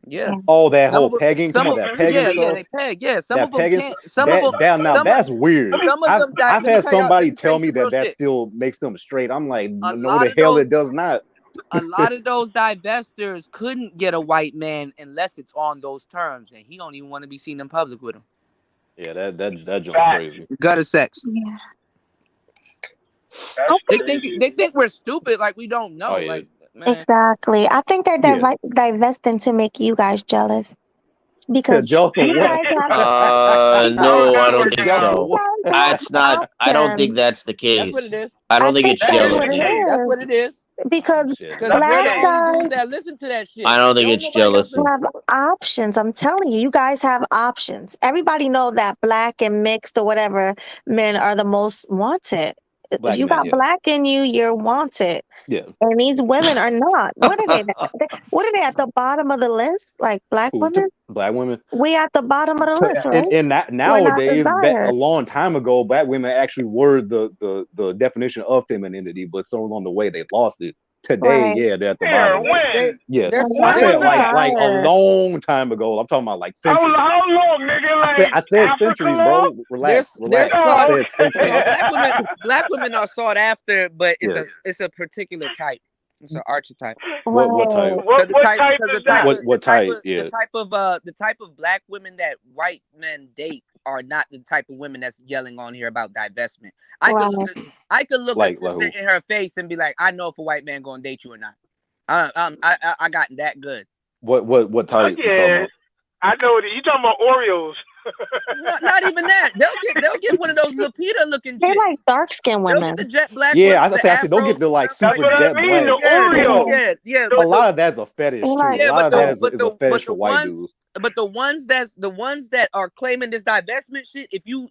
Yeah. Oh, that whole pegging. Some of that pegging stuff. Yeah, they peg. Yeah, some of them pegging, can't. Some of them. Now that's weird. Some of them. I've had somebody tell me that still makes them straight. I'm like, no, the hell it does not. A lot of those divestors couldn't get a white man unless it's on those terms, and he don't even want to be seen in public with him. Yeah, that jump's crazy. Gutter sex. Yeah. They think we're stupid, like we don't know. Oh, yeah. Like, man. Exactly. I think they're divesting to make you guys jealous. Because Joseph, you what? guys have No, I don't think Joseph, so. what? That's not. I don't think options. that's the That's what it case. is. I don't I think think it's that's That is what the jealousy. case. That's it what it is. is. Because Shit. Because That's the we're the black case. only guys dudes that listen to that shit. I don't think Don't it's nobody else jealousy. listen have to it. options. I'm telling you, you guys have options. Everybody know that black and mixed or whatever men are the most wanted. If Black you men, got yeah. black in you, you're wanted. Yeah. And these women are not. What are they? What are they at the bottom of the list? Like black Who? women? Black women? We at the bottom of the list, right? And We're not nowadays, a desired. long time ago, black women actually were the definition of femininity, but so along the way they lost it. Today, Right. yeah, they're at the Where? bottom. When? Yeah, We're I not When was said that? like a desired. long time ago. I'm talking about like How centuries. long, nigga? Like I said Africa centuries, long? bro. Relax, They're relax. I Oh, said no, centuries. black women are sought after, but Yeah. it's a particular type. It's an archetype. What type? Right. what type Because is that? What type? Yeah. the type of black women that white men date are not the type of women that's yelling on here about divestment. I could Right. look a Like sister who? in her face and be like, I know if a white man gonna date you or not. I got that good. What type you talking Yeah, about? I know that. You talking about Oreos? Not even that. They'll get one of those Lupita looking They chicks. like dark skinned They'll get women. the jet black Yeah, ones, I the say don't get afros the and like stuff like That's super what that. I jet mean. black. The Yeah, Oreo. yeah. A lot of that's a fetish too. Like, A lot of that is But a fetish for the white ones dudes. the ones that are claiming this divestment shit, if you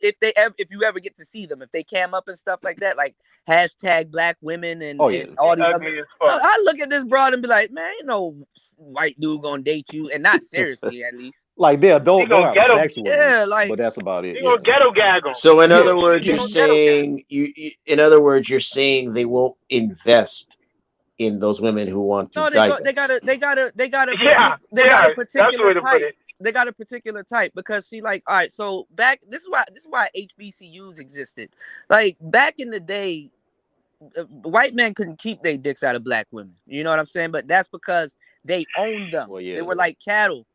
ever get to see them, if they cam up and stuff like that, like hashtag black women and Oh yeah. all these Ugly other, as fuck. I look at this broad and be like, man, ain't no white dude gonna date you, and not seriously at least. Like they'll He gonna have ghetto. sex with Yeah, them, like but that's about it. He Yeah. gonna ghetto gag him. So in Yeah. other words, He you're gonna ghetto gag. saying in other words, you're saying they won't invest in those women who want to no, divest. they got a Yeah, that's the particular way to put type. it. They got a particular type because see, like, all right, so back this is why HBCUs existed. Like back in the day, white men couldn't keep their dicks out of black women. You know what I'm saying? But that's because they owned them. Well, yeah. They were like cattle.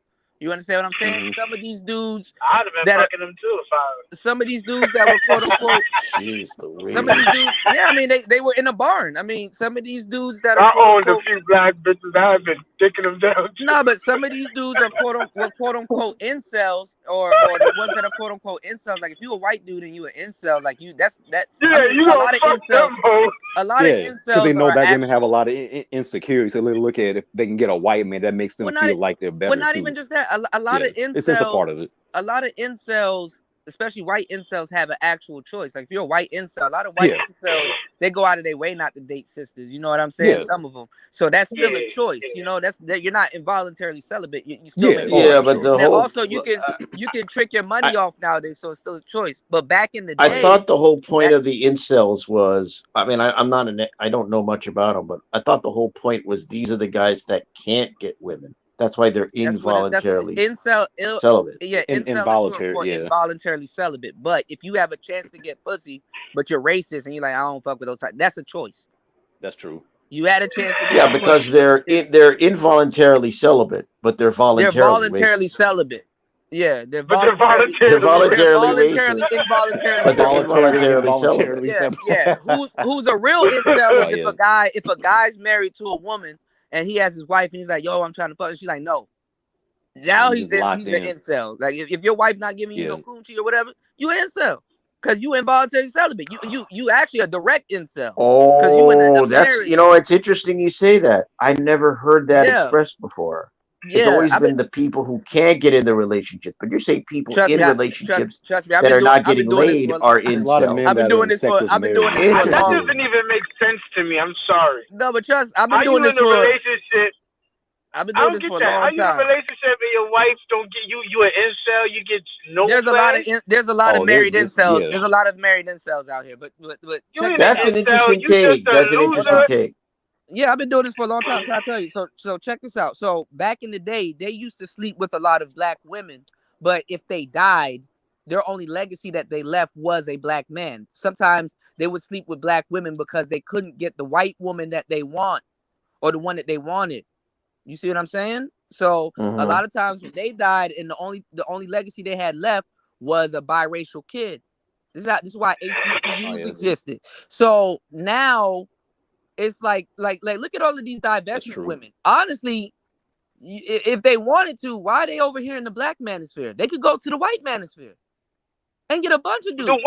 You understand what I'm saying? Mhm. Some of these dudes I'd have been that are fucking him too if I. some of these dudes that were quote unquote Jeez some of these Louise. dudes, yeah, I mean they were in a barn. I mean, some of these dudes that are I quote owned a unquote few black bitches. I've been dicking them down too. no, but some of these dudes are quote unquote incels or the ones that are quote unquote incels. Like if you a white dude and you an incel, like you that's that. I Yeah, mean, you a gonna lot of fuck incels, them hoes. a lot of Yeah, because they incels know are black women have a actual. lot of insecurities. So they look at if they can get a white man, that makes them Well, feel like they're better not too. even just that. A lot Yeah, of it's just a incels, part of it. a lot of incels, especially white incels, have an actual choice. Like if you're a white incel, a lot of white Yeah, incels, they go out of their way not to date sisters. You know what I'm saying? yeah, Some of them. So that's still a Yeah, choice. yeah. You know, that you're not involuntarily celibate. You still yeah. may Oh, want Yeah, for to. but sure. the And then whole also you can trick your money I, off nowadays, so it's still a choice. But back in the I Right. day, thought the whole point back of the incels was, I mean, I'm not I don't know much about them, but I thought the whole point was these are the guys that can't get women. That's why they're that's what involuntarily celibate. yeah, incel is short Involuntary. for Yeah, involuntarily celibate. But if you have a chance to get pussy, but you're racist and you're like, I don't fuck with those types, that's a choice. that's true. You had a chance to get Yeah, some because pussy. they're involuntarily celibate, but they're They're voluntarily voluntarily racist. celibate. Yeah, But they're They're voluntarily they're voluntarily voluntarily racist, involuntarily but they're celibate. Voluntarily, involuntarily celibate. involuntarily. Yeah. Who's a real incel Oh is yeah, if a guy's married to a woman and he has his wife and he's like, yo, I'm trying to fuck. And she's like, no. Now you he's just locked he's an in. incel. Like if your wife not giving you Yeah, no coochie or whatever, you an incel. Cause you involuntary celibate. You actually a direct incel. Cause you in a Oh, that's marriage. it's interesting you say that. I never heard that Yeah. expressed before. It's Yeah. always been the people who can't get in the relationship, but you're saying people Trust in me, relationships trust me. that are not I've been getting doing this laid for are there's a lot of men I've been that are incels. doing in this for sexless marriages. But that Interesting. doesn't even make sense to me. I'm sorry. no, but trust I've How been you doing this in a for relationship? I've been I doing don't this get for a that. How long you in a time. relationship and your wife don't get you? You an incel? You get no There's a play? lot of Oh, married incels. yeah. There's a lot of married incels out here. But You check ain't this an That's out. an incel. interesting You just take. a That's an Hold interesting loser. on. take. Yeah, I've been doing this for a long time. Can I tell you? So check this out. So back in the day, they used to sleep with a lot of black women, but if they died, their only legacy that they left was a black man. Sometimes they would sleep with black women because they couldn't get the white woman that they want or the one that they wanted. You see what I'm saying? So a Mm-hmm. lot of times when they died, and the only legacy they had left was a biracial kid. This is why Oh HBCUs yeah, existed. So now it's like look at all of these that's divestment true. women. Honestly, If they wanted to, why are they over here in the black manosphere? They could go to the white manosphere and get a bunch of dudes. The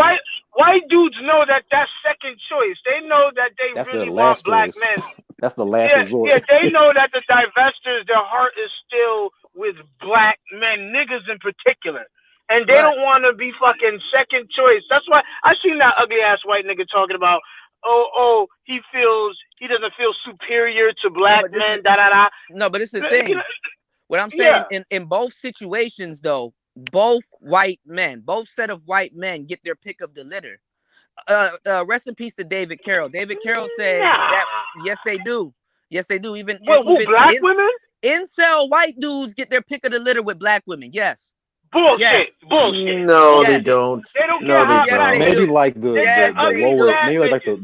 white dudes know that that's second choice. They know that they really want black men. That's the last resort. Yeah, they know that the divestors, their heart is still with black men, niggas in particular. And they don't want to be fucking second choice. That's why I seen that ugly ass white nigga talking about, he doesn't feel superior to black men, No, but it's the thing. What I'm saying, in both situations, though, both set of white men get their pick of the litter. Rest in peace to David Carroll. David Carroll said that yes, they do. Yes, they do. Even black women? Incel white dudes get their pick of the litter with black women. Yes. Bullshit. Yes. Bullshit. No, they don't. They don't No, they care how don't. Maybe like the lower, maybe like the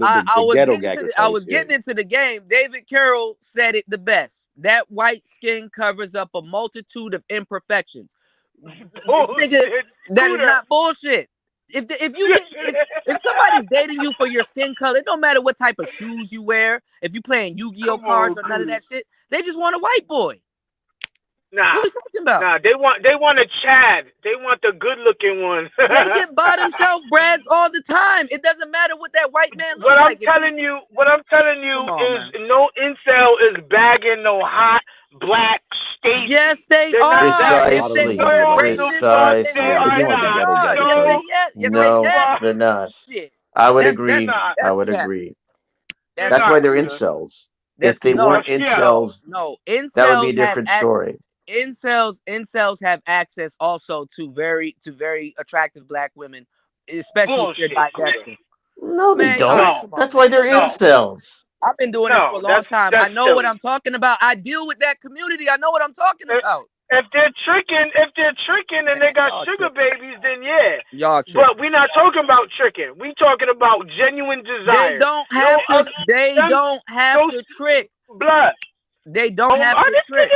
ghetto gaggers. I was getting into the game. David Carroll said it the best. That white skin covers up a multitude of imperfections. Nigga, that is not bullshit. If somebody's dating you for your skin color, it don't matter what type of shoes you wear. If you playing Yu-Gi-Oh cards or none of that shit, they just want a white boy. Nah, what are we talking about? Nah, they want a Chad. They want the good looking one. They get bottom shelf brads all the time. It doesn't matter what that white man looks like. What I'm telling you is no incel is bagging no hot black Stacy. Yes, they are. Precisely. No, they're not. Shit. I would agree. I would agree. That's why they're incels. If they weren't incels, incels that would be a different story. Incels have access also to very attractive black women, especially if they're divested. No, they don't. That's why they're incels. I've been doing this for a long time. I know what I'm talking about. I deal with that community. I know what I'm talking about. If they're tricking and they got sugar babies, then yeah. Y'all tripping. But we're not talking about tricking. We talking about genuine desire. They don't have to. They don't have to trick. Blood. They don't have to trick.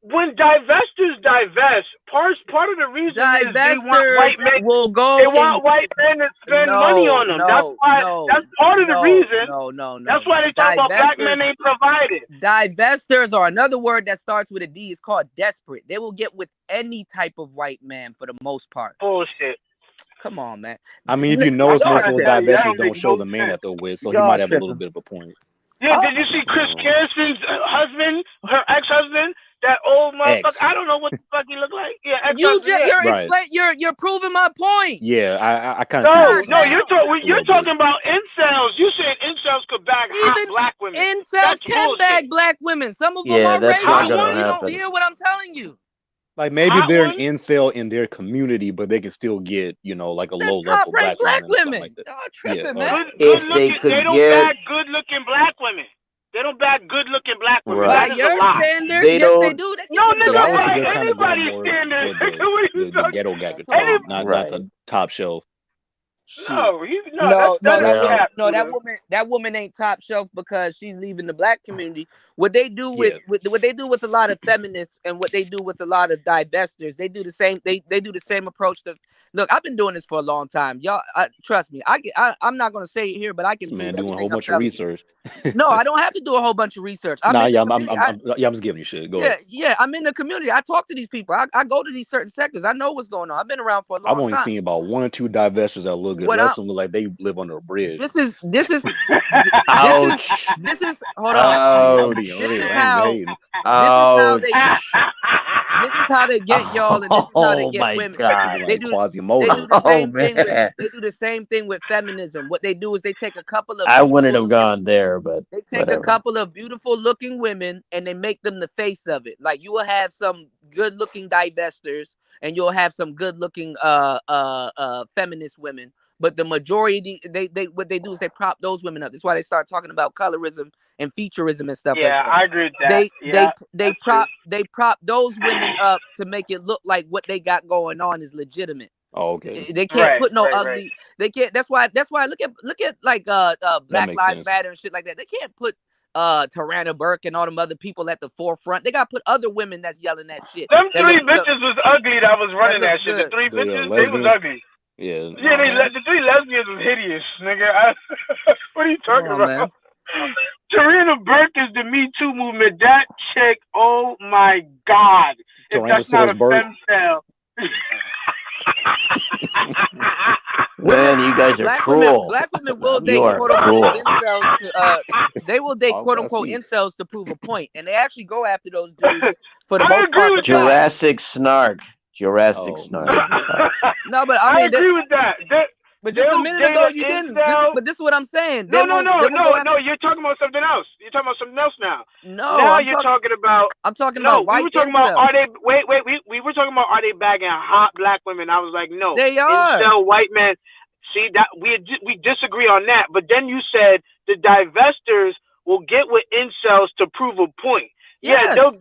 When divestors divest, part of the reason is they want white men. They want white men to spend money on them. That's part of the reason. No. That's why they talk about black men ain't provided. Divestors, or another word that starts with a D, is called desperate. They will get with any type of white man for the most part. Bullshit. Come on, man. I mean, if you notice, most of those divestors don't show the man that they're with, so he might have a little bit of a point. Yeah, did you see Chris Kirsten's husband, her ex-husband? That old motherfucker. I don't know what the fuck he look like. Yeah, you're proving my point. Yeah, I kind of. No, you're talking about incels. You said incels could bag hot black women. Incels can bag black women. Some of them are that's not gonna you happen. don't hear what I'm telling you. Like maybe they're an incel in their community, but they can still get, like a low level black women. Like that. Y'all tripping, man. They don't bag good looking black women. They don't bag good-looking black women. Right. That is a lie. Standards, they do. No, nigga, they're kind of anybody's more standard. the ghetto gagger type, not the top shelf. That woman ain't top shelf because she's leaving the black community. What they do with a lot of feminists and what they do with a lot of divestors, they do the same. They do the same approach to. Look, I've been doing this for a long time, y'all. Trust me. I'm not gonna say it here, but I can. This man doing a whole bunch of research. No, I don't have to do a whole bunch of research. I'm just giving you shit. Go ahead. Yeah, I'm in the community. I talk to these people. I go to these certain sectors. I know what's going on. I've been around for a long time. I've only seen about 1 or 2 divestors that look good. The rest of them look like they live under a bridge. This is Ouch. this is hold on. This is how they get y'all, and this is how they get women. God. They do the same thing with feminism. What they do is they take a couple of. I wouldn't have gone there, but they take a couple of beautiful looking women and they make them the face of it. Like you will have some good looking divestors and you'll have some good looking feminist women. But the majority, they what they do is they prop those women up. That's why they start talking about colorism and featurism and stuff like that. Yeah, I agree with that. They prop those women up to make it look like what they got going on is legitimate. Oh, okay. They can't put no ugly. They can't. That's why look at like Black Lives Matter and shit like that. They can't put Tarana Burke and all them other people at the forefront. They got to put other women that's yelling that shit. Them three bitches was ugly that was running that shit. The three bitches, they was ugly. Yeah, the 3 lesbians was hideous, nigga. What are you talking about? Tarina Burke is the Me Too movement. That chick, oh my God. If that's not a femcel. Man, you guys are cruel. Black women will date You are quote unquote cruel. incels to they will date quote unquote incels to prove a point, and they actually go after those dudes for the most part. Jurassic snark. Jurassic snark. No, but I agree with that. But just a minute ago you didn't. But this is what I'm saying. No. You're talking about something else. You're talking about something else now. No, now you're talking about. I'm talking about white we were talking incels. about are they? Wait. We were talking about are they bagging hot black women? I was like, no. They are. Incel white men. See that we disagree on that. But then you said the divestors will get with incels to prove a point. Yes. Yeah,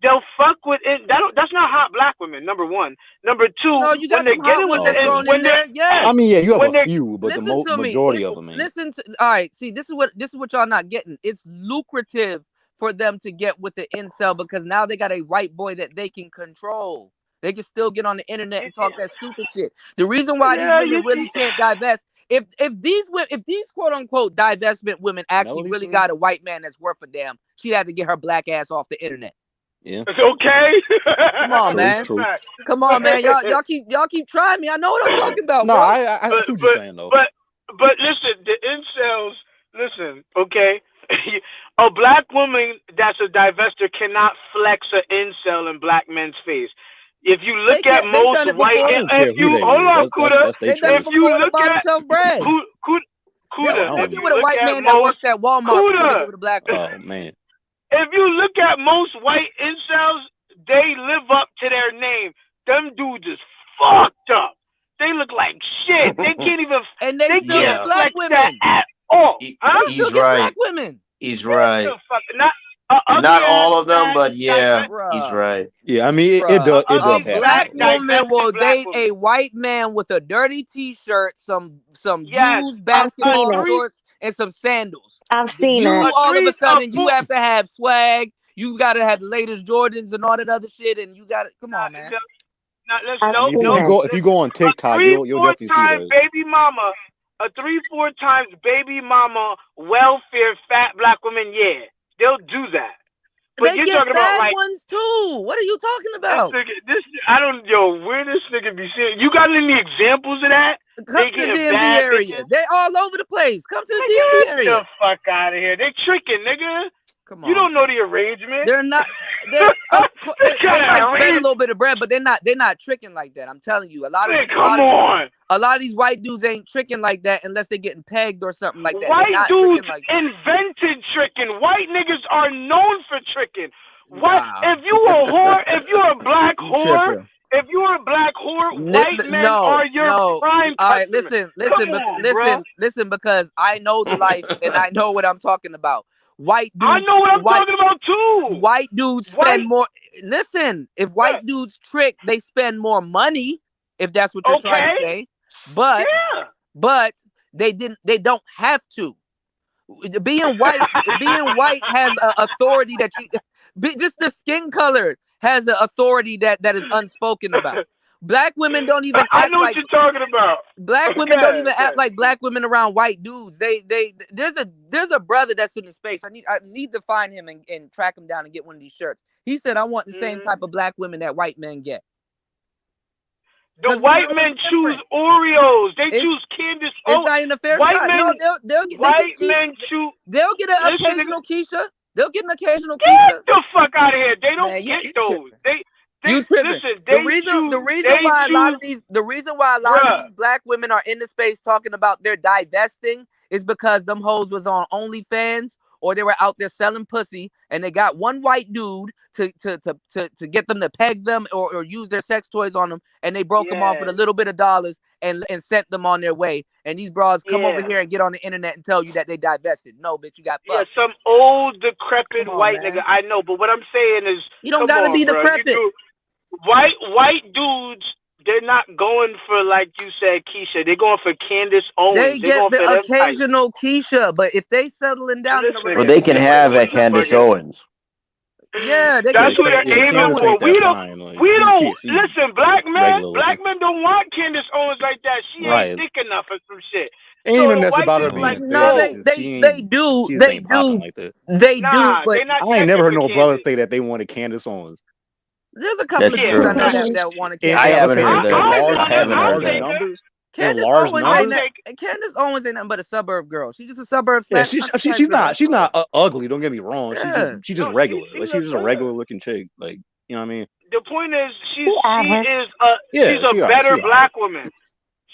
they'll fuck with it. That's not hot black women. Number one. Number two. No, you got when some hot ones that's thrown in there. Yes. I mean, yeah, you have a few, but the majority of them. Listen to. All right. See, this is what y'all not getting. It's lucrative for them to get with the incel because now they got a white boy that they can control. They can still get on the internet and talk that stupid shit. The reason why these women really can't divest. If these quote unquote divestment women actually really got a white man that's worth a damn, she had to get her black ass off the internet. Yeah. It's okay. Come on, man. Come on, man. Y'all keep trying me. I know what I'm talking about. No, bro. I see what you're saying though. But listen, the incels. Listen, okay. A black woman that's a divestor cannot flex an incel in black men's face. If you look at most white, if you hold on, Kuda, if you look at Kuda, don't get with a white man that works at Walmart. With a black woman. Oh man. If you look at most white incels, they live up to their name. Them dudes is fucked up. They look like shit. They can't even. And they still get black women at all. Huh? They still get black women. He's right. Not all of them, but yeah, he's right. Yeah, I mean it does. It does happen. Black woman will date a white man with a dirty T-shirt, some used basketball shorts, and some sandals. I've seen it. All of a sudden, you have to have swag. You got to have the latest Jordans and all that other shit, and you got to come on, man. If you go on TikTok, you'll definitely see those. Baby mama, a 3-4 times baby mama welfare fat black woman. Yeah, they'll do that. But they you're get talking bad about ones too. What are you talking about? Where this nigga be seeing? You got any examples of that? Come to the DMV area. They all over the place. Come to the DMV area. Get the fuck out of here. They tricking, nigga. Come on. You don't know the arrangement. They're not. They might spend a little bit of bread, but they're not tricking like that. I'm telling you, a lot of these white dudes ain't tricking like that unless they're getting pegged or something like that. White dudes invented tricking. White niggas are known for tricking. If you a whore, if you're a black whore. If you're a black whore, white men are your prime customer. All right, listen, because I know the life and I know what I'm talking about. White dudes. I know what I'm talking about too. White dudes spend more. Listen, if white dudes trick, they spend more money. If that's what you're trying to say, but they don't have to. Being white has an authority that just the skin color has an authority that is unspoken about. Black women don't even act like. I know what you're talking about. Black women don't even act like black women around white dudes. There's a brother that's in the space. I need to find him and track him down and get one of these shirts. He said, I want the same type of black women that white men get. The white men choose Oreos. They choose Candace Owens. It's not in a fair white shot. Men, no, they'll get an occasional Keisha. They'll get an occasional Keisha. Get the fuck out of here. They don't get those. The reason why a lot of these black women are in the space talking about their divesting is because them hoes was on OnlyFans or they were out there selling pussy and they got one white dude to get them to peg them or use their sex toys on them, and they broke them off with a little bit of dollars and sent them on their way. And these bras come over here and get on the internet and tell you that they divested. No, bitch, you got fucked. Yeah, some old decrepit white nigga. I know, but what I'm saying is you don't gotta be decrepit. White dudes, they're not going for, like you said, Keisha. They're going for Candace Owens. They get the occasional Keisha, but if they settling down in the they can have at Candace Owens. Yeah, that's what they're aiming for. We don't listen. Black men don't want Candace Owens like that. She ain't thick enough or some shit. Ain't So even that's white about her chicks like, being No, thick. oh, they do, She just they ain't popping do, like that. they do. nah, But they not I ain't never checking heard for no brother Candace. say that they wanted Candace Owens. there's a couple That's of Yeah, dudes I true. know nah. that wanted And, I Candace. and haven't listen, heard I that. would in want her. Haven't heard I'll large that. take her. numbers, in Candace large Owens I'll ain't numbers. that. take. Candace Owens ain't nothing but a suburb girl. She's just a suburb Yeah, slash country type she's girl. not ugly. Don't get me wrong. Yeah. She's No, just regular. she Like she's look just a good. regular looking chick. Like you know what I mean? The point is, She is average. Yeah, she's a better she alright. black woman.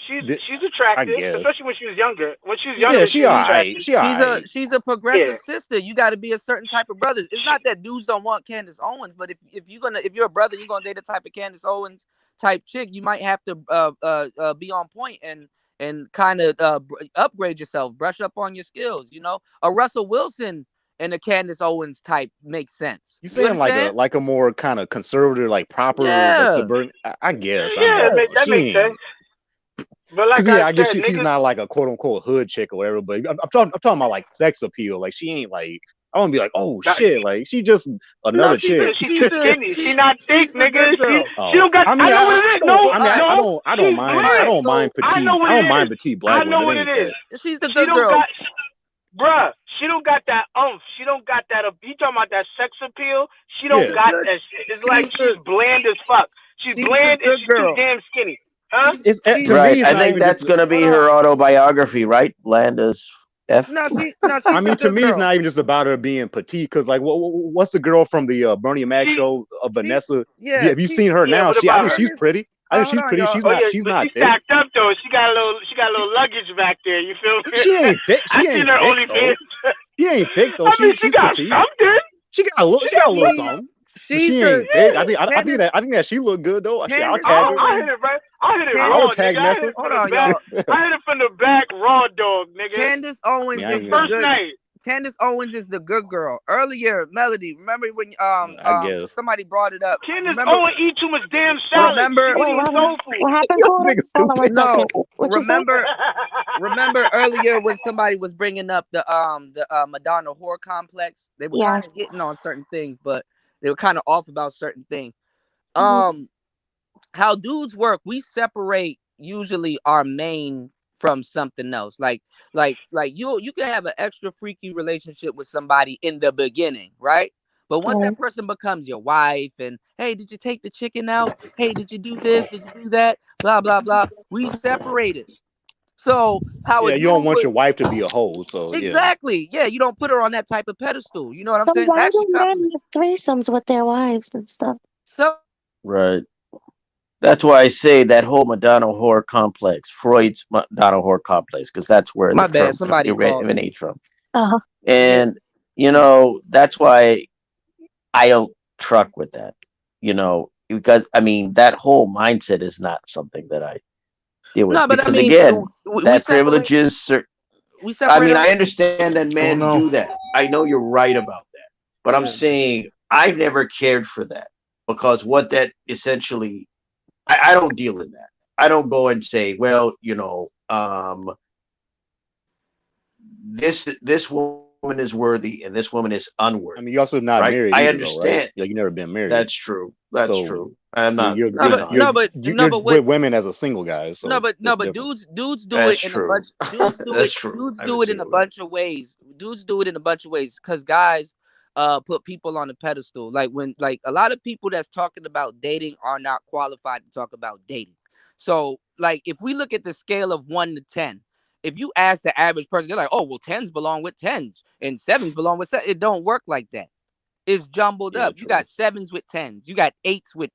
She's I attractive, guess. especially when she was younger. When she was She's a Yeah, younger, she she was she, alright. attractive. She alright. she's a Yeah. progressive sister. You got to be a certain type of brother. It's not that dudes don't want Candace Owens, but if you're a brother, you're gonna date the type of Candace Owens type chick. You might have to be on point and kind of upgrade yourself, brush up on your skills. You know, a Russell Wilson and a Candace Owens type makes sense. You You saying understand? like a more kind of conservative, like proper, like Yeah. suburban? I guess. I Yeah, don't know. that She makes ain't. sense. But like Cause I yeah, I guess said, she's niggas. not like a quote unquote hood chick or whatever. But I'm talking about like sex appeal. Like she ain't like I want to be like, oh That, shit, like she just No, another she's the chick. she's she's too the skinny. She she's not thick, she's the nigga. good girl. She Oh, don't got. I I mean, know what it is. No, I mean, All right. no. I don't She's mind. I bland. don't mind So I know petite. what I it don't mind is. petite I black know women. what It it ain't is. that. she's the She good don't girl. got. Bruh, she don't got that umph. She don't got that. You talking about that sex appeal? She She's don't Yeah, the got good. that shit. It's like She's she's the bland as fuck. She's she's the bland and good she's too girl. damn skinny. Huh? it's She to Right. me. It's I not think even just. that's going to be Hold on. her autobiography, right? Blanda's F. no I she's the mean, to good me, it's girl. not even just about her being petite. Cause like, what's the girl from the Bernie Mac She, show, She Vanessa? yeah Have you she seen her yeah. now? What I about think her? she's Candace. pretty. I think Hold she's on, pretty. y'all. Oh yeah, She's but not she's thick. stacked up though. She got a little luggage back there. You feel me? She ain't thick. I She seen ain't her thick though. OnlyFans. She ain't thick though. I mean, she She's got petite. something. She She got got a little something. something. But She's she the ain't thick. Yeah. I think that she look good though. I'll Candace tag her. I hit Owens. it right. I hit it I Candace. raw, would tag nigga. I hit Nessa. it from Hold the on, back. y'all. I hit it from the back, raw dog, nigga. Candace Owens Yeah, I is ain't the gonna. First good. night. Candace Owens is the good girl. Earlier, Melody, remember when I guess. somebody brought it up? Candace Remember Owen eat too much damn What? salad. She remember be Wait, eating soul food. what happened, Yo, Coda? nigga Hold on one stupid. second. no What you say? remember earlier when somebody was bringing up the Madonna whore complex. They were kind Yes. of hitting on certain things, but they were kind of off about certain things. Mhm. How dudes work, we separate usually our main from something else. Like you can have an extra freaky relationship with somebody in the beginning, right? But once Right. that person becomes your wife and hey, did you take the chicken out? Hey, did you do this? Did you do that? Blah blah blah. We separated. So how a Yeah, you don't dude want would your wife to be a hoe, so yeah. exactly, yeah, you don't put her on that type of pedestal. You know what I'm So saying? It's why actually do men compliment. have threesomes with their wives and stuff? So Right. That's why I say that whole Madonna whore complex, Freud's Madonna whore complex, because that's where my the bad. term Somebody called me. emanates from. Uh-huh. Yeah. And that's why I don't truck with that. Because I mean that whole mindset is not something that I deal with. No, but I Because mean, again, we that separate. privilege is. We I separate mean, our. I understand that Oh men no. do that. I know you're right about that, but I'm Yeah. saying I've never cared for that because what that essentially, I don't deal in that. I don't go and say, well, this woman is worthy and this woman is I unworthy, mean, you're also not right? married I either, though, right? understand. Yeah, you never been married, That's true. That's so true. I'm not. No, I'm but not. no, but no, you're but what? with women as a single guy, so No, it's but different. dudes do That's it in a bunch. true. That's true. Dudes I do haven't it seen in a a woman. bunch of ways. Dudes do it in a bunch of ways because guys put people on a pedestal. Like when a lot of people that's talking about dating are not qualified to talk about dating. So like if we look at the scale of 1 to 10, if you ask the average person, they're like, oh well, tens belong with tens and sevens belong with sevens. It don't work like that. It's jumbled Yeah, up. You got true. sevens with tens. You got eights with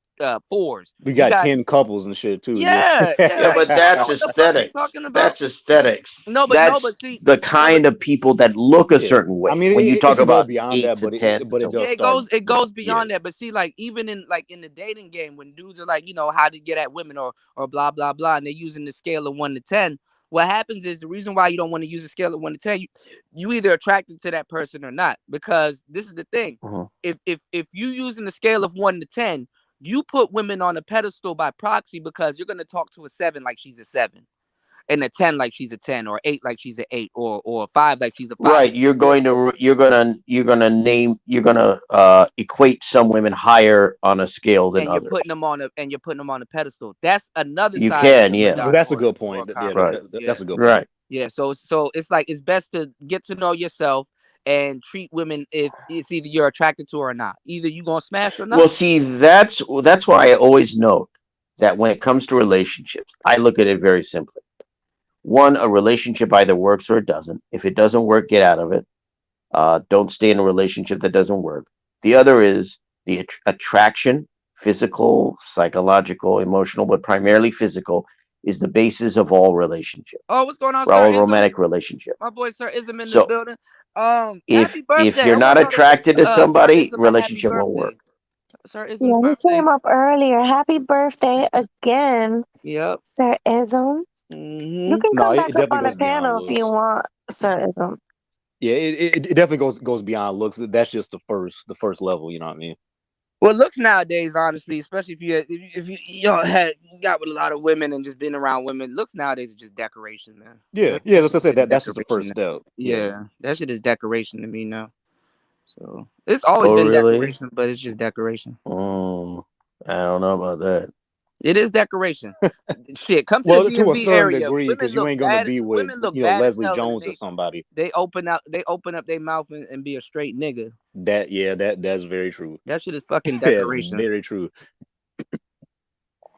fours. We You got got 10 couples and shit too. Yeah. yeah, Yeah, like but that's what the fuck you aesthetics. talking about? That's aesthetics. No, That's but see, the no, but kind of people that look a Yeah. certain I way. mean, When you it talk could go about beyond that, eights but and tens and it so does yeah, forth. start. it goes Yeah. beyond that. But see, like even in the dating game, when dudes are like, how to get at women or blah blah blah, and they're using the scale of 1 to 10. What happens is the reason why you don't want to use a scale of 1 to 10, you either attracted to that person or not. Because this is the thing: Mhm. if you using the scale of 1 to 10, you put women on a pedestal by proxy because you're gonna talk to a 7 like she's a 7, and a 10 like she's a 10, or 8 like she's an 8, or a 5 like she's a 5. Right. You're gonna equate some women higher on a scale than And others. you're putting them on a pedestal. That's another You side of can, the yeah. But Madonna that's a good or point. Yeah, Right. complex. Yeah. that's a good Right. point. Yeah, so it's like it's best to get to know yourself and treat women if it's either you're attracted to or not. Either you gonna smash or Well, not. see, that's why I always note that when it comes to relationships, I look at it very simply. One, a relationship either works or it doesn't. If it doesn't work, get out of it. Don't stay in a relationship that doesn't work. The other is the attraction, physical, psychological, emotional, but primarily physical, is the basis of all relationships, Oh, what's going on, for Sir all Ism? romantic relationships. My boy Sir Ism in the So building. if Happy if birthday. you're I want not y'all to wish attracted to Sir somebody, Ism a happy relationship won't birthday. work. Sir Ism's Yeah, he birthday. came up earlier. Happy birthday again, Yep. Sir Ism. You can No, come it back up definitely on the goes beyond panel if you looks. want, Sir Ism. Yeah, it definitely goes beyond looks. That's just the first level. You know what I mean? Well, looks nowadays, honestly, especially if you know got with a lot of women and just been around women, looks nowadays is just decoration, man. Yeah, That yeah. shit That's what I is said. just That's just the decoration first now. step. Yeah. Yeah, that shit is decoration to me now. So it's always Oh, been really? decoration, but it's just decoration. I don't know about that. It is decoration. Shit, come to the Well, to a DMV certain area. degree, Women because you look ain't gonna bad. be with Women look bad as Leslie hell, and then Jones or somebody. they open up their mouth and be a straight nigga. That's very true. That shit is fucking That's decoration. very true.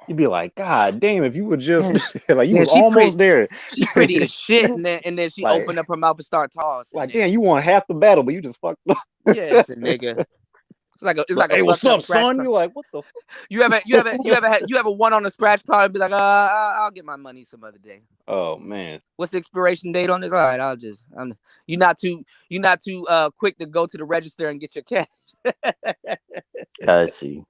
You'd be like, God damn, if you would just Yeah, like you yeah, was almost there. she pretty as shit, and then she Like, opened up her mouth and start tossing. like damn, you won half the battle, but you just fucked up. Yes, a nigga. It's Like, like a hey, what's fucked up up, scratch son? card. You're like, what the? You ever won on a scratch card and be like, I'll get my money some other day. Oh man. What's the expiration date on this? All right, you're not too quick to go to the register and get your cash. I see.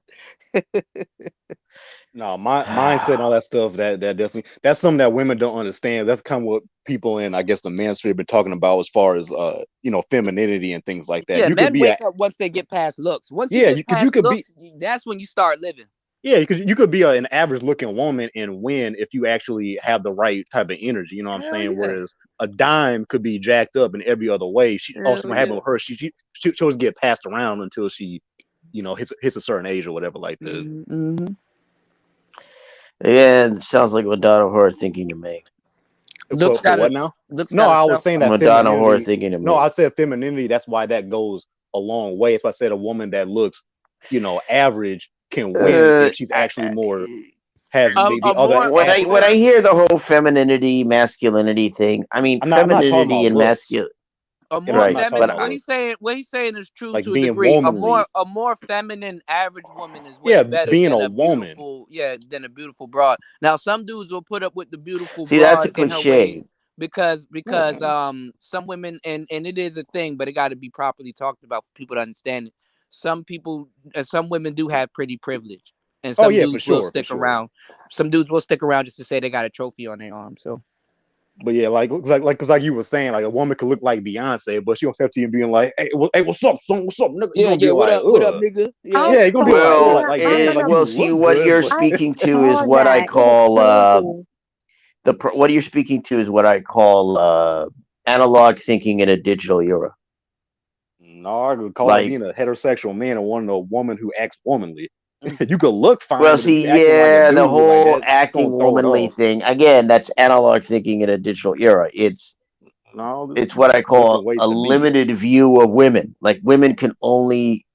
No, my mindset and all that stuff, that definitely, that's something that women don't understand. That's kind of what people in, I guess, the mainstream have been talking about as far as femininity and things like that. Yeah, You could men be wake up once they get past looks. Once you yeah, get because you past could be looks, that's when you start living. yeah, because you could be an average looking woman and win if you actually have the right type of energy. You know what I'm Hell saying? yeah. Whereas a dime could be jacked up in every other way. Hell Something yeah. happened with her. She'll just get passed around until she, hits a certain age or whatever like that. Mm-hmm. Yeah, it sounds like Madonna horror thinking to me. For what now? Looks No, gotta I was saying that Madonna horror femininity. thinking to No, me. I said femininity. That's why that goes a long way. That's why I said a woman that looks, average can win if she's actually more has the other when aspect. I hear the whole femininity, masculinity thing, I mean I'm not talking femininity about and looks. masculine. A Yeah, more I'm not talking feminine. about What he's saying is true like to a being degree. womanly. A more feminine average woman is way Yeah, better being than a a woman. beautiful broad. Now some dudes will put up with the beautiful See, that's a broad in her ways cliche. because No. some women and it is a thing, but it got to be properly talked about for people to understand it. Some women do have pretty privilege, and Oh some yeah, for dudes will sure, for stick sure. around. Some dudes will stick around just to say they got a trophy on their arm. So. But yeah, because like you were saying, like a woman could look like Beyonce, but she don't step to you and being like, "Hey, what's up, son? What's up, nigga?" You're gonna be What like, up? What up, "Ugh." nigga? I, Yeah, you're gonna be like, "Ugh," Well, like I'm damn, gonna, like you see look what good, you're but I speaking to is saw what I that. It was call crazy. what you're speaking to is what I call analog thinking in a digital era. no, I would call that Like, being a heterosexual man and wanting a woman who acts womanly. You could look well, fine, but if see, you acting like a yeah, the dude, like whole that, it's acting gonna throw it womanly off. thing again. That's analog thinking in a digital era. It's No, there's what I call different ways a to be. limited view of women. Like women can only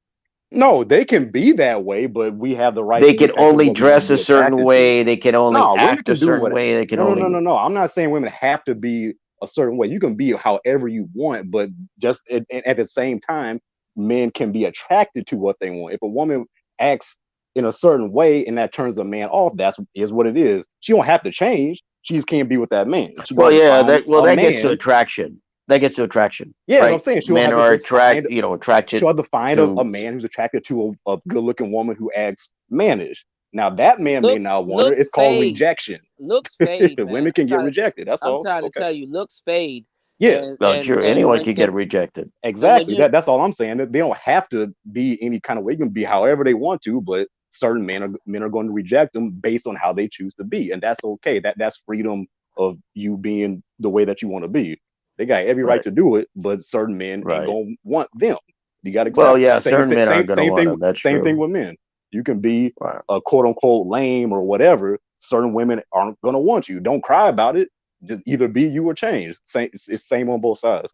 No, they can be that way, but we have the right to be attracted to what we want to dress a be certain attracted to. way. They can only No, women act a can do certain what. way. They can No, only no. I'm not saying women have to be a certain way. You can be however you want, but just at the same time, men can be attracted to what they want. If a woman acts in a certain way and that turns a man off, is what it is. She don't have to change. She just can't be with that man. She gonna Well, have to yeah, find a that gets to man. attraction. That gets to attraction, Yeah, that's what I'm right? saying. She'll Men have to are just find attracted she'll have to find a to. man who's attracted to a good looking woman who acts mannish. Now that man may not want her. It's called Fade. rejection. Looks fade, man. Women can get rejected. That's I'm all. It's trying to okay. tell you, looks fade. Yeah. Well, sure, And anyone when could get rejected. and when Exactly. you That's all I'm saying. That they don't have to be any kind of way. You can be however they want to, but certain men are going to reject them based on how they choose to be, and that's okay. That's freedom of you being the way that you want to be. They got every right to do it, but certain men ain't gonna want them. You got to Well, accept it. yeah, certain men aren't going to want them. That's Same thing true. with men. You can be a quote unquote lame or whatever. Certain women aren't gonna want you. Don't cry about it. just either be you or change. It's same on both sides.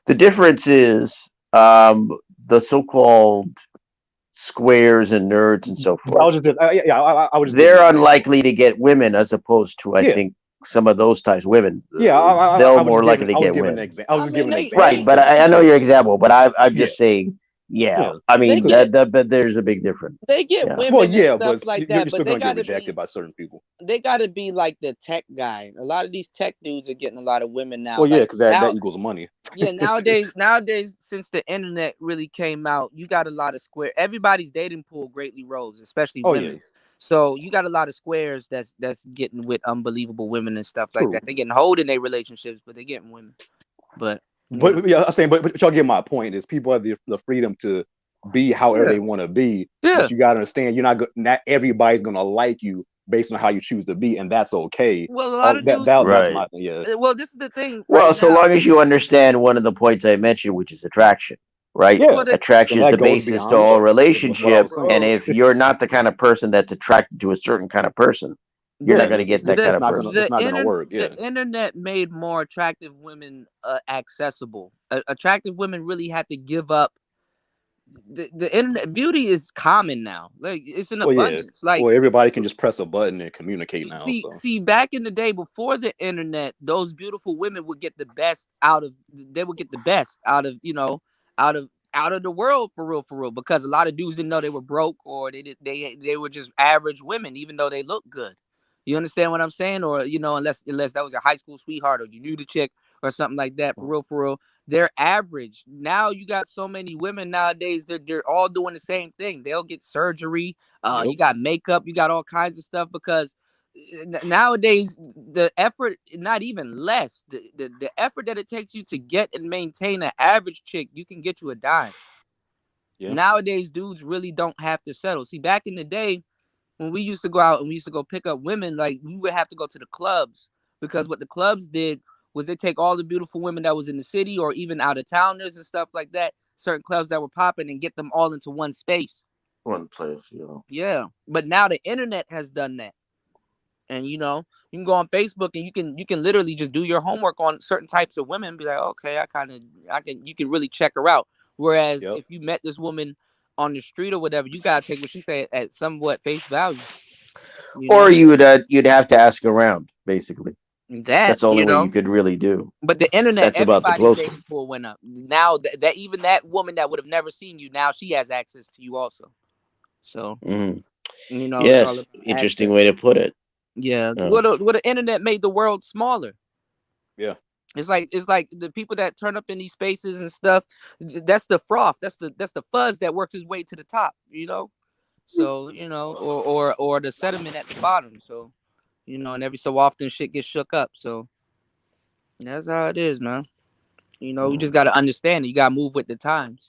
The difference is the so-called squares and nerds and so forth. I was just I was just they're unlikely to get women as opposed to I think some of those types of women. Yeah, they're more likely to get women. I was just giving an example. Right, but I know your example, but I'm just saying. Yeah, I mean but there's a big difference. They get women well, and stuff like that, you're but still they gonna get gotta rejected by certain people. They gotta be like the tech guy. A lot of these tech dudes are getting a lot of women now. Well, yeah, like, because that equals money. Yeah, nowadays, since the internet really came out, you got a lot of square. Everybody's dating pool greatly rose, especially women. Yeah. So you got a lot of squares that's getting with unbelievable women and stuff like that. They're getting hold in their relationships, but they're getting women. But yeah, I'm saying, but y'all get my point. Is people have the freedom to be however they want to be. Yeah. But you gotta understand, not everybody's gonna like you based on how you choose to be, and that's okay. Well, a lot of dudes, that's my thing. Yeah. Well, this is the thing. Well, so long as you understand one of the points I mentioned, which is attraction, right? Yeah. Attraction is the basis to all relationships, and if you're not the kind of person that's attracted to a certain kind of person, you're not going to get that kind of person. It's not going to work. Yeah. The internet made more attractive women accessible. Attractive women really had to give up. The internet beauty is common now. Like it's an abundance. Yeah. Like everybody can just press a button and communicate now. See, back in the day before the internet, those beautiful women would get the best out of. They would get the best out of out of the world for real, because a lot of dudes didn't know they were broke or they were just average women, even though they look good. You understand what I'm saying? Or unless that was your high school sweetheart or you knew the chick or something like that. For real, they're average. Now you got so many women nowadays. They're all doing the same thing. They'll get surgery. You got makeup. You got all kinds of stuff because nowadays the effort, not even less. The effort that it takes you to get and maintain an average chick, you can get you a dime. Yeah. Nowadays, dudes really don't have to settle. See, back in the day, when we used to go out and we used to go pick up women, like we would have to go to the clubs because what the clubs did was they take all the beautiful women that was in the city or even out of towners and stuff like that, certain clubs that were popping and get them all into one space. One place, Yeah. But now the internet has done that. And you can go on Facebook and you can literally just do your homework on certain types of women and be like, okay, you can really check her out. Whereas if you met this woman on the street or whatever, you gotta take what she said at somewhat face value. Or you'd have to ask around, basically. That's the only way you could really do. But the internet, that's about the closest. Dating pool went up. Now that even that woman that would have never seen you, now she has access to you also. So yes, interesting way to put it. Yeah, what the internet made the world smaller. Yeah. It's like the people that turn up in these spaces and stuff. That's the froth. That's the fuzz that works its way to the top. So or the sediment at the bottom. So and every so often shit gets shook up. So that's how it is, man. We just gotta understand it. You gotta move with the times.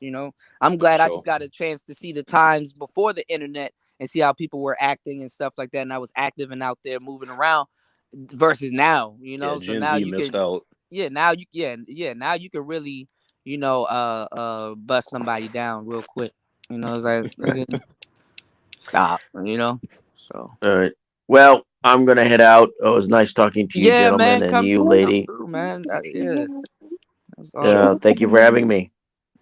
I'm glad I just got a chance to see the times before the internet and see how people were acting and stuff like that. And I was active and out there moving around versus now. Yeah, so now you missed can. Out. Yeah, now you now you can really bust somebody down real quick. It's like stop. So all right. Well, I'm gonna head out. It was nice talking to you, gentlemen, man, and you, lady. Man, yeah. Awesome. Thank you for having me.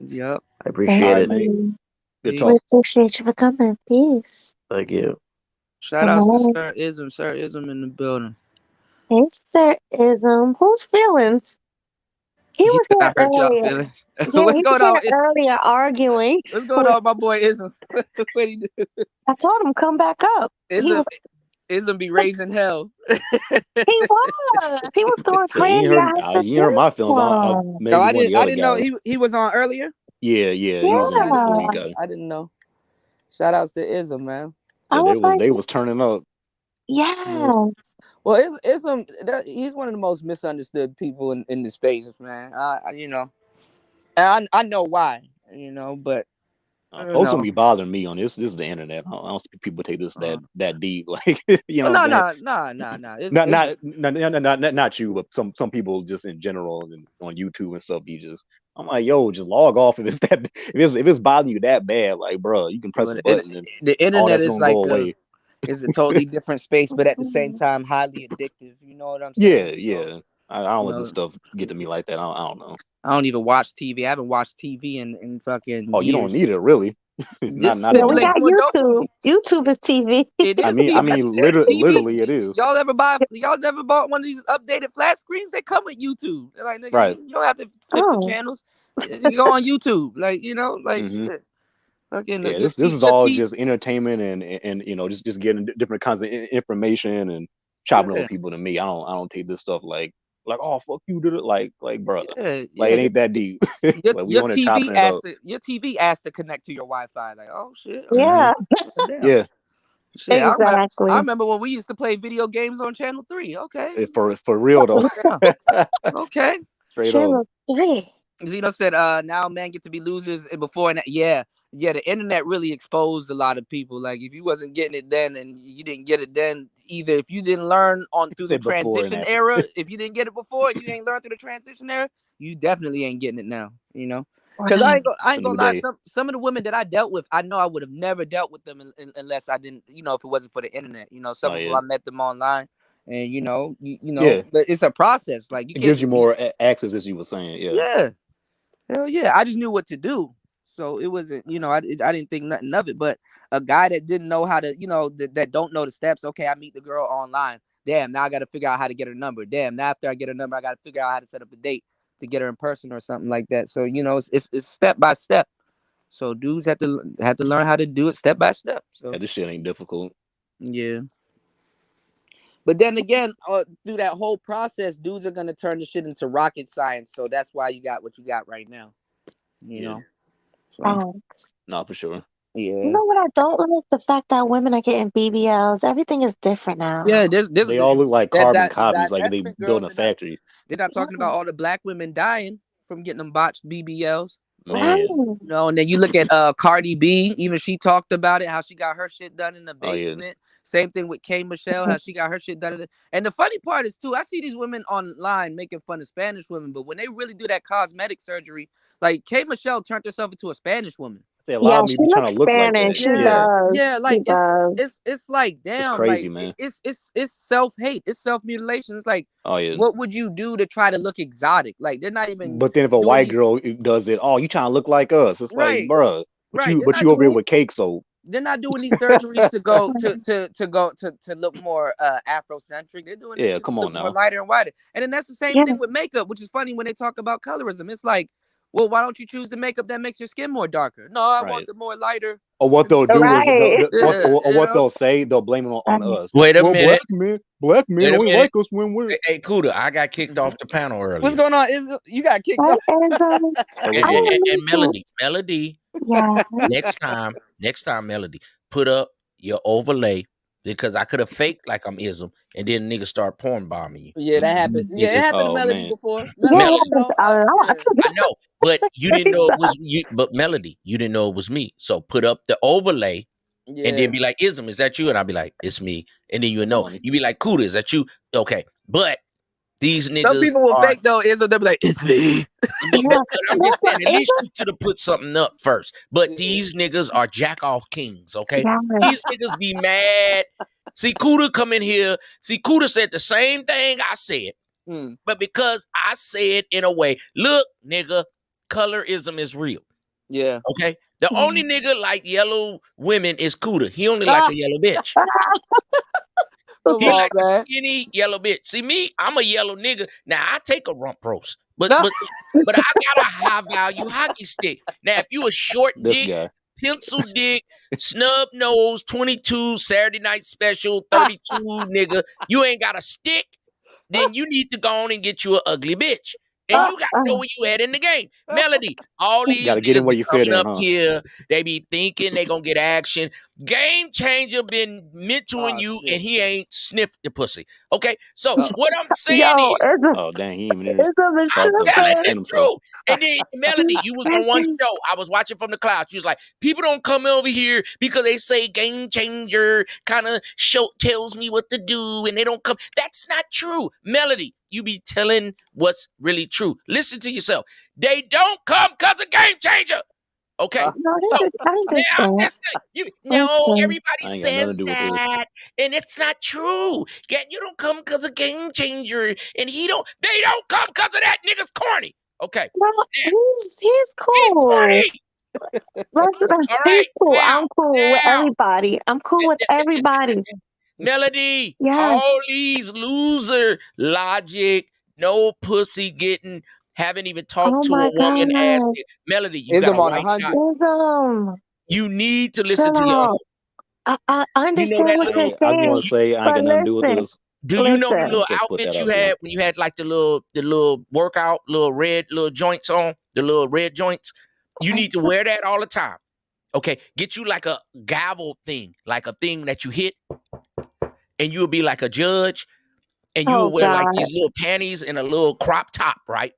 Yep. I appreciate it. Good We talk. appreciate you for coming. Peace. Thank you. Shout out to Sir Ism in the building. Hey, Sir Ism. Whose feelings? He was I here hurt y'all earlier. feelings. Yeah, What's he going was on? here earlier arguing. What's going on with my boy Ism? What he do? I told him come back up. Ism be raising hell. He was. He was going crazy. You ain't hurt my feelings. I didn't know he was on earlier. Yeah. He was on before you got it. I didn't know. Shout outs to Ism, man. Yeah, they was turning up. Yeah. Well, Ism, he's one of the most misunderstood people in the space, man. And I know why. But folks don't be bothering me on this. This is the internet. I don't see people take this that deep. Like No. Not you, but some people just in general and on YouTube and stuff. I'm like, yo, just log off if it's bothering you that bad. Like, bro, you can press a button and the internet all that's is gonna like go away. is a totally different space, but at the same time, highly addictive. You know what I'm saying? Yeah. I don't let know, this stuff get to me like that. I don't know. I don't even watch TV. I haven't watched TV in fucking Oh, years. you don't need it, really. This not Yeah, we no got YouTube. YouTube is TV. It is I mean, TV. literally, it is. Y'all never bought one of these updated flat screens? They come with YouTube. They're like, nigga, Right. you don't have to flip the channels. You go on YouTube, like shit. Fucking Yeah, this is all just entertainment and just getting different kinds of information and chopping up with people. To me, I don't take this stuff like oh fuck you, did it like bro, it ain't that deep. Like, we your on there TV chopping it asked up. your TV asked to connect to your Wi-Fi. Like, oh shit. Yeah. Damn. Yeah. Shit, Exactly. I remember when we used to play video games on Channel 3. Okay. For real though. Okay. Straight up. Zeno said, now men get to be losers. And before that, the internet really exposed a lot of people. Like, if you wasn't getting it then and you didn't get it then, either if you didn't learn through the transition era, if you didn't get it before and you ain't learned through the transition era, you definitely ain't getting it now, Because I ain't gonna lie, some of the women that I dealt with, I know I would have never dealt with them unless I didn't, if it wasn't for the internet. Some of them I met them online. And but it's a process. Like, you it can't gives you more access, as you were saying. Yeah. Hell yeah. I just knew what to do. So it wasn't, I didn't think nothing of it. But a guy that didn't know how to, that don't know the steps. Okay, I meet the girl online. Damn, now I got to figure out how to get her number. Damn, now after I get her number, I got to figure out how to set up a date to get her in person or something like that. So, it's step by step. So dudes have to learn how to do it step by step. So this shit ain't difficult. Yeah. But then again, through that whole process, dudes are gonna turn the shit into rocket science. So that's why you got what you got right now. You know. So. No, for sure. Yeah. You know what I don't like? The fact that women are getting BBLs. Everything is different now. Yeah, they all look like carbon copies, like they built in a factory. They're not talking about all the black women dying from getting them botched BBLs. Man. And then you look at Cardi B, even she talked about it, how she got her shit done in the basement. Same thing with K Michelle, how she got her shit done. And the funny part is too, I see these women online making fun of Spanish women, but when they really do that cosmetic surgery, like K Michelle turned herself into a Spanish woman. A lot of me be trying to look Spanish. like that. Yeah, like it's like damn, it's crazy, like, man. It's self-hate, it's self-mutilation. It's like, what would you do to try to look exotic? Like, they're not even. But then if a white girl does it, you trying to look like us? It's like, bruh, but you over here with cake soap. They're not doing these surgeries to go to look more Afrocentric. They're doing this come to on look more now. lighter and whiter. And then that's the same thing with makeup, which is funny when they talk about colorism. It's like, well, why don't you choose the makeup that makes your skin more darker? No, I want the more lighter. Or what they'll do is what they'll say, they'll blame it on us. Wait a minute. Black men only like us when we're. Hey, Kuda, I got kicked off the panel earlier. What's going on? You got kicked off. And Melody. Yeah. Next time, Melody, put up your overlay, because I could have faked like I'm ism, and then niggas start porn bombing you. Yeah, that happened. Yeah, it happened to Melody before. Melody, I know, but you didn't know it was you. But Melody, you didn't know it was me. So put up the overlay, and then be like, "Ism, is that you?" And I'll be like, "It's me." And then you know, you be like, "Kuda, is that you?" Okay, but these niggas. Some people will fake though. Ism, they'll be like, "It's me." But I'm just saying, at least you should have put something up first. But these niggas are jack off kings, okay? These niggas be mad. See, Kuda come in here. See, Kuda said the same thing I said, but because I said in a way, look, nigga, colorism is real. Yeah. Okay. The only nigga like yellow women is Kuda. He only like a yellow bitch. He like a skinny yellow bitch. See me, I'm a yellow nigga. Now I take a rump roast, but I got a high value hockey stick. Now if you a short dick, pencil dick, snub nose, 22 Saturday night special, 32 nigga, you ain't got a stick, then you need to go on and get you an ugly bitch. And you gotta know where you at in the game. Melody, all these niggas be coming up here, they be thinking they gonna get action. Game Changer been mentoring you, and he ain't sniffed the pussy. Okay, so what I'm saying is, oh dang, he even that's true. And then Melody, you was on one show. I was watching from the clouds. She was like, people don't come over here because they say Game Changer kind of tells me what to do, and they don't come. That's not true, Melody. You be telling what's really true. Listen to yourself. They don't come because of Game Changer. Okay, No, so I now I'm understand. just no, Listen, everybody says that, and it's not true. You don't come because of Game Changer, and they don't come because of that nigga's corny. Okay, well, now, he's he's cool. corny. All He's right, cool. I'm cool with everybody. I'm cool with everybody. Melody, Yeah. all these loser logic, no pussy getting, haven't even talked Oh to my a woman, God. asking Melody, you got Ism a on white dot. 100. Ism, You need to listen chill to your out. uncle. I You know understand that what you're little. I just want saying, to say I ain't but got nothing to do with listen, this. Do you know the listen. little Just put outfits that you out there. had when you had like the little workout, little red little joints on, the little red joints? You need to wear that all the time. Okay, get you like a gavel thing, like a thing that you hit, and you'll be like a judge, and you'll Oh wear like God. these little panties and a little crop top, right?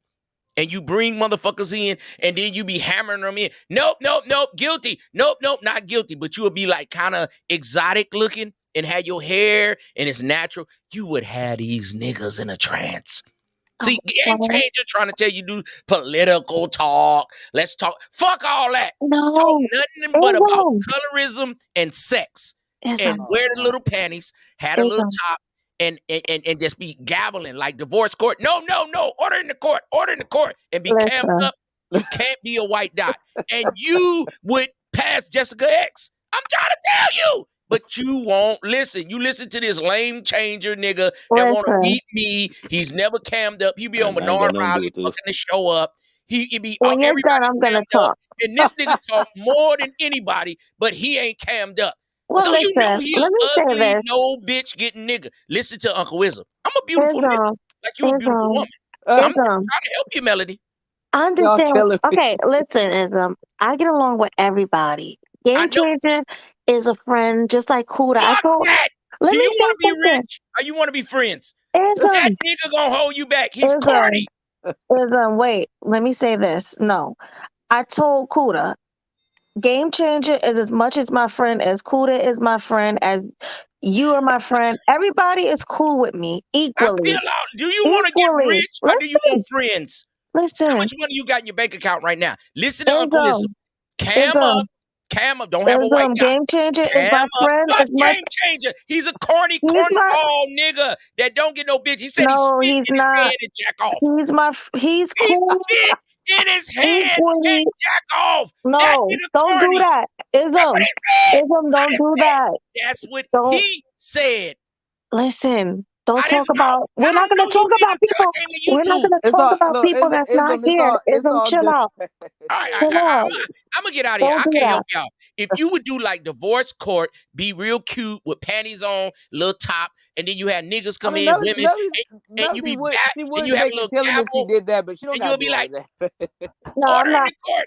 And you bring motherfuckers in, and then you be hammering them in. Nope, nope, nope, guilty. Nope, nope, not guilty. But you would be like kind of exotic looking and had your hair and it's natural. You would have these niggas in a trance. See, Game Well, Changer trying to tell you do political talk. Let's talk. Fuck all that. Talk no, nothing but about Ism, colorism and sex. And Ism, wear the little panties, had a little Ism. top, and just be gaveling like divorce court. No, no, no. Order in the court. Order in the court. And be camped Listen, up. You can't be a white dot. And you would pass Jessica X. I'm trying to tell you. But you won't listen. You listen to this lame changer nigga that want to listen. beat me. He's never cammed up. He be I on ain't Bernard got nothing to do Riley with this. fucking the show up. He be When you're done, everybody I'm gonna cammed up. talk. And this nigga talk more than anybody, but he ain't cammed up. Well, So you know listen. he Let me a say ugly, this, no bitch getting nigga. Listen to Uncle Wisdom. I'm a beautiful nigga, Ism, like you a beautiful Ism, woman. I'm trying Ism. to help you, Melody. I Y'all understand. killing me. Okay, listen, Ism. I get along with everybody. I Game know. Changer is a friend, just like Kuda. I Fuck told. that. Let Do me you say want to be something. rich or you want to be friends? That Ism, nigga gonna hold you back. He's Ism, corny. Ism. Wait, let me say this. No, I told Kuda. Game Changer is as much as my friend as Kuda is my friend as you are my friend. Everybody is cool with me I feel equally. out. Do you want to get Equally. rich or do you want friends? How Listen. much money you got in your bank account right now? Listen to Uncle Wisdom. Ism, Cam up. Ism, Cam up. Don't have a white Ism. dot. Game Changer is Cam my up. friend Fuck as much. Game Changer. He's a corny He's my. cornball nigga that don't get no bitch. He said he No, spit he's in his not. hand and jack off. He's He cool spit in his hand and equally. jack off. That No, nigga don't do corny. that. That's what Ism, he said. Ism, I don't didn't do say it. that. That's what Don't he said. listen. Don't Out his talk mouth. about. I We're not don't gonna know you talk about niggas till I people. came to We're not YouTube. gonna It's talk all about look. people that's not It's here. it's Ism, all chill good. out. All right, Chill out. I'm gonna get out of here. Don't I do can't that. help y'all. If you would do like divorce court, be real cute with panties on, little top, and then you had niggas I come mean, in, women, and you Melody be would back, she and would you have a make a little killing if she gavel, did that, but she don't and gotta you'll do be all like, of that. No, I'm order in not. the court.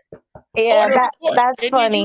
Yeah, Order in the court. that's And funny.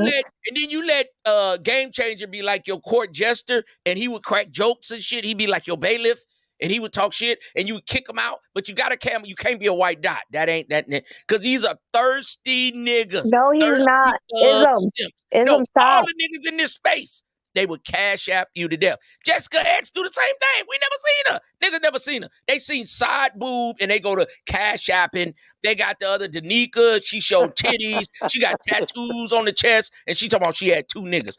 then you let Game Changer be like your court jester, and he would crack jokes and shit. He'd be like your bailiff, and he would talk shit, and you would kick him out. But you got a camera. You can't be a white dot. That ain't that, because these are thirsty niggas, No, he's thirsty not. simps. No, Ism, all stop. the niggas in this space, they would cash app you to death. Jessica X do the same thing. We never seen her. Niggas never seen her. They seen side boob and they go to cash apping. They got the other Danica. She showed titties. She got tattoos on the chest, and she talking about she had two niggas.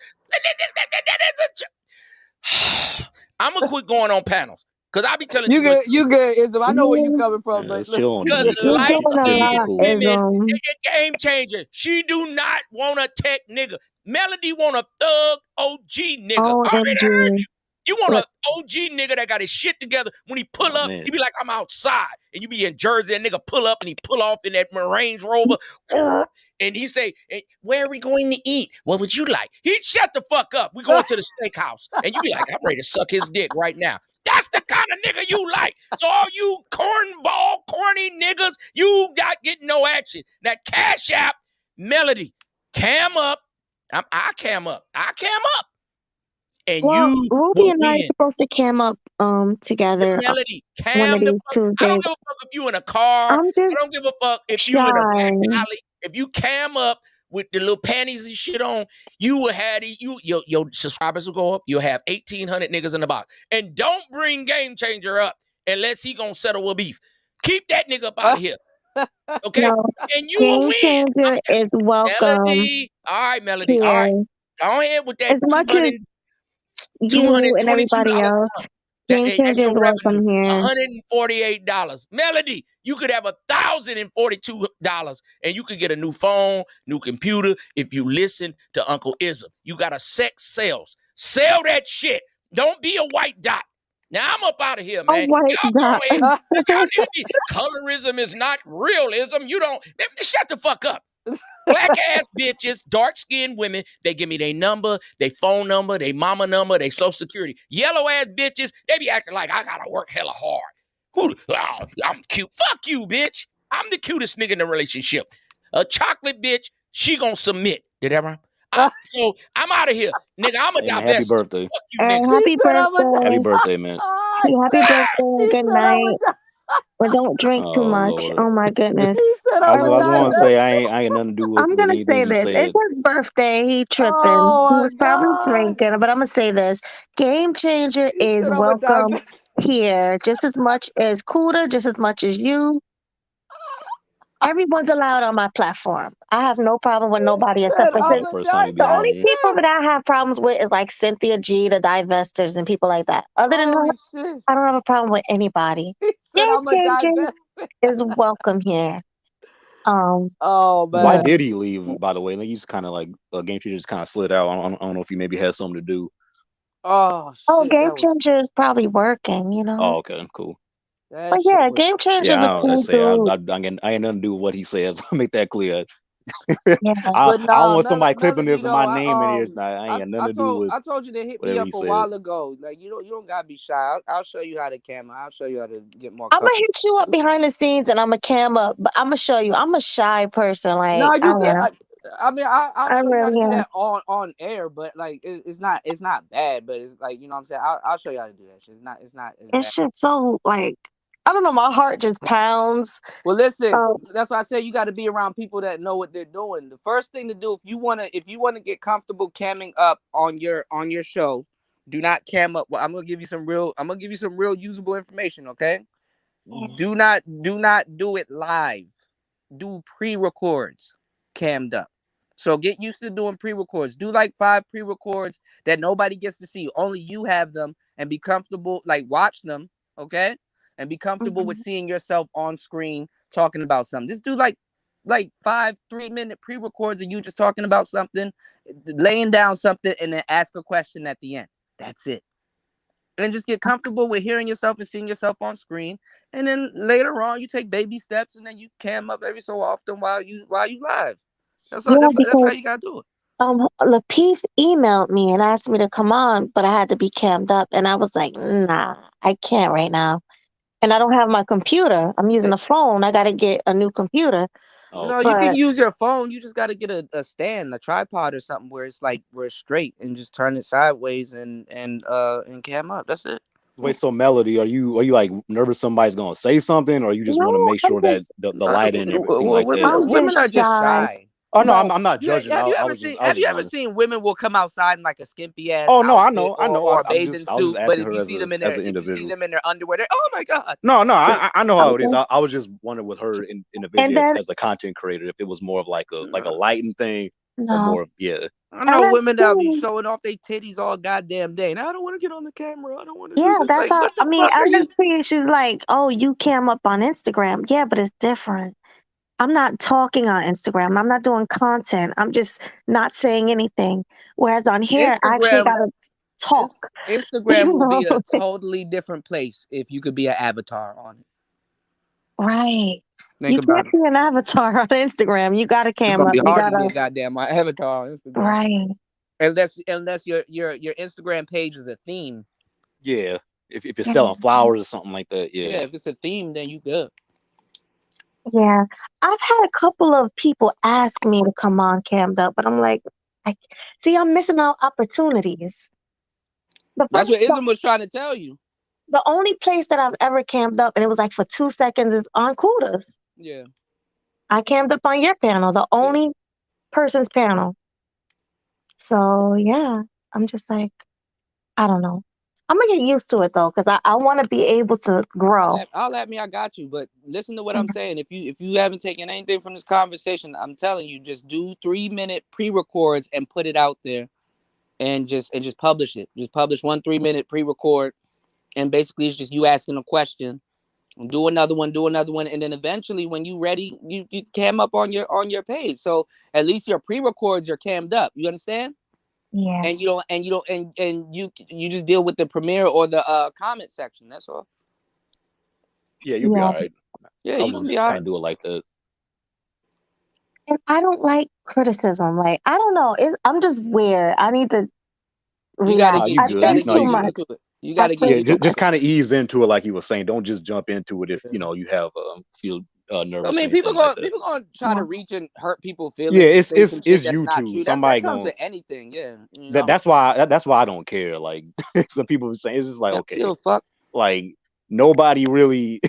I'm gonna quit going on panels because I be telling too much. You good, Ism. I know where you coming from, Yeah, but let's look. chill on Because G because You're light doing a things skinned are lot, cool. women, Ism. game changer. She do not want a tech nigga. Melody want a thug OG nigga. I already heard OMG. you. You want a OG nigga that got his shit together. When he pull Oh up, man. he be like, I'm outside. And you be in Jersey, and nigga pull up and he pull off in that Range Rover. And he say, where are we going to eat? What would you like? He shut the fuck up. We going to the steakhouse. And you be like, I'm ready to suck his dick right now. That's the kind of nigga you like. So all you cornball, corny niggas, you got getting no action. That Cash App, Melody, cam up. I cam up. And Well, you Ruby will and I are win. supposed to cam up together Melody, one of cam the these fuck. I don't Tuesdays. give a fuck if you in a car. I'm I just don't give a fuck if you in a shy. back alley. If you cam up with the little panties and shit on, you will have your subscribers will go up. You'll have 1,800 niggas in the box. And don't bring Game Changer up unless he gonna settle a beef. Keep that nigga up out of here. Okay, No, and you will Game win. Changer is welcome Melody. All right, Melody. All right. here. Go ahead with As that much as you and $222 everybody a else, month. Game That's Changer is your revenue. welcome here. $148. Melody, you could have $1,042 and you could get a new phone, new computer if you listen to Uncle Ism. You got a sex sales. Sell that shit. Don't be a white dot. Now I'm up out of here, man. A white Y'all dot. go ahead. Y'all need to be, colorism is not realism. You don't shut the fuck up. Black ass bitches, dark skinned women, they give me their number, their phone number, their mama number, their social security. Yellow ass bitches, they be acting like I gotta work hella hard. I'm cute. Fuck you, bitch. I'm the cutest nigga in the relationship. A chocolate bitch, she gonna submit. Did that rhyme? So I'm out of here. Nigga, I'm a Hey, man, happy divest. birthday. Fuck you, Hey, nigga. happy birthday. Happy birthday, man. Happy birthday. Good night. But don't drink too Oh much. Lord. Oh my goodness. I All was right, going to well, say I ain't nothing to do with I'm gonna anything say you this. It's said. his birthday. He tripping. He was probably drinking, but I'm gonna say this. Game Changer is welcome here just as much as Kuda, just as much as you. Everyone's allowed on my platform. I have no problem with nobody except for This is the first time you be the having only me. people that I have problems with is like Cynthia G, the divestors, and people like that. Other than that, I don't have a problem with anybody. Game Changer is welcome here. Why But did he leave, by the way? Like, he's kind of like Game Changer just kind of slid out. I don't know if he maybe had something to do. Game Changer is probably working, you know. Oh, okay, cool. But yeah, Game Changer Yeah, is a let's cool say dude. I ain't nothing to do with what he says. I'll make that clear. Yeah. I don't want somebody clipping this and my name in here. I ain't got nothing to do with I told you to hit me whatever up he a said. while ago. Like you don't gotta be shy. I'll show you how to camera. I'll show you how to get more I'm gonna comfortable. hit you up behind the scenes and I'm gonna cam up, but I'm gonna show you. I'm a shy person, like No, I you good. am. I'll I show you how to really do am. that on air, but like it's not bad, but it's like, you know what I'm saying. I'll show you how to do that shit. It's not as bad. It's just so like I don't know. My heart just pounds. Well, listen, that's why I say you got to be around people that know what they're doing. The first thing to do if you wanna get comfortable camming up on your show, do not cam up. Well, I'm gonna give you some real usable information. Okay, do not do it live. Do pre-records cammed up. So get used to doing pre-records. Do like 5 pre-records that nobody gets to see. Only you have them, and be comfortable. Like watch them, okay, and be comfortable with seeing yourself on screen talking about something. Just do like 5 3-minute pre-records of you just talking about something, laying down something, and then ask a question at the end. That's it. And just get comfortable with hearing yourself and seeing yourself on screen. And then later on, you take baby steps, and then you cam up every so often while you live. That's Yeah, how because you gotta do it. Lapeef emailed me and asked me to come on, but I had to be cammed up, and I was like, nah, I can't right now. And I don't have my computer. I'm using a phone. I got to get a new computer. No, you can use your phone. You just got to get a stand, a tripod or something where it's straight, and just turn it sideways and cam up. That's it. Wait, so Melody, are you like nervous somebody's gonna say something, or you just want to No, make I'm sure that just, the lighting and everything like that? Women are just shy. Oh no, But I'm not judging. Have you I ever was just ever wondering. seen women will come outside in like a skimpy ass Oh no, I outfit know. or a I'm bathing just I was suit, just but asking if her you as see them in their an individual. underwear, oh my god. No, I know how it is. okay. I was just wondering with her And individually then, as a content creator, if it was more of like a lighting thing or no. more of I know women that'll be LSD, showing off their titties all goddamn day. And I don't want to get on the camera. I don't want to do yeah, this. that's Like, how, what the fuck are you? LSD, she's like, oh, you cam up on Instagram. Yeah, but it's different. I'm not talking on Instagram. I'm not doing content. I'm just not saying anything. Whereas on here, I actually got to talk. Instagram You will be know? a totally different place if you could be an avatar on it. Right. Think You about can't it. be an avatar on Instagram. You got to It's cam gonna up. be You hard got to be to, a goddamn avatar on Instagram. right. Unless your Instagram page is a theme. yeah. If you're Yeah. selling flowers or something like that, Yeah, yeah. if it's a theme, then you good. Yeah. I've had a couple of people ask me to come on cammed up, but I'm like, see, I'm missing out opportunities. The That's first, what Ism was trying to tell you. the only place that I've ever camped up, and it was like for 2 seconds, is on Kuda's. Yeah. I camped up on your panel, the only person's panel. So yeah, I'm just like, I don't know. I'm gonna get used to it though, because I want to be able to grow. I'll at me, I got you. But listen to what I'm saying. If you haven't taken anything from this conversation, I'm telling you, just do 3-minute pre-records and put it out there, and just publish it. Just publish 1 3-minute pre-record, and basically it's just you asking a question. Do another one, and then eventually, when you ready, you cam up on your page. So at least your pre-records are cammed up. You understand? Yeah. And you don't and you just deal with the premiere or the comment section. That's all. Yeah, you'll be all right. Yeah, I'll you can just be all kind right. of do it like that. And I don't like criticism. Like, I don't know. I'm just weird. I need to react. I think too much. You gotta get just kind of ease into it, like you were saying. Don't just jump into it if you have feel nervous. I mean, people gonna try to reach and hurt people's feelings. Yeah, and say some shit that's YouTube. not true. Somebody that comes gonna with anything. Yeah, that's why I don't care. Like some people saying, it's just like okay, fuck. Like nobody really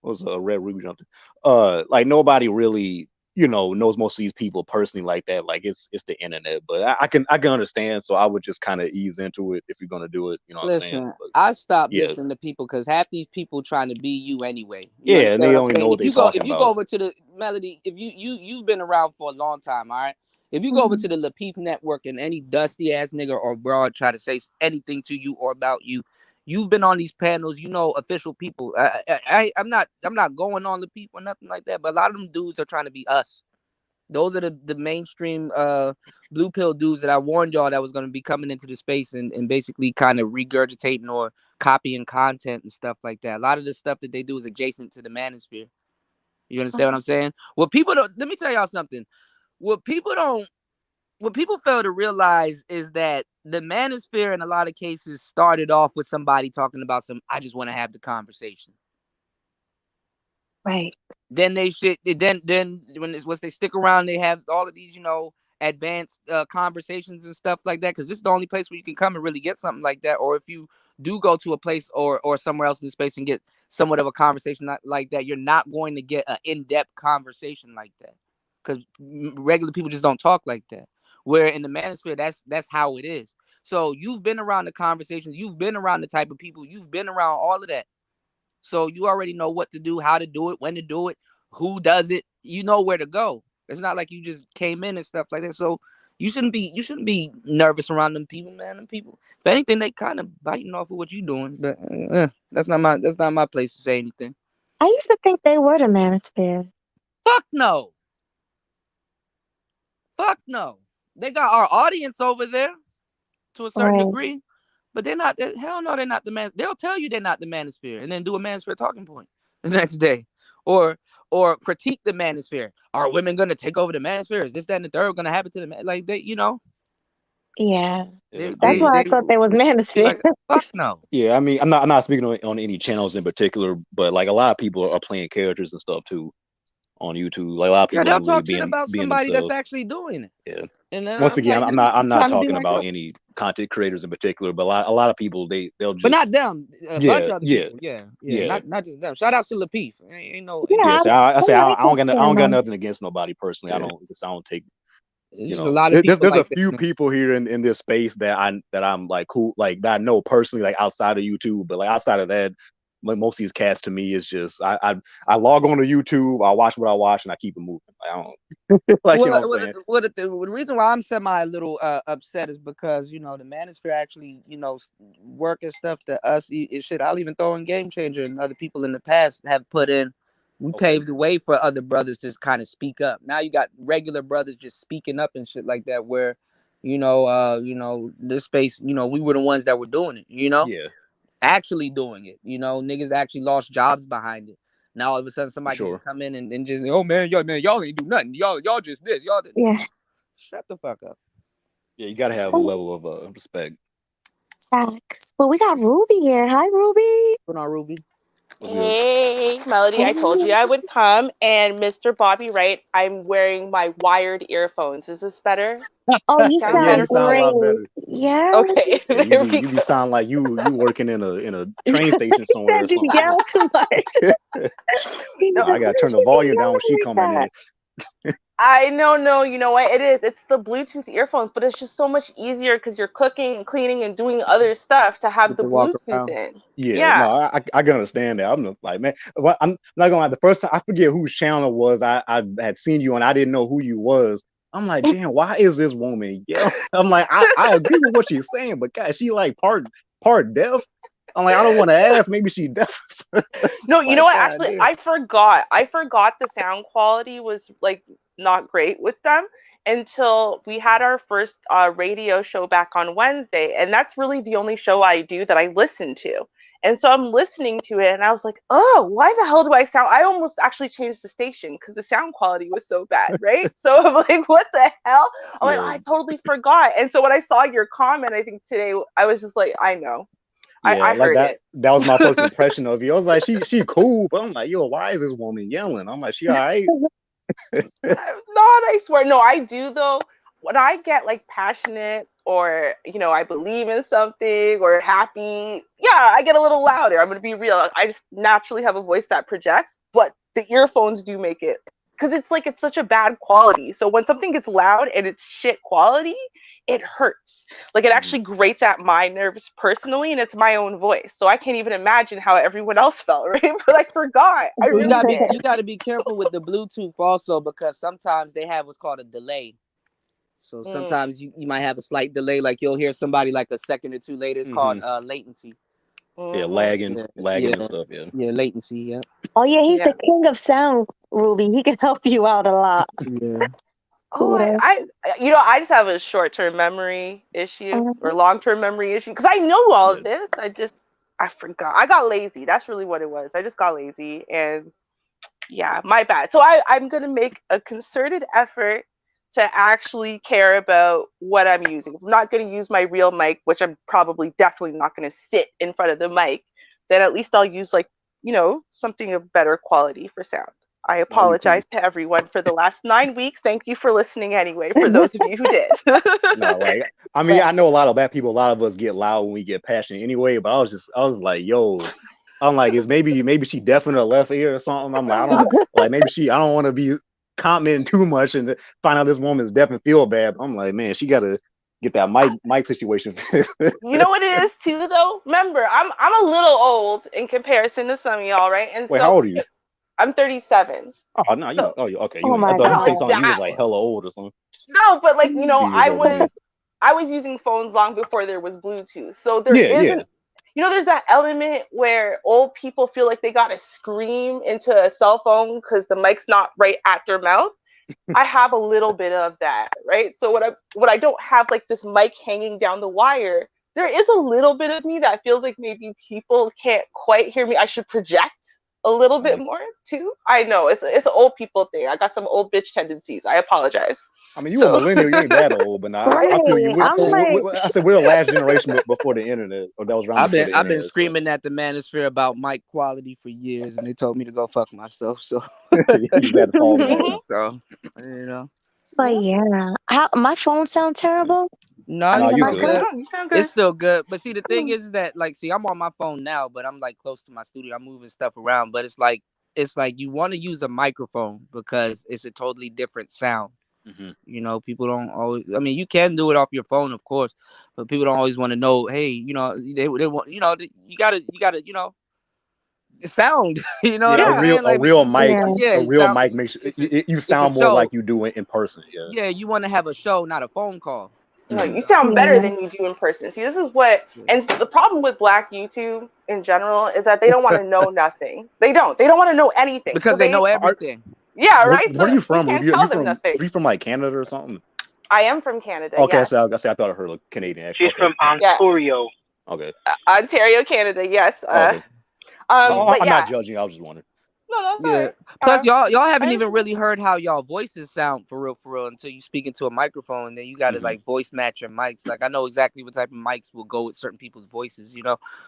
was a red ruby something. Like nobody really knows most of these people personally like that. Like it's the internet, but I can understand. So I would just kind of ease into it if you're gonna do it. You know what I'm saying? But, I stopped listening to people because half these people trying to be you anyway. And they only know what they're talking about. If you go over to the Melody, if you've been around for a long time, all right. If you go over to the Lapeef Network and any dusty ass nigga or broad try to say anything to you or about you, you've been on these panels, official people. I'm not going on Lapeef or nothing like that, but a lot of them dudes are trying to be us. Those are the mainstream blue pill dudes that I warned y'all that was going to be coming into the space and basically kind of regurgitating or copying content and stuff like that. A lot of the stuff that they do is adjacent to the manosphere. You understand what I'm saying? What people don't, let me tell y'all something. What people fail to realize is that the manosphere in a lot of cases started off with somebody talking about I just want to have the conversation. Right. Then they once they stick around, they have all of these, advanced conversations and stuff like that. Because this is the only place where you can come and really get something like that. Or if you do go to a place or somewhere else in the space and get somewhat of a conversation like that, you're not going to get an in-depth conversation like that. Because regular people just don't talk like that. Where in the manosphere, that's how it is. So you've been around the conversations, you've been around the type of people, you've been around all of that. So you already know what to do, how to do it, when to do it, who does it. You know where to go. It's not like you just came in and stuff like that. So you shouldn't be nervous around them people, man. Them people, if anything, they kind of biting off of what you're doing. But that's not my place to say anything. I used to think they were the manosphere. Fuck no. Fuck no. They got our audience over there to a certain degree. But they're not. Hell no, they're not the man. They'll tell you they're not the manosphere, and then do a manosphere talking point the next day, or critique the manosphere. Are women going to take over the manosphere? Is this, that, and the third going to happen to the man? Like they, Yeah, that's why I thought they was manosphere. Like, fuck no. Yeah, I mean, I'm not speaking on any channels in particular, but like a lot of people are playing characters and stuff too on YouTube. Like a lot of people they'll really talk shit about somebody themselves. that's actually doing it. Yeah. And once again, I'm not talking about any content creators in particular, but a lot of people they'll just. But not them. A bunch of other people. Yeah. Not just them. Shout out to Lapeef. Ain't no. Yeah, I don't got nothing against nobody personally. I don't take. There's a lot of people. There's a few people here in this space that I'm like cool, like that I know personally, like outside of YouTube, but like outside of that, like most of these cats to me is just I log on to YouTube, I watch what I watch, and I keep it moving. I don't like you know what I'm saying. The reason why I'm semi a little upset is because the manosphere actually work and stuff that us shit. I'll even throw in Game Changer and other people in the past have put in. We paved the way for other brothers to kind of speak up. Now you got regular brothers just speaking up and shit like that. Where this space, we were the ones that were doing it. Yeah. Actually doing it, niggas actually lost jobs behind it. Now all of a sudden somebody can come in and just, oh man, y'all ain't do nothing. Y'all just this. Y'all did. Yeah. Shut the fuck up. Yeah, you gotta have a level of respect. Facts. Well, we got Ruby here. Hi, Ruby. What's on, Ruby? Hey, Melody, I told you I would come. And Mr. Bobby Wright, I'm wearing my wired earphones. Is this better? Oh, you sound great. Yeah. Okay. Yeah, you be sound like you working in a train station somewhere. Just yell too much. No, I gotta turn the volume down when she coming in. I no, you know what it is? It's the Bluetooth earphones, but it's just so much easier because you're cooking and cleaning and doing other stuff to have Get the to walk Bluetooth around. in. Yeah, no, I can understand that. I'm just like, man, well, I'm not gonna lie. The first time I forget whose channel it was, I had seen you and I didn't know who you was. I'm like, damn, why is this woman yelling? I'm like, I agree with what she's saying, but God, she like part deaf. I'm like, I don't want to ask. Maybe she deaf. No, you Like, know what? God Actually, damn. I forgot the sound quality was like not great with them until we had our first radio show back on Wednesday, and that's really the only show I do that I listen to. And so I'm listening to it, and I was like, "Oh, why the hell do I sound?" I almost actually changed the station because the sound quality was so bad, right? So I'm like, "What the hell?" I'm like, Yeah. "I totally forgot." And so when I saw your comment, I think today, I was just like, "I know." Yeah, I like heard it. that was my first impression of you. I was like, she cool, but I'm like, yo, why is this woman yelling? I'm like, she all right? Not, I swear. No, I do though. When I get like passionate or I believe in something or happy, yeah, I get a little louder. I'm gonna be real. I just naturally have a voice that projects, but the earphones do make it because it's such a bad quality. So when something gets loud and it's shit quality, it hurts. Like it actually grates at my nerves personally, and it's my own voice. So I can't even imagine how everyone else felt, right? But I forgot. I You really gotta did. you gotta be careful with the Bluetooth also because sometimes they have what's called a delay. So sometimes you might have a slight delay, like you'll hear somebody like a second or two later. It's called latency. Yeah, lagging and stuff. Yeah. Yeah, latency. Yeah. Oh yeah, he's the king of sound, Ruby. He can help you out a lot. Yeah. Oh, I just have a short-term memory issue or long-term memory issue because I know all of this. I forgot. I got lazy. That's really what it was. I just got lazy, and yeah, my bad. So I'm gonna make a concerted effort to actually care about what I'm using. If I'm not gonna use my real mic, which I'm probably definitely not gonna sit in front of the mic, then at least I'll use something of better quality for sound. I apologize to everyone for the last 9 weeks. Thank you for listening anyway, for those of you who did. No, like I mean, I know a lot of black people. A lot of us get loud when we get passionate anyway. But I was like, yo, I'm like, is maybe she deaf in her left ear or something. I'm like, I don't like I don't want to be commenting too much and find out this woman's deaf and feel bad. But I'm like, man, she got to get that mic situation. You know what it is too, though. Remember, I'm a little old in comparison to some of y'all, right? And Wait, so how old are you? I'm 37. Oh no, okay. My I thought you say God. something. You was like hella old or something. No, but like Okay. I was using phones long before there was Bluetooth. So there Yeah, isn't there's that element where old people feel like they gotta scream into a cell phone because the mic's not right at their mouth. I have a little bit of that, right? So what I don't have like this mic hanging down the wire, there is a little bit of me that feels like maybe people can't quite hear me. I should project a little bit more too. I know it's an old people thing. I got some old bitch tendencies. I apologize. I mean, you a millennial, you ain't that old, but I feel you. I said we're the last generation before the internet, or that was around before the internet. I've been screaming at the manosphere about mic quality for years, and they told me to go fuck myself. So you just had to fall back. So But yeah, my phone sound terrible. No, you good. You sound good. It's still good. But see, the thing is that like, see, I'm on my phone now, but I'm like close to my studio. I'm moving stuff around, but it's like you want to use a microphone because it's a totally different sound. Mm-hmm. People don't always. I mean, you can do it off your phone, of course, but people don't always want to know. Hey, they want. You gotta. Sound. You know what I'm saying? A real mic. Yeah, A real mic makes you sound more like you do it in person. Yeah. Yeah, you want to have a show, not a phone call. No, you sound better than you do in person. See, this is and the problem with Black YouTube in general is that they don't want to know nothing. They don't want to know anything because they know everything. Yeah, right. Where are you from? You tell them nothing. Are you from like Canada or something? I am from Canada. Okay, yes. so I thought I heard a Canadian accent. She's from Ontario. Okay. Ontario, Canada. Yes. Okay. But I'm not judging. I was just wondering. No, that's all right. Plus, y'all haven't even really heard how y'all voices sound for real until you speak into a microphone, and then you got to like voice match your mics. Like I know exactly what type of mics will go with certain people's voices,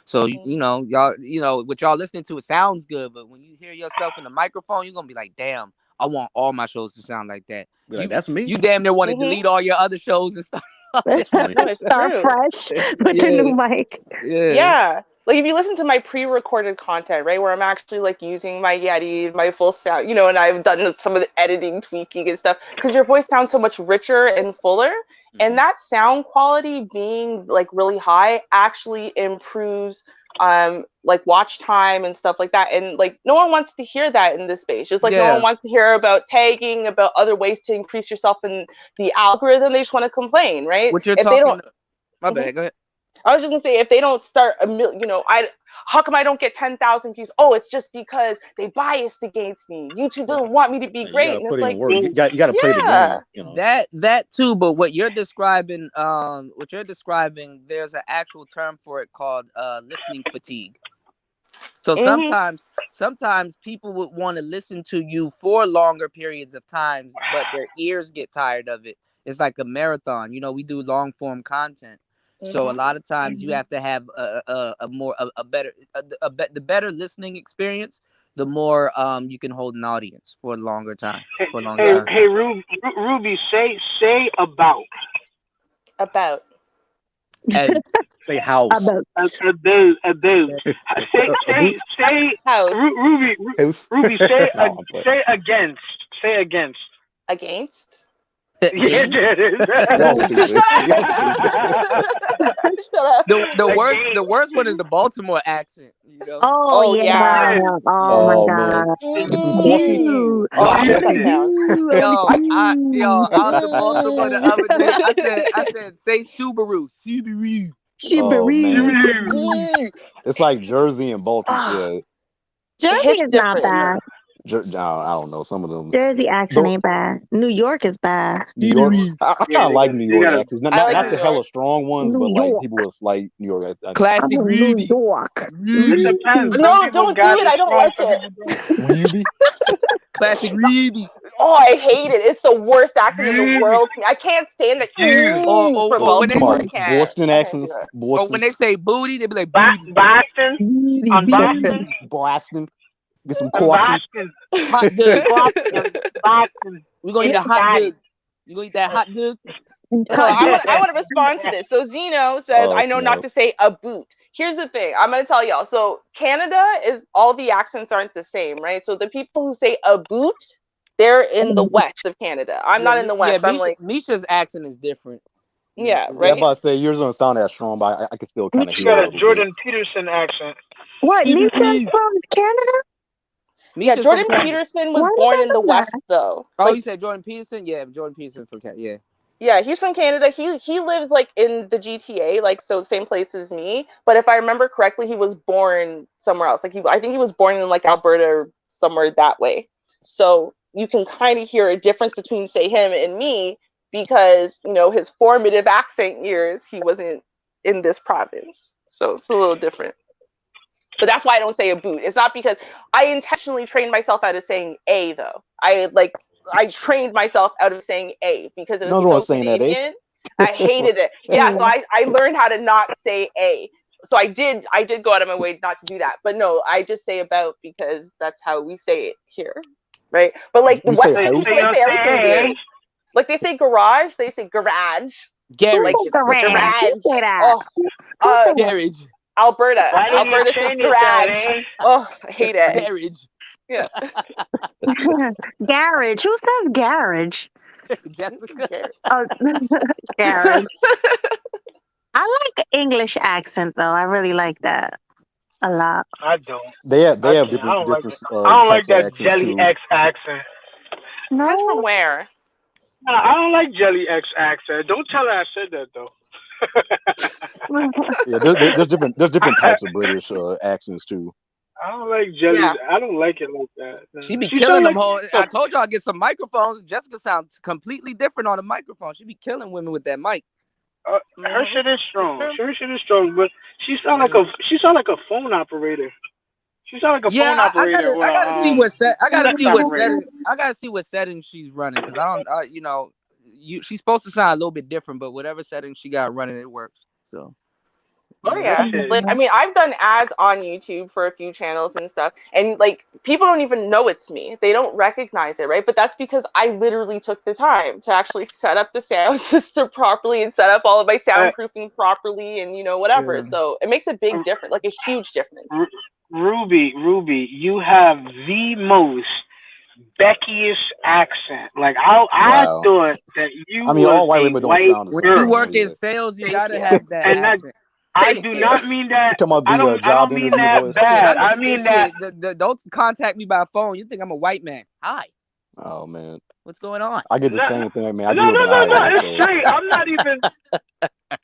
So y'all, what y'all listening to, it sounds good, but when you hear yourself in the microphone, you're gonna be like, damn, I want all my shows to sound like that. That's me. You damn near want to delete all your other shows and stuff. Start fresh with the new mic. Yeah. like if you listen to my pre-recorded content, right, where I'm actually like using my Yeti, my full sound, you know, and I've done some of the editing, tweaking and stuff, because your voice sounds so much richer and fuller. And that sound quality being like really high actually improves like watch time and stuff like that. And like no one wants to hear that in this space. Just like no one wants to hear about tagging, about other ways to increase yourself in the algorithm. They just want to complain, right? What you're if talking, they don't, my bad, go ahead. I was just gonna say, if they don't start you know, how come I don't get 10,000 views? Oh, it's just because they biased against me. YouTube doesn't want me to be great. And it's like, you got to play the game. You know? That too, but what you're describing, there's an actual term for it called listening fatigue. So sometimes people would want to listen to you for longer periods of times, but their ears get tired of it. It's like a marathon. You know, we do long form content. So a lot of times you have to have the better listening experience, the more you can hold an audience for a longer time. Hey, Ruby, say about. Say house. About. Say house. Ruby, say say against. Say against. Against? Yeah, there it is. The worst one is the Baltimore accent. You know? Oh yeah. Oh my God. Get some coffee. Dude. Yo, I was in Baltimore the other day. I said, say Subaru. Oh man, it's like Jersey and Baltimore. Jersey is not bad. I don't know. Some of them. Jersey accent ain't bad. New York is bad. New York. I kind of like New York accents. Not the hella strong ones, but like people with slight New York. Classic New York. It depends. No, don't do it. I don't like it. Ruby. Classic Ruby. Oh, I hate it. It's the worst accent in the world to me. I can't stand the or when they Boston accents. Or when they say booty, they be like booty. Boston. Get some coffee. Hot dog. We're gonna eat a hot dog. You gonna eat that hot dog? I want to respond to this. So Zeno says, I know not to say a boot. Here's the thing. I'm going to tell y'all. So Canada is, all the accents aren't the same, right? So the people who say a boot, they're in the west of Canada. I'm not in the west. Yeah, I'm like, Misha's accent is different. Yeah, right. Yeah, I'm about to say yours don't sound that strong, but I can still kind of hear. You got a Jordan Peterson accent. What? Misha's from Canada? Yeah, Jordan Peterson was born in the West, though. Oh, you said Jordan Peterson? Yeah, Jordan Peterson from Canada. Yeah. Yeah, he's from Canada. He lives like in the GTA, like so same place as me. But if I remember correctly, he was born somewhere else. Like I think he was born in like Alberta or somewhere that way. So you can kind of hear a difference between say him and me because you know his formative accent years he wasn't in this province. So it's a little different. But that's why I don't say a boot. It's not because I intentionally trained myself out of saying a though. I trained myself out of saying a because it was so Canadian. I hated it. Yeah, so I learned how to not say a. So I did go out of my way not to do that. But no, I just say about because that's how we say it here. Right? But like the West people say everything weird. Like they say garage, they say garage. Garage. Like, garage. Oh, garage. Alberta says garage. Oh, I hate it. Garage. Yeah. Garage. Who says garage? Jessica. Oh, garage. I like English accent though. I really like that a lot. I don't. They have different. I don't like that Jelly too. X accent. No. That's from where? No, I don't like Jelly X accent. Don't tell her I said that though. Yeah, there's different types of British accents too. I don't like Jelly. Yeah. I don't like it like that. No. She be killing them. I told y'all get some microphones. Jessica sounds completely different on a microphone. She be killing women with that mic. Her shit is strong. Her shit is strong, but she sound like a phone operator. She sound like a phone operator. I gotta see what setting she's running because I don't. She's supposed to sound a little bit different, but whatever setting she got running, it works. So Oh yeah, like I mean, I've done ads on YouTube for a few channels and stuff, and like people don't even know it's me. They don't recognize it, right? But that's because I literally took the time to actually set up the sound system properly and set up all of my soundproofing properly, and whatever. Yeah. So it makes a big difference, like a huge difference. Ruby, you have the most Becky-ish accent. Like I thought that you I mean, all was white a women don't white sound the When same. you girl. work in Anyway. sales, you Thank gotta you. have that And accent. I do not mean that. You talking about the I job don't mean interview that voice? bad. I mean that. Don't contact me by phone. You think I'm a white man? Hi. Oh man, What's going on? I get the No, same thing. I mean, I no, grew up in Iowa, it's so straight.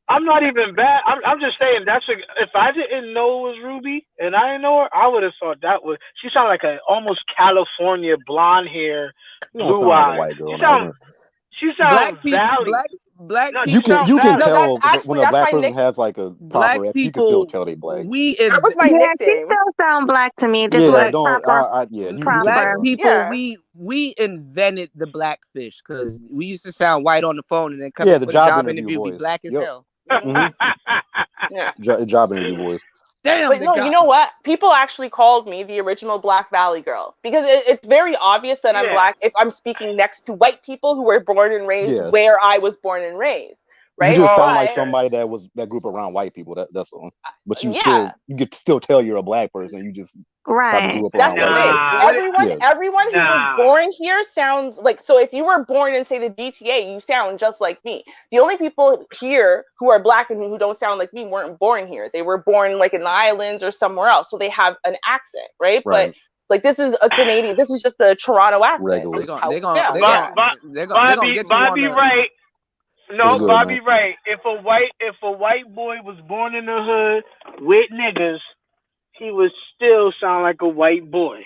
I'm not even bad. I'm just saying if I didn't know it was Ruby and I didn't know her, I would have thought that was. She sounded like a almost California blonde hair, you don't blue sound like a eyes. white girl now. She sounds Valley. Black No, You people. can No, tell that's actually when a black my person nickname. has like a Black proper. You can still people. tell they black. That was my Yeah, she nickname. still sound black to me, just Yeah, like don't. proper. Yeah, you can Black Proper. tell. people. Yeah. We invented the blackfish because we used to sound white on the phone and then come Yeah, in the for the job job interview interview, be voice. black as Yep. hell. Yeah. Job interview voice. Damn, But they no, got you me. know what? People actually called me the original Black Valley girl because it's very obvious that I'm Yeah. black if I'm speaking next to white people who were born and raised Yeah. where I was born and raised, You right? just sound like But somebody that grew up around white people. That's all. But you yeah, can still tell you're a black person. You just probably Right. grew up that's around the white thing. people. Everyone who was born here sounds like, so if you were born in, say, the GTA, you sound just like me. The only people here who are black and who don't sound like me weren't born here. They were born like in the islands or somewhere else. So they have an accent, right? Right. But like this is a Canadian, this is just a Toronto accent. Regular. This is They're how we gonna Bobby get you on the. right. No, What's good, Bobby man? right. If a white boy was born in the hood with niggas, he would still sound like a white boy.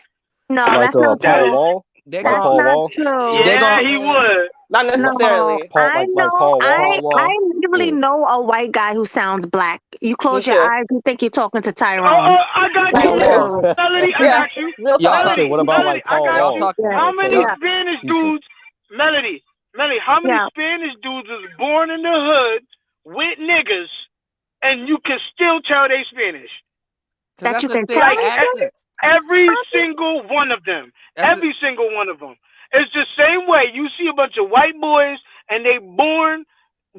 No, Like that's not That Paul true. is, Wall. They're Like That's Paul not Wall. true. yeah, he would. Not No, necessarily. I Like know. Paul Wall. Paul Wall. I literally Yeah. know a white guy who sounds black. You Me close your too. eyes, you think you're talking to Oh, Tyrone. I got Like, you. Paul Wall. literally. Melody, I Yeah, got you. real Y'all I talk. say, Melody, what about like I Paul got Y'all Wall? you. talk. Yeah, How many yeah, Spanish Keisha. dudes, Melody, how many yeah. Spanish dudes was born in the hood with niggas and you can still tell they Spanish? Because That that's you a can thick tell Like me accent. every single one of them. That's a, Every single one of them. It's the same way. You see a bunch of white boys and they born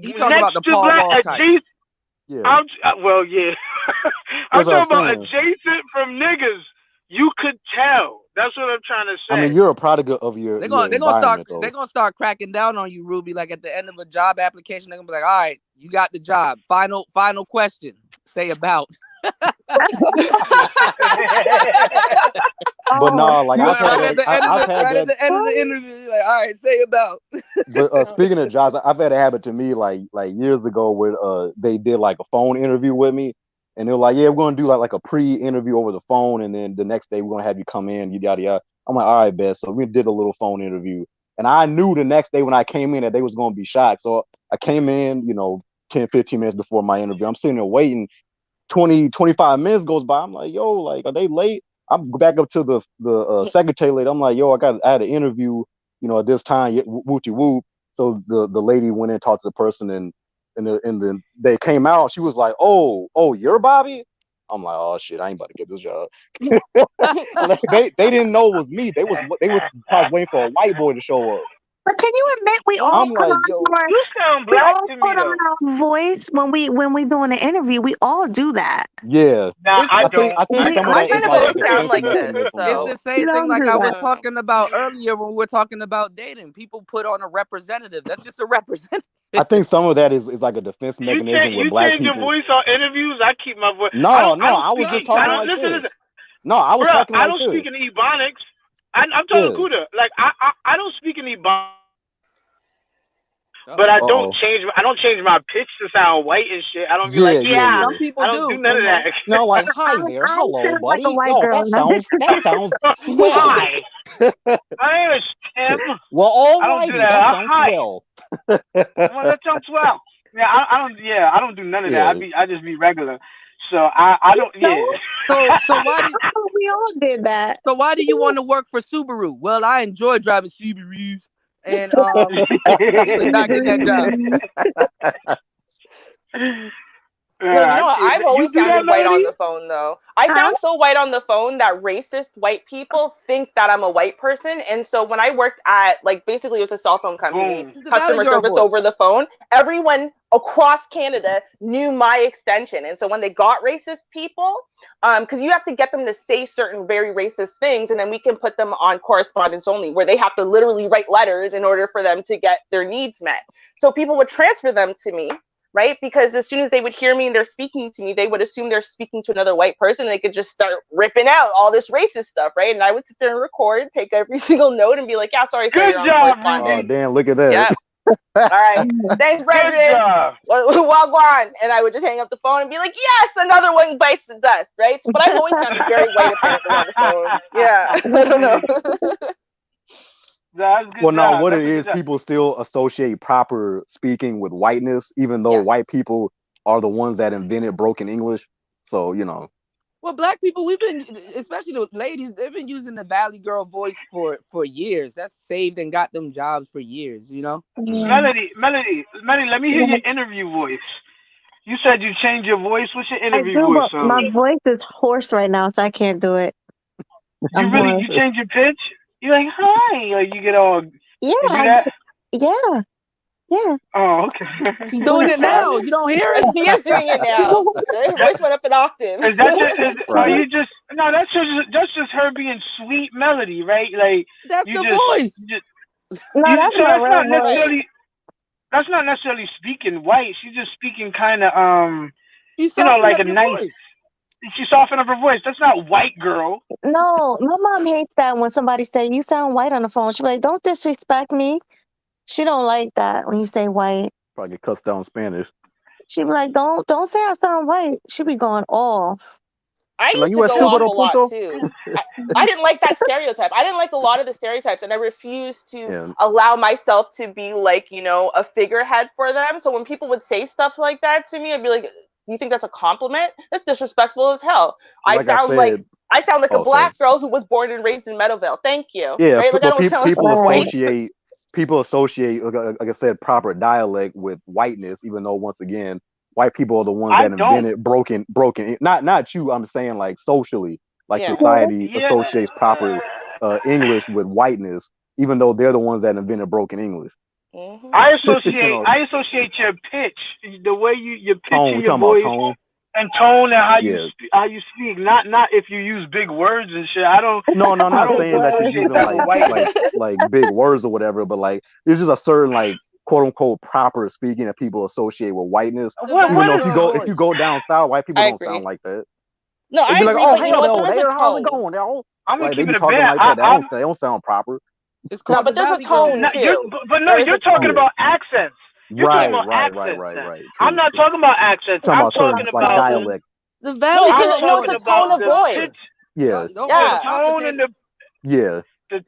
he talking next about the to Paul black Wall type. adjacent. Yeah. Well, yeah. I'm That's what I'm talking about saying. adjacent from niggas. You could tell. That's what I'm trying to I mean, say. you're a product of your They're gonna environment, though. they're gonna start cracking down on you, Ruby. Like at the end of a job application, they're gonna be like, "All right, you got the job. Final question. Say about." But no, like I've had right at the end of the interview, you're like, all right, say about. But speaking of jobs, I've had it happen to me like years ago where they did like a phone interview with me, and they were like, yeah, we're gonna do like a pre-interview over the phone, and then the next day we're gonna have you come in, yada yada. I'm like, all right, best. So we did a little phone interview, and I knew the next day when I came in that they was gonna be shocked. So I came in, 10, 15 minutes before my interview. I'm sitting there waiting. 20, 25 minutes goes by. I'm like, yo, like, are they late? I'm back up to the secretary lady. I'm like, yo, I had an interview, at this time, wooty woo. So the lady went in and talked to the person, and then they came out. She was like, oh, you're Bobby? I'm like, oh shit, I ain't about to get this job. they didn't know it was me. They was probably waiting for a white boy to show up. But can you admit we all I'm put like, on yo, our, you sound we black all to me put though. on our voice when we doing an interview? We all do that. Yeah. Nah, I think We some of that is None of like us a sound defense like this, mechanism. It's so the You same thing don't like do I was that. talking about earlier when we were talking about dating. People put on a representative. That's just a representative. I think some of that is like a defense You mechanism with black change your people. voice on interviews. I keep my voice. No, I was just talking like listen, this. listen. No, I was Bruh, talking I like don't this. speak in Ebonics. I'm talking Kuda. Like I don't speak in Ebonics. But I don't change my pitch to sound white and shit. I don't be like, yeah. Some people I don't do none of that. No, like, hi there, I hello, feel like a buddy. white Yo, girl. that sounds swell. Hi. My name is Tim. Well, all I don't do righty, that. that sounds Hi. swell. Well, that sounds swell. Yeah, I don't do none of that. I just be regular. So I don't. Yeah. So why do we all did that? So why do you want to work for Subaru? Well, I enjoy driving Subarus, and not getting that job. No, you know what? I've always do that, sounded white on Melody? the phone, though. I sound so white on the phone that racist white people think that I'm a white person. And so when I worked at, like, basically it was a cell phone company, It's the Valley customer Girl service voice. over the phone, everyone across Canada knew my extension. And so when they got racist people, because you have to get them to say certain very racist things, and then we can put them on correspondence only, where they have to literally write letters in order for them to get their needs met. So people would transfer them to me, right? Because as soon as they would hear me and they're speaking to me, they would assume they're speaking to another white person. And they could just start ripping out all this racist stuff, right? And I would sit there and record, take every single note, and be like, "Yeah, sorry, sir, you're on correspondence." Oh damn! Look at that. Yep. All right. Thanks, brethren. Well, go on. And I would just hang up the phone and be like, "Yes, another one bites the dust," right? But I've always sounded very white apparently on the phone. Yeah. I don't know. Well, no, what it is, people still associate proper speaking with whiteness, even though white people are the ones that invented broken English. So, you know. Well, black people, we've been, especially the ladies, they've been using the Valley Girl voice for years. That's saved and got them jobs for years, you know? Melody, let me hear your interview voice. You said you changed your voice. What's your interview voice? But my voice is hoarse right now, so I can't do it. You change your pitch? You're like, hi, or you get all. Yeah, you do that? Yeah. Oh, okay. She's doing it now. You don't hear it? He is doing it now. Her voice went up an octave. Is that are you just? No, that's just her being sweet Melody, right? Like that's the voice. That's not necessarily. That's not necessarily speaking white. She's just speaking kind of like a nice. Voice. She softened up her voice. That's not white girl. No, my mom hates that when somebody say you sound white on the phone. She's like, "Don't disrespect me." She don't like that when you say white. Probably get cussed down in Spanish. She be like, "Don't say I sound white." She be going off. I used to go off a lot too. I didn't like that stereotype. I didn't like a lot of the stereotypes, and I refused to allow myself to be like, a figurehead for them. So when people would say stuff like that to me, I'd be like, "Do you think that's a compliment? That's disrespectful as hell." I sound like a black girl who was born and raised in Meadowville. Thank you. Yeah, right? Like, I don't sound people associate, like I said, proper dialect with whiteness, even though once again, white people are the ones that invented broken. Not you. I'm saying like socially, like society associates proper English with whiteness, even though they're the ones that invented broken English. Mm-hmm. I associate your pitch, the way you pitch your voice, and tone, and how you speak. Not if you use big words and shit. I don't. No, I'm not saying that you're using like big words or whatever, but like there's just a certain like quote unquote proper speaking that people associate with whiteness. Even though if you go down south, white people don't sound like that. No, I agree. Like, oh, hey, how's it going? I'm gonna keep it a talking bit. like that. They don't sound proper. No, but there's a tone too. You're talking about accents. You're talking about accents. Right. I'm not talking about accents. I'm talking about like dialect. The Valley. It's a tone of voice. Yeah. The tone and the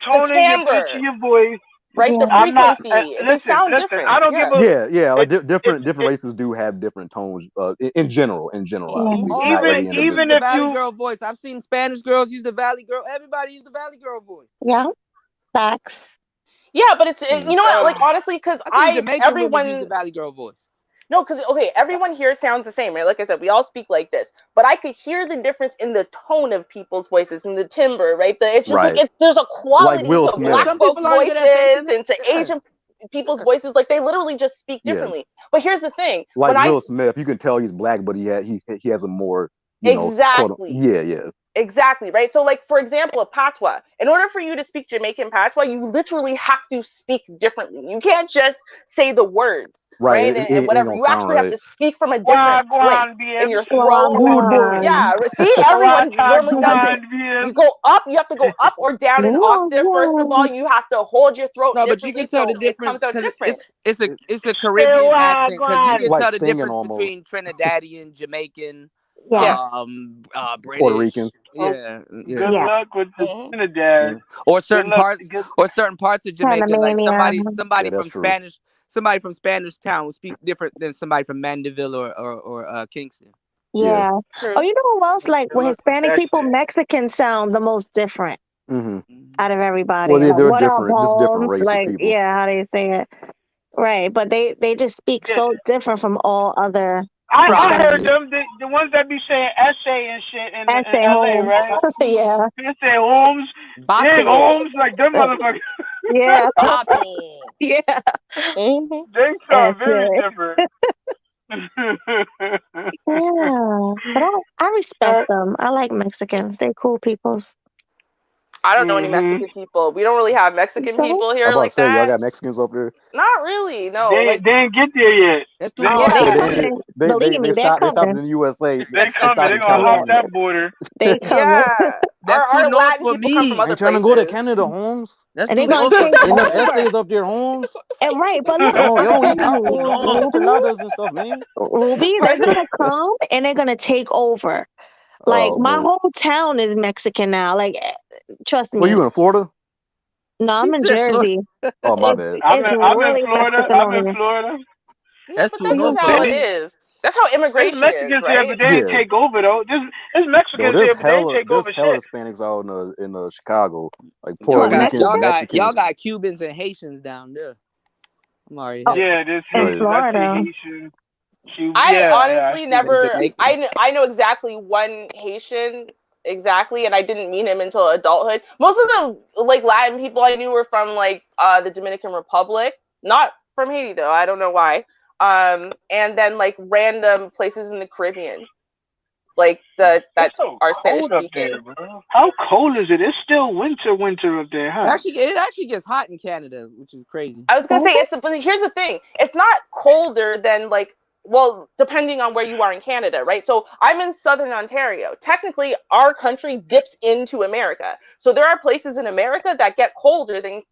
tone the and your pitch of your voice. Right, the frequency. They sound different. I don't give a. Yeah. Like different races do have different tones. In general, obviously. Even if the Valley Girl voice, I've seen Spanish girls use the Valley Girl. Everybody use the Valley Girl voice. Yeah, facts. Yeah, but it's you know what? Like honestly, because everyone use the Valley Girl voice. No, because everyone here sounds the same, right? Like I said, we all speak like this, but I could hear the difference in the tone of people's voices and the timbre, right? It's just like there's a quality to Black folks' voices and to Asian people's voices. Like they literally just speak differently. But here's the thing: like Will Smith, you can tell he's Black, but he has a more Exactly, right? So, like, for example, a patois. In order for you to speak Jamaican patois, you literally have to speak differently. You can't just say the words, right? And whatever. You actually have to speak from a different place in your throat. Yeah, see, everyone normally does it. You go up, you have to go up or down an octave. First of all, you have to hold your throat. No, but you can tell the difference because it's a Caribbean accent. Because you can tell the difference between Trinidadian, Jamaican. British, Puerto Rican. Good luck with the Trinidad. Or certain parts of Jamaica, like somebody from Spanish Town will speak different than somebody from Mandeville or Kingston. Yeah. Oh, you know who else? Like with Hispanic people, Mexicans sound the most different out of everybody. Well, they're like, different. Just different race like, of people. Yeah, how they say it. Right, but they just speak so different from all other I heard them, the ones that be saying essay and shit in LA, Holmes. right? Yeah. Essay Holmes. Yeah, Holmes, like them motherfuckers. Yeah. Yeah. They sound very different. Yeah, but I respect them. I like Mexicans. They're cool peoples. I don't know any Mexican people. We don't really have Mexican people here I'm about like to say, y'all that. got Mexicans up there. Not really. No. They ain't get there yet. That's They coming. Believe me, They they're stopped coming. in the USA. They coming. They're gonna hop that border. They coming. Yeah. Our Latin people come from I other ain't trying to places. go to Canada, Holmes. And they're gonna take Enough over. essays up there, Holmes. And right, but look, Y'all I'm don't eat telling you, tacos and enchiladas and stuff, man. Ruby, they're gonna come and they're gonna take over. Like my man. whole town is Mexican now. Like, trust me. Were you in Florida? No, I'm in Jersey. Oh, my bad. I'm in really Florida. Mexican I'm over in here. Florida. That's how it is. That's how immigration There's Mexicans is, there, right? but they ain't take over though. There's Mexicans there, but they ain't take over hella shit. Hispanics out in Chicago, like Puerto Ricans, Mexicans. Y'all got Cubans and Haitians down there. I'm already Yeah, there's Haitians. I see Haitian. I honestly never. I know exactly one Haitian exactly, and I didn't meet him until adulthood. Most of the like Latin people I knew were from like the Dominican Republic, not from Haiti though. I don't know why. And then like random places in the Caribbean, like that are Spanish speaking. How cold is it? It's still winter up there, huh? It actually gets hot in Canada, which is crazy. I was gonna say but here's the thing: it's not colder than like. Well, depending on where you are in Canada, right? So I'm in Southern Ontario. Technically, our country dips into America. So there are places in America that get colder than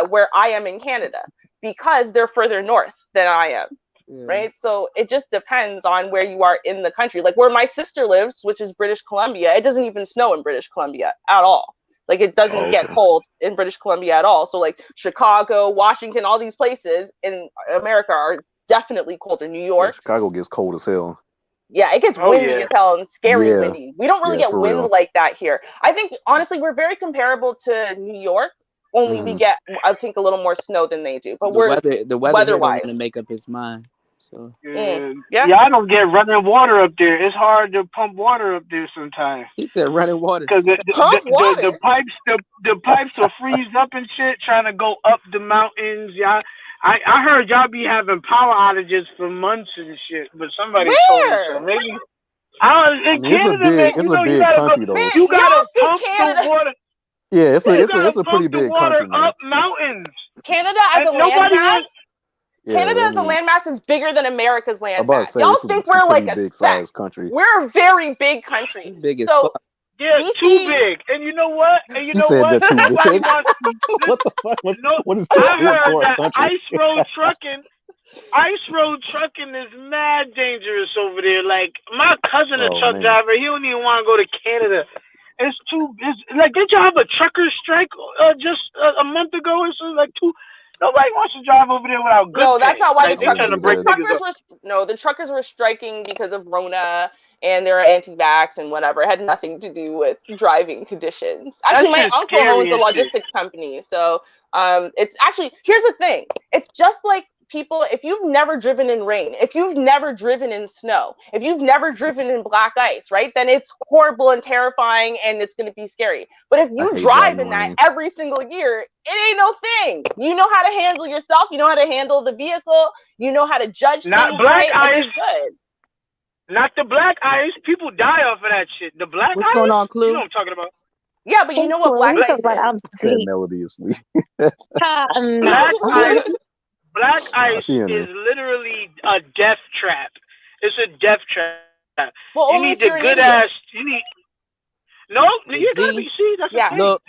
where I am in Canada because they're further north than I am, right? So it just depends on where you are in the country. Like where my sister lives, which is British Columbia, it doesn't even snow in British Columbia at all. Like it doesn't get cold in British Columbia at all. So like Chicago, Washington, all these places in America are definitely colder. New York. Yeah, Chicago gets cold as hell. Yeah, it gets windy as hell and scary Yeah. windy. We don't really get wind like that here. I think honestly we're very comparable to New York. Only we get I think a little more snow than they do. But the weather don't want to make up its mind. So yeah, I don't get running water up there. It's hard to pump water up there sometimes. He said running water. Because the pipes will freeze up and shit trying to go up the mountains. Yeah. I heard y'all be having power outages for months and shit, but somebody told me so. Maybe in Canada, man, it's a big country though. You gotta pump the water. Yeah, it's a pretty big country, man. Up mountains. Canada as a landmass. Canada as a landmass is bigger than America's landmass. Y'all think we're like a big size country. We're a very big country. Big as fuck. Yeah, too big. And you know what? What the fuck? What is I heard that ice road trucking is mad dangerous over there. Like my cousin, a truck driver, he don't even want to go to Canada. It's like, did y'all have a trucker strike just a month ago or something? Like nobody wants to drive over there without good No, that's not why like, the truckers were striking because of Rona and their anti-vax and whatever. It had nothing to do with driving conditions. Actually, my uncle owns a logistics company. So it's actually, here's the thing. It's just like people, if you've never driven in rain, if you've never driven in snow, if you've never driven in black ice, right, then it's horrible and terrifying and it's going to be scary. But if you drive in that every single year, it ain't no thing. You know how to handle yourself. You know how to handle the vehicle. You know how to judge things. Not black right, ice. Good. Not the black ice. People die off of that shit. The black ice. What's going on, Clue? You know what I'm talking about. Yeah, but you know what black ice is. Melody is sweet. Black ice is literally a death trap. It's a death trap. Well, you need the good ass. You need. No, you gotta be. See, that's the thing. Look,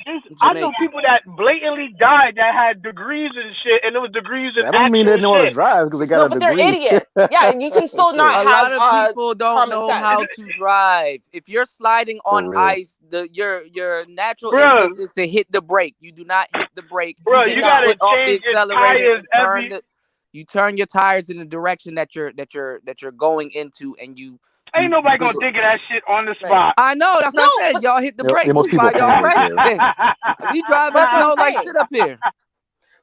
I know people that blatantly died that had degrees and shit, and it was degrees in. That don't mean they know how to drive because they got a degree. But they're idiots. Yeah, you can still not have. A lot of people don't know how to drive. If you're sliding on ice, your natural instinct is to hit the brake. You do not hit the brake. Bro, you gotta put off the change your accelerator tires and you turn your tires in the direction that you're going into, and you. Ain't nobody gonna think of that shit on the spot. I know. That's what I said. Y'all hit the brakes. Y'all crazy. We drive in snow like shit up here.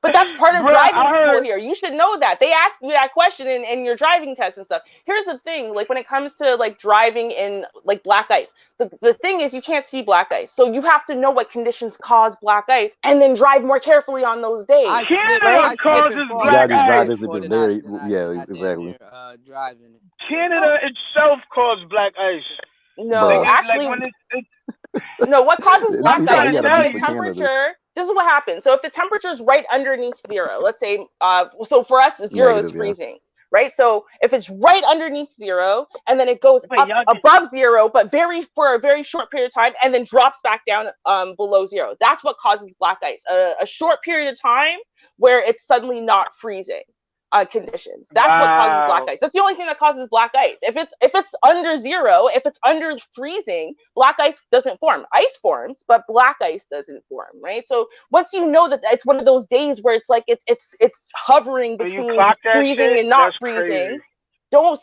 But that's part of Bruh, driving school here. You should know that. They ask you that question in your driving test and stuff. Here's the thing, like when it comes to like driving in like black ice, the thing is you can't see black ice. So you have to know what conditions cause black ice and then drive more carefully on those days. Canada causes black ice. Exactly. Driving. Canada itself caused black ice. No, actually, like when no. What causes black You gotta ice is beat when the for temperature. Canada. This is what happens. So if the temperature is right underneath zero, let's say, so for us, zero is Negative, yeah. freezing, right? So if it's right underneath zero, and then it goes up above zero, but for a very short period of time, and then drops back down below zero, that's what causes black ice. A short period of time where it's suddenly not freezing. Conditions. That's what causes black ice. That's the only thing that causes black ice. If it's under zero, if it's under freezing, black ice doesn't form. Ice forms, but black ice doesn't form, right? So once you know that it's one of those days where it's like it's hovering between freezing and not freezing. No,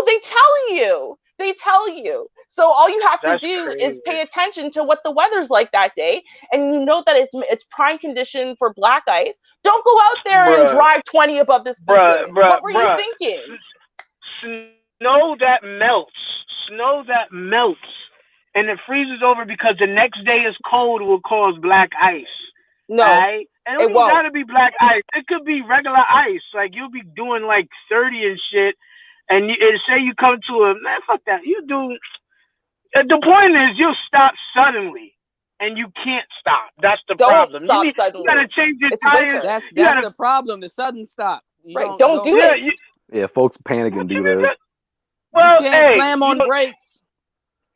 they tell you. They tell you. So all you have to do is pay attention to what the weather's like that day, and you know that it's prime condition for black ice. Don't go out there and drive 20 above the speed limit. What were you thinking? Snow that melts, and it freezes over because the next day is cold will cause black ice. No, right? And it don't gotta be black ice. It could be regular ice. Like you'll be doing like 30 and shit. And say you come to a man, fuck that. You do. The point is, you'll stop suddenly, and you can't stop. That's the problem. Stop you suddenly. gotta change your tires. That's the problem. The sudden stop. Right. Don't do it. Yeah, folks panic and do that. Well, you can't slam on brakes.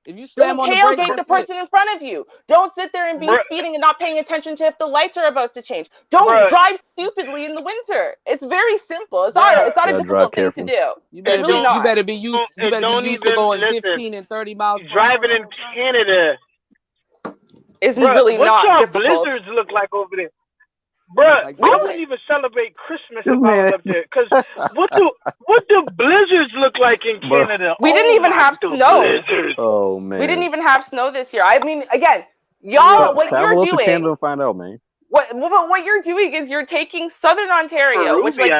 If you slam on the brakes, tailgate the person in front of you. Don't sit there and be speeding and not paying attention to if the lights are about to change. Don't drive stupidly in the winter. It's very simple. It's not a difficult thing to do. You better be used to going 15 and 30 miles per hour. Driving in Canada is really not difficult. What blizzards look like over there? Bruh, I wouldn't even celebrate Christmas if I was up there. Because what do blizzards look like in Canada? We didn't even have snow. Blizzards. Oh man, we didn't even have snow this year. I mean, again, y'all, what you're doing? To Canada and find out, man. What you're doing is you're taking Southern Ontario, which like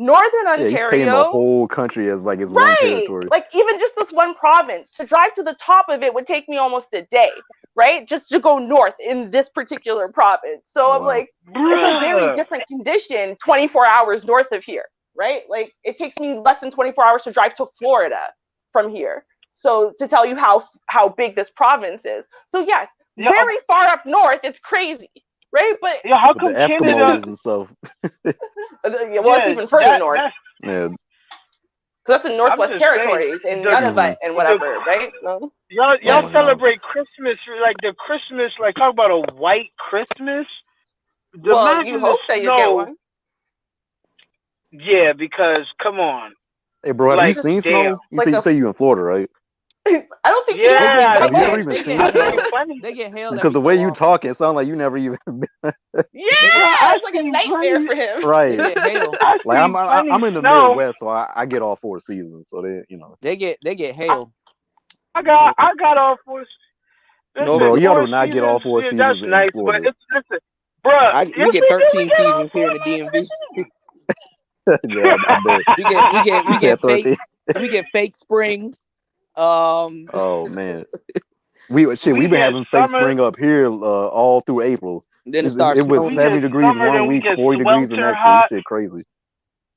Northern Ontario. Yeah, he's paying the whole country as like his one territory. Like even just this one province, to drive to the top of it would take me almost a day, right? Just to go north in this particular province. So I'm like, it's a very different condition 24 hours north of here, right? Like it takes me less than 24 hours to drive to Florida from here. So to tell you how big this province is. So yes, very far up north, it's crazy. Right, but how come the Eskimos Canada and stuff? It's even further north. Yeah, so that's in Northwest Territories in Nunavut and whatever, right? So, y'all celebrate Christmas like the Christmas, like talk about a white Christmas. Well, you hope that you get one. Yeah, because come on. Hey, bro, have you seen snow? You say you in Florida, right? I don't think they get hail because the way you talk, it sounds like you never even been. It's like a nightmare for him. Right. Like I'm in the Midwest, so I get all 4 seasons. So they get hail. I got all 4. No, bro, you ought to not get all 4 seasons. That's nice, but listen, bro. We get 13 seasons here in the DMV. Yeah, I bet. We get fake spring. Oh man, we've been having fake spring up here all through April. Then it starts. It was 70 degrees one week, 40 degrees the next week. Shit, crazy.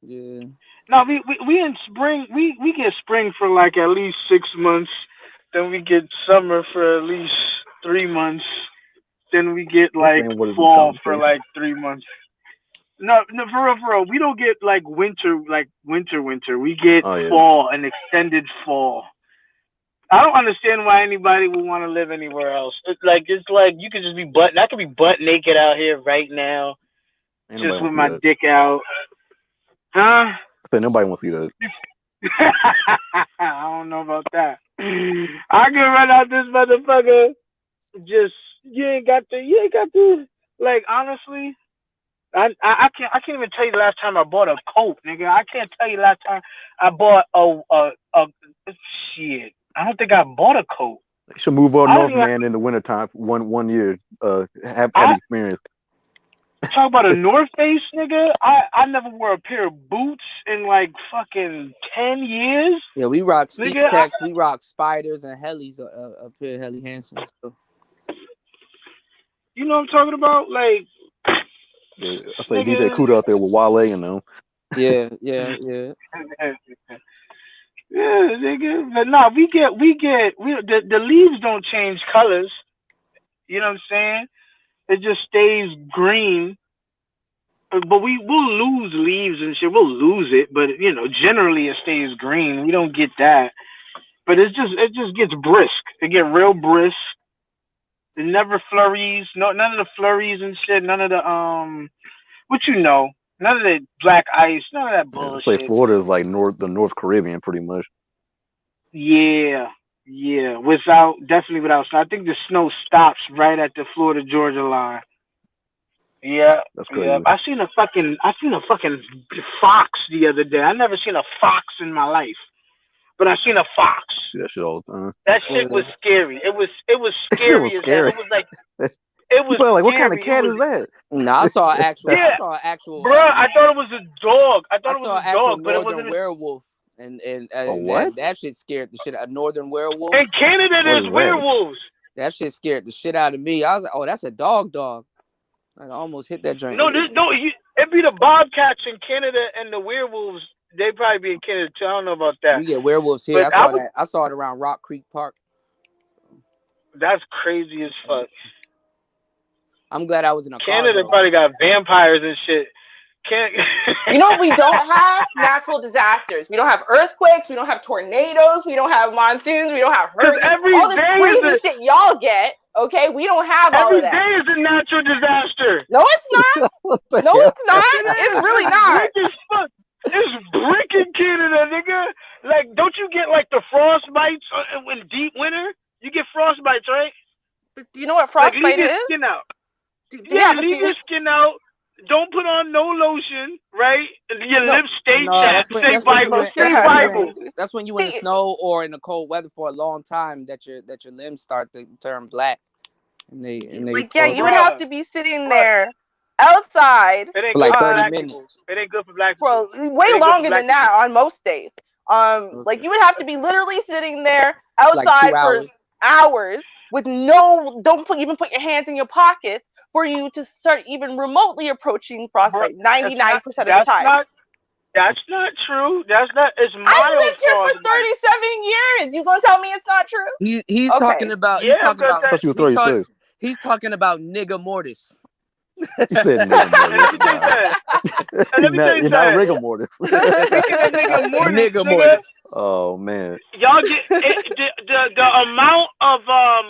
Yeah. No, we in spring. We get spring for like at least 6 months. Then we get summer for at least 3 months. Then we get like fall for like 3 months. No, for real. We don't get like winter. We get fall, an extended fall. I don't understand why anybody would want to live anywhere else. It's like you could just be I could be butt naked out here right now, just with my dick out. Huh? I said nobody wants to see that. I don't know about that. I can run out this motherfucker. Just you ain't got to. Like honestly, I can't even tell you the last time I bought a coat, nigga. I can't tell you the last time I bought a shit. I don't think I bought a coat. You should move up north, man, in the wintertime. One year, have experience. Talk about a North Face, nigga. I never wore a pair of boots in like fucking 10 years. Yeah, we rock sneak Nigga, tracks. We rock spiders and helis up here, Heli Hansen. So. You know what I'm talking about? Like, yeah, I say DJ Kuda out there with Wale and them. Yeah. Yeah, nigga. But nah, the leaves don't change colors. You know what I'm saying? It just stays green. But we'll lose leaves and shit. We'll lose it, but you know, generally it stays green. We don't get that. But it just gets brisk. It get real brisk. It never flurries. No, none of the flurries and shit. None of the what you know. None of the black ice. None of that Yeah, bullshit. say Florida is like the North Caribbean, pretty much. Yeah. Definitely without snow. I think the snow stops right at the Florida Georgia line. Yeah, That's crazy. yeah. I seen a fucking fox the other day. I never seen a fox in my life, but I seen a fox. See that shit all the time. That shit was scary. It was scary as hell. It was like like, what kind of cat is that? No, I saw an actual. Yeah. I saw an actual. Bro, I thought it was a dog. I thought it was a dog, but it northern wasn't. Werewolf, and what? That shit scared the shit out of northern werewolf. In Canada, there's werewolves. That shit scared the shit out of me. I was like, oh, that's a dog. I almost hit that joint. No, it'd be the bobcats in Canada and the werewolves. They probably be in Canada too. I don't know about that. We get werewolves here. I saw it around Rock Creek Park. That's crazy as fuck. I'm glad I was in a Canada car, probably got vampires and shit. You know what we don't have? Natural disasters. We don't have earthquakes. We don't have tornadoes. We don't have monsoons. We don't have hurricanes. All this crazy shit y'all get. Okay, we don't have all of that. Every day is a natural disaster. No, it's not. No, it's not. It's really not. It's brick in Canada, nigga. Like, don't you get like the frostbites in deep winter? You get frostbites, right? Do you know what frostbite leave is? Your skin out. Leave your skin out. Don't put on no lotion, right? Your lips stay chapped. Stay vital. That's when you in the snow or in the cold weather for a long time that your limbs start to turn black. And they you would have to be sitting there outside for like 30 minutes. It ain't good for black people. Way longer than that on most days. Like you would have to be literally sitting there outside for hours with don't even put your hands in your pockets for you to start even remotely approaching frostbite 99% of the time. That's not true. It's mild. I lived here for 37 years. You gonna tell me it's not true? He's talking about. He's talking about. He's talking about nigga mortis. You said nigga mortis. You're not rigor mortis. Nigga mortis. Oh man. Y'all get the amount of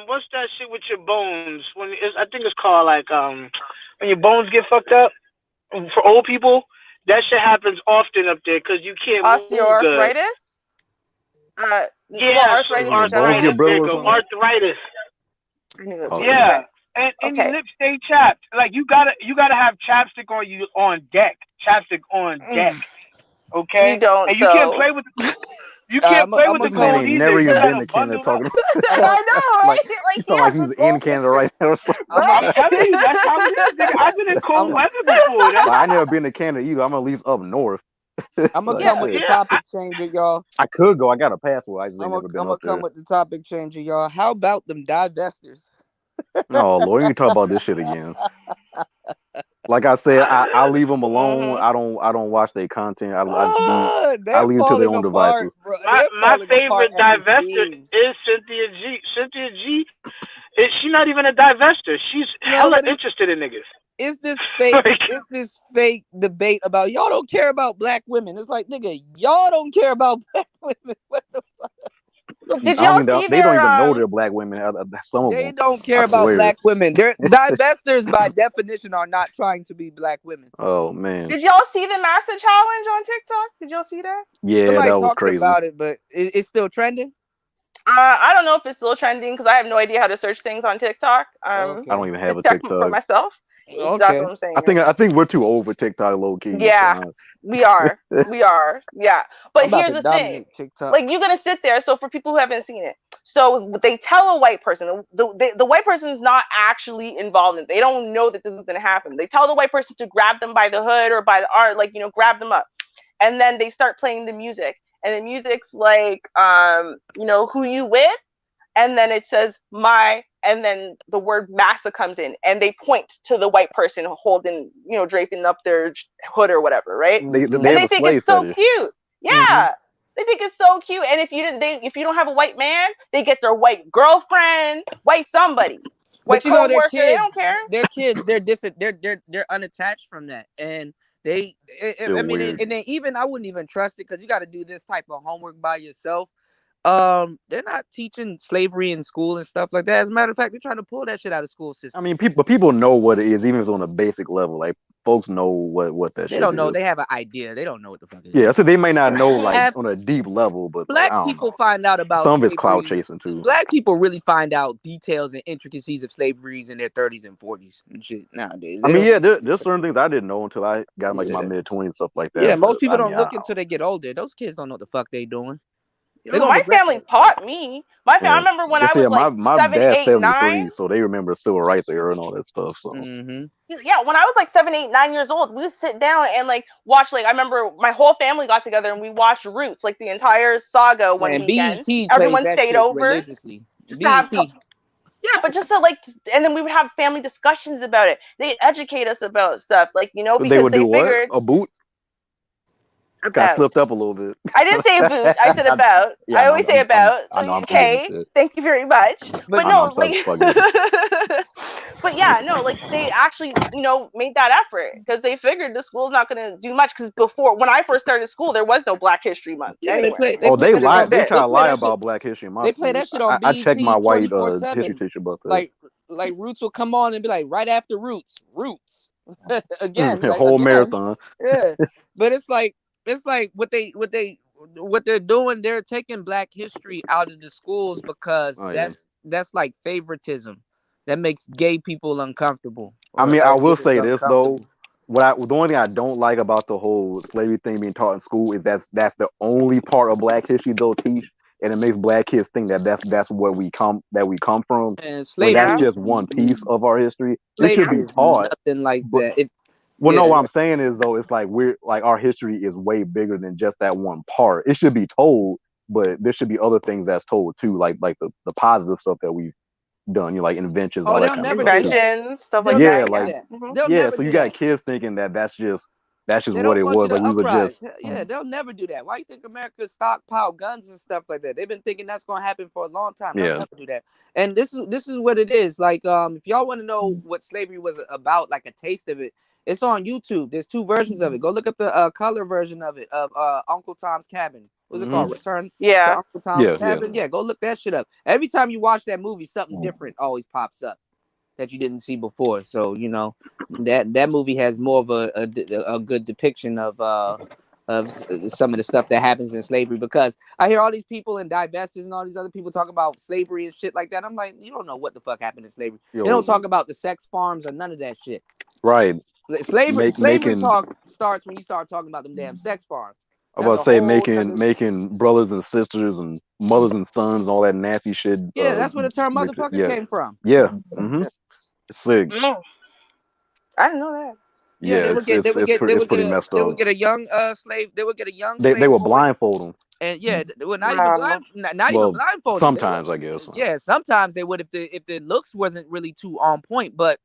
what's that shit with your bones? I think it's called like when your bones get fucked up for old people. That shit happens often up there because you can't move osteoarthritis. Arthritis. Yeah. And your lips stay chapped. Like you gotta have chapstick on deck. Chapstick on deck. Okay. You don't. And you can't play with. You can't play with the cold either. Never even been to Canada talking. I know, right? He sound like he's in Canada right now or something. I'm telling you, that's how it is. I've been in cold weather before. I never been to Canada either. I'm at least up north. I'm gonna come with the topic changer, y'all. I could go. I got a passport. I just I'm never been gonna up there. come with the topic changer, y'all. How about them divestors? No, Lord, you can talk about this shit again. Like I said, I leave them alone. I don't watch their content. I leave it to their own devices. My favorite divester is Cynthia G. Cynthia G. She's not even a divester. She's hella interested in niggas. Is this fake? Is this fake debate about y'all don't care about black women? It's like, nigga, y'all don't care about black women. What the fuck? Did y'all see they don't even know they're black women. Some of them. They don't care about black women. They're divestors by definition are not trying to be black women. Oh man! Did y'all see the massive challenge on TikTok? Did y'all see that? Yeah, somebody that was talked crazy. About it, but it's still trending. I don't know if it's still trending because I have no idea how to search things on TikTok. I don't even have a check TikTok for myself. That's what I'm saying. I think we're too old for TikTok, low key. Yeah, we are. Yeah. But here's the thing. TikTok. Like, you're gonna sit there. So for people who haven't seen it, so they tell a white person, the white person is not actually involved in it. They don't know that this is gonna happen. They tell the white person to grab them by the hood or by the arm, like, grab them up, and then they start playing the music, and the music's like, who you with, and then it says and then the word massa comes in, and they point to the white person holding, draping up their hood or whatever, right? They and they think it's so cute. Yeah. Mm-hmm. They think it's so cute. And if you don't have a white man, they get their white girlfriend, white somebody, white but their coworker. kids, they don't care. Their kids, they're unattached from that, and I mean, and then even I wouldn't even trust it, because you got to do this type of homework by yourself. They're not teaching slavery in school and stuff like that. As a matter of fact, they're trying to pull that shit out of school system. I mean, people know what it is, even if it's on a basic level. Like, folks know what that shit is. They don't know. They have an idea. They don't know what the fuck it is. Yeah, so they may not know, like, on a deep level, but black people find out about some of it's cloud chasing too. Black people really find out details and intricacies of slaveries in their 30s and 40s and shit nowadays. I mean, yeah, there's certain things I didn't know until I got like my mid-20s, stuff like that. Yeah, most people don't look until they get older. Those kids don't know what the fuck they doing. My family taught me. I remember when I was like my 7, dad's 8, 73, 9. so they remember civil rights era and all that stuff. So Yeah, when I was like 7, 8, 9 years old, we would sit down and like watch. Like, I remember my whole family got together and we watched Roots, like the entire saga one weekend. Everyone stayed over just to have. But just to and then we would have family discussions about it. They'd educate us about stuff, like, because they would do figured what? A boot? I got slipped up a little bit. I didn't say about. I said about. I always say about. Okay, thank you very much. But no, but yeah, no, like, they actually, made that effort, because they figured the school's not going to do much. Because before, when I first started school, there was no Black History Month. Yeah, they lied. They try to lie about Black History Month. They play that shit on BET. I checked my white history teacher about that. Like Roots will come on and be like, right after Roots again, whole marathon. Yeah, but it's like what they're doing. They're taking Black history out of the schools because that's like favoritism. That makes gay people uncomfortable. I mean, I will say this though. The only thing I don't like about the whole slavery thing being taught in school is that's the only part of Black history they'll teach, and it makes Black kids think that's where we come from. And slavery, that's just one piece of our history. It should be taught. Nothing like that. No, what I'm saying is though, it's like our history is way bigger than just that one part. It should be told, but there should be other things that's told too, like the positive stuff that we've done, like inventions, all that kind of stuff like that. So you got kids thinking that's just what it was. Like, we were just they'll never do that. Why do you think America stockpile guns and stuff like that? They've been thinking that's going to happen for a long time. They'll never do that. And this is what it is. Like, if y'all want to know what slavery was about, like a taste of it, it's on YouTube. There's 2 versions of it. Go look up the color version of it, of Uncle Tom's Cabin. What's it called? Return to Uncle Tom's Cabin. Yeah, go look that shit up. Every time you watch that movie, something different always pops up that you didn't see before. So, that movie has more of a good depiction of some of the stuff that happens in slavery, because I hear all these people and divestors and all these other people talk about slavery and shit like that. I'm like, you don't know what the fuck happened in slavery. They don't talk about the sex farms or none of that shit. Right. Slavery talk starts when you start talking about them damn sex farms. I was about to say making brothers and sisters and mothers and sons and all that nasty shit. Yeah, that's where the term motherfucker came from. Yeah. Mm-hmm. It's sick. I didn't know that. Yeah, it's pretty messed up. They would get a young slave. They would get a young. They would blindfold them. And not even blindfold. Sometimes I guess. Yeah, sometimes they would if the looks wasn't really too on point, but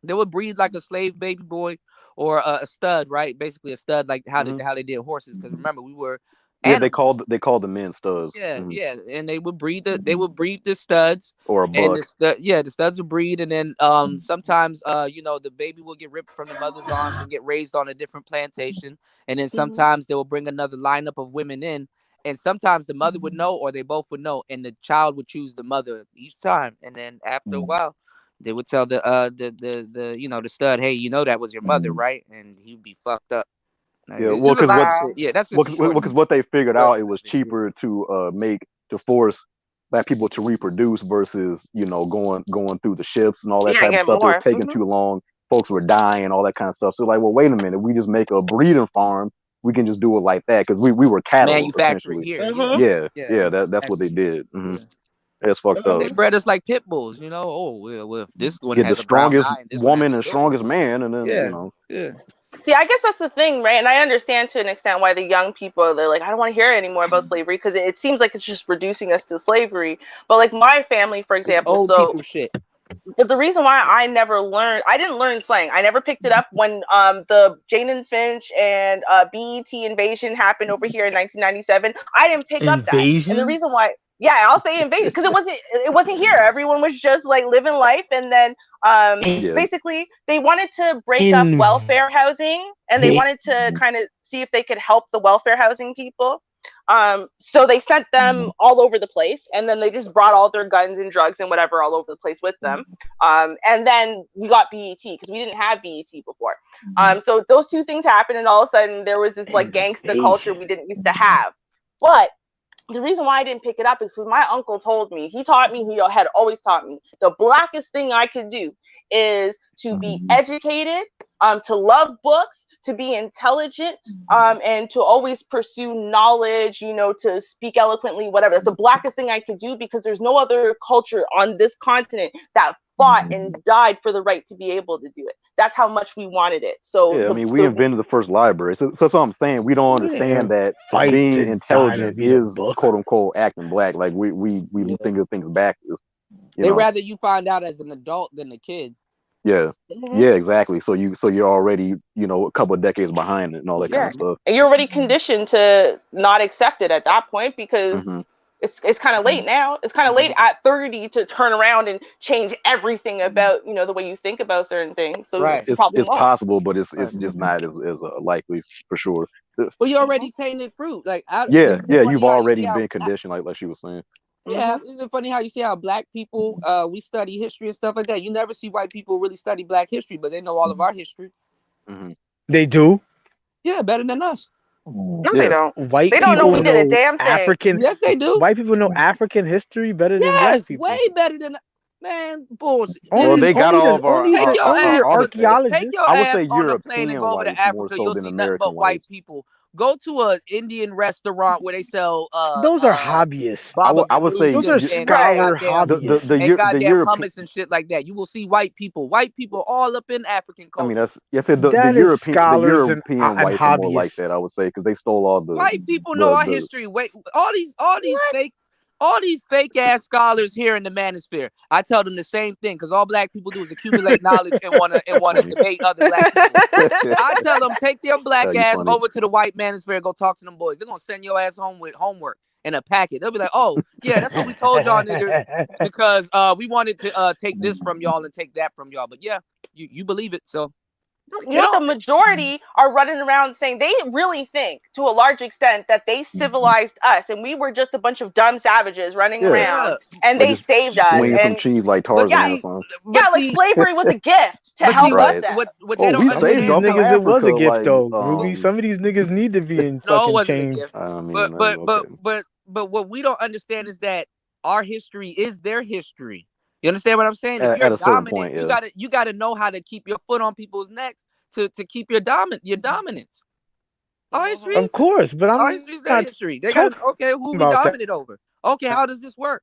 they would breed like a slave baby boy or a stud, right? Basically a stud, like how they did horses. Because remember, we were. Yeah, they called the men studs. Yeah, and they would breed the studs or a buck. And the studs would breed, and then sometimes the baby will get ripped from the mother's arms and get raised on a different plantation, and then sometimes they will bring another lineup of women in, and sometimes the mother would know or they both would know, and the child would choose the mother each time, and then after a while, they would tell the stud, hey, that was your mother, right? And he'd be fucked up. That's because what they figured out, it was cheaper to force Black people to reproduce versus going through the ships and all that type of stuff. It was taking too long, folks were dying and all that kind of stuff. So like, well, wait a minute, we just make a breeding farm. We can just do it like that because we were cattle Manufacturing essentially. here. Yeah, that's what they did. Mm-hmm. It's fucked up. They bred us like pit bulls, you know. Oh, well, if this one Get has the a brown strongest eye and this one woman has a and silver strongest one. man, and then you know. Yeah. See, I guess that's the thing, right? And I understand to an extent why the young people, they're like, I don't want to hear anymore about slavery because it seems like it's just reducing us to slavery. But like my family, for example, Old so people shit. but the reason why I didn't learn slang. I never picked it up when the Jane and Finch and BET invasion happened over here in 1997. I didn't pick up that. And the reason why, yeah, I'll say invasion because it wasn't here. Everyone was just like living life, and then basically they wanted to break up welfare housing, and they wanted to kind of see if they could help the welfare housing people. So they sent them all over the place, and then they just brought all their guns and drugs and whatever all over the place with them. And then we got BET because we didn't have BET before. So those two things happened, and all of a sudden there was this like gangsta culture we didn't used to have. But the reason why I didn't pick it up is because my uncle told me, he had always taught me, the blackest thing I could do is to be educated, to love books, to be intelligent, and to always pursue knowledge, you know, to speak eloquently, whatever. That's the blackest thing I could do because there's no other culture on this continent that fought and died for the right to be able to do it. That's how much we wanted it. So yeah, I mean, we invented the first library. So that's what I'm saying. We don't understand that being intelligent is quote unquote acting black. Like we think of things backwards. They rather you find out as an adult than a kid. Yeah. Yeah, exactly. So you're already, you know, a couple of decades behind it and all that kind of stuff. And you're already conditioned to not accept it at that point because it's kind of late now. It's kind of late at 30 to turn around and change everything about, you know, the way you think about certain things. So it's possible, but it's just not as likely for sure. Well, you already tainted fruit. Like you've already been conditioned, like she was saying. Yeah, isn't it funny how you see how black people we study history and stuff like that? You never see white people really study black history, but they know all of our history. They do. Yeah, better than us. No, they don't. White they don't know we did a damn thing. African. Yes, they do. White people know African history better than black people. Way better than man. Bullshit. Well, they got all of our archaeologists. Take your ass on the plane and go over to Africa. You'll see nothing but white people. Go to an Indian restaurant where they sell. Those are hobbyists. I would say those are scholar hobbyists. The European hummus and shit like that. You will see white people all up in African culture. I mean, the European whites are more like that. I would say because they stole all the white people know our history. Wait, all these fake ass scholars here in the manosphere. I tell them the same thing because all black people do is accumulate knowledge and want to debate other black people. I tell them take their black ass over to the white manosphere and go talk to them boys. They're gonna send your ass home with homework and a packet. They'll be like, oh yeah, that's what we told y'all niggas because we wanted to take this from y'all and take that from y'all. But yeah, you believe it, so. You know, the majority are running around saying they really think, to a large extent, that they civilized us, and we were just a bunch of dumb savages running around, and they saved us. Swinging from cheese like Tarzan or something. Yeah, like slavery was a gift to help us out. What they don't understand, these niggas, it was a gift though, Ruby. Some of these niggas need to be in fucking chains. But what we don't understand is that our history is their history. You understand what I'm saying? If you're dominant, you gotta know how to keep your foot on people's necks to keep your dominance. Our history, of course, but our history is their history. They got who we dominant over. Okay, how does this work?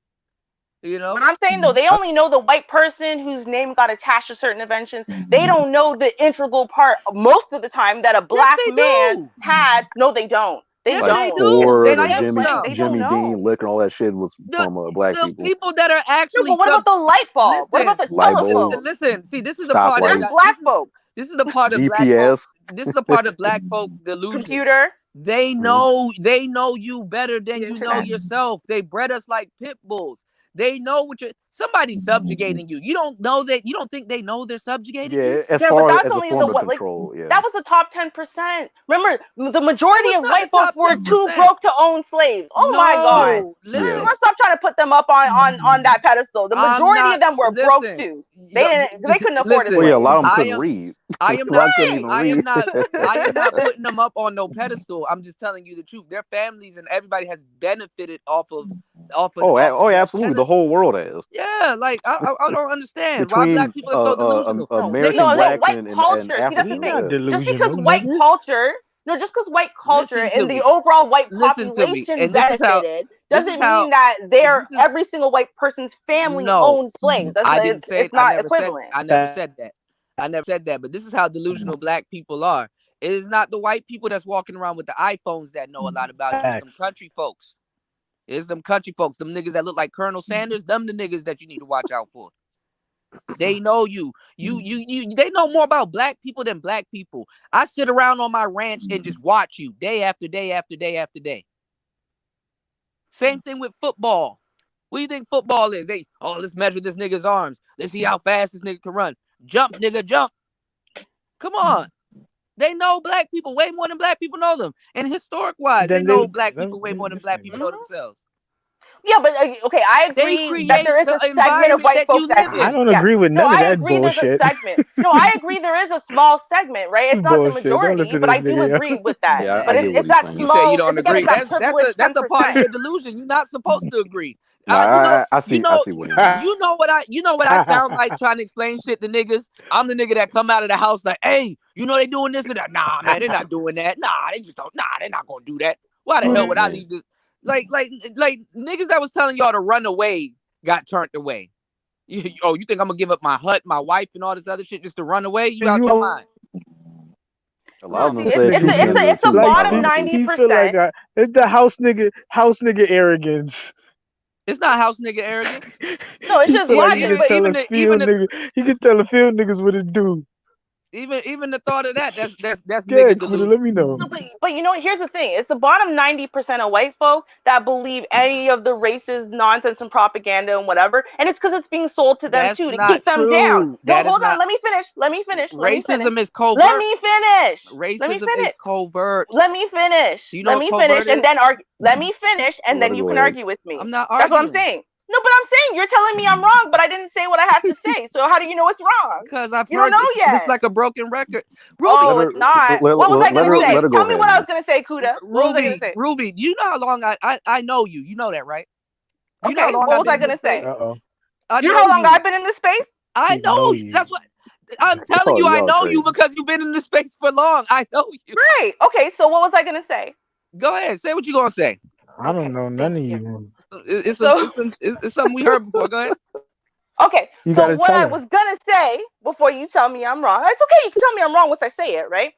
You know, but I'm saying though, they only know the white person whose name got attached to certain inventions. They don't know the integral part most of the time that a black man had. No, they don't. They don't. Ford or Jimmy Dean, Lick, and all that shit was from black people. The people that are actually. But what about the light bulb? What about the telephone? Listen, see, this is the part of black folk. This is the part of black folk. This is the part of black folk delusion. Computer. They know you better than you know yourself. They bred us like pit bulls. They know what somebody's subjugating you. You don't know that. You don't think they know they're subjugating you? As far as a form of control. That was the top 10%. Remember, the majority of white folks were too broke to own slaves. Oh my God! Listen, let's stop trying to put them up on that pedestal. The majority of them were broke too. They couldn't afford it. Well, yeah, a lot of them couldn't read. I am not putting them up on no pedestal. I'm just telling you the truth. Their families and everybody has benefited off of off of absolutely. The whole world has. Yeah, like I don't understand why Between black people are so delusional. American blacks white and culture. See, that's the Africans. thing. Just because white culture, just because white culture and the me. overall white Listen to me. population And this benefited doesn't how- mean that every single white person's family owns slaves. It's not equivalent. I never said that. I never said that. But this is how delusional black people are. It is not the white people that's walking around with the iPhones that know a lot about you. It's them country folks. It's them country folks. Them niggas that look like Colonel Sanders. Them the niggas that you need to watch out for. They know you. They know more about black people than black people. I sit around on my ranch and just watch you day after day after day after day. Same thing with football. What do you think football is? Let's measure this nigga's arms. Let's see how fast this nigga can run. Jump, nigga, jump. Come on. They know black people way more than black people know them. And historic wise, they know black people way more than black people know themselves. Yeah, but okay, I agree that there is a segment of white folks that do. I don't agree with none of that bullshit. There's a segment. No, I agree there is a small segment, right? It's not the majority, but I do agree with that. Yeah, but it's that small. You say you don't agree. That's a part of your delusion. You're not supposed to agree. I see what you mean. You know what I sound like trying to explain shit to niggas? I'm the nigga that come out of the house like, hey, you know they doing this and that. Nah, man, they're not doing that. Nah, they're not gonna do that. Why the hell would I leave this? Like niggas that was telling y'all to run away got turned away. You think I'm gonna give up my hut, my wife, and all this other shit just to run away? You out your mind. It's the bottom 90%. It's the house nigga arrogance. It's not house nigga arrogance. No, it's just logic. He can tell a field niggas what it do. Even the thought of that's nigga delusion. Let me know. No, but here's the thing: it's the bottom 90% of white folk that believe any of the racist nonsense and propaganda and whatever, and it's because it's being sold to them too to keep them down. No, hold on. Let me finish. Racism is covert. Let me finish. Racism is covert. Let me finish. You know let me finish, and then argue. Let me finish, and then you can argue with me. I'm not arguing. That's what I'm saying. No, but I'm saying you're telling me I'm wrong, but I didn't say what I had to say. So how do you know it's wrong? Because I've you heard don't know yet. It's like a broken record. Ruby, it's not. What was I going to say? Tell me what I was going to say, Kuda. What was I going to say? Ruby, you know how long I know you. You know that, right? You know how long what was I going to say? Uh-oh. You know how long I've been in this space? I know you. That's what I'm telling you. I know you because you've been in this space for long. I know you. Right. Okay. So what was I going to say? Go ahead. Say what you're going to say. I don't know none of you. It's something we heard before. Go ahead. Okay. So what I was gonna say before you tell me I'm wrong, it's okay. You can tell me I'm wrong once I say it, right?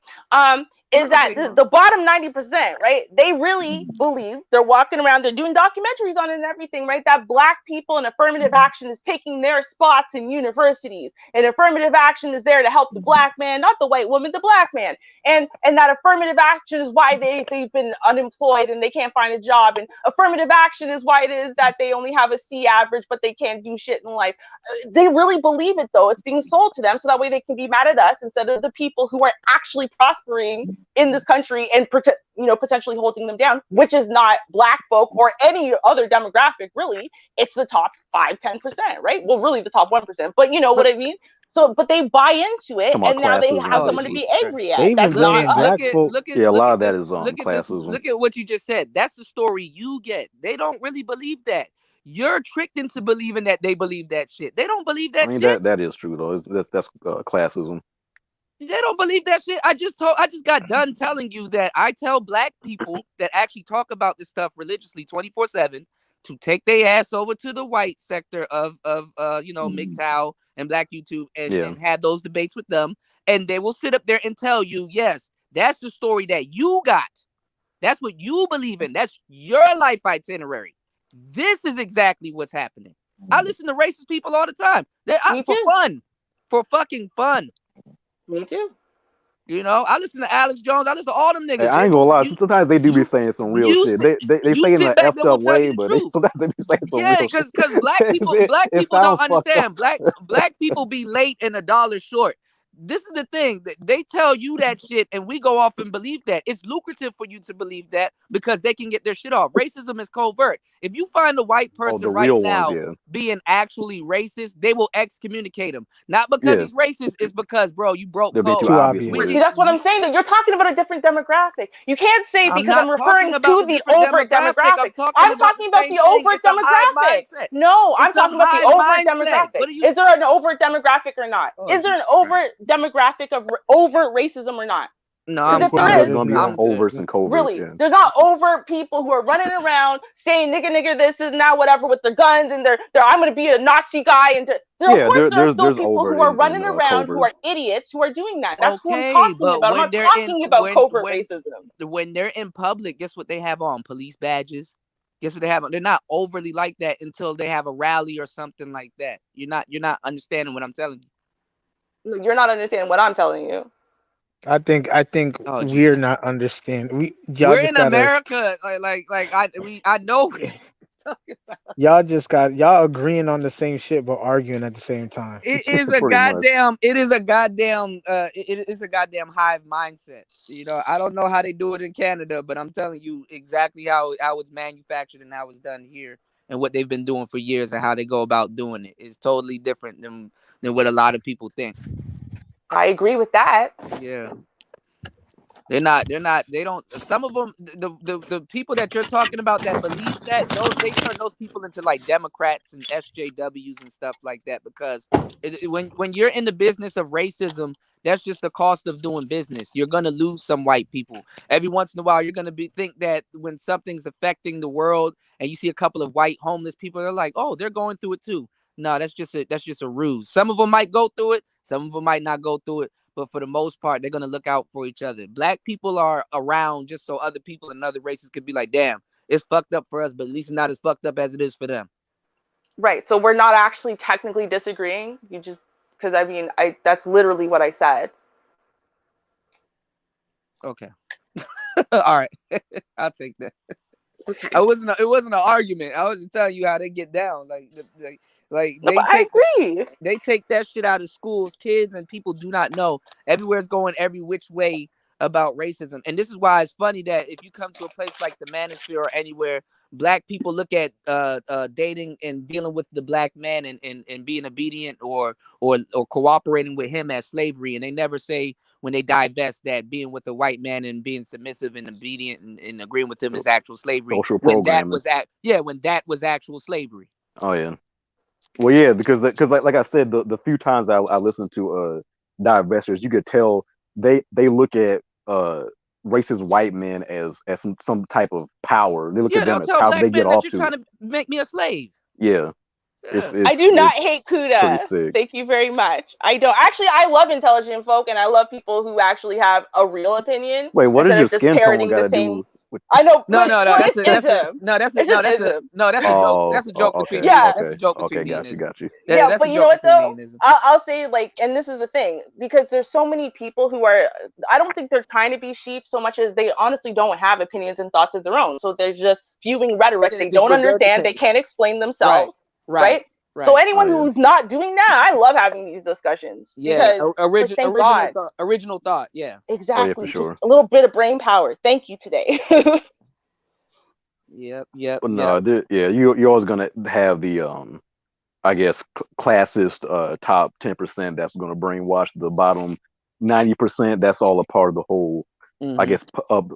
Is that the bottom 90%, right? They really believe they're walking around, they're doing documentaries on it and everything, right? That black people and affirmative action is taking their spots in universities, and affirmative action is there to help the black man, not the white woman, the black man. And that affirmative action is why they've been unemployed and they can't find a job. And affirmative action is why it is that they only have a C average, but they can't do shit in life. They really believe it though. It's being sold to them so that way they can be mad at us instead of the people who are actually prospering in this country and potentially holding them down, which is not black folk or any other demographic. Really, it's the top 5-10%, right? Well, really the top 1%, but you know what I mean. So, but they buy into it, and now they have someone to be angry at. That's not us. A lot of that is classism. Look at what you just said. That's the story you get. They don't really believe that. You're tricked into believing that they believe that shit. They don't believe that shit. That is true though. That's classism. They don't believe that shit. I just got done telling you that I tell black people that actually talk about this stuff religiously 24/7 to take their ass over to the white sector of MGTOW and Black YouTube and have those debates with them, and they will sit up there and tell you, yes, that's the story that you got. That's what you believe in. That's your life itinerary. This is exactly what's happening. I listen to racist people all the time. For fun. For fucking fun. Me too. You know, I listen to Alex Jones. I listen to all them niggas. Hey, I ain't gonna lie. Sometimes they do be saying some real shit. They say in an effed up way, but sometimes they be saying some real shit. Yeah, because black people don't understand. Black people be late and $1 short. this is the thing. They tell you that shit and we go off and believe that. It's lucrative for you to believe that because they can get their shit off. Racism is covert. If you find a white person right now being actually racist, they will excommunicate him. Not because he's racist, it's because, bro, you broke code. Too obvious. See, that's what I'm saying. That you're talking about a different demographic. You can't say because I'm referring to the overt demographic. I'm talking about the overt democratic. No, I'm talking about the overt demographic. Is there an overt demographic or not? Is there an overt demographic of overt racism or not? No, if there is, there's gonna be overs and coverts. Really, there's not overt people who are running around saying nigger, this and that, whatever, with their guns and they're I'm gonna be a Nazi guy. And of course, there's still people who are running around who are idiots who are doing that. That's what I'm talking about. I'm not talking about covert racism. When they're in public, guess what they have on? Police badges. Guess what they have on? They're not overly like that until they have a rally or something like that. You're not understanding what I'm telling you. You're not understanding what I'm telling you. I think we're not understanding. We're in America. I know. Y'all agreeing on the same shit but arguing at the same time. It is a goddamn hive mindset. You know, I don't know how they do it in Canada, but I'm telling you exactly how it's manufactured and how it's done here and what they've been doing for years and how they go about doing it is totally different than what a lot of people think. I agree with that. Yeah. They don't. Some of them, the people that you're talking about that believe that, they turn those people into like Democrats and SJWs and stuff like that because when you're in the business of racism, that's just the cost of doing business. You're gonna lose some white people every once in a while. You're gonna think that when something's affecting the world and you see a couple of white homeless people, they're like, oh, they're going through it too. No, that's just a ruse. Some of them might go through it. Some of them might not go through it. But for the most part, they're going to look out for each other. Black people are around just so other people and other races could be like, damn, it's fucked up for us, but at least not as fucked up as it is for them. Right. So we're not actually technically disagreeing. You just, because I mean, that's literally what I said. Okay. All right. I'll take that. Okay. It wasn't an argument. I was just telling you how they get down. I agree. They take that shit out of schools. Kids and people do not know. Everywhere's going every which way about racism. And this is why it's funny that if you come to a place like the Manosphere or anywhere, Black people look at dating and dealing with the Black man and being obedient or cooperating with him as slavery. And they never say when they divest that being with a white man and being submissive and obedient and agreeing with him is actual slavery. When that was actual slavery. Oh yeah. Well, yeah, because like I said, the few times I listened to divestors, you could tell they look at racist white men as some type of power. They look at them as how they get off to. You're trying to make me a slave. Yeah. I do not hate Kuda. Thank you very much. I don't actually. I love intelligent folk, and I love people who actually have a real opinion. Wait, what is your skin tone got to do? I know. That's a joke between that's a joke between got you. Yeah, but you know what though? I'll say and this is the thing, because there's so many people who are. I don't think they're trying to be sheep so much as they honestly don't have opinions and thoughts of their own. So they're just spewing rhetoric. They don't understand. They can't explain themselves. Right. So anyone who's not doing that, I love having these discussions. Yeah, original thought. Yeah, exactly. Oh, yeah, for sure. Just a little bit of brain power. Thank you today. Yep. But no, you're always gonna have the I guess classist top 10% that's gonna brainwash the bottom 90%. That's all a part of the whole, I guess,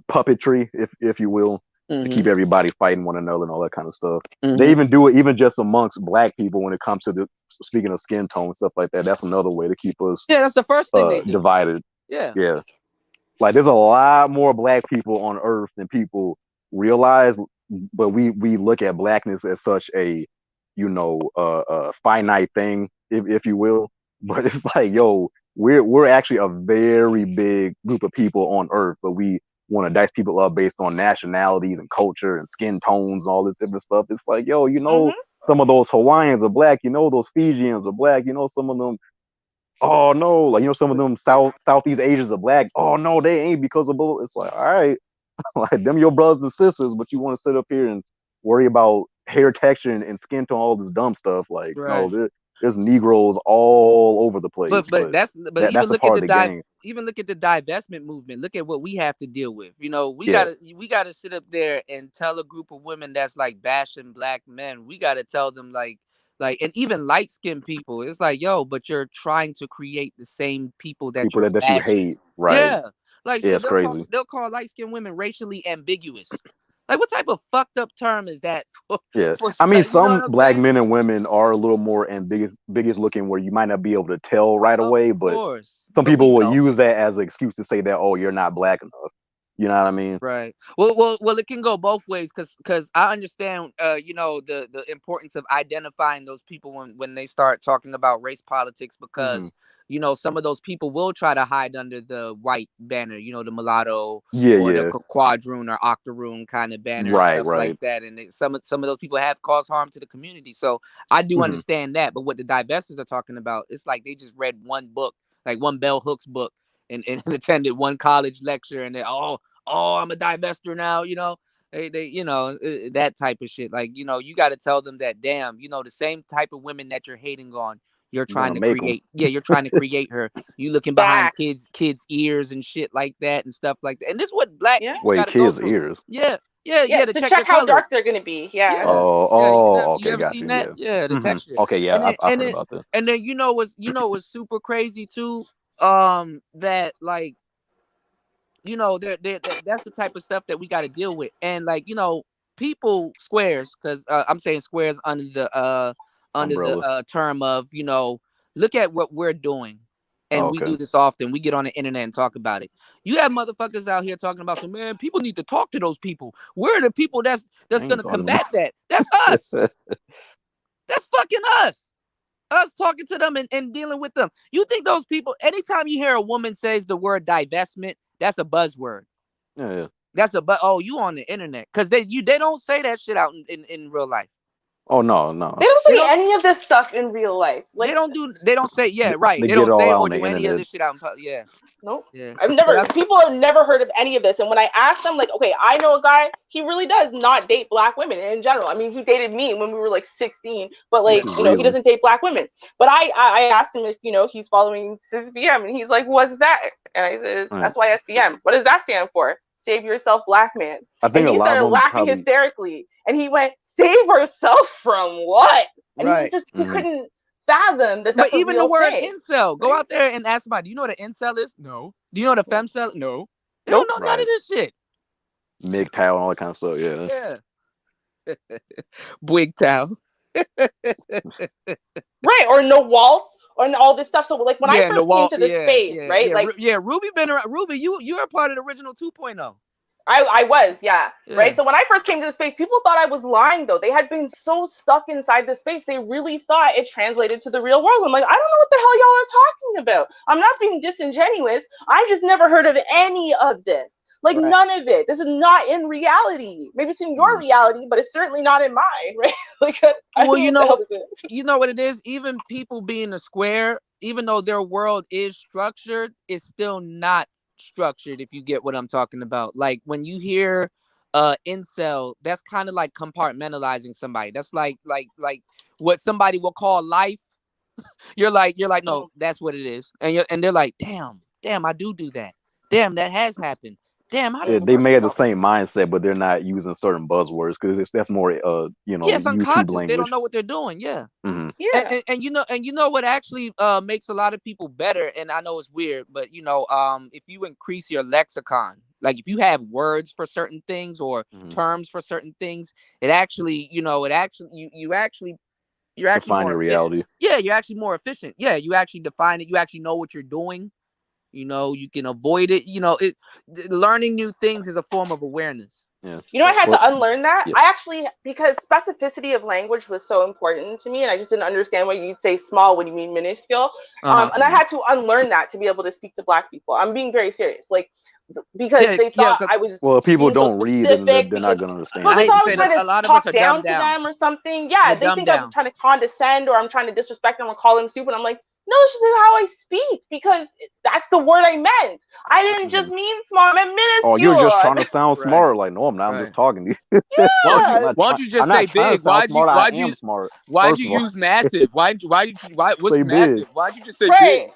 puppetry, if you will. To keep everybody fighting one another and all that kind of stuff. They even do it even just amongst Black people when it comes to speaking of skin tone and stuff like that. That's another way to keep us that's the first thing they do. Divided. Yeah. Like there's a lot more Black people on Earth than people realize, but we look at Blackness as such a finite thing, if you will. But it's like, yo, we're actually a very big group of people on Earth, but we want to dice people up based on nationalities and culture and skin tones and all this different stuff. It's like, yo, some of those Hawaiians are Black, those Fijians are Black, some of them, oh no, like, some of them Southeast Asians are Black. Oh no, they ain't because of bull. It's like, all right, like them your brothers and sisters, but you want to sit up here and worry about hair texture and skin tone, all this dumb stuff. Like, no, there's Negroes all over the place. But that's even a look part at of the game. even look at the divestment movement. Look at what we have to deal with. You know, we Yeah. gotta sit up there and tell a group of women that's like bashing black men. We gotta tell them like and even light skinned people. It's like, yo, but you're trying to create the same people that People you're that you bashing. hate, right? Yeah, like Yeah, so it's crazy. they'll call light skinned women racially ambiguous. Like, what type of fucked up term is that? Yeah, for I mean, you know what some I'm black saying? men and women are a little more ambiguous looking, where you might not be able to tell right away, Of but course. some But people we will know. use that as an excuse to say that, oh, you're not black enough. You know what I mean? Right. Well, it can go both ways because I understand, you know, the importance of identifying those people when they start talking about race politics, because you know, some of those people will try to hide under the white banner, you know, the mulatto or the quadroon or octoroon kind of banner and stuff like that. And some of those people have caused harm to the community. So I do understand that. But what the divestors are talking about, it's like they just read one book, like one Bell Hooks book, and attended one college lecture, and they I'm a divestor now, you know. They you know, that type of shit. Like, you know, you got to tell them that, damn, you know, the same type of women that you're hating on, you're trying to create. Yeah, you're trying to create her. You looking behind kids' ears and shit like that and stuff like that. And this is what black people got to go through. Ears. Yeah, to check how dark they're gonna be. Yeah. You ever seen that? Yeah, the texture. Okay, yeah, I've heard about that. And then you know what's super crazy too? That like, you know, that's the type of stuff that we got to deal with. And like, you know, people squares, because I'm saying squares under the term of, you know, look at what we're doing. And we do this often. We get on the internet and talk about it. You have motherfuckers out here talking about, man, people need to talk to those people. We're the people that's gonna combat that. That's us. That's fucking us. Us talking to them and dealing with them. You think those people, anytime you hear a woman says the word divestment, that's a buzzword. Yeah. That's you on the internet. Because they don't say that shit out in real life. Oh no. They don't say any of this stuff in real life. Like, they don't say, yeah, right. They don't say or do any of this shit out in public. Yeah. Nope. Yeah. People have never heard of any of this. And when I asked them, like, okay, I know a guy, he really does not date black women in general. I mean, he dated me when we were like 16, but like, you know, he doesn't date black women. But I asked him if, you know, he's following SBM, and he's like, what's that? And I said, that's why SBM. What does that stand for? Save yourself, black man. I think and he started laughing hysterically. And he went, save herself from what? And he couldn't fathom that. That's but even the word thing. incel, go out there and ask somebody, do you know what an incel is? No. Do you know what a femcel? No. They don't know none of this shit. MGTOW and all that kind of stuff. Yeah. Wigtow. Right, or no waltz, or all this stuff. So like when I first came to this space, right? Like Ruby been around. Ruby, you're a part of the original 2.0. I was, right? So when I first came to the space, people thought I was lying, though. They had been so stuck inside the space, they really thought it translated to the real world. I'm like, I don't know what the hell y'all are talking about. I'm not being disingenuous. I've just never heard of any of this. Like, none of it. This is not in reality. Maybe it's in your reality, but it's certainly not in mine, right? Like, you know what it is? Even people being a square, even though their world is structured, it's still not structured, if you get what I'm talking about. Like when you hear incel, that's kind of like compartmentalizing somebody. That's like what somebody will call life. you're like no, that's what it is. And they're like, damn, I do that. Damn, that has happened. Damn, how does they may have the same mindset, but they're not using certain buzzwords because that's more you know, it's YouTube unconscious. language. They don't know what they're doing. Yeah. Yeah. And you know what actually makes a lot of people better, and I know it's weird, but you know, if you increase your lexicon, like if you have words for certain things or terms for certain things, it actually, you know, you're actually define more your efficient. reality. Yeah, you're actually more efficient. Yeah, you actually define it. You actually know what you're doing. You know, you can avoid it. You know, learning new things is a form of awareness. Yeah. You know, I had to unlearn that. Yeah. I actually, because specificity of language was so important to me, and I just didn't understand why you'd say small when you mean minuscule. And I had to unlearn that to be able to speak to Black people. I'm being very serious, like, because they thought I was. Well, if people don't read, then they're not going to understand. Well, they thought I was trying to talk down to them or something. Yeah, they think I'm trying to condescend or I'm trying to disrespect them or call them stupid. I'm like, No, it's just how I speak, because that's the word I meant. I didn't just mean smart, I meant minuscule. Oh, you're just trying to sound smart. Like, no, I'm not. I'm just talking to you. Yeah. Why don't you just say big? Why'd you smart? Why'd you use massive? Why what's Say massive? big. Why'd you just say Right.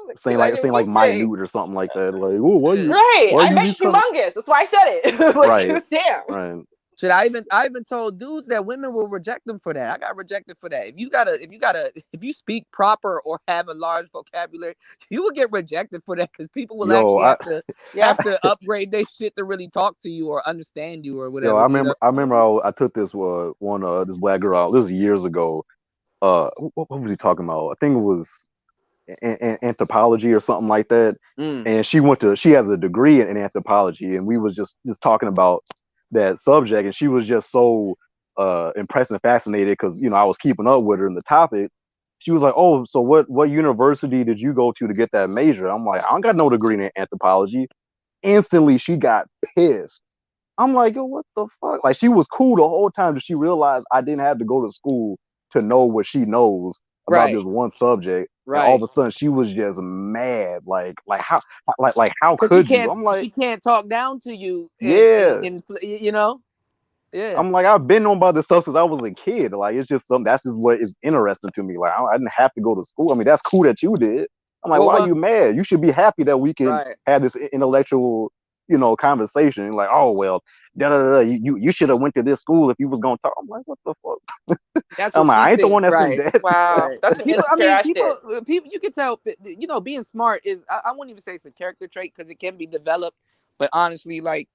big? Saying like minute or something like that. Like, oh, Right. I meant you trying to... humongous. That's why I said it. Like, damn. Right. Shit, I even told dudes that women will reject them for that. I got rejected for that. If you speak proper or have a large vocabulary, you will get rejected for that, because people will have to upgrade their shit to really talk to you or understand you or whatever. I remember I took this this black girl out. This was years ago. What was he talking about? I think it was anthropology or something like that. And she has a degree in anthropology, and we was just talking about that subject, and she was just so impressed and fascinated because I was keeping up with her in the topic. She was like, "Oh, so what university did you go to get that major?" I'm like, "I don't got no degree in anthropology." Instantly, she got pissed. I'm like, "Yo, what the fuck?" Like, she was cool the whole time, but she realized I didn't have to go to school to know what she knows about this one subject. Right. And all of a sudden, she was just mad. Like how could you? I'm like, she can't talk down to you. Yeah. Yeah. I'm like, I've been knowing about this stuff since I was a kid. Like, it's just something that's just what is interesting to me. Like, I didn't have to go to school. I mean, that's cool that you did. I'm like, why are you mad? You should be happy that we can have this intellectual, conversation. Like, oh well, you should have went to this school if you was gonna talk. I'm like, what the fuck? That's I'm what like, I ain't the thinks, one that's right? in debt. Wow, that's some insecure people, you can tell. Being smart is, I wouldn't even say it's a character trait, because it can be developed. But honestly, like,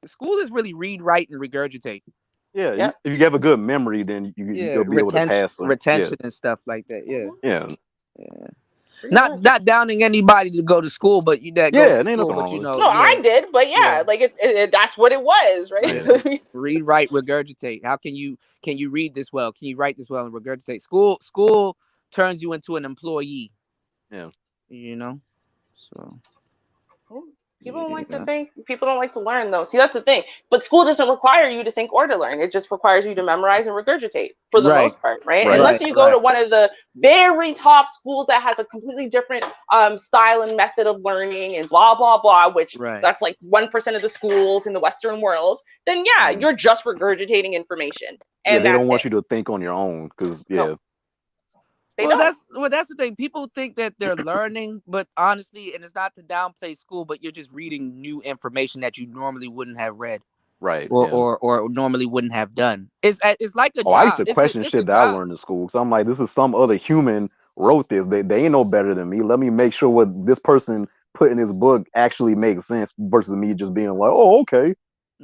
school is really read, write, and regurgitate. Yeah, if you have a good memory, then you'll be able to pass retention and stuff like that. Yeah. Not downing anybody to go to school, but that goes to school. But no, I did, but like it that's what it was, right? Read, write, regurgitate. How can you read this well? Can you write this well and regurgitate? School turns you into an employee. Yeah. So. People don't like to think. People don't like to learn, though. See, that's the thing. But school doesn't require you to think or to learn. It just requires you to memorize and regurgitate for the most part, right? Unless you go to one of the very top schools that has a completely different style and method of learning and blah, blah, blah, which that's like 1% of the schools in the Western world, then you're just regurgitating information. And they don't want you to think on your own because, that's the thing. People think that they're learning, but honestly, and it's not to downplay school, but you're just reading new information that you normally wouldn't have read, right? Or normally wouldn't have done. It's like a job. I used to question shit that I learned in school. So I'm like, this is some other human wrote this. They ain't no better than me. Let me make sure what this person put in his book actually makes sense versus me just being like, oh, okay.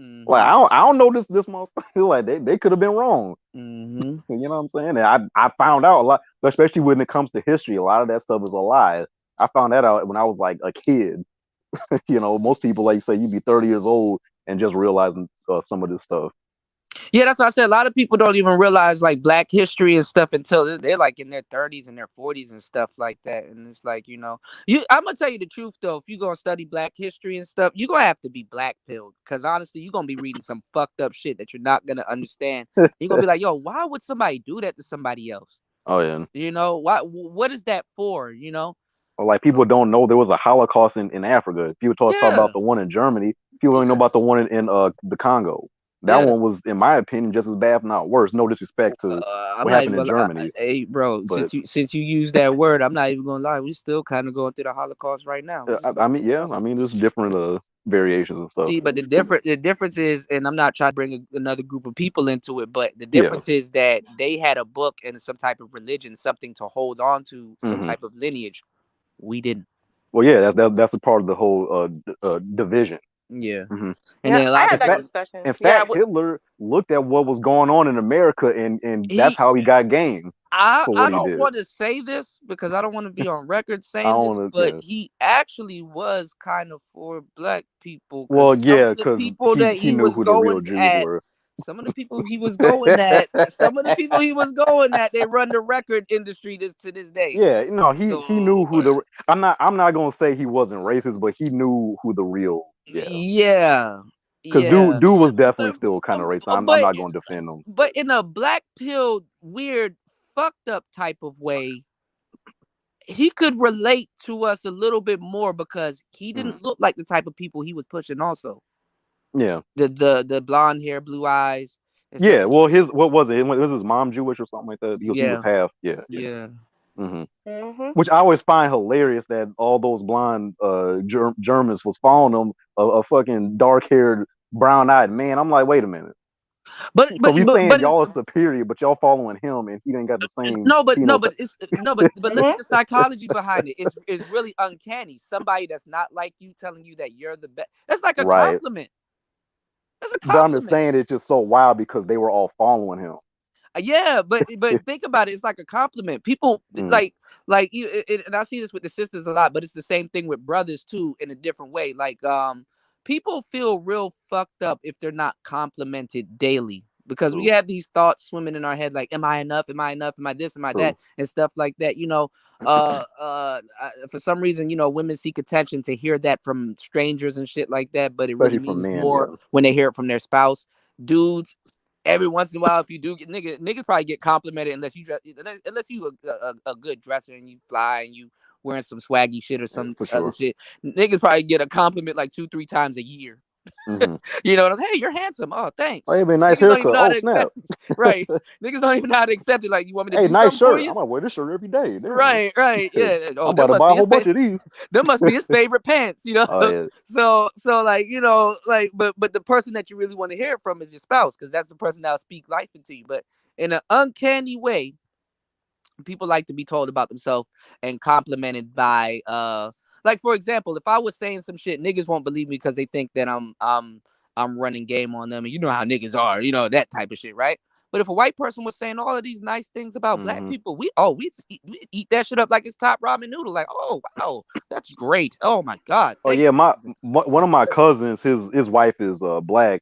Like I don't know this motherfucker. Like they could have been wrong. You know what I'm saying? And I found out a lot, especially when it comes to history. A lot of that stuff is a lie. I found that out when I was like a kid. Most people, like you say, you be 30 years old and just realizing some of this stuff. Yeah, that's what I said. A lot of people don't even realize like Black history and stuff until they're like in their 30s and their 40s and stuff like that. And it's like, I'm gonna tell you the truth though. If you're gonna study Black history and stuff, you're gonna have to be black pilled, because honestly, you're gonna be reading some fucked up shit that you're not gonna understand. You're gonna be like, yo, why would somebody do that to somebody else? Oh yeah. What is that for? Or like people don't know there was a Holocaust in Africa. People talk about the one in Germany. People don't know about the one in the Congo. That one was, in my opinion, just as bad, if not worse. No disrespect to what happened in Germany. Hey, bro, since you use that word, I'm not even gonna lie. We still kind of going through the Holocaust right now. I mean, there's different variations and stuff. See, but the difference is, and I'm not trying to bring another group of people into it, but the difference is that they had a book and some type of religion, something to hold on to, some type of lineage. We didn't. Well, yeah, that's a part of the whole division. Yeah. And then a lot of discussion. In fact, Hitler looked at what was going on in America, and that's how he got game. I don't want to say this because I don't want to be on record saying this, but he actually was kind of for Black people. Well, yeah, because people that he knew was who the real Jews were. Some of the people he was going at, they run the record industry to this day. Yeah, no, he knew who the. I'm not gonna say he wasn't racist, but he knew who the real. Yeah. Because dude was definitely still kind of racist. I'm not going to defend him. But in a black pilled, weird, fucked up type of way, he could relate to us a little bit more because he didn't look like the type of people he was pushing. Also, yeah, the blonde hair, blue eyes. Yeah, well, what was it? Was his mom Jewish or something like that? He was half. Yeah. Which I always find hilarious that all those blonde Germans was following him, a fucking dark haired, brown eyed man. I'm like, wait a minute. But so we saying y'all are superior, but y'all following him, and he ain't got the same. But look at the psychology behind it. It's really uncanny. Somebody that's not like you telling you that you're the best. That's like a compliment. That's a compliment. But I'm just saying it's just so wild because they were all following him. Yeah, but think about it. It's like a compliment. People like you, and I see this with the sisters a lot, but it's the same thing with brothers too, in a different way. Like people feel real fucked up if they're not complimented daily. Because we have these thoughts swimming in our head, like, am I enough? Am I enough? Am I this? Am I that? And stuff like that. For some reason, women seek attention to hear that from strangers and shit like that. But it really means more when they hear it from their spouse. Dudes, every once in a while, if you do get niggas probably get complimented unless you a good dresser and you fly and you wearing some swaggy shit or some other shit. Niggas probably get a compliment like 2-3 times a year. You know, hey, you're handsome. Oh, thanks. Oh, hey, nice haircut. Oh, snap. Right. Niggas don't even know how to accept it. Like, you want me to do nice something shirt. for you? I'm gonna wear this shirt every day. Damn. Right. Yeah. Oh, I'm about to buy a whole bunch of these. That must be his favorite pants, Oh, yeah. So like, but the person that you really want to hear from is your spouse, because that's the person that'll speak life into you. But in an uncanny way, people like to be told about themselves and complimented by like, for example, if I was saying some shit, niggas won't believe me because they think that I'm running game on them, and you know how niggas are, that type of shit, right? But if a white person was saying all of these nice things about black people, we eat that shit up like it's top ramen noodle. Like, oh wow, that's great. Oh my god. Oh yeah, one of my cousins, his wife is black,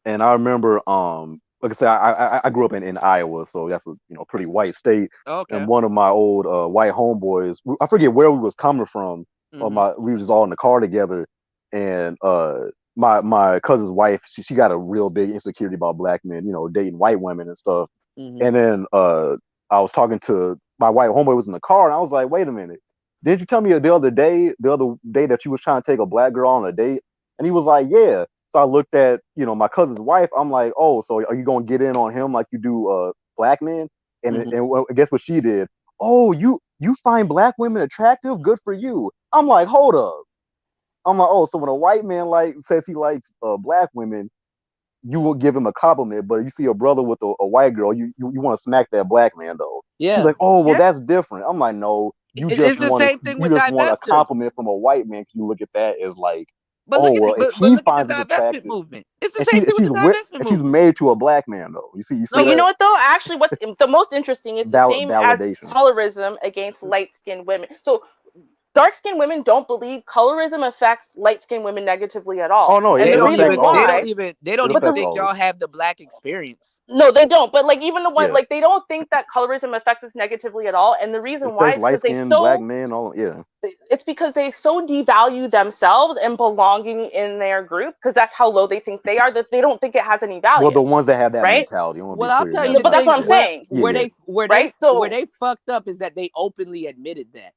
and I remember like I said, I grew up in Iowa, so that's a pretty white state. Okay. And one of my old white homeboys, I forget where we was coming from. We were just all in the car together, and my cousin's wife, she got a real big insecurity about black men, dating white women and stuff. And then I was talking to my white homeboy, was in the car, and I was like, wait a minute, didn't you tell me the other day that you was trying to take a black girl on a date? And he was like, yeah. So I looked at my cousin's wife. I'm like, oh, so are you gonna get in on him like you do black men? And guess what she did? Oh, you find black women attractive? Good for you. I'm like, hold up. I'm like, oh, so when a white man says he likes black women, you will give him a compliment, but you see a brother with a white girl, you want to smack that black man though. Yeah. She's like, oh, well, that's different. I'm like, no, it's the same thing with divestors. Want a compliment from a white man. You look at that as like, but oh, well, if he finds the it attractive, movement. It's the same thing with the divestment movement. She's married to a black man though. You see. No, you know what though? Actually, what's the most interesting is the same as colorism against light-skinned women. So dark-skinned women don't believe colorism affects light-skinned women negatively at all. Oh no, and they don't even think y'all have the black experience. No, they don't. But like even the one like they don't think that colorism affects us negatively at all. And the reason why is because they black men, it's because they so devalue themselves and belonging in their group, because that's how low they think they are, that they don't think it has any value. Well, the ones that have that mentality. Well, I'll tell you, but that's what I'm saying. Where they fucked up is that they openly admitted that.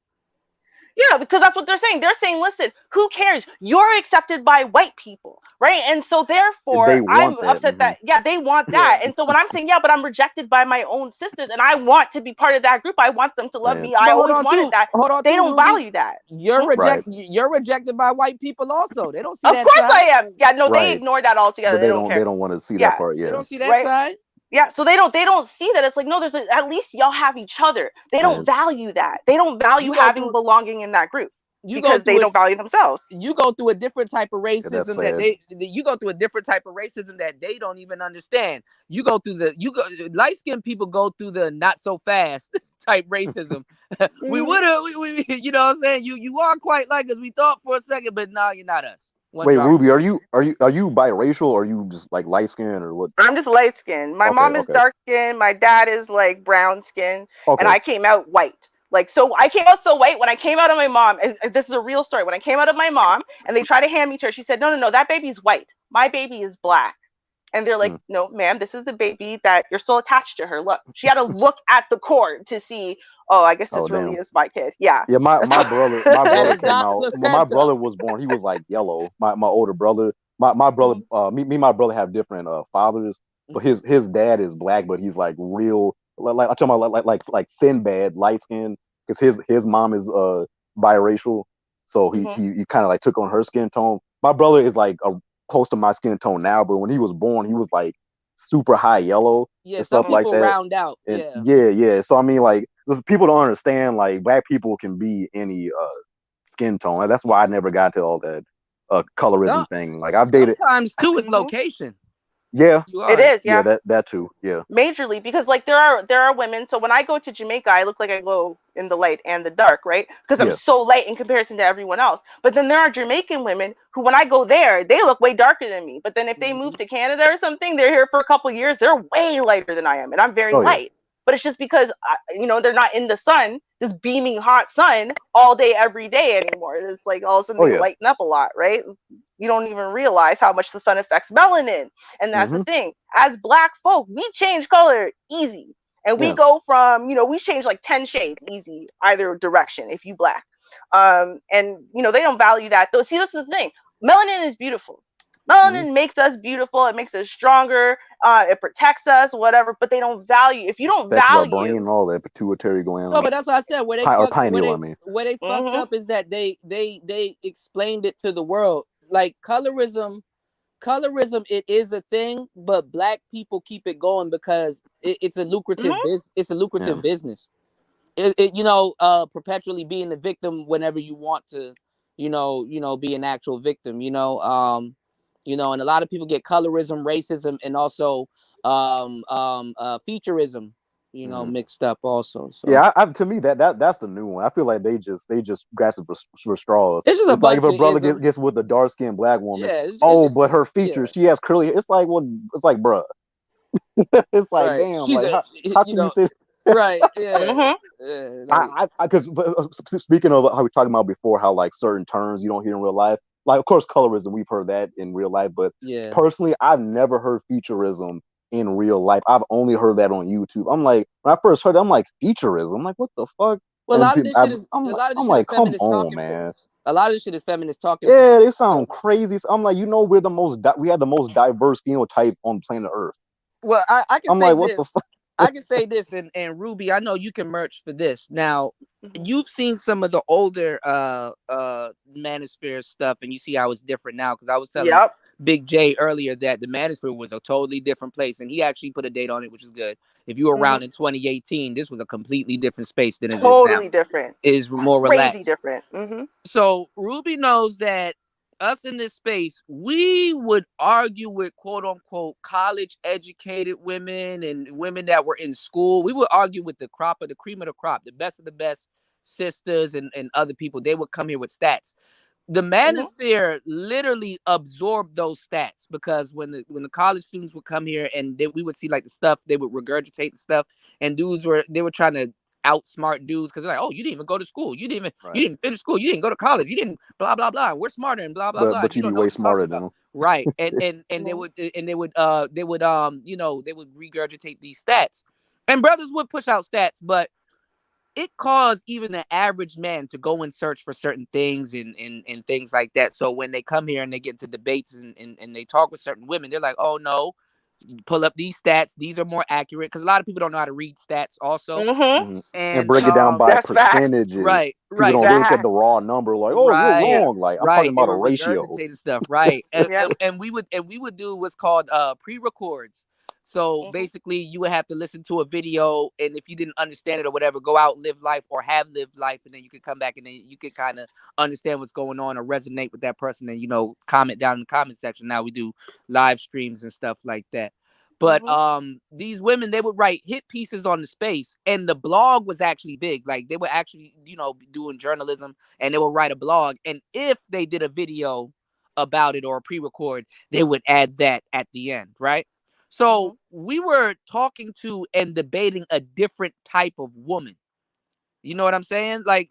Yeah, because that's what they're saying. They're saying, listen, who cares? You're accepted by white people, right? And so therefore, I'm upset that, they want that. And so when I'm saying, but I'm rejected by my own sisters and I want to be part of that group, I want them to love me. I always wanted that. They don't value that. You're rejected by white people also. They don't see that. Of course I am. Yeah, no, they ignore that altogether. But they don't want to see that part. Yeah. They don't see that side. Yeah, so they don't see that. It's like, no, at least y'all have each other. They don't value that. They don't value having belonging in that group because they don't value themselves. You go through a different type of racism that they don't even understand. Light-skinned people go through the not so fast type racism. we you know what I'm saying? You are quite like us. We thought for a second, but no, you're not us. Wait, Ruby, are you biracial, or are you just like light skinned, or what? I'm just light skinned. My mom is dark skinned. My dad is like brown skinned, and I came out white. Like, so I came out so white when I came out of my mom. This is a real story. When I came out of my mom, and they tried to hand me to her, she said, "No, that baby's white. My baby is black." And they're like, no, ma'am, this is the baby that you're still attached to her. Look, she had to look at the cord to see, oh, I guess this really is my kid. Yeah. Yeah, my brother came not out. When my brother was born, he was like yellow. My older brother, my brother, me and my brother have different fathers, but his dad is black, but he's like real, like I'm talking about like Sinbad, light skin, because his mom is biracial, so he kind of like took on her skin tone. My brother is like close to my skin tone now, but when he was born, he was like super high yellow and some stuff like people that. round out. And yeah. So I mean, like, people don't understand, like, black people can be any skin tone. That's why I never got to all that colorism thing. Like, I've dated. Sometimes too is location. Yeah, it is. Yeah, that too. Yeah, majorly, because like there are women. So when I go to Jamaica, I look like I glow in the light and the dark, right? Because I'm so light in comparison to everyone else. But then there are Jamaican women who, when I go there, they look way darker than me. But then if they move to Canada or something, they're here for a couple of years, they're way lighter than I am, and I'm very light. But it's just because they're not in the sun, this beaming hot sun all day every day anymore. It's like all of a sudden they lighten up a lot, right? You don't even realize how much the sun affects melanin. And that's the thing. As black folk, we change color easy. And we go from, we change like 10 shades easy, either direction if you black. And, they don't value that. Though, see, this is the thing. Melanin is beautiful. Melanin makes us beautiful. It makes us stronger. It protects us, whatever. But they don't value. If you don't value our brain and all that, pituitary gland. No, but that's what I said. Where they fucked up is that they explained it to the world. Like colorism, it is a thing, but black people keep it going because it's a lucrative business. It's a lucrative business. Perpetually being the victim whenever you want to, be an actual victim. And a lot of people get colorism, racism, and also featureism, mixed up also. So. Yeah, to me that's the new one. I feel like they just grasp for straws. It's just like if a brother gets with a dark skinned black woman, but her features, she has curly hair. It's like, well, it's like, bruh. It's like, damn, like how can you say right? Yeah. Because speaking of how we were talking about before, how like certain terms you don't hear in real life, like of course colorism, we've heard that in real life, but personally, I've never heard featureism in real life. I've only heard that on YouTube. I'm like, when I first heard it, I'm like, featureism? I'm like, what the fuck? Well, a lot of this shit is come on, man. A lot of this shit is feminist talking. Yeah, they sound crazy. So I'm like, we have the most diverse phenotypes on planet Earth. Well, I can say this. I can say this, and Ruby, I know you can merch for this. Now, you've seen some of the older Manosphere stuff, and you see how it's different now. Because I was telling Big J earlier that the Manosphere was a totally different place, and he actually put a date on it, which is good. If you were around in 2018, this was a completely different space than it is now. Totally different. It is more relaxed. Crazy different. So Ruby knows that us in this space, we would argue with quote unquote college educated women and women that were in school. We would argue with the cream of the crop, the best of the best sisters and other people. They would come here with stats. The Manosphere literally absorbed those stats because when the college students would come here and we would see like the stuff, they would regurgitate the stuff, and they were trying to outsmart dudes because they're like, oh, you didn't even go to school, you didn't finish school, you didn't go to college, you didn't blah blah blah. We're smarter and blah blah blah. But you be way smarter than them, right? And they would regurgitate these stats, and brothers would push out stats, but it caused even the average man to go and search for certain things and things like that. So when they come here and they get into debates and they talk with certain women, they're like, oh no, pull up these stats. These are more accurate because a lot of people don't know how to read stats also. And break it down by percentages. Right. They look at the raw number like, oh, you're wrong. Like I'm talking about a ratio. Stuff, right? and we would do what's called pre-records. So basically, you would have to listen to a video, and if you didn't understand it or whatever, go out, live life, or have lived life, and then you could come back and then you could kind of understand what's going on or resonate with that person, and comment down in the comment section. Now we do live streams and stuff like that. But these women, they would write hit pieces on the space, and the blog was actually big. Like they were actually, doing journalism, and they would write a blog, and if they did a video about it or a pre-record, they would add that at the end, right? So we were talking to and debating a different type of woman. You know what I'm saying? Like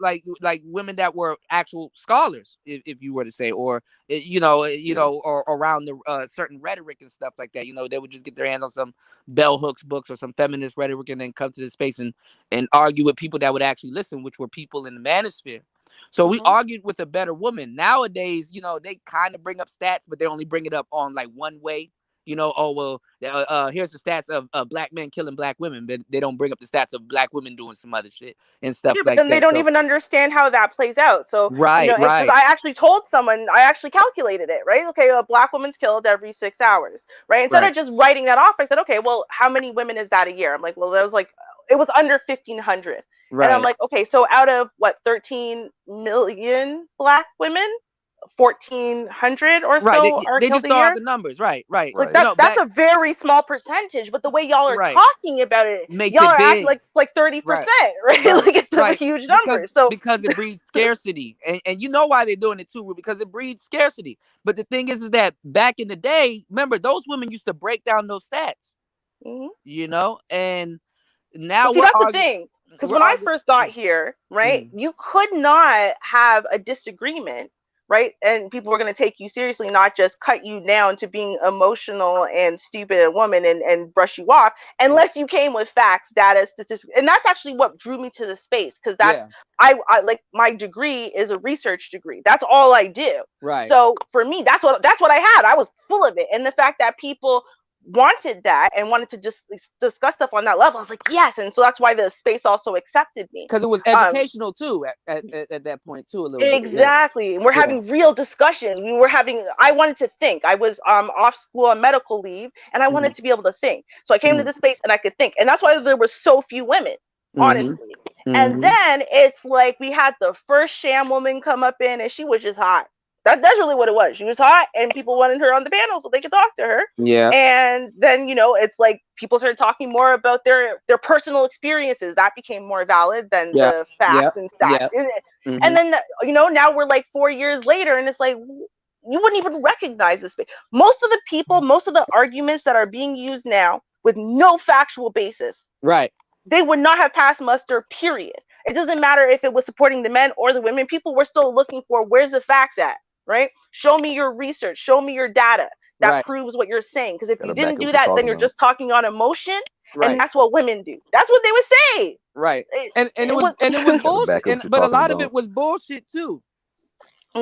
women that were actual scholars, if you were to say, or or around the certain rhetoric and stuff like that. They would just get their hands on some bell hooks books or some feminist rhetoric, and then come to the space and argue with people that would actually listen, which were people in the manosphere. So we argued with a better woman. Nowadays, they kind of bring up stats, but they only bring it up on like one way. Here's the stats of black men killing black women, but they don't bring up the stats of black women doing some other shit and stuff but like then that. They don't even understand how that plays out. So right. Because I actually told someone, I actually calculated it, right? Okay, a black woman's killed every 6 hours, right? Instead of just writing that off, I said, okay, well, how many women is that a year? I'm like, well, it was under 1,500. Right. And I'm like, okay, so out of 13 million black women, 1,400 or so are they killed just a throw year. out the numbers, right. Like that's a very small percentage, but the way y'all are talking about it, makes y'all it are big. acting like 30%, right? Like it's a huge number. Because it breeds scarcity, and you know why they're doing it too, because it breeds scarcity. But the thing is that back in the day, remember, those women used to break down those stats, and now that's the thing. Because when I first got here, right, you could not have a disagreement, right? And people were going to take you seriously, not just cut you down to being emotional and stupid a woman and brush you off, unless you came with facts, data, statistics. And that's actually what drew me to the space, because that's I like, my degree is a research degree. That's all I do. Right. So for me, that's what I had. I was full of it, and the fact that people wanted that and wanted to just discuss stuff on that level, I was like, yes. And so that's why the space also accepted me, because it was educational too at that point too, a little exactly bit. We're having real discussions. I wanted to think. I was off school on medical leave, and I wanted to be able to think. So I came to this space and I could think, and that's why there were so few women, honestly. And then it's like we had the first sham woman come up in, and she was just hot. That's really what it was. She was hot, and people wanted her on the panel so they could talk to her. Yeah. And then, it's like people started talking more about their personal experiences. That became more valid than the facts and stats. And then, now we're like 4 years later, and it's like, you wouldn't even recognize this. Most of the arguments that are being used now with no factual basis, right, they would not have passed muster, period. It doesn't matter if it was supporting the men or the women. People were still looking for, where's the facts at? Right? Show me your research. Show me your data that proves what you're saying. Because if you didn't do that, then you're just talking on emotion, and that's what women do. That's what they would say. Right. And it was bullshit. But a lot of it was bullshit too. A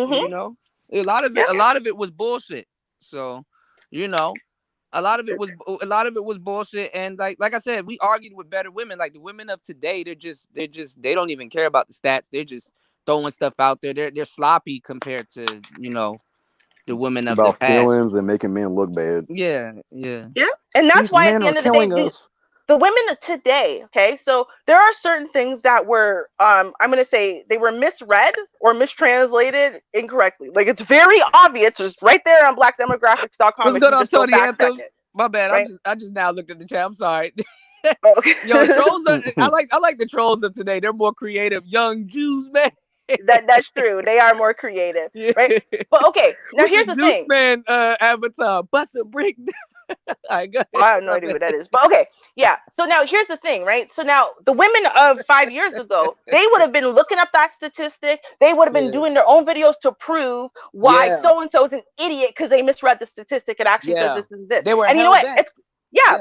lot of it was bullshit. So, a lot of it was bullshit. And like I said, we argued with better women. Like the women of today, they don't even care about the stats. They're just throwing stuff out there. They're sloppy compared to the women of the past. Feelings and making men look bad. Yeah. And that's why at the end of the day, the women of today, okay, so there are certain things that were I'm gonna say they were misread or mistranslated incorrectly. Like it's very obvious, it's right there on blackdemographics.com. Let's go on Tony Anthems. My bad. Right? I just now looked at the chat. I'm sorry. Okay. Yo, trolls are, I like the trolls of today. They're more creative. Young Jews, man. That's true. They are more creative, right? But okay, now here's the thing. Man, avatar, bust a brick. I have no idea what that is, but okay, yeah. So now here's the thing, right? So now the women of 5 years ago, they would have been looking up that statistic. They would have been doing their own videos to prove why so and so is an idiot because they misread the statistic. It actually says this is this. They were, and you know what? It's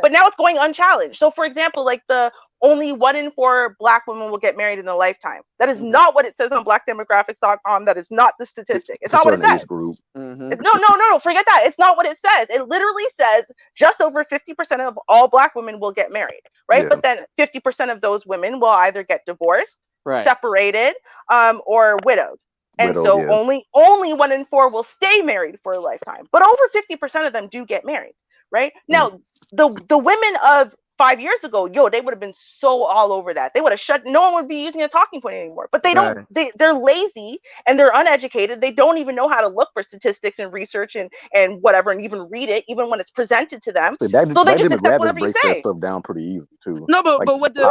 but now it's going unchallenged. So for example, like the only 1 in 4 black women will get married in a lifetime. That is not what it says on blackdemographics.com. That is not the statistic. It's not what it says. No, forget that. It's not what it says. It literally says just over 50% of all black women will get married, right? But then 50% of those women will either get divorced, separated, or widowed. And only 1 in 4 will stay married for a lifetime. But over 50% of them do get married, right? Now, the women of 5 years ago, they would have been so all over that. They would have no one would be using a talking point anymore. But they don't, they're lazy and they're uneducated. They don't even know how to look for statistics and research and whatever, and even read it, even when it's presented to them. So they just accept whatever you say. That stuff down pretty easy too. No, but what the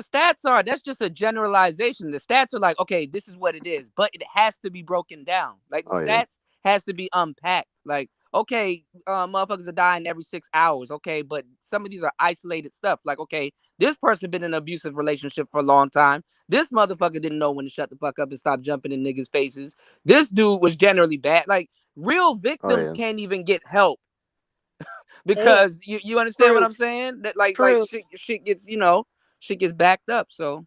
stats are, that's just a generalization. The stats are like, okay, this is what it is, but it has to be broken down. Like the stats has to be unpacked. Like, okay, motherfuckers are dying every 6 hours. Okay, but some of these are isolated stuff. Like, okay, this person been in an abusive relationship for a long time. This motherfucker didn't know when to shut the fuck up and stop jumping in niggas' faces. This dude was generally bad. Like, real victims can't even get help because you understand what I'm saying? That like shit gets, shit gets backed up. So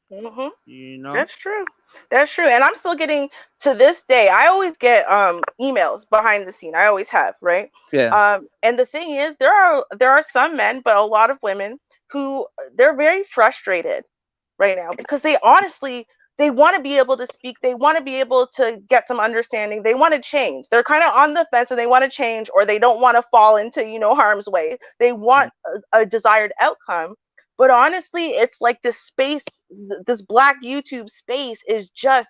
That's true. That's true. And I'm still getting, to this day, I always get emails behind the scene. I always have, right? Yeah. And the thing is, there are some men, but a lot of women who, they're very frustrated right now because they honestly, they want to be able to speak, they want to be able to get some understanding, they want to change, they're kind of on the fence and they want to change, or they don't want to fall into harm's way, they want a desired outcome. But honestly, it's like this space, this Black YouTube space is just,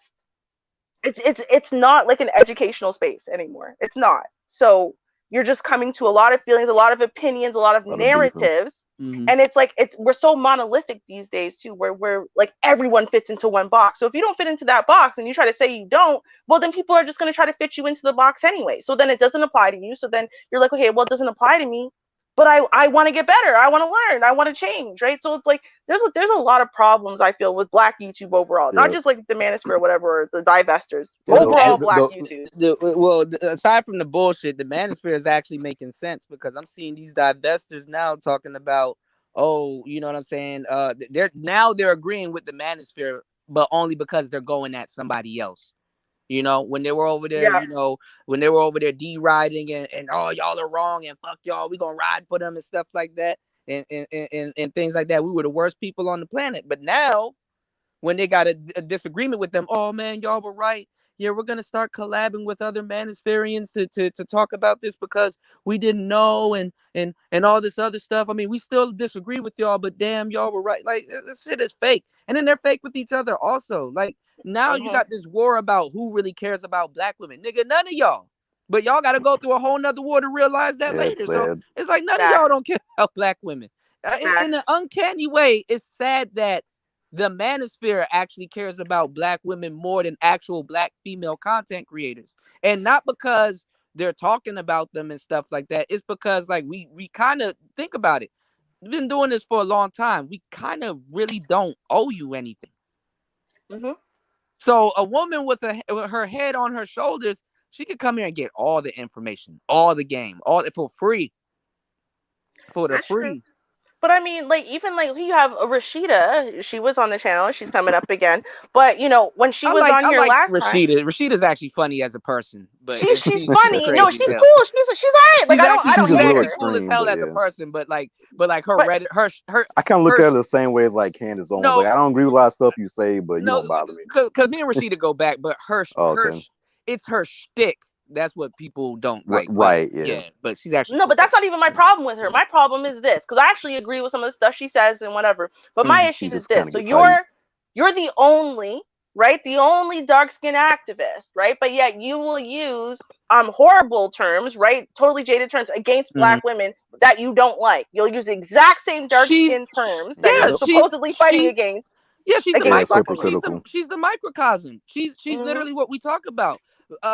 it's not like an educational space anymore. It's not. So you're just coming to a lot of feelings, a lot of opinions, a lot of narratives. And it's like, we're so monolithic these days too, where we're like, everyone fits into one box. So if you don't fit into that box and you try to say you don't, well, then people are just going to try to fit you into the box anyway. So then it doesn't apply to you. So then you're like, okay, well, it doesn't apply to me, but I want to get better. I want to learn. I want to change. Right. So it's like, there's a lot of problems I feel with Black YouTube overall, not just like the manosphere or whatever, or the divestors, overall Black YouTube. Well, aside from the bullshit, the manosphere is actually making sense because I'm seeing these divestors now talking about, oh, you know what I'm saying? They're agreeing with the manosphere, but only because they're going at somebody else. When they were over there, when they were over there deriding and oh, y'all are wrong and fuck y'all, we gonna ride for them and stuff like that and things like that. We were the worst people on the planet. But now, when they got a disagreement with them, oh man, y'all were right. Yeah, we're gonna start collabing with other manospherians to talk about this because we didn't know and all this other stuff. I mean, we still disagree with y'all, but damn, y'all were right. Like, this shit is fake. And then they're fake with each other also. Like, now you got this war about who really cares about Black women. Nigga, none of y'all. But y'all got to go through a whole nother war to realize that later. So it's like none of y'all don't care about Black women. In an uncanny way, it's sad that the manosphere actually cares about Black women more than actual Black female content creators. And not because they're talking about them and stuff like that. It's because, like, we kind of think about it. We've been doing this for a long time. We kind of really don't owe you anything. So a woman with her head on her shoulders, she could come here and get all the information, all the game, all for free. For the free. True. But I mean, like, even like you have Rashida, she was on the channel, she's coming up again. But when she was on here last Rashida. time, Rashida's actually funny as a person, but she's funny. No, she's cool. She's alright. Like, I don't hate her. Cool as hell as a person, but her Reddit, her I kind of look at it the same way as like Candace Owens. Like, I don't agree with a lot of stuff you say, but you don't bother me. Because me and Rashida go back, but it's her shtick. That's what people don't like. Right, yeah. But she's actually but that's not even my problem with her. My problem is this, because I actually agree with some of the stuff she says and whatever. But my issue is this. So you're the only, right? The only dark-skinned activist, right? But yet you will use horrible terms, right? Totally jaded terms against Black women that you don't like. You'll use the exact same dark-skinned terms that you're supposedly fighting against. Yeah, she's the microcosm. She's literally what we talk about.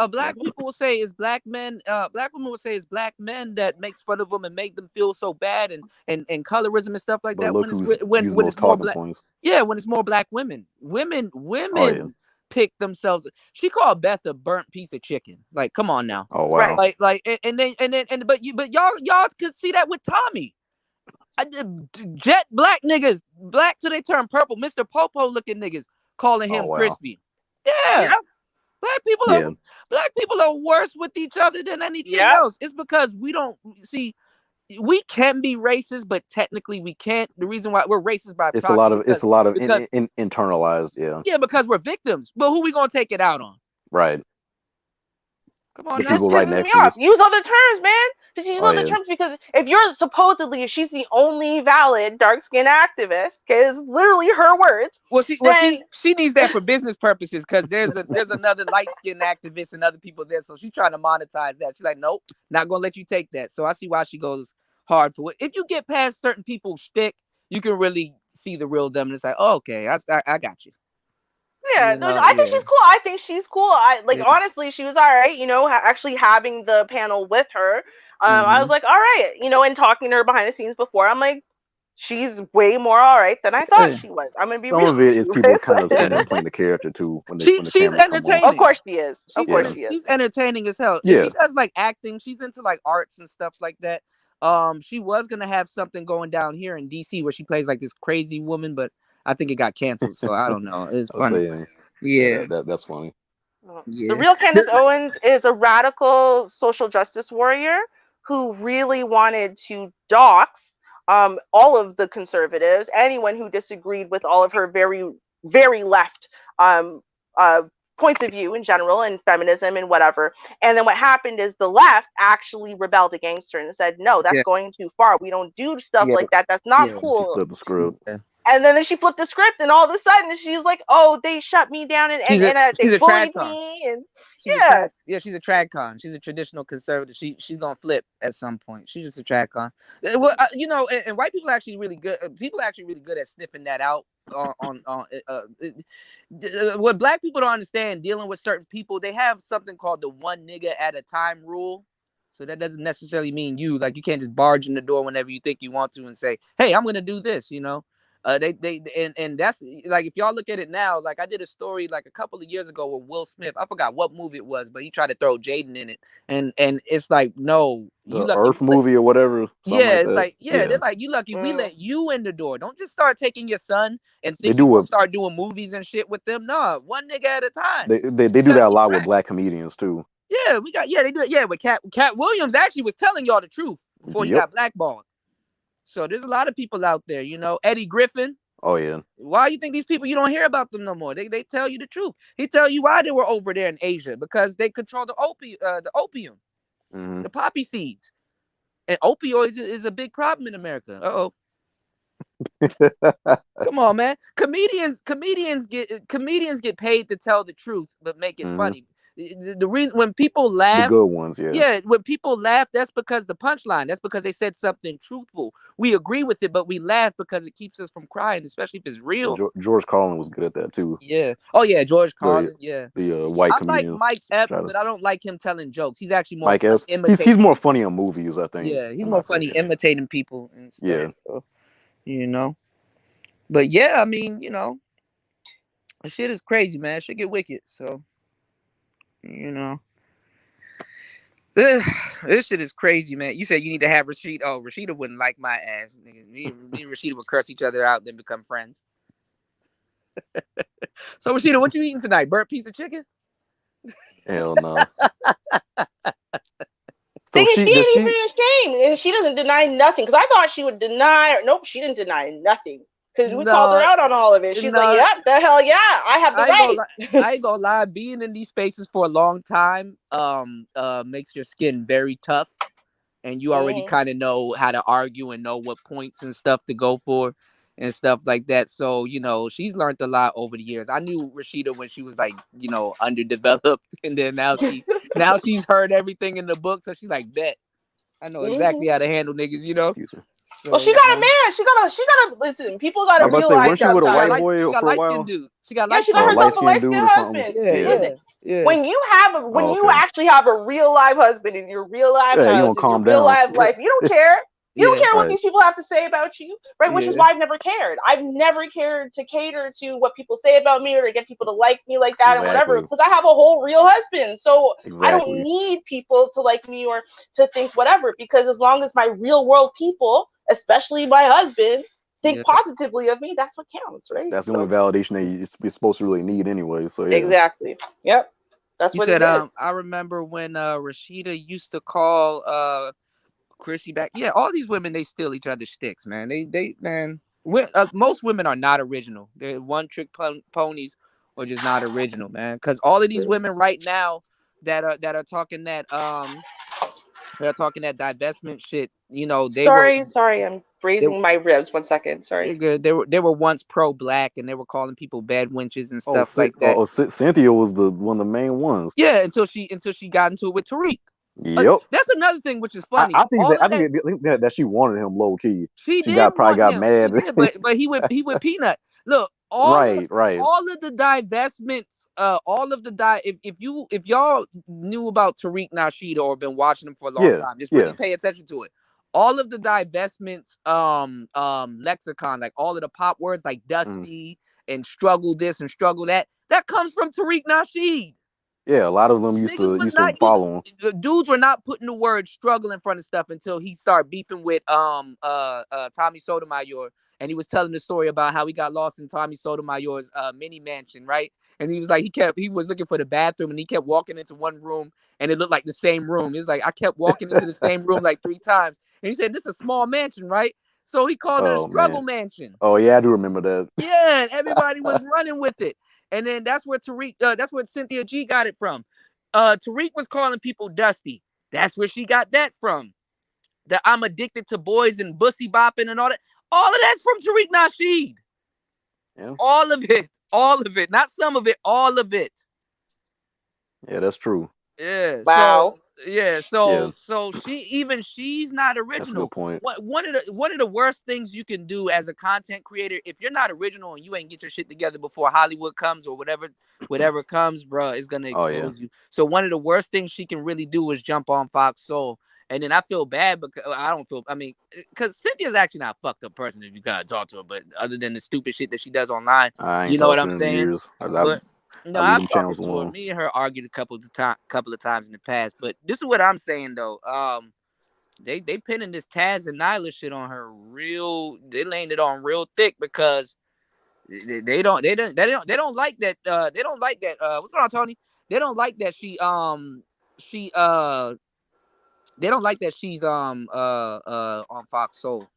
Black people will say it's Black men. Black women will say it's Black men that makes fun of them and make them feel so bad and colorism and stuff like that. When it's more Black, when it's more Black women. Women pick themselves. She called Beth a burnt piece of chicken. Like, come on now. Oh wow. But y'all could see that with Tommy. Jet Black niggas, Black till they turn purple, Mr. Popo looking niggas calling him crispy. Yeah. Black people are worse with each other than anything else. It's because we don't see. We can be racist, but technically we can't. The reason why we're racist by it's a lot of internalized. Yeah, because we're victims. But who we gonna take it out on? Right. Come on, that pisses me off. Use other terms, man. Just use other terms, because if she's the only valid dark-skinned activist, okay, it's literally her words. Well, she needs that for business purposes, because there's another light-skinned activist and other people there, so she's trying to monetize that. She's like, nope, not gonna let you take that. So I see why she goes hard for it. If you get past certain people's shtick, you can really see the real them, and it's like, oh, okay, I got you. Yeah, no, I think she's cool. I think she's cool. Honestly, she was all right. Actually having the panel with her, I was like, all right. And talking to her behind the scenes before, I'm like, she's way more all right than I thought she was. I'm gonna be Some real. of it is people kind of sitting and playing the character too. When the She's cameras come on. entertaining. Of course she is. She's entertaining as hell. Yeah. She does like acting. She's into like arts and stuff like that. She was gonna have something going down here in DC where she plays like this crazy woman, but I think it got canceled. So I don't know. It's funny. Yeah, that's funny. The real Candace Owens is a radical social justice warrior who really wanted to dox all of the conservatives, anyone who disagreed with all of her very, very left points of view in general and feminism and whatever. And then what happened is the left actually rebelled against her and said, no, that's going too far. We don't do stuff like that. That's not cool. Flip the script. And then she flipped the script, and all of a sudden she's like, "Oh, they shut me down, and they bullied me." And she's a tradcon. She's a traditional conservative. She's gonna flip at some point. She's just a tradcon. Well, and white people are actually really good. People are actually really good at sniffing that out. What black people don't understand dealing with certain people, they have something called the one nigga at a time rule. So that doesn't necessarily mean you. Like, you can't just barge in the door whenever you think you want to and say, "Hey, I'm gonna do this," and that's like, if y'all look at it now, like I did a story like a couple of years ago with Will Smith. I forgot what movie it was, but he tried to throw Jaden in it, and it's like, no, you lucky Earth movie or whatever. It's like they're like, you lucky we let you in the door. Don't just start taking your son and think you will start doing movies and shit with them. No, one nigga at a time. They do that a lot with black comedians too. Yeah, they do it. With Cat Williams actually was telling y'all the truth before he got blackballed. So there's a lot of people out there, Eddie Griffin. Oh yeah. Why you think these people, you don't hear about them no more? They tell you the truth. He tell you why they were over there in Asia, because they control the opium, the poppy seeds, and opioids is a big problem in America. Come on, man. Comedians get paid to tell the truth, but make it funny. The reason when people laugh, the good ones, when people laugh, that's because the punchline. That's because they said something truthful. We agree with it, but we laugh because it keeps us from crying, especially if it's real. George Carlin was good at that too. Yeah. Oh yeah, George Carlin. The white comedian. I like Mike Epps, but I don't like him telling jokes. He's actually more Mike Epps. He's more funny on movies, I think. Yeah, he's more funny imitating people and stuff. So, But yeah, I mean, shit is crazy, man. Shit get wicked. So. This shit is crazy, man. You said you need to have Rashida. Oh, Rashida wouldn't like my ass. Me and Rashida would curse each other out, then become friends. So, Rashida, what you eating tonight? Burnt piece of chicken? Hell no. So she came, and she doesn't deny nothing. Because I thought she would deny. Nope, she didn't deny nothing. Because we called her out on all of it. She's like, "Yep, the hell yeah, I have the right." I ain't gonna lie. Being in these spaces for a long time makes your skin very tough, and you already kind of know how to argue and know what points and stuff to go for and stuff like that. So she's learned a lot over the years. I knew Rashida when she was like underdeveloped, and then now she's heard everything in the book, so she's like, "Bet I know exactly how to handle niggas." So, well, she got a man. She got to listen. People got to realize. She with a white boy she got for a while. Dude. She got herself a light-skinned husband. Yeah. When you actually have a real live husband in your real life house, in your real life life, you don't care. You don't care what these people have to say about you, right? Which is why I've never cared. I've never cared to cater to what people say about me or to get people to like me like that and whatever, because I have a whole real husband. So I don't need people to like me or to think whatever, because as long as my real world people, especially my husband, think positively of me, that's what counts, right? That's the only validation that you're supposed to really need anyway. So exactly. Yep. That's what it is. I remember when Rashida used to call Chrissy back. Yeah, all these women, they steal each other's sticks, man. Most women are not original. They're one-trick ponies or just not original, man. Because all of these women right now that are talking that divestment shit, Sorry, I'm raising my ribs. 1 second. Sorry. Good. They were once pro-black, and they were calling people bad wenches and stuff like that. Cynthia was one of the main ones. Yeah, until she got into it with Tariq. Yep. That's another thing which is funny. I think that she wanted him low key. She got mad. But he with Peanut. Look, Right. All of the divestments, if y'all knew about Tariq Nasheed or been watching him for a long time, just really pay attention to it. All of the divestments, lexicon, like all of the pop words like dusty and struggle this and struggle that comes from Tariq Nasheed. Yeah, a lot of them used to follow him. Dudes were not putting the word struggle in front of stuff until he started beefing with Tommy Sotomayor, and he was telling the story about how he got lost in Tommy Sotomayor's mini mansion, right? And he was like, he was looking for the bathroom, and he kept walking into one room, and it looked like the same room. He's like, I kept walking into the same room like 3 times, and he said, "This is a small mansion, right?" So he called it a struggle mansion. Oh yeah, I do remember that. Yeah, and everybody was running with it. And then that's where that's where Cynthia G got it from. Tariq was calling people dusty. That's where she got that from. That I'm addicted to boys and bussy bopping and all that. All of that's from Tariq Nasheed. Yeah. All of it. Not some of it, all of it. Yeah, that's true. Yeah. Wow. So she's not original. That's a good point. One of the worst things you can do as a content creator, if you're not original and you ain't get your shit together before Hollywood comes or whatever comes, bro, is gonna expose you. So one of the worst things she can really do is jump on Fox Soul. And then I feel bad because because Cynthia's actually not a fucked up person if you gotta talk to her, but other than the stupid shit that she does online, you know what I'm saying? No, I've talked to her. Me and her argued a couple of times in the past, but this is what I'm saying though. They pinning this Taz and Nyla shit on her real. They laying it on real thick because they don't like that. They don't like that. What's going on, Tony? They don't like that they don't like that she's on Fox Soul.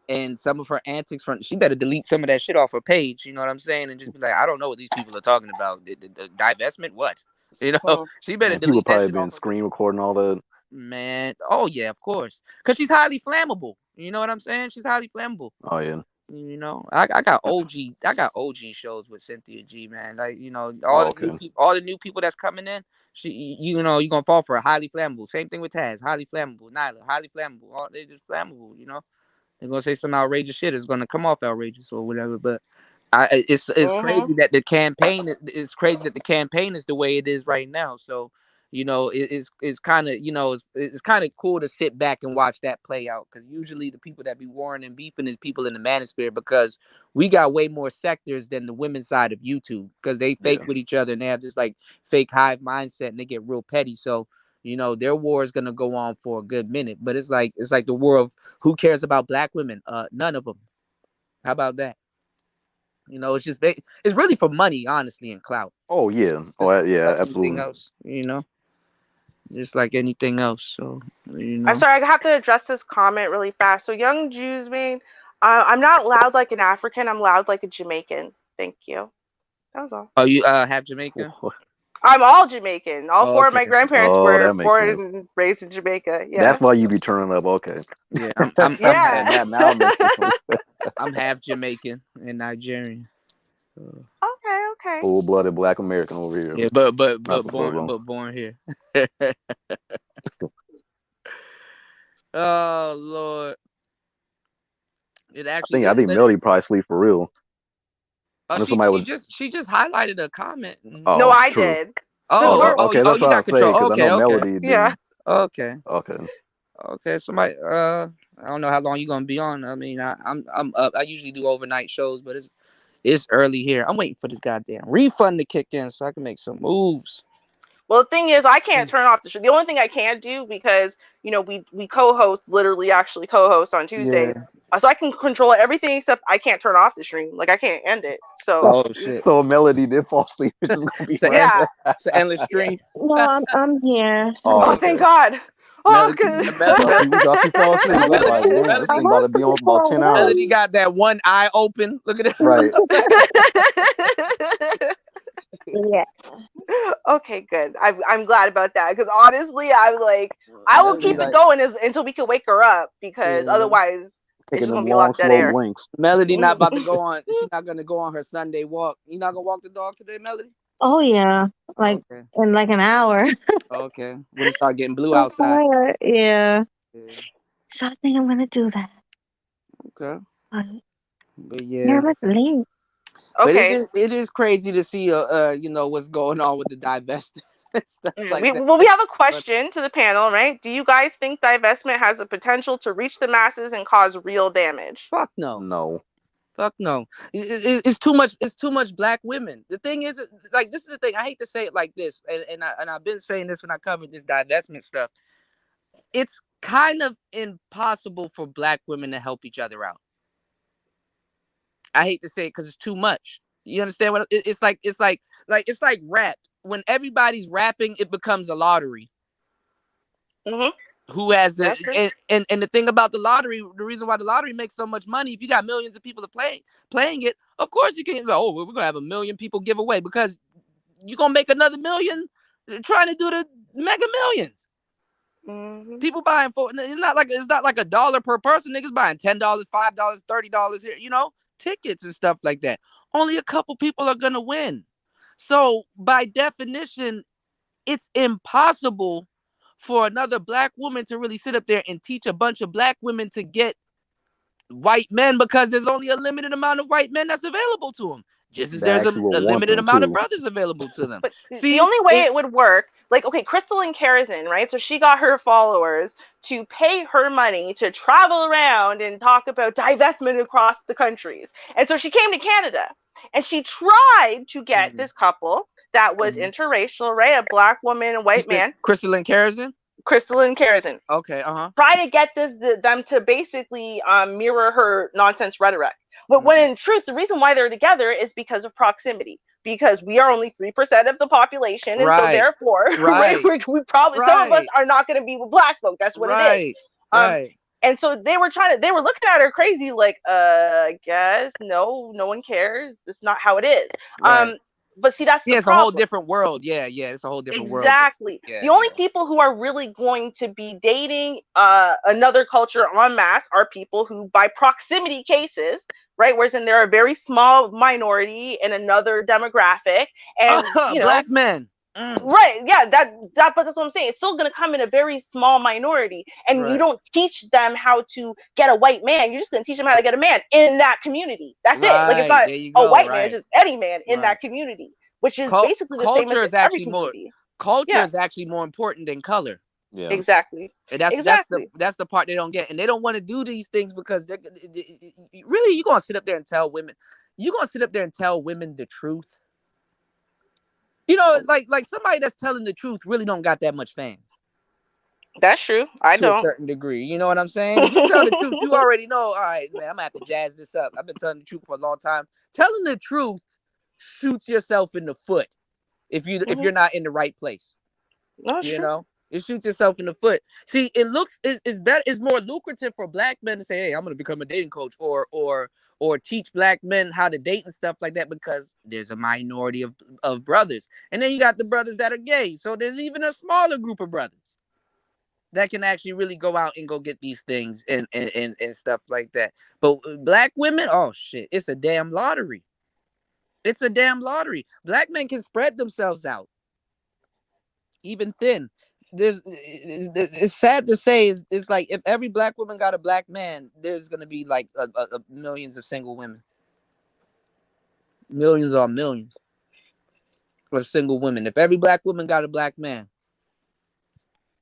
And some of her antics she better delete some of that shit off her page. You know what I'm saying? And just be like, I don't know what these people are talking about. The divestment, what? You know, she better delete people probably that shit been screen recording all that. Man, oh yeah, of course, because she's highly flammable. You know what I'm saying? She's highly flammable. Oh yeah. You know, I got OG shows with Cynthia G, man. Like, you know, all the new people that's coming in, you're gonna fall for a highly flammable. Same thing with Taz, highly flammable. Nyla, highly flammable. They just flammable. You know, they're gonna say some outrageous shit. It's gonna come off outrageous or whatever. But it's crazy that the campaign is the way it is right now. So, you know, it's kind of, you know, it's kind of cool to sit back and watch that play out, because usually the people that be warring and beefing is people in the manosphere, because we got way more sectors than the women's side of YouTube, because they fake with each other and they have this like fake hive mindset and they get real petty. So, you know, their war is gonna go on for a good minute. But it's like the war of who cares about black women? None of them. How about that? You know, it's really for money, honestly, and clout. Oh yeah. Absolutely. Anything else, you know, just like anything else. So, you know. I'm sorry, I have to address this comment really fast. So, Young Jews mean I'm not loud like an African. I'm loud like a Jamaican. Thank you. That was all. Oh, you have Jamaican? I'm all Jamaican. All four of my grandparents were born and raised in Jamaica. Yeah. That's why you be turning up. Okay. Yeah. I'm half Jamaican and Nigerian. Okay. Full-blooded Black American over here. Yeah, but born here. Oh Lord. I think Melody probably sleep for real. She just highlighted a comment. No, I did. Okay, that's what I say, because I know Melody did. Yeah. Okay. Somebody. I don't know how long you're gonna be on. I mean, I'm up. I usually do overnight shows, but it's early here. I'm waiting for this goddamn refund to kick in so I can make some moves. Well, the thing is, I can't turn off the show. The only thing I can do, because, you know, we co-host, actually co-host on Tuesdays. Yeah. So I can control everything except I can't turn off the stream. Like, I can't end it. So shit. So Melody did fall asleep. It's just gonna be it's an endless stream. No, I'm here. Oh, thank God. Oh, good. Melody got that one eye open. Look at it. Right. Yeah. Okay, good. I'm glad about that, because honestly, I will keep it going until we can wake her up, because otherwise it's just gonna be a lot of dead air. Melody not about to go on. She's not gonna go on her Sunday walk. You not gonna walk the dog today, Melody? Oh yeah, in like an hour. Okay, when it start getting blue outside. Yeah. So I think I'm gonna do that. Okay. But yeah, let's leave. But Okay. it is crazy to see what's going on with the divestors and stuff like that. Well, we have a question to the panel, right? Do you guys think divestment has the potential to reach the masses and cause real damage? Fuck no. No. Fuck no. It's too much. It's too much black women. The thing is, like, this is the thing. I hate to say it like this, and I've been saying this when I covered this divestment stuff. It's kind of impossible for black women to help each other out. I hate to say it because it's too much. You understand what it's like? It's like rap. When everybody's rapping, it becomes a lottery. Who has the and the thing about the lottery, the reason why the lottery makes so much money, if you got millions of people to playing it, of course you can go, we're gonna have 1 million people give away, because you're gonna make another million trying to do the mega millions. People buying for it's not like $1 per person. Niggas buying $10, $5, $30 here, tickets and stuff like that. Only a couple people are gonna win. So by definition, it's impossible for another black woman to really sit up there and teach a bunch of black women to get white men, because there's only a limited amount of white men that's available to them. Just as there's a limited amount of brothers available to them. But the only way it would work, like, okay, Crystalline Karazin, right? So she got her followers to pay her money to travel around and talk about divestment across the countries. And so she came to Canada and she tried to get this couple that was interracial, right? A black woman and white man. Crystalline Karazin? Crystalline Karazin. Okay, Try to get them to basically mirror her nonsense rhetoric. But when in truth, the reason why they're together is because of proximity. Because we are only 3% of the population, and so therefore, we probably some of us are not going to be with black folk. That's what it is. And so they were looking at her crazy, like, I guess no one cares. That's not how it is. But see, that's the it's problem. a whole different world. Yeah, it's a whole different world. Exactly. The only people who are really going to be dating another culture en masse are people who, by proximity cases, right? Whereas in they're a very small minority in another demographic, and black men. Right, yeah, but that's what I'm saying. It's still going to come in a very small minority, and you don't teach them how to get a white man. You're just going to teach them how to get a man in that community. That's it. Like, it's not a white man; it's just any man in that community, which is basically the same as every community. Culture is actually more important than color. Yeah, exactly. And that's the part they don't get, and they don't want to do these things because really, you're going to sit up there and tell women. You're going to sit up there and tell women the truth. Like somebody that's telling the truth really don't got that much fans. That's true. I don't. To a certain degree. You know what I'm saying? If you tell the truth, you already know, all right, man, I'm going to have to jazz this up. I've been telling the truth for a long time. Telling the truth shoots yourself in the foot if you're not in the right place. That's true. It shoots yourself in the foot. See, it's better. It's more lucrative for black men to say, hey, I'm going to become a dating coach or teach black men how to date and stuff like that, because there's a minority of brothers. And then you got the brothers that are gay. So there's even a smaller group of brothers that can actually really go out and go get these things and stuff like that. But black women, oh shit, it's a damn lottery. It's a damn lottery. Black men can spread themselves out, even thin. It's sad to say, it's like if every black woman got a black man, there's gonna be like millions of single women, millions on millions of single women. If every black woman got a black man,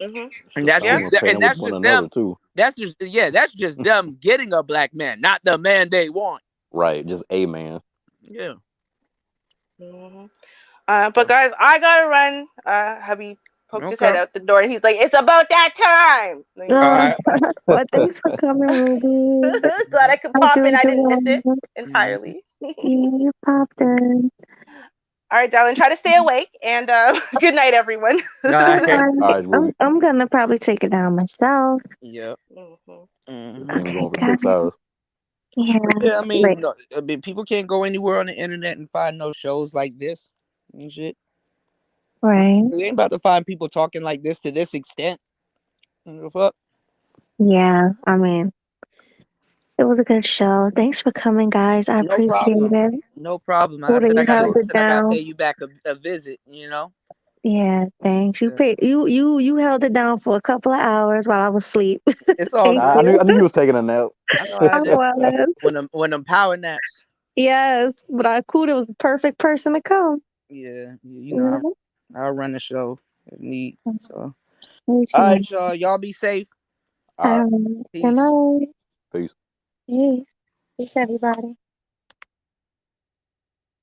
and that's just them too. That's just them getting a black man, not the man they want. Right, just a man. Yeah. But guys, I gotta run. Hubby poked his head out the door, and he's like, "It's about that time." Well, thanks for coming, Ruby. Glad I could pop in. I didn't miss it entirely. You popped in. All right, darling. Try to stay awake, and good night, everyone. All right, I'm gonna probably take it down myself. Yep. I'm going for 6 hours. Yeah, I mean, people can't go anywhere on the internet and find no shows like this and shit. Right. We ain't about to find people talking like this to this extent. What the fuck? Yeah, I mean, it was a good show. Thanks for coming, guys. I appreciate it. No problem. I said I gotta pay you back a visit. Yeah, thanks. You held it down for a couple of hours while I was asleep. It's all. I knew you was taking a nap. When them power naps. Yes, but Kuda was the perfect person to come. Yeah, you know, I'll run the show if need. So, all right, y'all be safe. Peace. Peace. Peace, everybody.